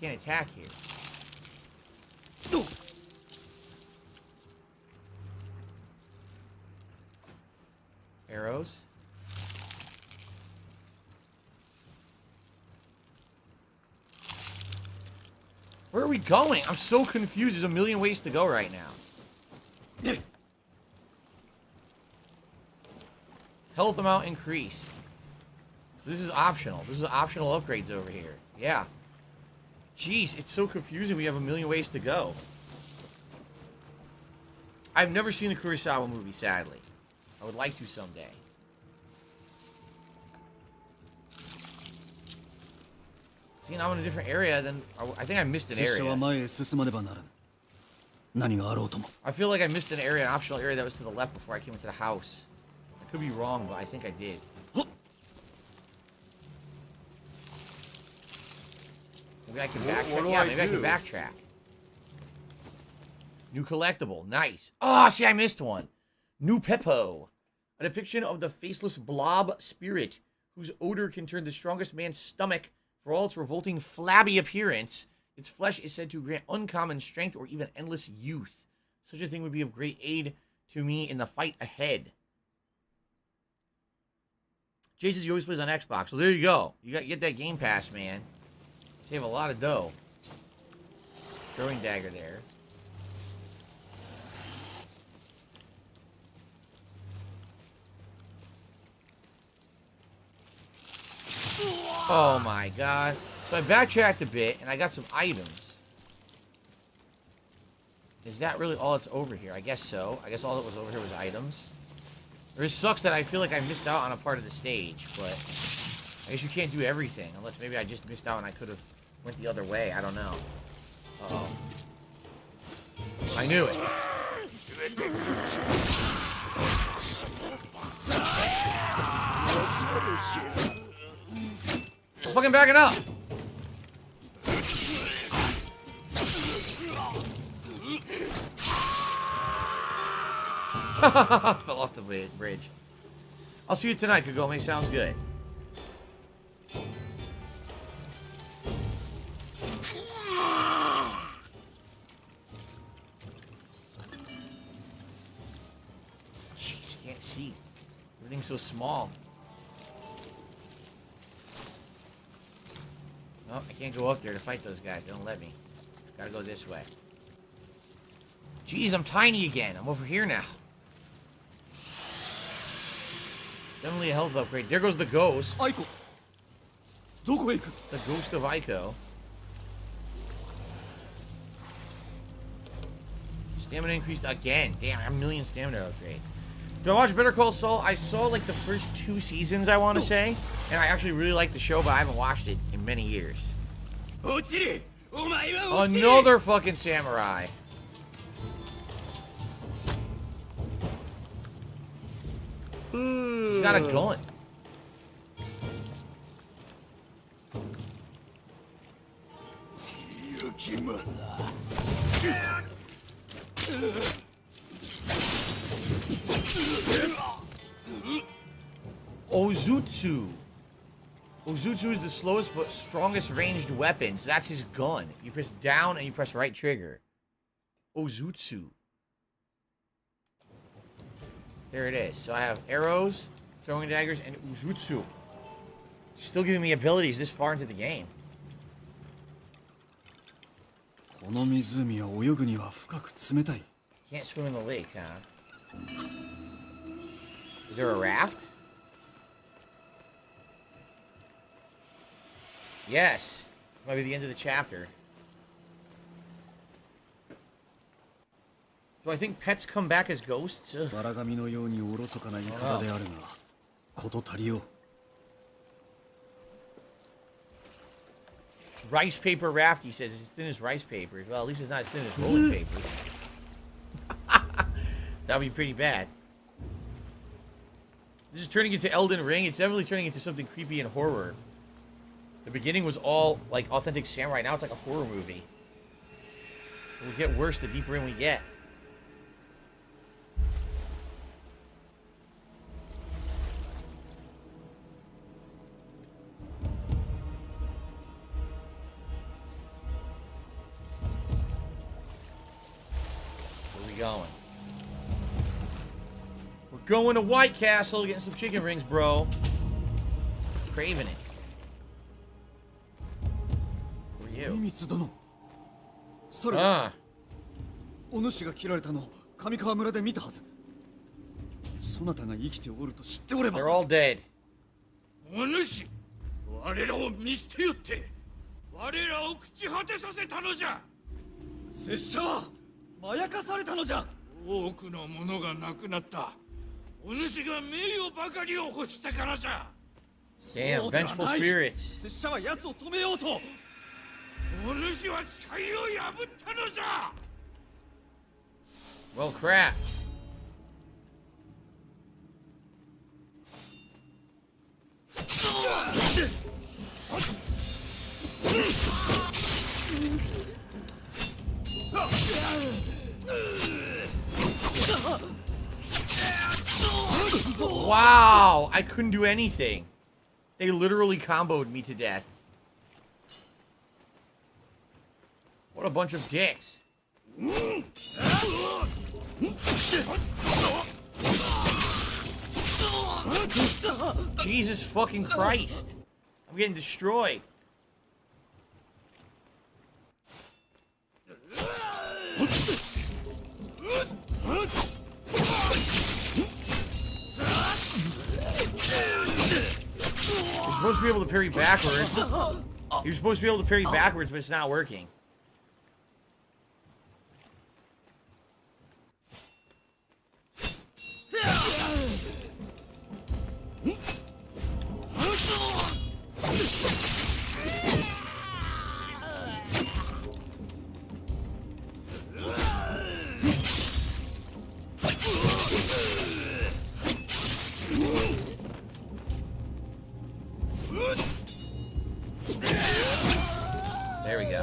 Can't attack here. Arrows. Where are we going? I'm so confused. There's a million ways to go right now. Health amount increased. So this is optional. This is optional upgrades over here. Yeah. Jeez, it's so confusing. We have a million ways to go. I've never seen a Kurosawa movie, sadly. I would like to someday. See, now I'm in a different area, then I think I missed an area. I feel like I missed an area, an optional area that was to the left before I came into the house. I could be wrong, but I think I did. Maybe I can backtrack. Yeah, maybe I can backtrack. New collectible. Nice. Oh, see, I missed one. New Peppo. A depiction of the faceless blob spirit, whose odor can turn the strongest man's stomach. For all its revolting, flabby appearance, its flesh is said to grant uncommon strength or even endless youth. Such a thing would be of great aid to me in the fight ahead. Jay says he always plays on Xbox. So there you go. You got to get that Game Pass, man. Save a lot of dough. Throwing dagger there. Oh my god. So I backtracked a bit and I got some items. Is that really all that's over here? I guess so. I guess all that was over here was items. It sucks that I feel like I missed out on a part of the stage, but I guess you can't do everything. Unless maybe I just missed out and I could have went the other way. I don't know. Uh-oh. I knew it. I'm fucking backing up. Fell off the bridge. I'll see you tonight, Kagome. Sounds good. Jeez, you can't see. Everything's so small. Oh, I can't go up there to fight those guys. They don't let me. Gotta go this way. Jeez, I'm tiny again. I'm over here now. Definitely a health upgrade. There goes the ghost. Aiko. The ghost of Aiko. Stamina increased again. Damn, I have a million stamina upgrade. Do I watch Better Call Saul? I saw like the first 2 seasons, I want to say. And I actually really like the show, but I haven't watched it in many years. Another fucking samurai. He's got a gun. Ozutsu. Ozutsu is the slowest but strongest ranged weapon. So that's his gun. You press down and you press right trigger. Ozutsu. There it is. So I have arrows, throwing daggers, and Ozutsu. Still giving me abilities this far into the game. Can't swim in the lake, huh? Is there a raft? Yes. This might be the end of the chapter. Do I think pets come back as ghosts? Ugh. Rice paper raft, he says. It's as thin as rice papers. Well, at least it's not as thin as rolling paper. That would be pretty bad. This is turning into Elden Ring. It's definitely turning into something creepy and horror. The beginning was all, like, authentic samurai. Now it's like a horror movie. It will get worse the deeper in we get. Where are we going? We're going to White Castle, getting some chicken rings, bro. Craving it. Who are you? Ah. お主が切られたのを上川村で見たはず。そなたが生きておると知っておれば。They're all dead. お主、我らを見捨てよって、我らを朽ち果てさせたのじゃ。拙者はまやかされたのじゃ。多くのものがなくなった。お主が名誉ばかりを欲したからじゃ。Damn, vengeful spirits. 拙者は奴を止めようと。お主は誓いを破ったのじゃ。Well, crap. Wow, I couldn't do anything. They literally comboed me to death. What a bunch of dicks. Jesus fucking Christ. I'm getting destroyed. You're supposed to be able to parry backwards. You're supposed to be able to parry backwards, but it's not working. There we go.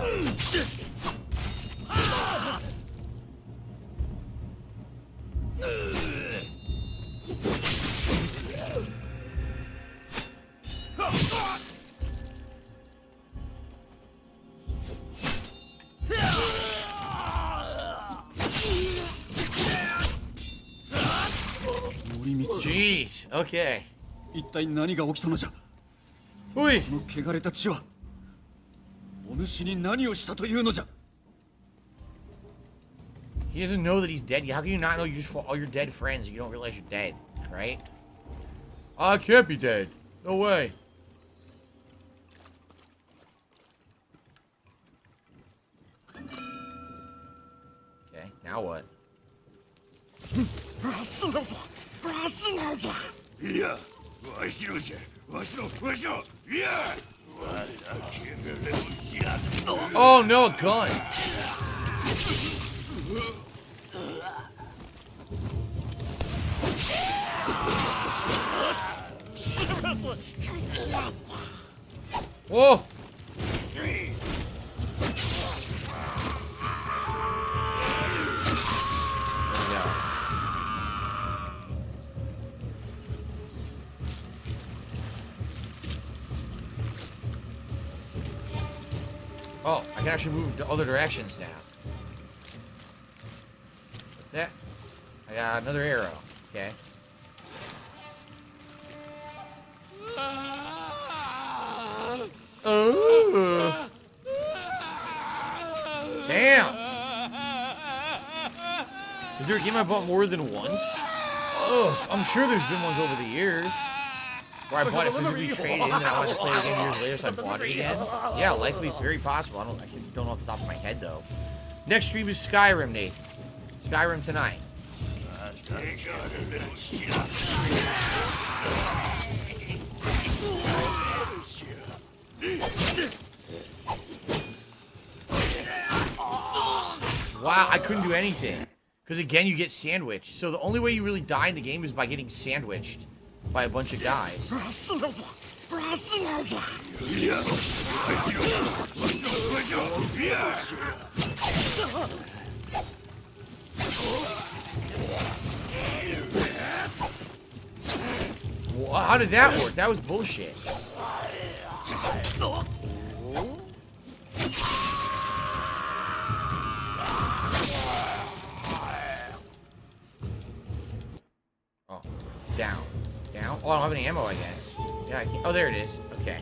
Jeez, okay. 一体何が起きたのじゃ。おい。この汚れた血はお主に何をしたというのじゃ。 He doesn't know that he's dead. How can you not know you just fought all your dead friends and you don't realize you're dead, right? I can't be dead. No way. Okay, now what? わしのじゃ、わしのじゃ。いや、わしのじゃ、わしの、わしの、いや、我ら汚れを知らぬ。 Oh no, a gun. Whoa! Oh, I can actually move to other directions now. What's that? I got another arrow. Okay. Oh. Damn. Is there a game I bought more than once? Oh, I'm sure there's been ones over the years. Where I bought it physically traded in and I wanted to play the game years later, so I bought it again. Yeah, likely, it's very possible. I don't know off the top of my head, though. Next stream is Skyrim, Nate. Skyrim tonight. Wow, I couldn't do anything. Because again, you get sandwiched. So the only way you really die in the game is by getting sandwiched by a bunch of guys. Well, how did that work? That was bullshit. Oh, down. Down? Oh, I don't have any ammo, I guess. Yeah, I can't. Oh, there it is. Okay.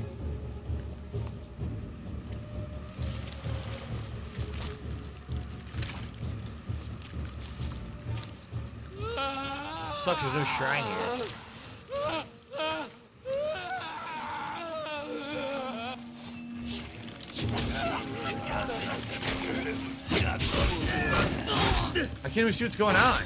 Sucks there's no shrine here. I can't even see what's going on.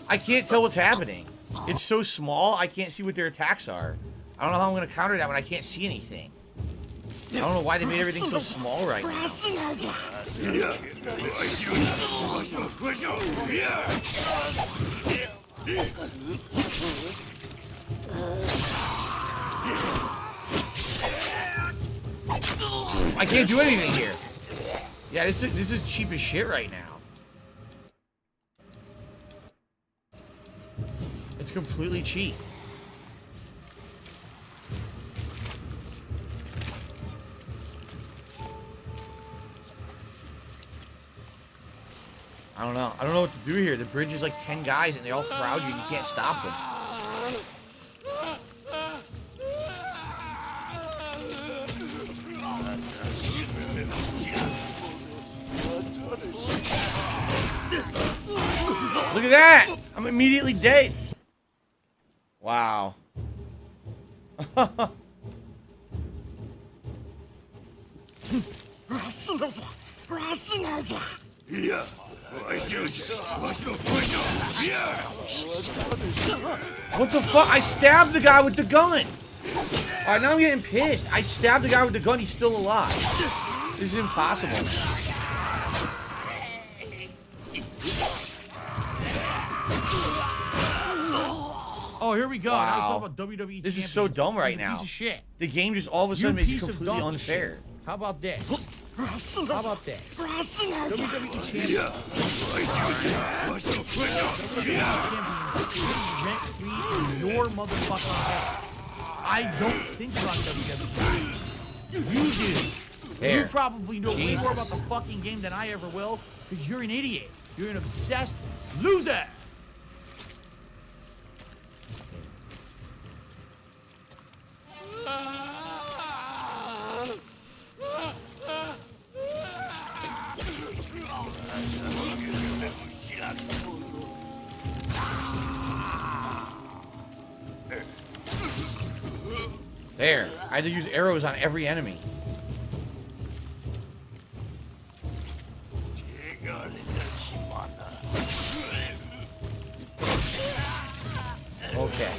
I can't tell what's happening. It's so small, I can't see what their attacks are. I don't know how I'm going to counter that when I can't see anything. I don't know why they made everything so small right now. I can't do anything here. Yeah, this is cheap as shit right now. It's completely cheap. I don't know. I don't know what to do here. The bridge is like 10 guys and they all crowd you and you can't stop them. Look at that! I'm immediately dead. Wow. What the fuck? I stabbed the guy with the gun. Alright, now I'm getting pissed. I stabbed the guy with the gun. He's still alive. This is impossible. Oh, here we go. Wow. Now let's talk about WWE This is so dumb right now. Piece of shit. The game just all of a sudden makes it completely unfair. Shit. How about this? How about this? WWE champion. Your motherfucking head. I don't think about WWE. You do. There. You probably know way more about the fucking game than I ever will, because you're an idiot. You're an obsessed loser. There. I had to use arrows on every enemy. Okay.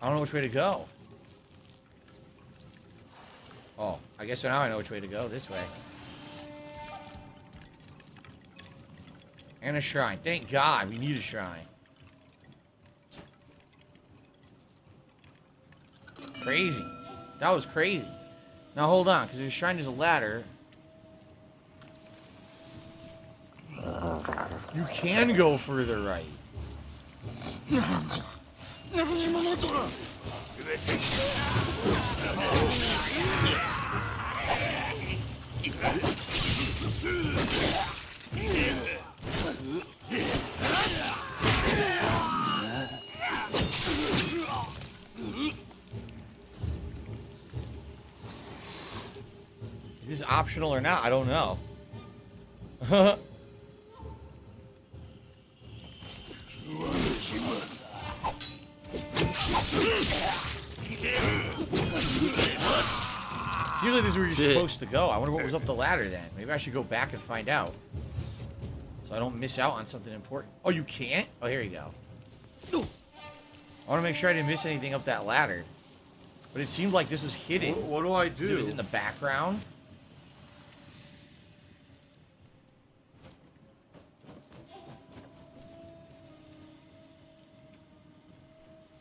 I don't know which way to go. Oh, I guess now I know which way to go. This way. And a shrine. Thank God, we need a shrine. Crazy. That was crazy. Now hold on, because the shrine is a ladder. You can go further right. Is this optional or not? I don't know. seems like this is where you're supposed to go. I wonder what was up the ladder then. Maybe I should go back and find out. So I don't miss out on something important. Oh, you can't? Oh, here you go. I want to make sure I didn't miss anything up that ladder. But it seemed like this was hidden. What do I do? It was in the background.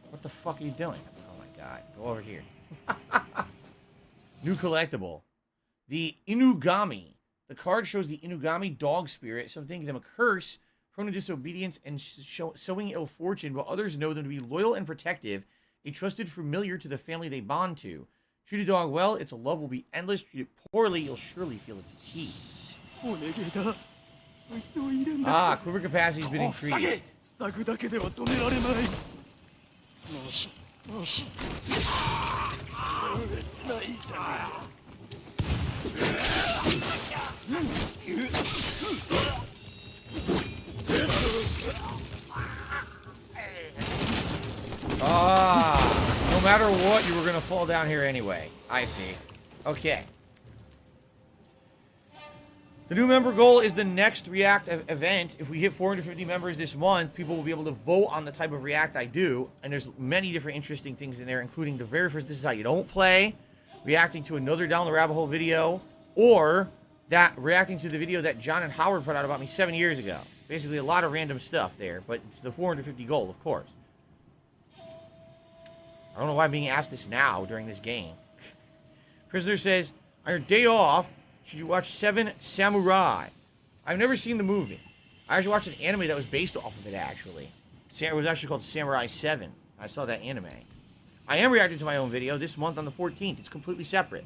What the fuck are you doing? Oh my god. Go over here. New collectible. The Inugami. The card shows the Inugami dog spirit. Some think them a curse, prone to disobedience, and sowing ill fortune, while others know them to be loyal and protective, a trusted familiar to the family they bond to. Treat a dog well, its love will be endless. Treat it poorly, you'll surely feel its teeth. Ah, quiver capacity has been increased. Ah, no matter what, you were gonna fall down here anyway. I see. Okay. The new member goal is the next React event. If we hit 450 members this month, people will be able to vote on the type of React I do. And there's many different interesting things in there, including the very first, this is how you don't play, reacting to another Down the Rabbit Hole video, or that reacting to the video that John and Howard put out about me 7 years ago. Basically a lot of random stuff there, but it's the 450 goal, of course. I don't know why I'm being asked this now during this game. Prisoner says, on your day off, should you watch Seven Samurai? I've never seen the movie. I actually watched an anime that was based off of it, actually. It was actually called Samurai 7. I saw that anime. I am reacting to my own video this month on the 14th. It's completely separate.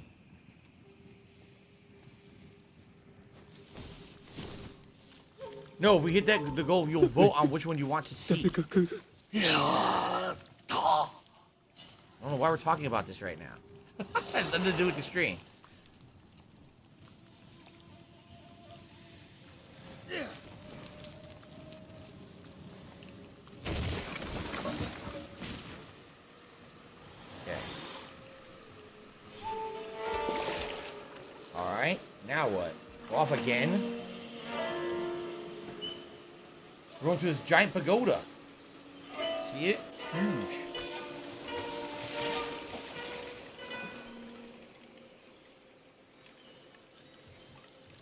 No, if we hit the goal, you'll vote on which one you want to see. I don't know why we're talking about this right now. It has nothing to do with the stream. Okay. Alright, now what? Go off again? We're going to this giant pagoda. See it? Huge.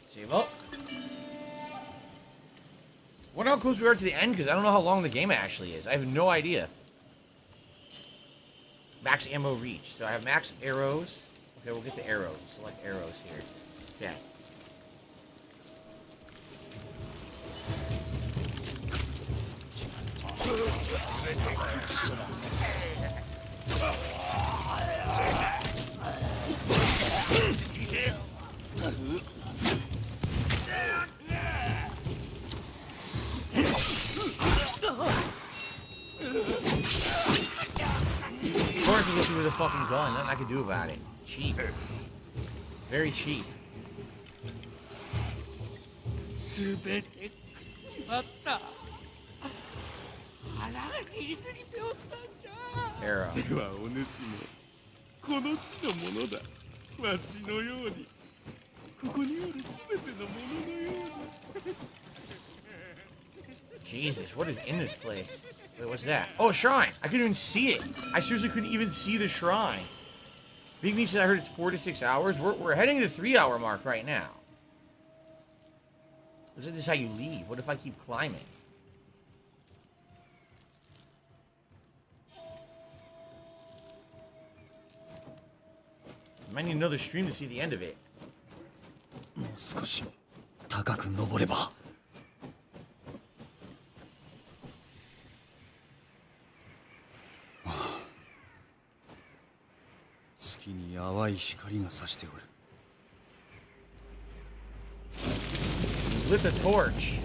Save up. I wonder how close we are to the end, because I don't know how long the game actually is. I have no idea. Max ammo reach. So I have max arrows. Okay, we'll get the arrows. Select arrows here. Okay. Of course, you get with a fucking gun. Nothing I can do about it. Cheap. Very cheap. Arrow. ではお主もこの地のものだ。わしのようにここにおるすべてのもののように。Jesus, what is in this place? Wait, what's that? Oh, a shrine! I couldn't even see it. I seriously couldn't even see the shrine. Big Meat said I heard it's 4 to 6 hours. We're heading to the 3-hour mark right now. Looks like this is how you leave. What if I keep climbing? I might need another stream to see the end of it. もう少し高く登れば。月に淡い光が差しておる。Lit the torch.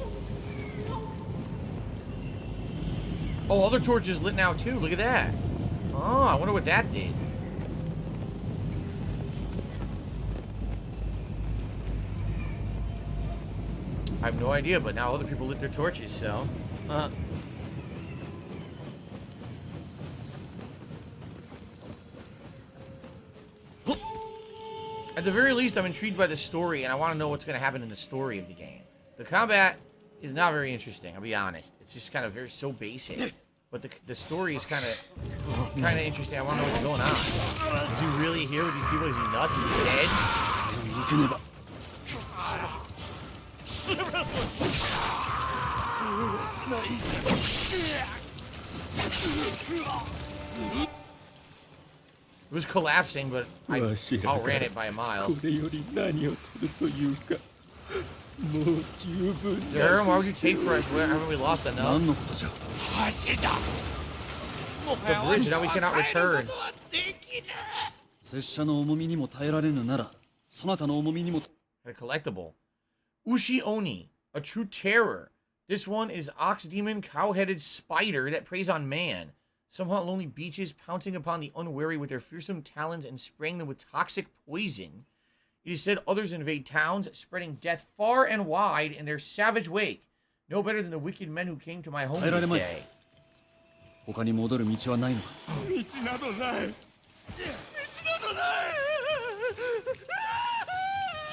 Oh, other torches lit now too. Look at that. Oh, I wonder what that did. I have no idea, but now other people lit their torches, so. At the very least, I'm intrigued by the story, and I want to know what's going to happen in the story of the game. The combat is not very interesting, I'll be honest. It's just kind of so basic. But the story is kind of interesting. I want to know what's going on. Is he really here with these people? Is he nuts? Is he dead? It was collapsing, but I outran it by a mile. Durham, why would you take for us? Haven't we lost enough? The bridge, now we cannot return. A collectible. Ushi Oni, a true terror. This one is ox demon, cow-headed spider that preys on man. Some haunt lonely beaches, pouncing upon the unwary with their fearsome talons and spraying them with toxic poison. It is said others invade towns, spreading death far and wide in their savage wake. No better than the wicked men who came to my home this day.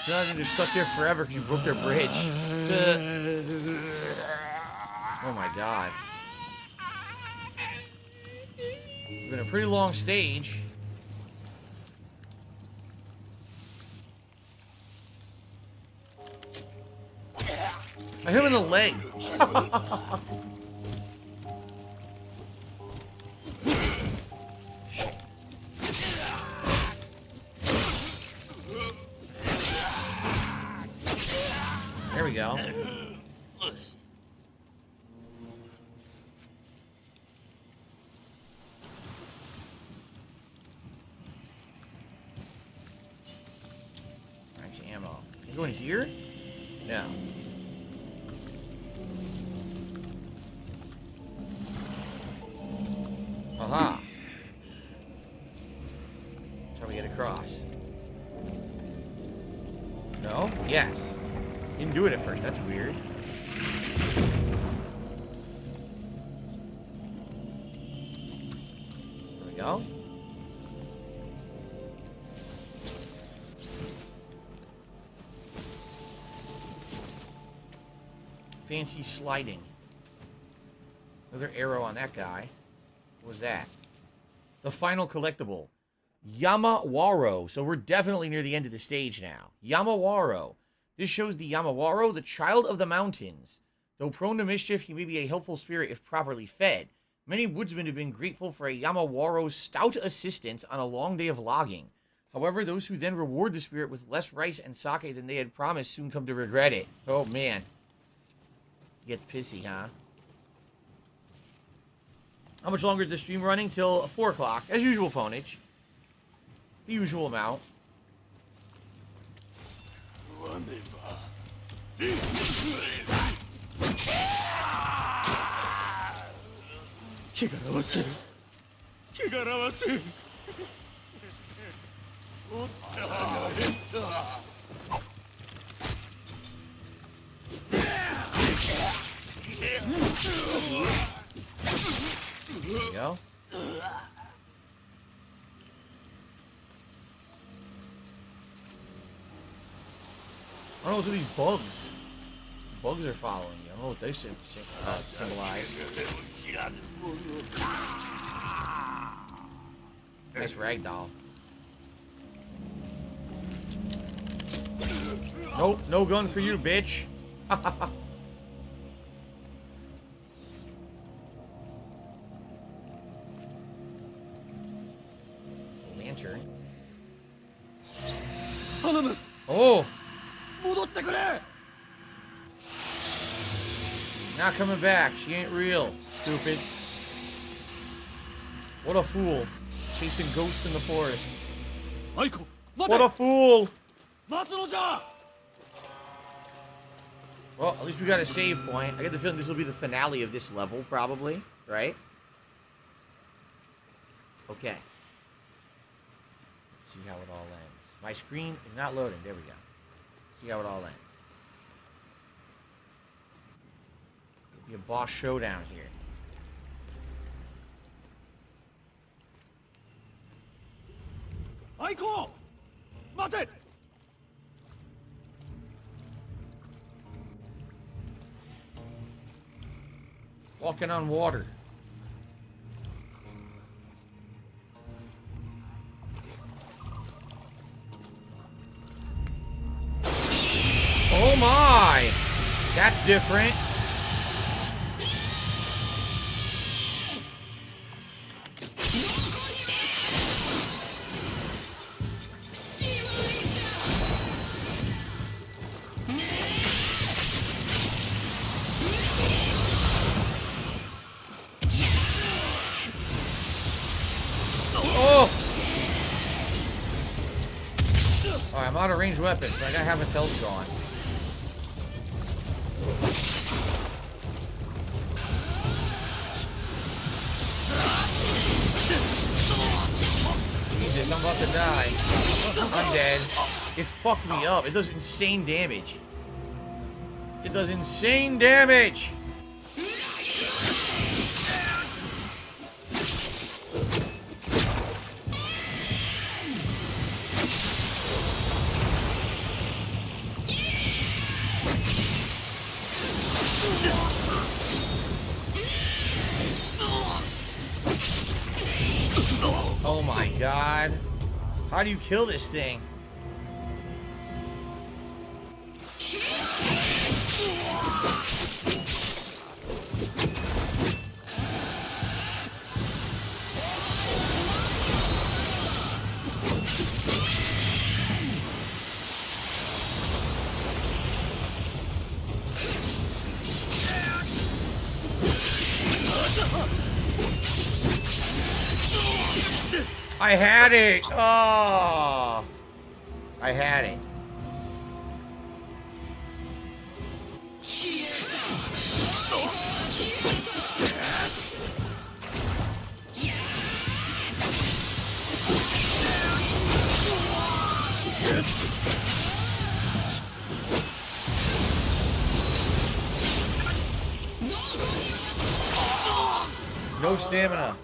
So now they're stuck there forever because you broke their bridge. Oh my god. It's been a pretty long stage. I hit him in the leg. There we go. Nice ammo. Can you go in here? No. Aha. That's how we get across. No? Yes. Didn't do it at first. That's weird. There we go. Fancy sliding. Another arrow on that guy. What was that? The final collectible. Yamawaro. So we're definitely near the end of the stage now. Yamawaro. This shows the Yamawaro, the child of the mountains. Though prone to mischief, he may be a helpful spirit if properly fed. Many woodsmen have been grateful for a Yamawaro's stout assistance on a long day of logging. However, those who then reward the spirit with less rice and sake than they had promised soon come to regret it. Oh, man. Gets pissy, huh? How much longer is the stream running? Till 4 o'clock. As usual, Ponage. The usual amount. There we go. I don't know what's with these bugs. Bugs are following you. I don't know what they symbolize. Nice ragdoll. Nope, no gun for you, bitch. Lantern. Oh! Not coming back. She ain't real. Stupid. What a fool. Chasing ghosts in the forest. What a fool! Well, at least we got a save point. I get the feeling this will be the finale of this level, probably. Right? Okay. Let's see how it all ends. My screen is not loading. There we go. See how it all ends. It'll be a boss showdown here. Aiko! Mate! Walking on water. Oh my! That's different. Oh! Alright, I'm out of ranged weapons, but I gotta have my health gone. Jesus, I'm about to die. I'm dead. It fucked me up. It does insane damage. It does insane damage! Oh my god. How do you kill this thing? I had it! Oh! I had it. No stamina.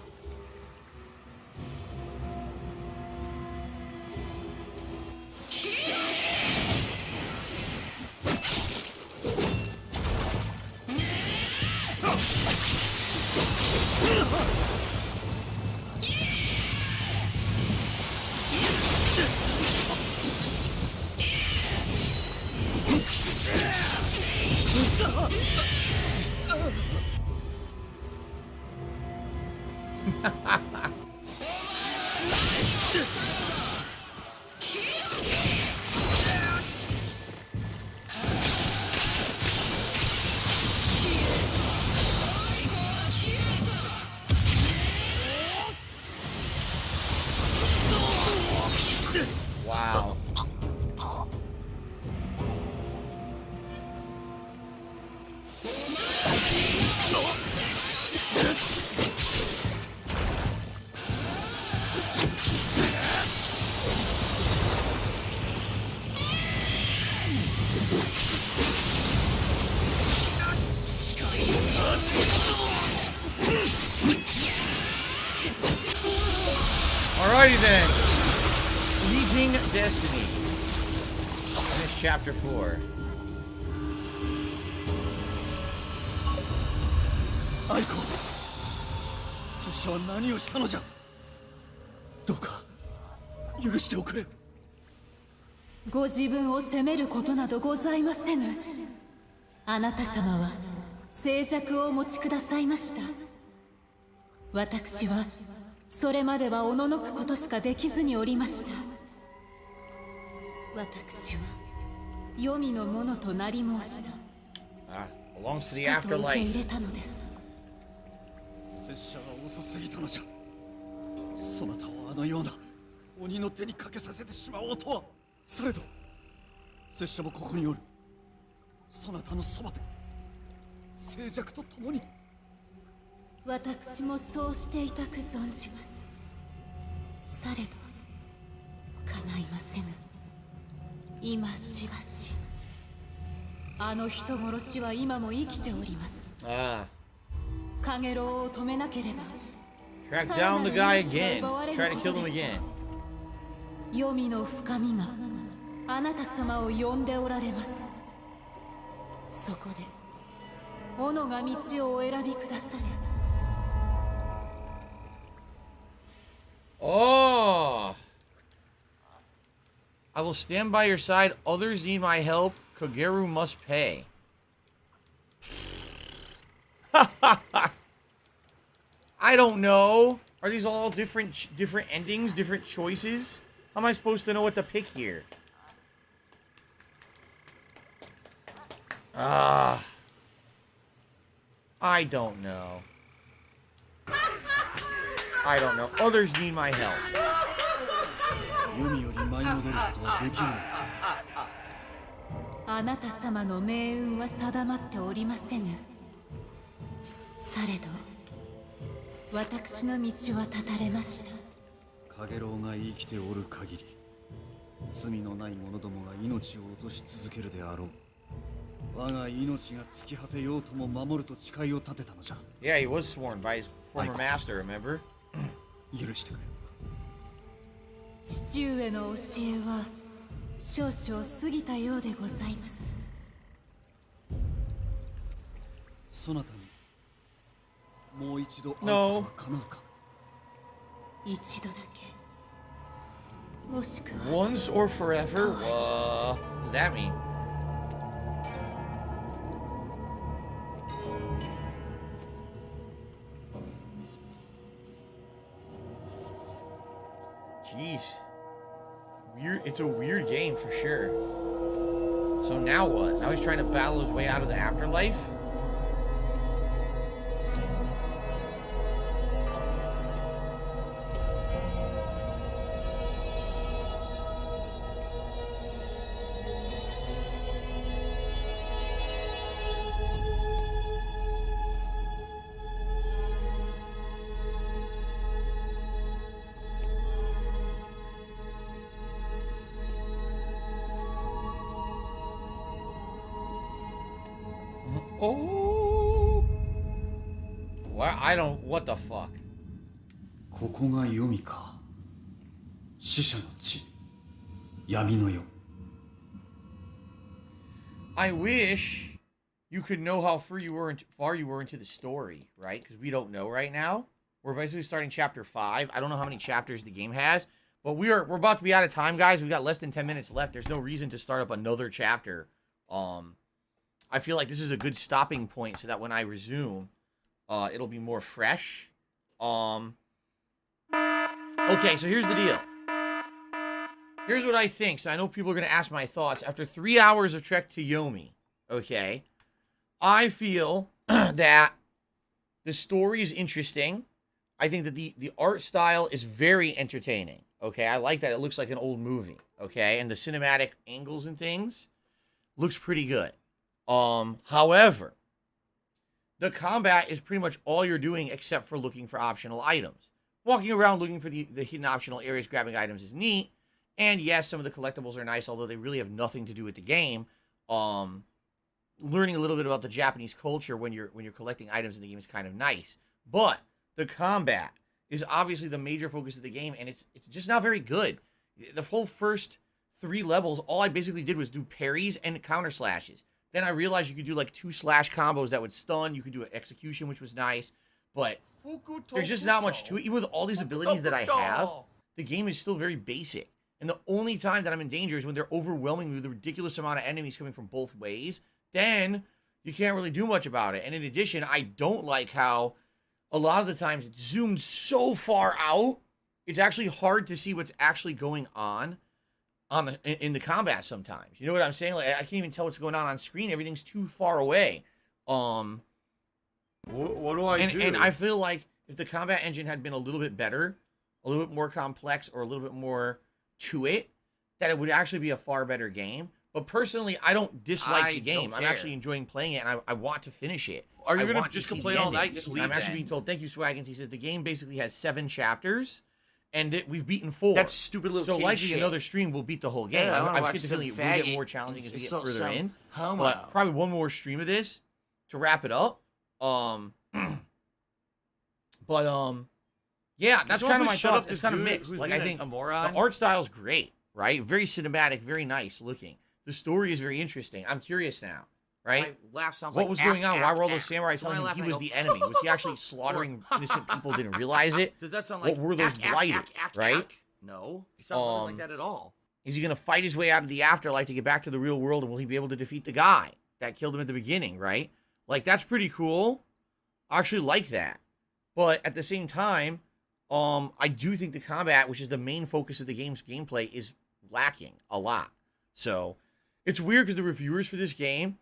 Wow. Alrighty then. Fleeting Destiny. Finish chapter 4. アイコ、拙者は何をしたのじゃ。どうか許しておくれ。ご自分を責めることなどございませぬ。あなた様は静寂をお持ちくださいました。私はそれまではおののくことしかできずにおりました。私は黄泉のものとなり申した。しかと受け入れたのです。拙者は遅すぎたのじゃ。そなたをあのような鬼の手にかけさせてしまおうとは。されど拙者もここにおる。そなたのそばで静寂とともに。私もそうしていたく存じます。されど叶いませぬ。今しばしあの人殺しは今も生きております。カゲロウを止めなければ Track down the guy again. Try to kill him again. 黄泉の深みがあなた様を呼んでおられます。そこで斧が道をお選びくだされ。 Oh. I will stand by your side. Others need my help. Kageru must pay. I don't know. Are these all different endings, different choices? How am I supposed to know what to pick here? I don't know. I don't know. Others need my help. ユミより舞い戻ることはできないのか。あなた様の命運は定まっておりませぬ。されど私の道は断たれました。カゲロウが生きておる限り、罪のない者どもが命を落とし続けるであろう。我が命が尽き果てようとも守ると誓いを立てたのじゃ。Yeah, he was sworn by his former master, remember? 許してくれ。父上の教えは少々過ぎたようでございます。そなたにもう一度会うことは叶うか。一度だけ。もしくは Once or forever? What does that mean? Jeez. Weird. It's a weird game for sure. So now what? Now he's trying to battle his way out of the afterlife? Oh. What? I don't. What the fuck? ここが読みか。死者の地。闇の世。 I wish you could know how far you were into the story, right? Because we don't know right now. We're basically starting chapter 5. I don't know how many chapters the game has, but we're about to be out of time, guys. We got less than 10 minutes left. There's no reason to start up another chapter. I feel like this is a good stopping point so that when I resume, it'll be more fresh. Okay, so here's the deal. Here's what I think. So I know people are going to ask my thoughts. After 3 hours of Trek to Yomi, okay, I feel that the story is interesting. I think that the art style is very entertaining. Okay, I like that. It looks like an old movie. Okay, and the cinematic angles and things looks pretty good. However, the combat is pretty much all you're doing except for looking for optional items. Walking around looking for the hidden optional areas, grabbing items is neat. And yes, some of the collectibles are nice, although they really have nothing to do with the game. Learning a little bit about the Japanese culture when you're collecting items in the game is kind of nice. But the combat is obviously the major focus of the game, and it's just not very good. The whole first 3 levels, all I basically did was do parries and counter slashes. Then I realized you could do like 2 slash combos that would stun. You could do an execution, which was nice. But there's just not much to it. Even with all these abilities that I have, the game is still very basic. And the only time that I'm in danger is when they're overwhelming me with a ridiculous amount of enemies coming from both ways. Then you can't really do much about it. And in addition, I don't like how a lot of the times it's zoomed so far out, it's actually hard to see what's actually going on in the combat sometimes. You know what I'm saying? Like I can't even tell what's going on screen. Everything's too far away. What do I do? And I feel like if the combat engine had been a little bit better, a little bit more complex, or a little bit more to it, that it would actually be a far better game. But personally, I don't dislike the game. I'm actually enjoying playing it, and I want to finish it. Are you going to just complain all night? Just leave. I'm actually being told. Thank you, Swaggins. He says the game basically has 7 chapters, and we've beaten 4. That's stupid little. So likely shit. another stream will beat the whole game. Yeah, I get the feeling it will get more challenging as we get further in. But probably one more stream of this to wrap it up. Yeah, that's kind of my thought. It's kind of mixed. Like I think the art style is great, right? Very cinematic, very nice looking. The story is very interesting. I'm curious now. right? My laugh sounds What like was going on? Why were all those act. samurai So when telling I him he laugh, I was go, the enemy? Was he actually slaughtering innocent people, didn't realize it? Does that sound like what were those blighted, right? No, it sounds nothing like that at all. Is he going to fight his way out of the afterlife to get back to the real world, and will he be able to defeat the guy that killed him at the beginning, right? Like, that's pretty cool. I actually like that. But at the same time, I do think the combat, which is the main focus of the game's gameplay, is lacking a lot. So, it's weird because the reviewers for this game,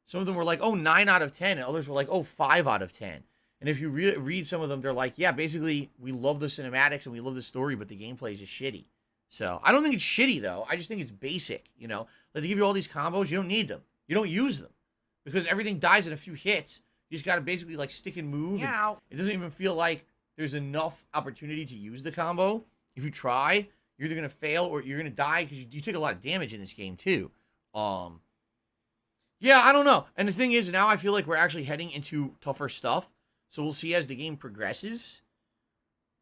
some of them were like, oh, 9 out of 10, and others were like, oh, 5 out of 10. And if you read some of them, they're like, yeah, basically, we love the cinematics and we love the story, but the gameplay is just shitty. So, I don't think it's shitty, though. I just think it's basic, you know? Like, they give you all these combos, you don't need them. You don't use them. Because everything dies in a few hits. You just got to basically, like, stick and move. And it doesn't even feel like there's enough opportunity to use the combo. If you try, you're either going to fail or you're going to die because you take a lot of damage in this game, too. Yeah, I don't know. And the thing is, now I feel like we're actually heading into tougher stuff. So we'll see as the game progresses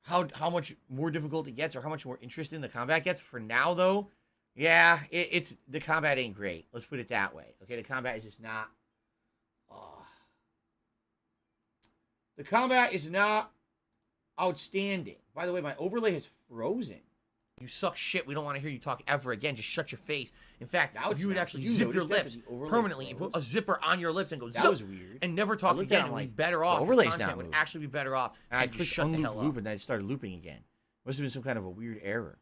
how much more difficult it gets or how much more interesting the combat gets. For now, though, yeah, it's the combat ain't great. Let's put it that way. Okay, the combat is just not... the combat is not outstanding. By the way, my overlay has frozen. You suck shit. We don't want to hear you talk ever again. Just shut your face. In fact, now if you would actually zip your lips permanently and put a zipper on your lips and go, that was weird. And never talk again, and we'd be better off. The overlay's not would actually be better off. And I just shut the hell up. Loop, and then I started looping again. Must have been some kind of a weird error.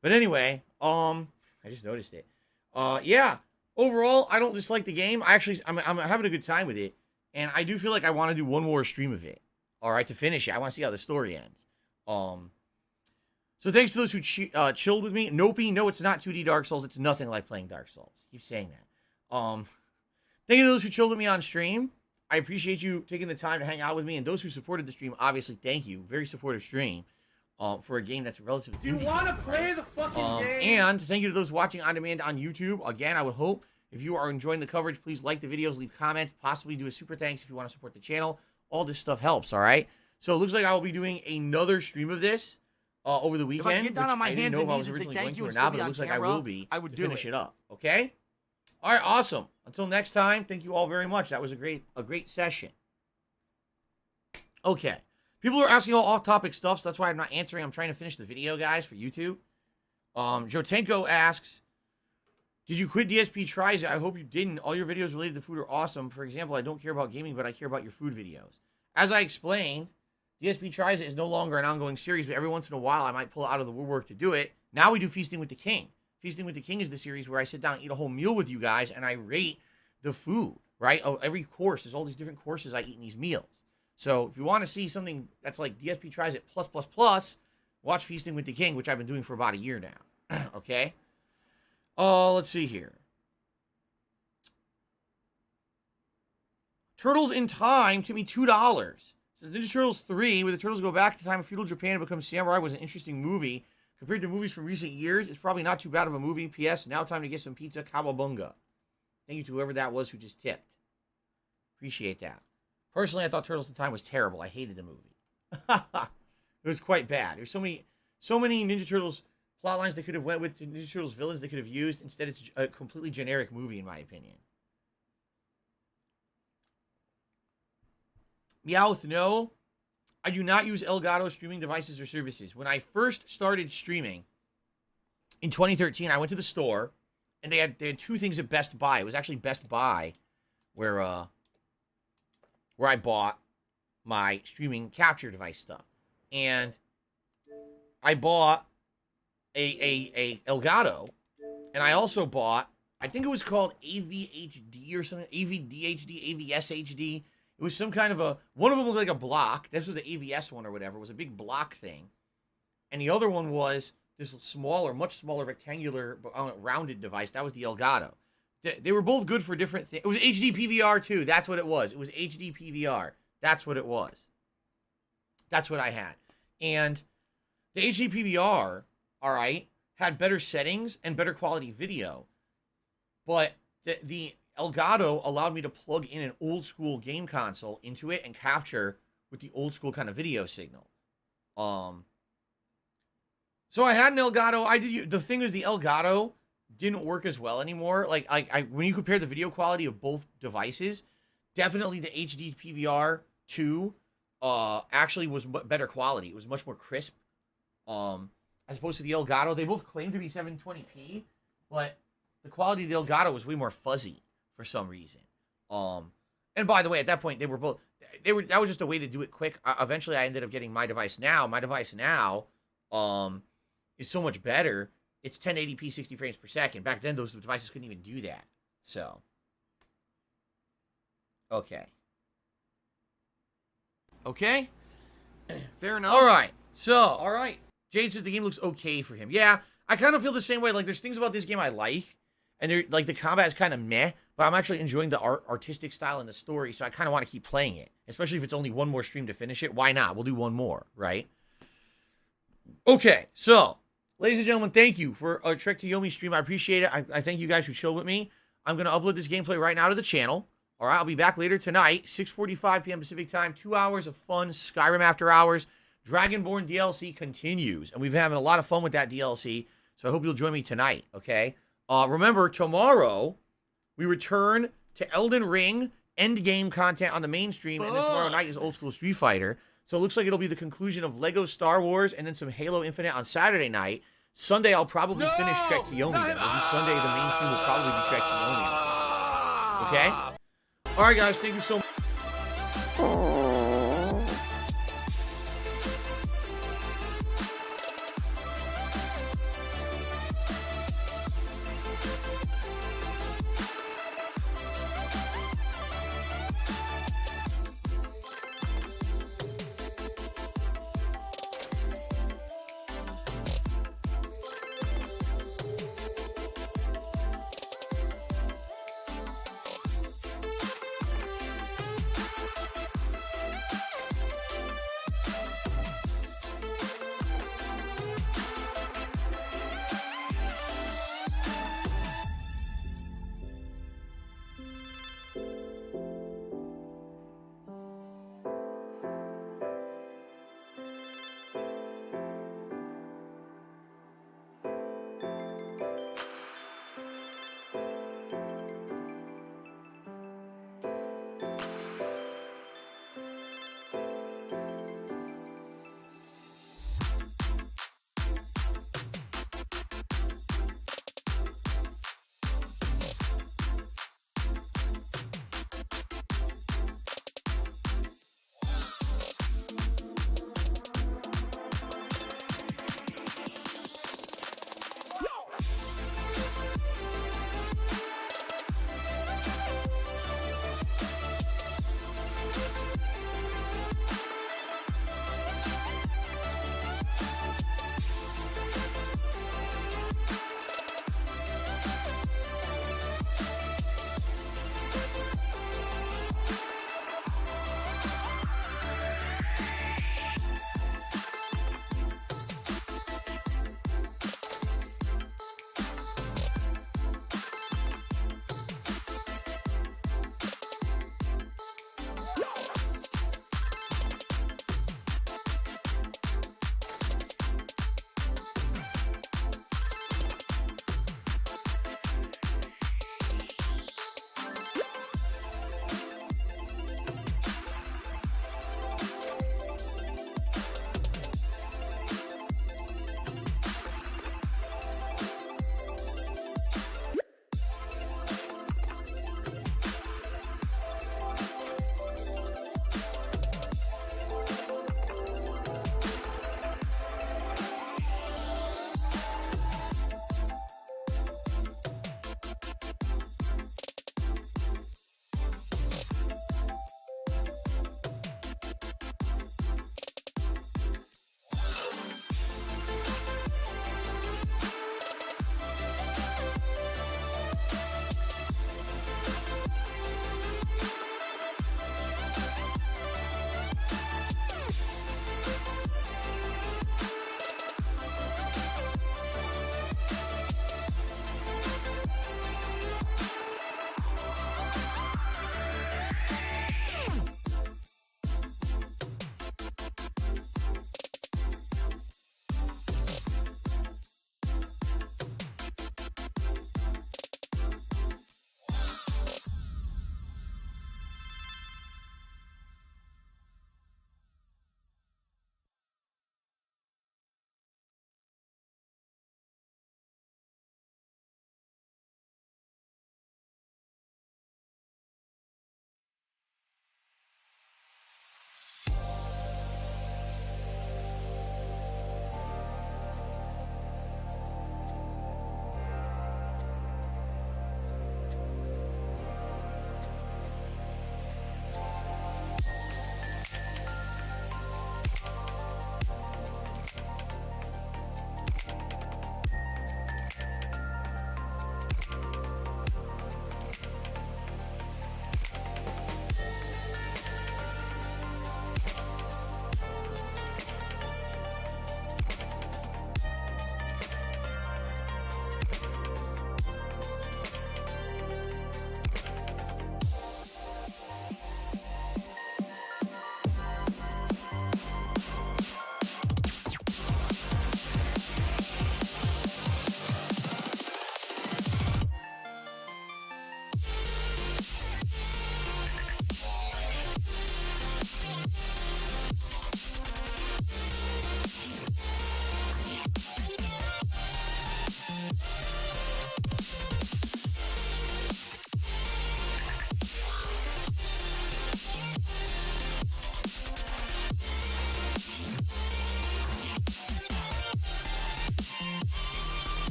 But anyway, I just noticed it. Yeah. Overall, I don't dislike the game. I'm having a good time with it, and I do feel like I want to do one more stream of it. All right, to finish it. I want to see how the story ends. So thanks to those who chilled with me. Nope, no, it's not 2D Dark Souls. It's nothing like playing Dark Souls. Keep saying that. Thank you to those who chilled with me on stream. I appreciate you taking the time to hang out with me. And those who supported the stream, obviously, thank you. Very supportive stream for a game that's relatively... Do you want to play the fucking game? And thank you to those watching on demand on YouTube. Again, I would hope if you are enjoying the coverage, please like the videos, leave comments, possibly do a super thanks if you want to support the channel. All this stuff helps, all right? So it looks like I will be doing another stream of this over the weekend. If I get down on my hands and knees and say thank you or and not, still be but it on looks like I camera, will be. I would to finish do it up. Okay. All right. Awesome. Until next time. Thank you all very much. That was a great session. Okay. People are asking all off-topic stuff, so that's why I'm not answering. I'm trying to finish the video, guys, for YouTube. Jotenko asks, did you quit DSP Tries It? I hope you didn't. All your videos related to food are awesome. For example, I don't care about gaming, but I care about your food videos. As I explained, DSP Tries It is no longer an ongoing series, but every once in a while I might pull out of the woodwork to do it. Now we do Feasting with the King. Feasting with the King is the series where I sit down and eat a whole meal with you guys, and I rate the food, right? Oh, every course, there's all these different courses I eat in these meals. So if you want to see something that's like DSP Tries It plus, watch Feasting with the King, which I've been doing for about a year now. Okay? Let's see here. Turtles in Time to me $2. Says Ninja Turtles 3, where the turtles go back to the time of feudal Japan and become samurai, was an interesting movie. Compared to movies from recent years, it's probably not too bad of a movie. P.S. Now time to get some pizza. Cowabunga. Thank you to whoever that was who just tipped. Appreciate that. Personally, I thought Turtles in Time was terrible. I hated the movie. It was quite bad. There's so many Ninja Turtles plot lines they could have went with, Ninja Turtles villains they could have used. Instead, it's a completely generic movie, in my opinion. Meowth, no. I do not use Elgato streaming devices or services. When I first started streaming in 2013, I went to the store, and they had two things at Best Buy. It was actually Best Buy where I bought my streaming capture device stuff. And I bought a Elgato, and I also bought, I think it was called AVHD or something, AVDHD, AVSHD. It was some kind of one of them looked like a block. This was the AVS one or whatever. It was a big block thing. And the other one was this smaller, much smaller, rectangular, rounded device. That was the Elgato. They were both good for different things. It was HD PVR too. That's what it was. It was HD PVR. That's what it was. That's what I had. And the HD PVR, all right, had better settings and better quality video. But the Elgato allowed me to plug in an old school game console into it and capture with the old school kind of video signal. So I had an Elgato. The thing is, the Elgato didn't work as well anymore. Like when you compare the video quality of both devices, definitely the HD PVR 2 actually was better quality. It was much more crisp. As opposed to the Elgato. They both claim to be 720p, but the quality of the Elgato was way more fuzzy for some reason. And by the way, at that point, that was just a way to do it quick. Eventually, I ended up getting my device now. My device now is so much better. It's 1080p, 60 frames per second. Back then, those devices couldn't even do that. So, okay. Okay? Fair enough. All right. Jade says the game looks okay for him. Yeah, I kind of feel the same way. Like, there's things about this game I like. And the combat is kind of meh. But I'm actually enjoying the artistic style and the story. So I kind of want to keep playing it. Especially if it's only one more stream to finish it. Why not? We'll do one more, right? Okay, so, ladies and gentlemen, thank you for a Trek to Yomi stream. I appreciate it. I thank you guys who chilled with me. I'm going to upload this gameplay right now to the channel. All right, I'll be back later tonight, 6:45 p.m. Pacific time. 2 hours of fun, Skyrim After Hours. Dragonborn DLC continues, and we've been having a lot of fun with that DLC, so I hope you'll join me tonight, okay? Remember, tomorrow, we return to Elden Ring endgame content on the main stream, and then tomorrow night is Old School Street Fighter. So it looks like it'll be the conclusion of Lego Star Wars and then some Halo Infinite on Saturday night. Sunday, I'll probably finish Trek to Yomi. Then. It'll be Sunday, the main stream will probably be Trek to Yomi. Okay? All right, guys, thank you so much.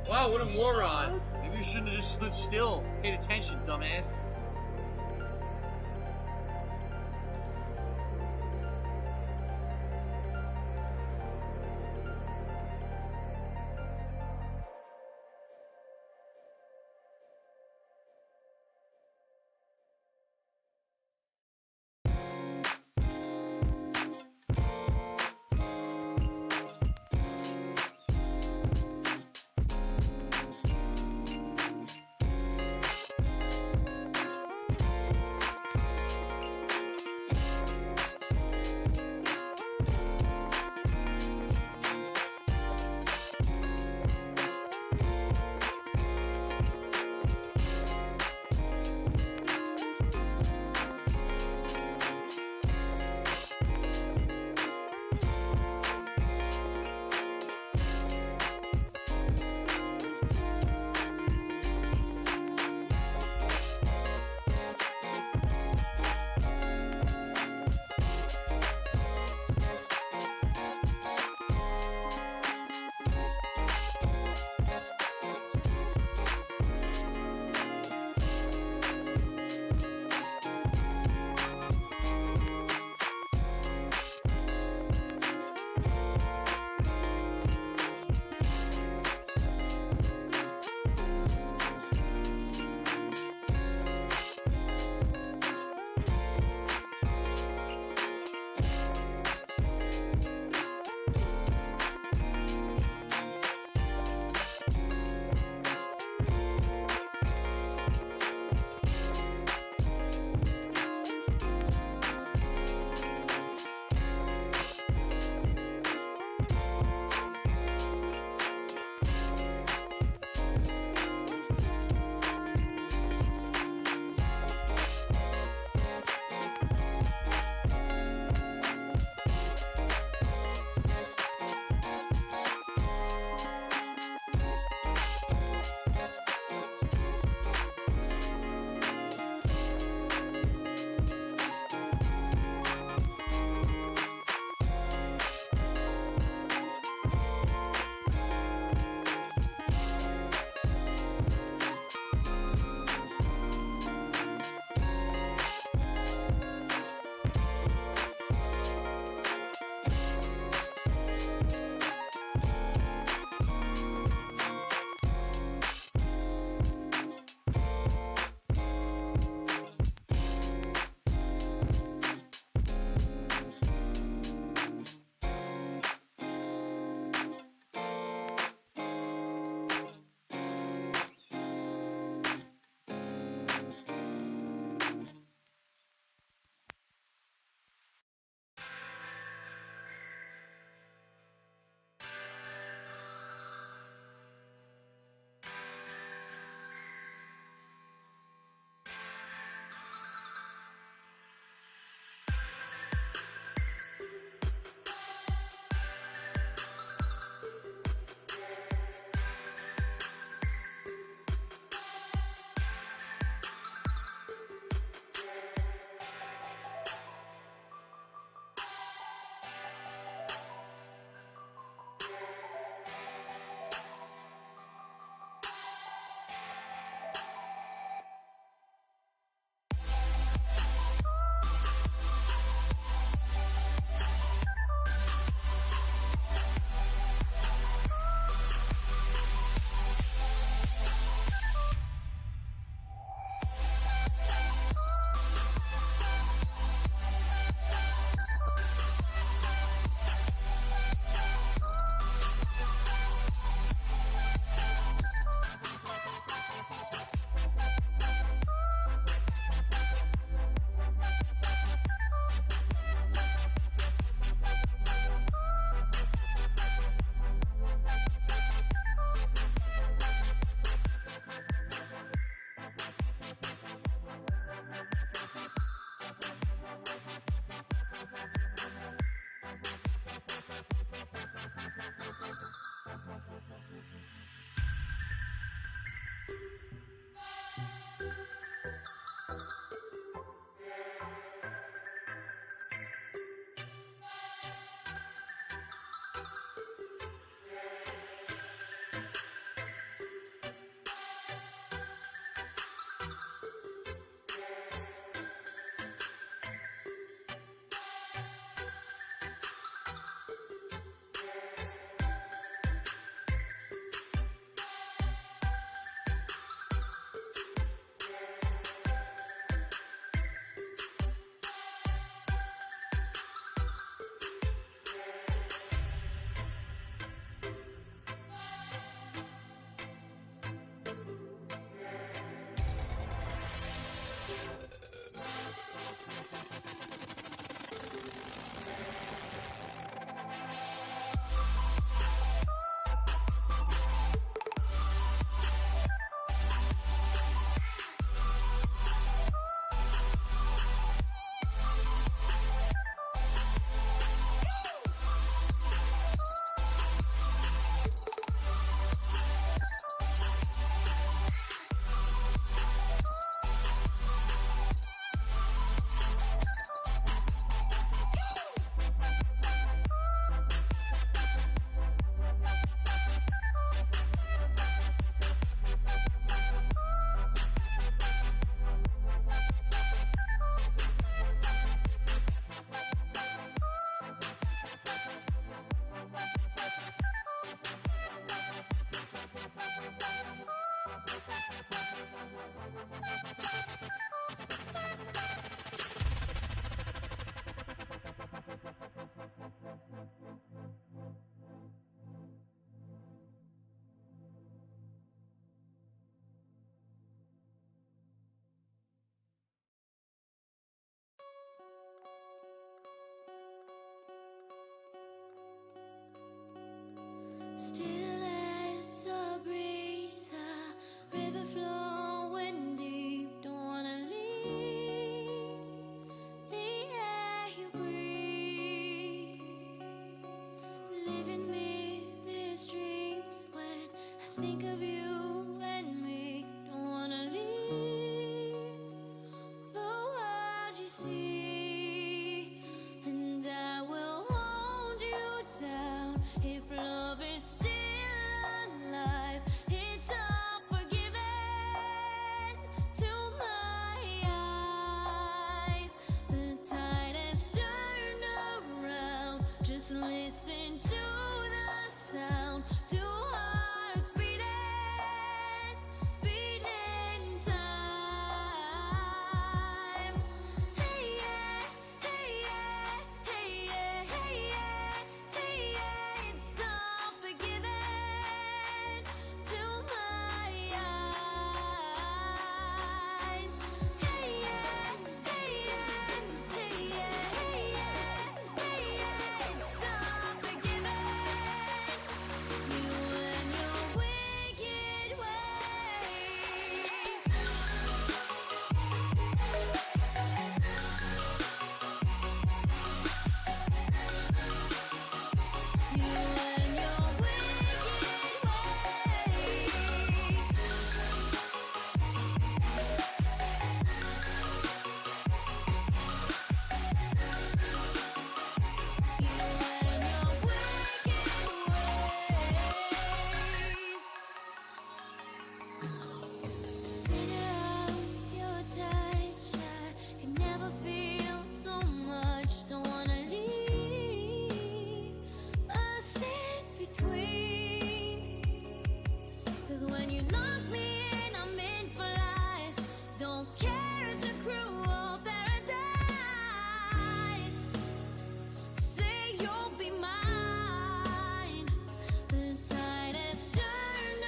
Wow, what a moron. Maybe you shouldn't have just stood still. Paid attention, dumbass. Still as a breeze, a river flowing deep. Don't wanna leave the air you breathe. Living mirrors dreams when I think of you and me. Don't wanna leave the world you see, and I will hold you down if love is still alive. It's all forgiven to my eyes. The tide has turned around. Just listen to the sound. Two hearts beating, beating time. Hey yeah, hey yeah, hey yeah, hey yeah, hey yeah. It's all forgiven to my eyes. Hey yeah, hey yeah, hey yeah, hey yeah, hey yeah. It's all forgiven. You and your wicked ways. You and your wicked ways. You and your wicked ways. Center of your touch, I can never feel so much. Don't wanna leave a step between. 'Cause when you knock me in, I'm in for life. Don't care, it's a cruel paradise. Say you'll be mine. The tide has turned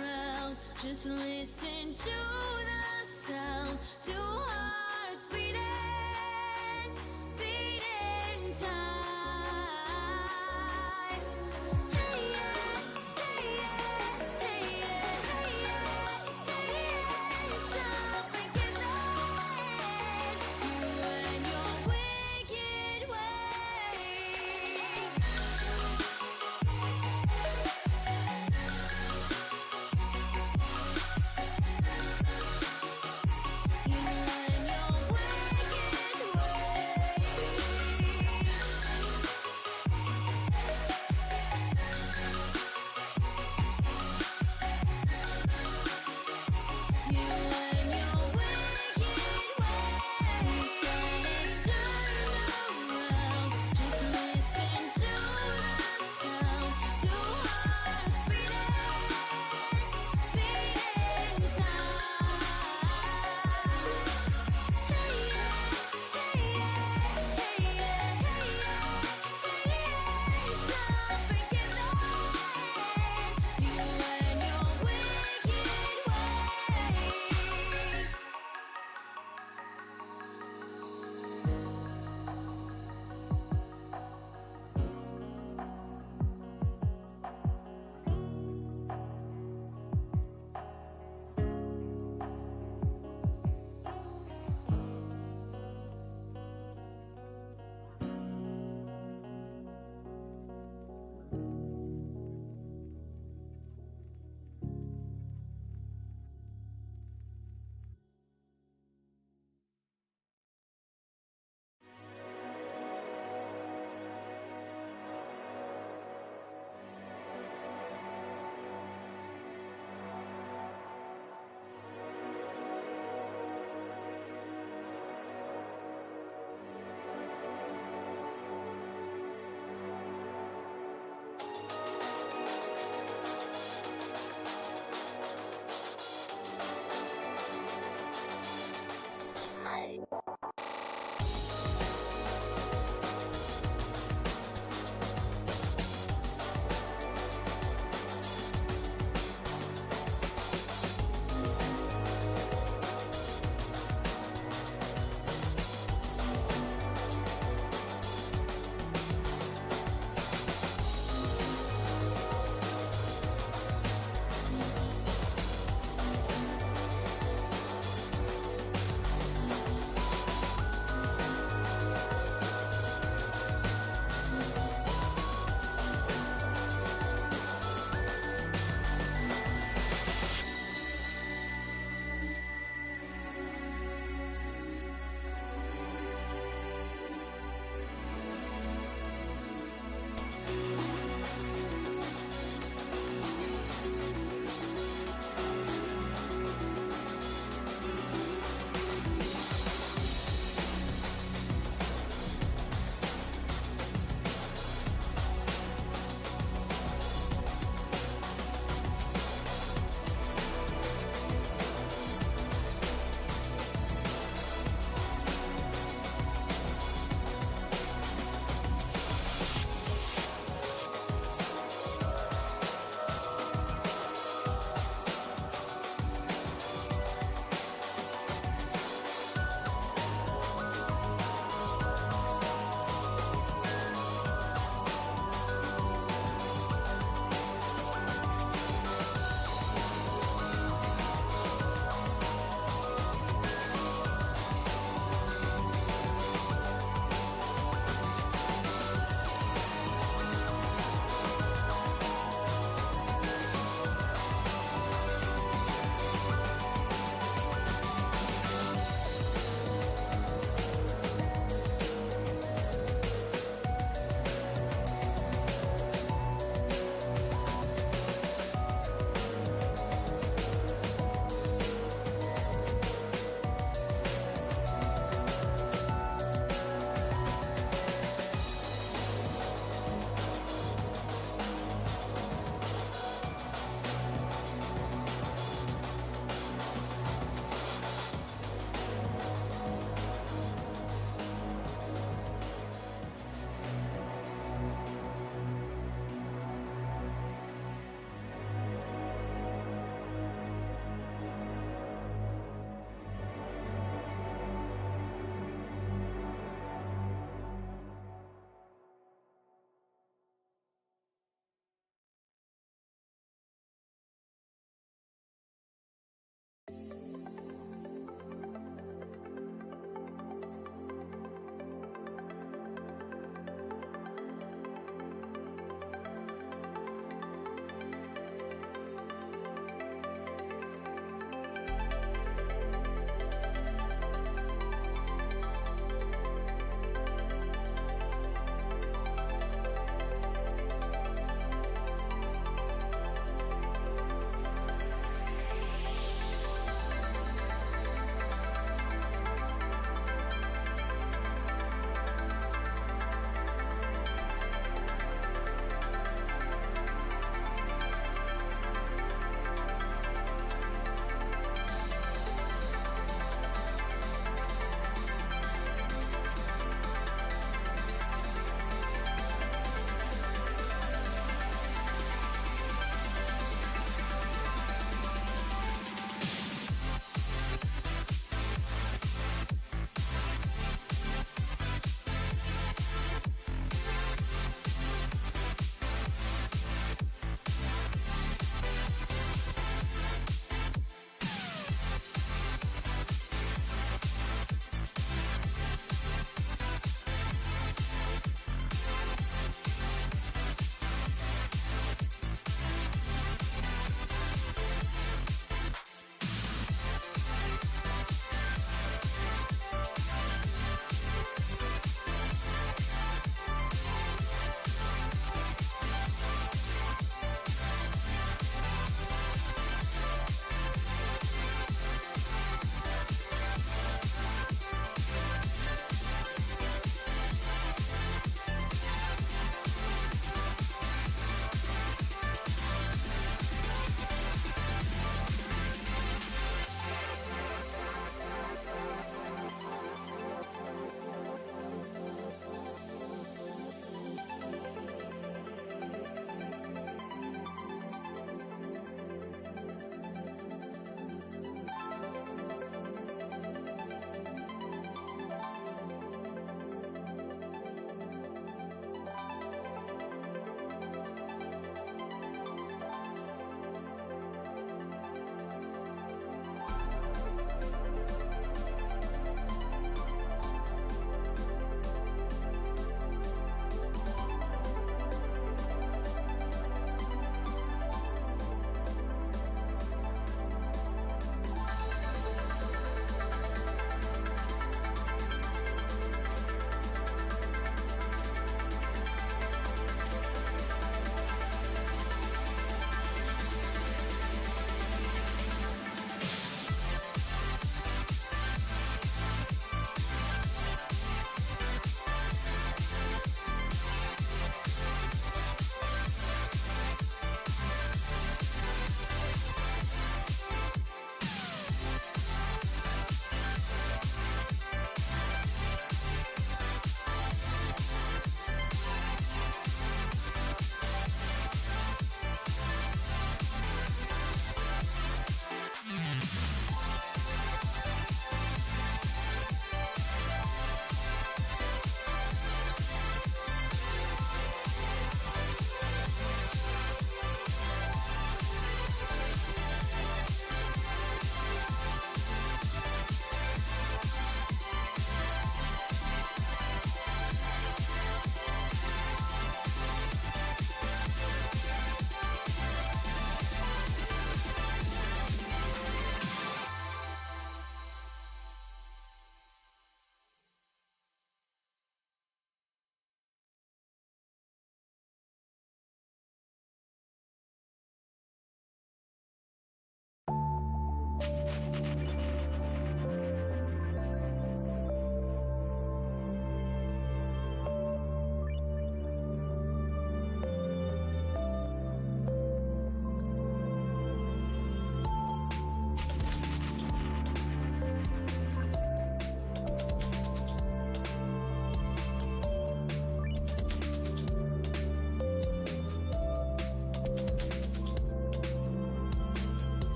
around. Just listen to the sound. Two hearts beating, beating time. Hey yeah, hey yeah, hey yeah, hey yeah, hey yeah. It's all forgiven. You and your wicked ways.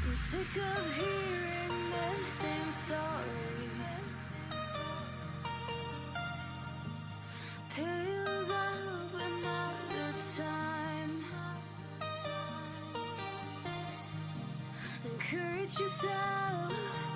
I'm sick of hearing the same story. Tales of another time. Encourage yourself.